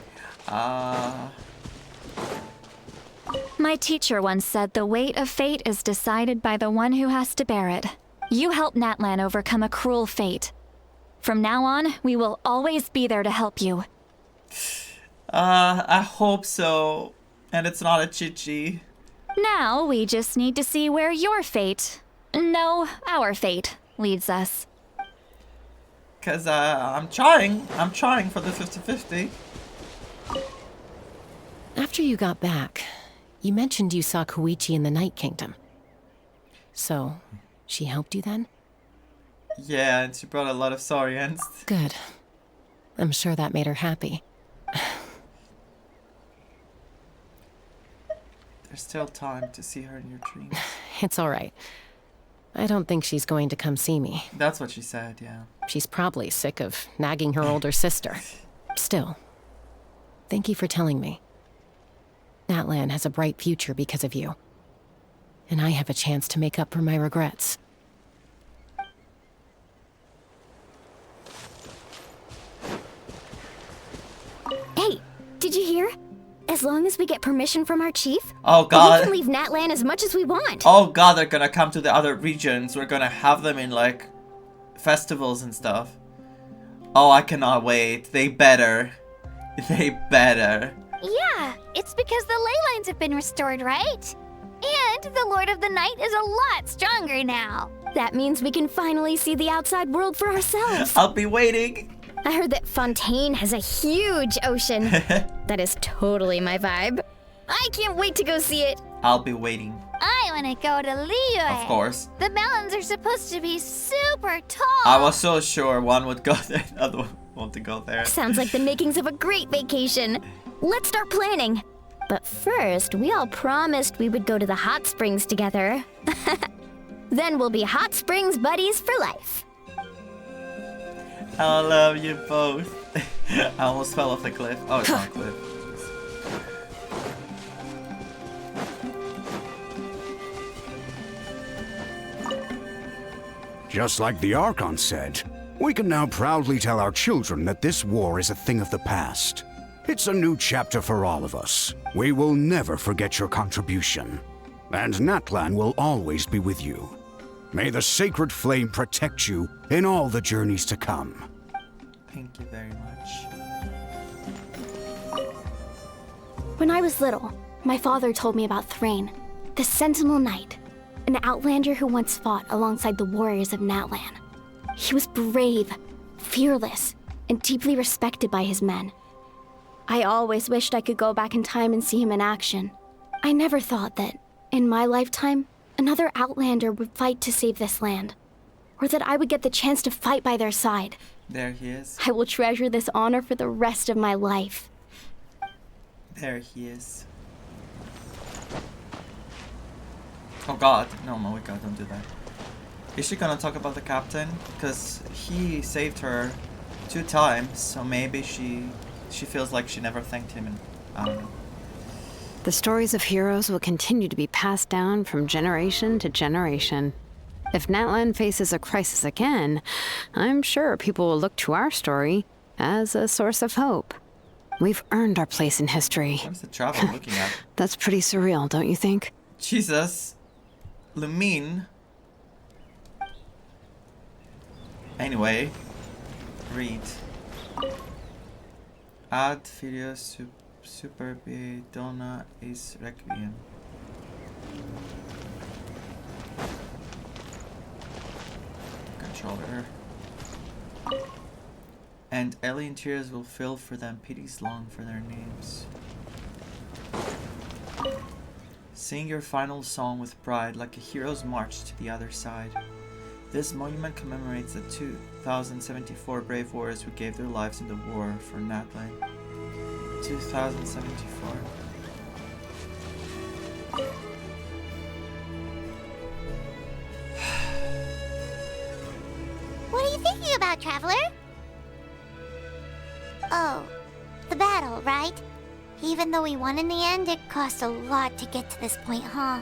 [SPEAKER 13] My teacher once said the weight of fate is decided by the one who has to bear it. You helped Natlan overcome a cruel fate. From now on, we will always be there to help you.
[SPEAKER 1] I hope so. And it's not a chichi.
[SPEAKER 13] Now we just need to see where your fate, no, our fate, leads us.
[SPEAKER 1] Cause I'm trying for the 50-50.
[SPEAKER 9] After you got back, you mentioned you saw Koichi in the Night Kingdom. So, she helped you then?
[SPEAKER 1] Yeah, and she brought a lot of saurians.
[SPEAKER 9] Good. I'm sure that made her happy.
[SPEAKER 1] There's still time to see her in your dreams.
[SPEAKER 9] It's all right. I don't think she's going to come see me.
[SPEAKER 1] That's what she said, yeah.
[SPEAKER 9] She's probably sick of nagging her older sister. Still, thank you for telling me. Natlan has a bright future because of you. And I have a chance to make up for my regrets.
[SPEAKER 2] Hey, did you hear? As long as we get permission from our chief,
[SPEAKER 1] oh god,
[SPEAKER 2] we can leave Natlan as much as we want.
[SPEAKER 1] Oh god, they're gonna come to the other regions. We're gonna have them in like festivals and stuff. Oh, I cannot wait. They better. They better.
[SPEAKER 2] Yeah, it's because the ley lines have been restored, right? And the Lord of the Night is a lot stronger now.
[SPEAKER 13] That means we can finally see the outside world for ourselves.
[SPEAKER 1] I'll be waiting.
[SPEAKER 13] I heard that Fontaine has a huge ocean. That is totally my vibe. I can't wait to go see it.
[SPEAKER 1] I'll be waiting.
[SPEAKER 2] I want to go to Liyue.
[SPEAKER 1] Of course.
[SPEAKER 2] The mountains are supposed to be super tall.
[SPEAKER 1] I was so sure one would go there, the other one want to go there.
[SPEAKER 13] Sounds like the makings of a great vacation. Let's start planning. But first, we all promised we would go to the hot springs together. Then we'll be hot springs buddies for life.
[SPEAKER 1] I love you both. I almost fell off the cliff. Oh, it's not a cliff.
[SPEAKER 23] Just like the Archon said, we can now proudly tell our children that this war is a thing of the past. It's a new chapter for all of us. We will never forget your contribution. And Natlan will always be with you. May the sacred flame protect you in all the journeys to come.
[SPEAKER 1] Thank you very much.
[SPEAKER 13] When I was little, my father told me about Thrain, the Sentinel Knight, an outlander who once fought alongside the warriors of Natlan. He was brave, fearless, and deeply respected by his men. I always wished I could go back in time and see him in action. I never thought that, in my lifetime, another outlander would fight to save this land, or that I would get the chance to fight by their side.
[SPEAKER 1] There he is.
[SPEAKER 13] I will treasure this honor for the rest of my life.
[SPEAKER 1] There he is. Oh god, no, my god, don't do that. Is she gonna talk about the captain? Because he saved her 2 times, so maybe she feels like she never thanked him, and I don't know.
[SPEAKER 10] The stories of heroes will continue to be passed down from generation to generation. If Natlan faces a crisis again, I'm sure people will look to our story as a source of hope. We've earned our place in history.
[SPEAKER 1] What's the travel looking at?
[SPEAKER 10] That's pretty surreal, don't you think?
[SPEAKER 1] Jesus. Lumine. Anyway, read. Ad filius superbi dona is requiem. Controller. And alien tears will fill for them pities long for their names. Sing your final song with pride like a hero's march to the other side. This monument commemorates the 2074 brave warriors who gave their lives in the war for Natlan. 2074.
[SPEAKER 2] What are you thinking about, Traveler? Oh, the battle, right? Even though we won in the end, it cost a lot to get to this point, huh?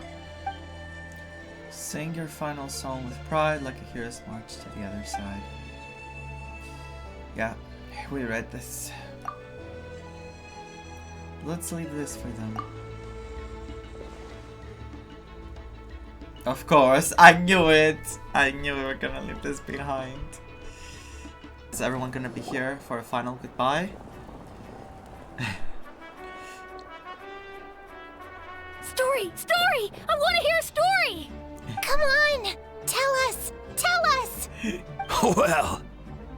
[SPEAKER 1] Sing your final song with pride like a hero's march to the other side. Yeah, we read this. Let's leave this for them. Of course, I knew it! I knew we were gonna leave this behind. Is everyone gonna be here for a final goodbye?
[SPEAKER 13] Story! Story! I want to hear a story!
[SPEAKER 2] Come on! Tell us! Tell us!
[SPEAKER 11] Well,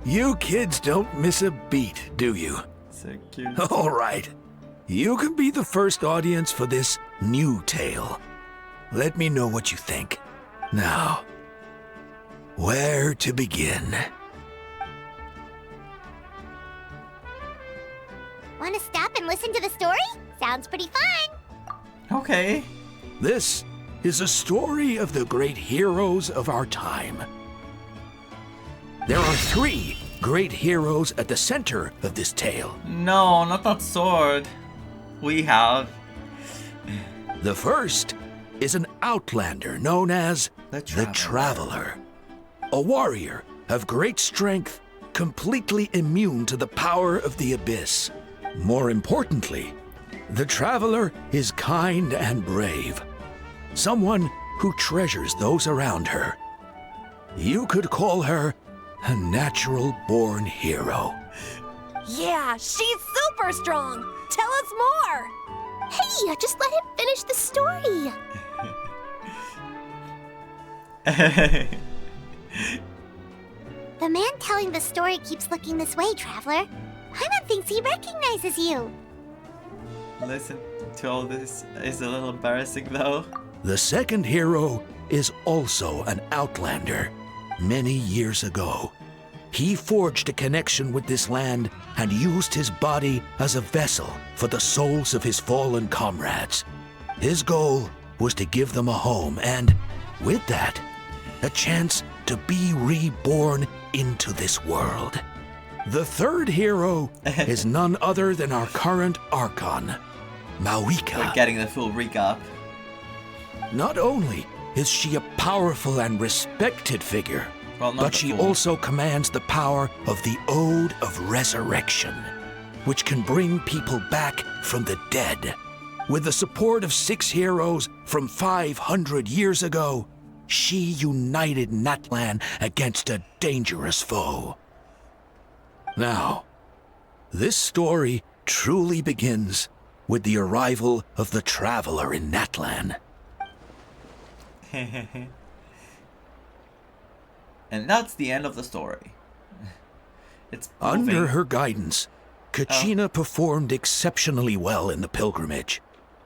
[SPEAKER 11] you kids don't miss a beat, do you?
[SPEAKER 1] So cute.
[SPEAKER 11] All right. You can be the first audience for this new tale. Let me know what you think. Now, where to begin?
[SPEAKER 2] Want to stop and listen to the story? Sounds pretty fun!
[SPEAKER 1] Okay.
[SPEAKER 11] This is a story of the great heroes of our time. There are 3 great heroes at the center of this tale.
[SPEAKER 1] No, not that sword. We have.
[SPEAKER 11] The first is an outlander known as
[SPEAKER 1] the
[SPEAKER 11] Traveler. A warrior of great strength, completely immune to the power of the abyss. More importantly, the Traveler is kind and brave. Someone who treasures those around her. You could call her a natural-born hero.
[SPEAKER 16] Yeah, she's super strong. Tell us more.
[SPEAKER 2] Hey, just let him finish the story. The man telling the story keeps looking this way, Traveler. Paimon thinks he recognizes you.
[SPEAKER 1] Listen to all this is a little embarrassing though.
[SPEAKER 11] The second hero is also an outlander. Many years ago, he forged a connection with this land and used his body as a vessel for the souls of his fallen comrades. His goal was to give them a home and, with that, a chance to be reborn into this world. The third hero is none other than our current Archon, Mawika.
[SPEAKER 1] We're getting the full recap.
[SPEAKER 11] Not only is she a powerful and respected figure, but she also commands the power of the Ode of Resurrection, which can bring people back from the dead. With the support of 6 heroes from 500 years ago, she united Natlan against a dangerous foe. Now, this story truly begins with the arrival of the Traveler in Natlan.
[SPEAKER 1] And that's the end of the story. It's
[SPEAKER 11] Under her guidance, Kachina performed exceptionally well in the pilgrimage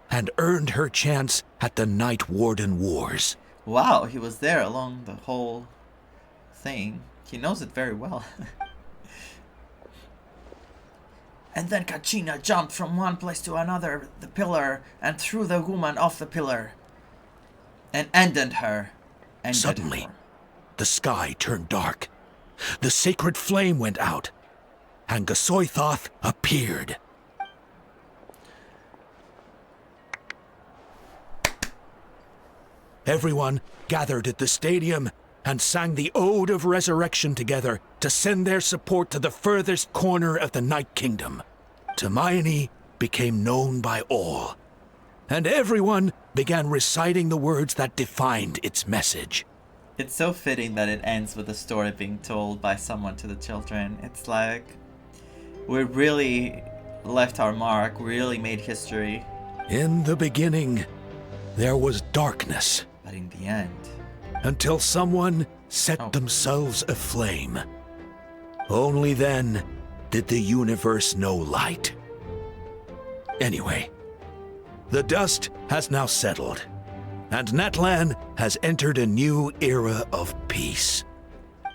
[SPEAKER 11] and earned her chance at the Night Warden Wars.
[SPEAKER 1] Wow, he was there along the whole thing. He knows it very well. And then Kachina jumped from one place to another, the pillar, and threw the woman off the pillar. And ended her.
[SPEAKER 11] Suddenly, the sky turned dark. The sacred flame went out, and Gasoithoth appeared. Everyone gathered at the stadium and sang the Ode of Resurrection together to send their support to the furthest corner of the Night Kingdom. Hermione became known by all, and everyone began reciting the words that defined its message.
[SPEAKER 1] It's so fitting that it ends with a story being told by someone to the children. It's like we really left our mark, we really made history.
[SPEAKER 11] In the beginning, there was darkness.
[SPEAKER 1] But in the end,
[SPEAKER 11] until someone set themselves aflame. Only then did the universe know light. Anyway, the dust has now settled, and Natlan has entered a new era of peace.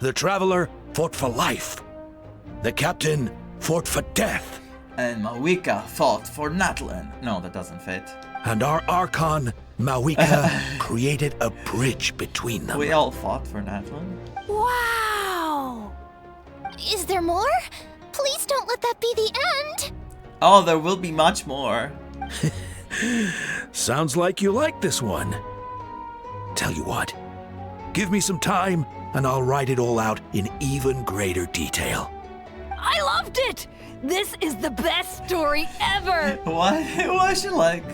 [SPEAKER 11] The Traveler fought for life. The Captain fought for death.
[SPEAKER 1] And Mawika fought for Natlan. No, that doesn't fit.
[SPEAKER 11] And our Archon, Mawika, created a bridge between them.
[SPEAKER 1] We all fought for Natlan.
[SPEAKER 2] Wow! Is there more? Please don't let that be the end!
[SPEAKER 1] Oh, there will be much more.
[SPEAKER 11] Sounds like you like this one. Tell you what, give me some time and I'll write it all out in even greater detail.
[SPEAKER 13] I loved it! This is the best story ever!
[SPEAKER 1] What? What's she like?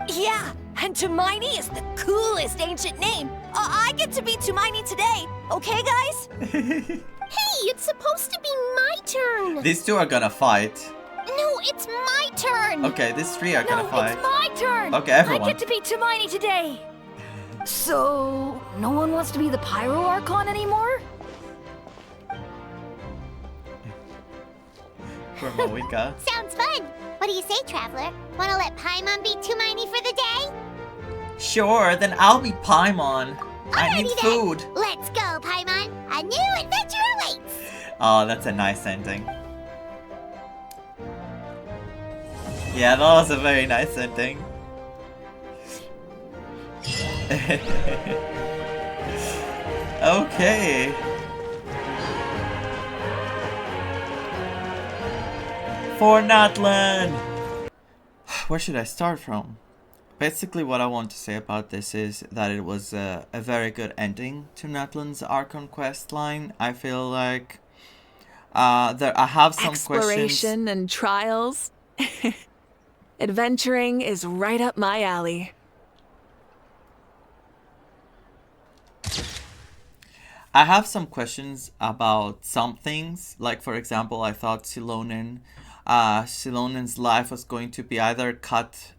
[SPEAKER 6] Yeah, and Hermione is the coolest ancient name. I get to be Hermione today, okay, guys?
[SPEAKER 2] Hey, it's supposed to be my turn!
[SPEAKER 1] These two are gonna fight.
[SPEAKER 2] No, it's my turn!
[SPEAKER 1] Okay, these 3 are gonna fight.
[SPEAKER 13] It's my turn!
[SPEAKER 1] Okay, everyone.
[SPEAKER 13] I get to be Hermione today! So, no one wants to be the Pyro Archon anymore?
[SPEAKER 1] For Mawika.
[SPEAKER 2] Sounds fun! What do you say, Traveler? Wanna let Paimon be Hermione for the day?
[SPEAKER 1] Sure, then I'll be Paimon. I need
[SPEAKER 2] Alrighty
[SPEAKER 1] food.
[SPEAKER 2] Then. Let's go, Paimon! A new adventure awaits!
[SPEAKER 1] Oh, that's a nice ending. Yeah, that was a very nice ending. Okay. For Natlan! Where should I start from? Basically what I want to say about this is that it was a very good ending to Natlan's Archon quest line. I feel like I have some
[SPEAKER 5] Exploration
[SPEAKER 1] questions.
[SPEAKER 5] and trials. Adventuring is right up my alley.
[SPEAKER 1] I have some questions about some things. Like, for example, I thought Silonen Silonen's life was going to be either cut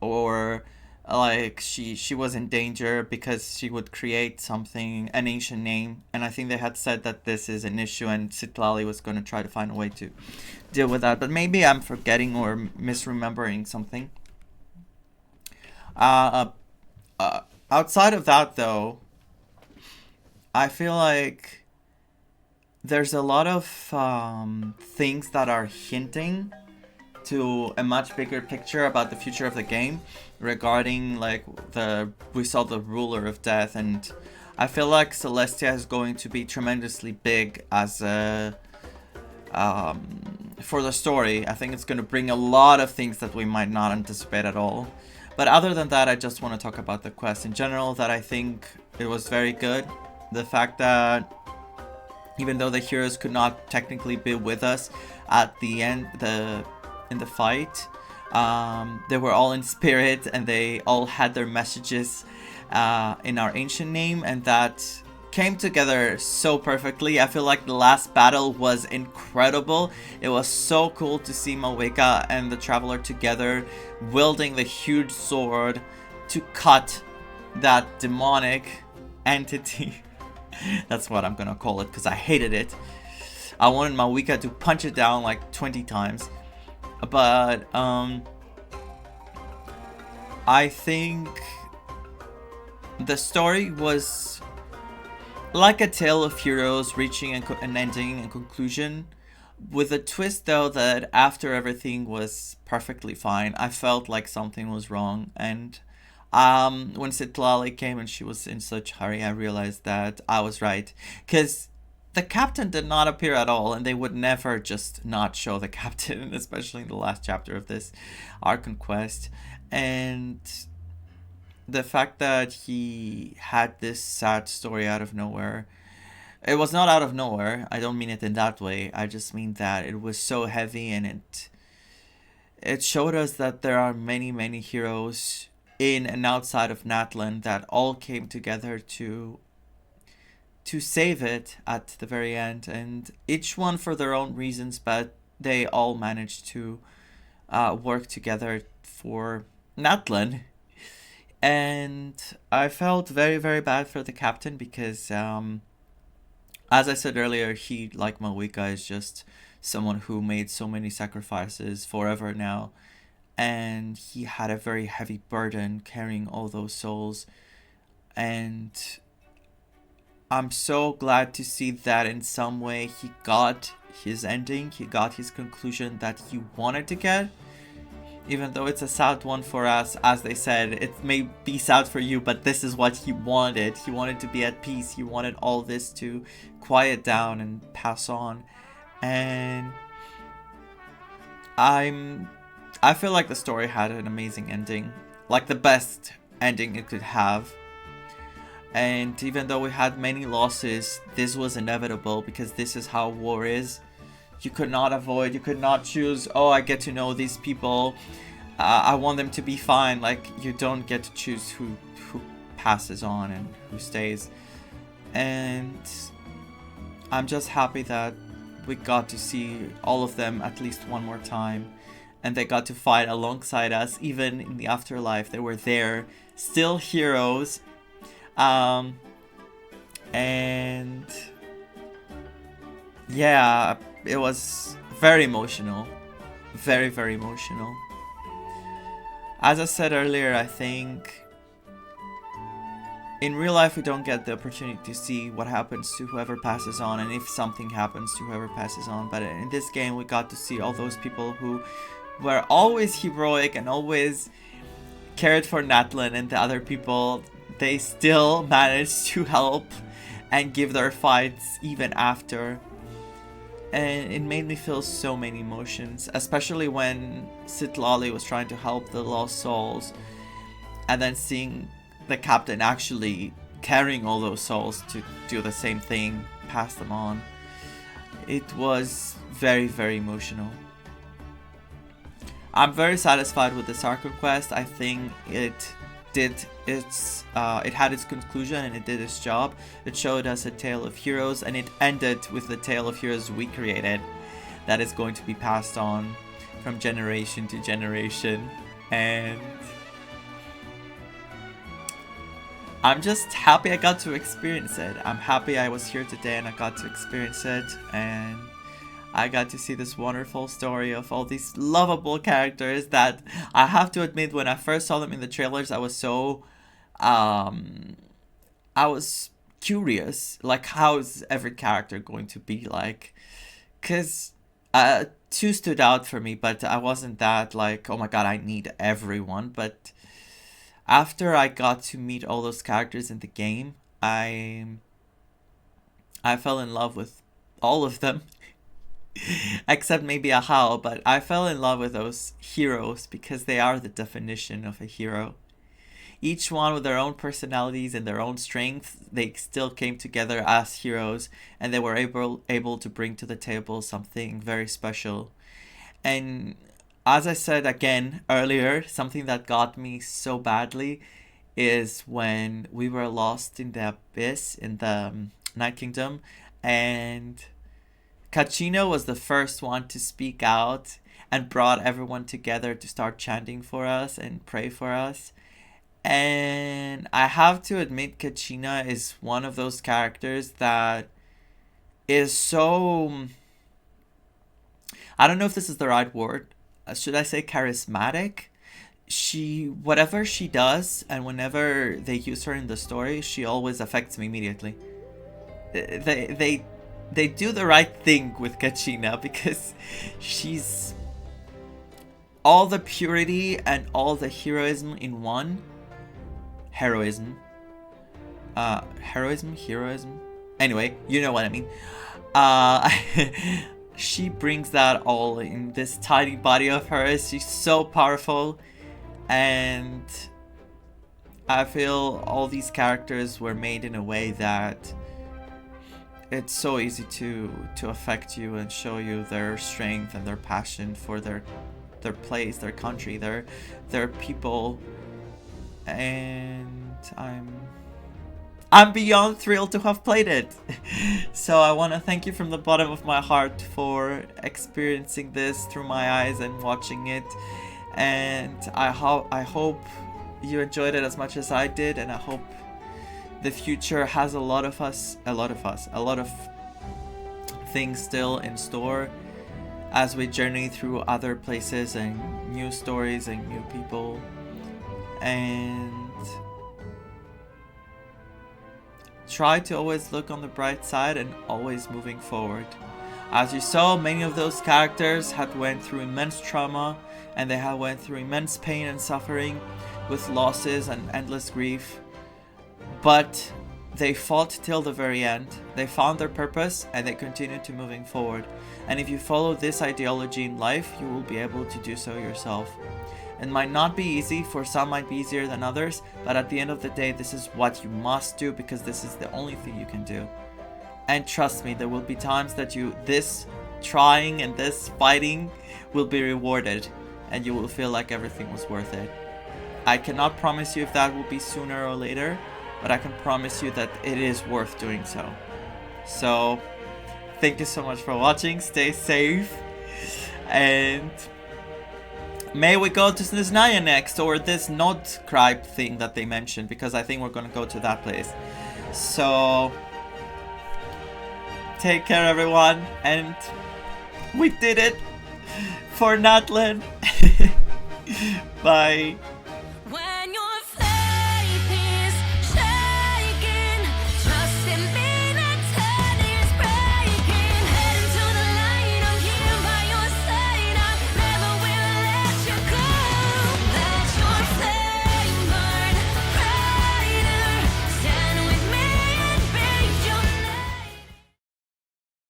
[SPEAKER 1] or like she was in danger because she would create something, an ancient name. And I think they had said that this is an issue and Citlali was going to try to find a way to deal with that. But maybe I'm forgetting or misremembering something. Outside of that, though, I feel like there's a lot of things that are hinting to a much bigger picture about the future of the game regarding like we saw the ruler of death, and I feel like Celestia is going to be tremendously big as a for the story. I think it's going to bring a lot of things that we might not anticipate at all. But other than that, I just want to talk about the quest in general, that I think it was very good. The fact that even though the heroes could not technically be with us at the end, in the fight, they were all in spirit and they all had their messages in our ancient name, and that came together so perfectly. I feel like the last battle was incredible. It was so cool to see Maweka and the Traveler together wielding the huge sword to cut that demonic entity. That's what I'm gonna call it, because I hated it. I wanted Maweka to punch it down like 20 times. But I think the story was like a tale of heroes reaching an ending and conclusion, with a twist though that after everything was perfectly fine, I felt like something was wrong. And when Citlali came and she was in such hurry, I realized that I was right, because the captain did not appear at all, and they would never just not show the captain, especially in the last chapter of this Archon quest. And the fact that he had this sad story out of nowhere, it was not out of nowhere. I don't mean it in that way. I just mean that it was so heavy, and it showed us that there are many, many heroes in and outside of Natlan that all came together to save it at the very end, and each one for their own reasons, but they all managed to work together for Natlan. And I felt very, very bad for the captain, because as I said earlier, he, like Maweka, is just someone who made so many sacrifices forever now, and he had a very heavy burden carrying all those souls. And I'm so glad to see that in some way he got his ending, he got his conclusion that he wanted to get. Even though it's a sad one for us, as they said, it may be sad for you, but this is what he wanted. He wanted to be at peace. He wanted all this to quiet down and pass on. And I feel like the story had an amazing ending, like the best ending it could have. And even though we had many losses, this was inevitable, because this is how war is. You could not avoid, you could not choose, oh, I get to know these people, I want them to be fine. Like, you don't get to choose who passes on and who stays. And I'm just happy that we got to see all of them at least one more time, and they got to fight alongside us. Even in the afterlife, they were there, still heroes. And yeah, it was very emotional, very, very emotional. As I said earlier, I think in real life we don't get the opportunity to see what happens to whoever passes on, and if something happens to whoever passes on. But in this game we got to see all those people who were always heroic and always cared for Natlan and the other people. They still managed to help and give their fights even after. And it made me feel so many emotions, especially when Citlali was trying to help the lost souls, and then seeing the captain actually carrying all those souls to do the same thing, pass them on. It was very, very emotional. I'm very satisfied with this Archon quest. I think it had its conclusion and it did its job. It showed us a tale of heroes, and it ended with the tale of heroes we created that is going to be passed on from generation to generation, and I'm just happy I got to experience it. I'm happy I was here today and I got to experience it, and I got to see this wonderful story of all these lovable characters that I have to admit, when I first saw them in the trailers, I was so I was curious, like, how is every character going to be like? Because two stood out for me, but I wasn't that like, oh my god, I need everyone. But after I got to meet all those characters in the game, I fell in love with all of them. Except maybe a Hal, but I fell in love with those heroes because they are the definition of a hero. Each one with their own personalities and their own strengths, they still came together as heroes, and they were able to bring to the table something very special. And as I said again earlier, something that got me so badly is when we were lost in the abyss in the Night Kingdom, and Kachina was the first one to speak out and brought everyone together to start chanting for us and pray for us. And I have to admit, Kachina is one of those characters that is so... I don't know if this is the right word. Should I say charismatic? Whatever she does, and whenever they use her in the story, she always affects me immediately. They do the right thing with Kachina, because she's all the purity and all the heroism in one. Heroism. Anyway, you know what I mean. She brings that all in this tiny body of hers. She's so powerful, and I feel all these characters were made in a way that it's so easy to affect you and show you their strength and their passion for their place, their country, their people. And I'm beyond thrilled to have played it. So I want to thank you from the bottom of my heart for experiencing this through my eyes and watching it. And I hope you enjoyed it as much as I did, and I hope the future has a lot of things still in store as we journey through other places and new stories and new people. And try to always look on the bright side and always moving forward. As you saw, many of those characters had went through immense trauma, and they had went through immense pain and suffering with losses and endless grief. But they fought till the very end. They found their purpose and they continued to moving forward. And if you follow this ideology in life, you will be able to do so yourself. It might not be easy, for some might be easier than others, but at the end of the day, this is what you must do, because this is the only thing you can do. And trust me, there will be times that this trying and this fighting will be rewarded, and you will feel like everything was worth it. I cannot promise you if that will be sooner or later, but I can promise you that it is worth doing so. So, thank you so much for watching, stay safe, and may we go to Snezhnaya next, or this Nod Cribe thing that they mentioned, because I think we're gonna go to that place. So, take care everyone, and we did it for Natlan. Bye.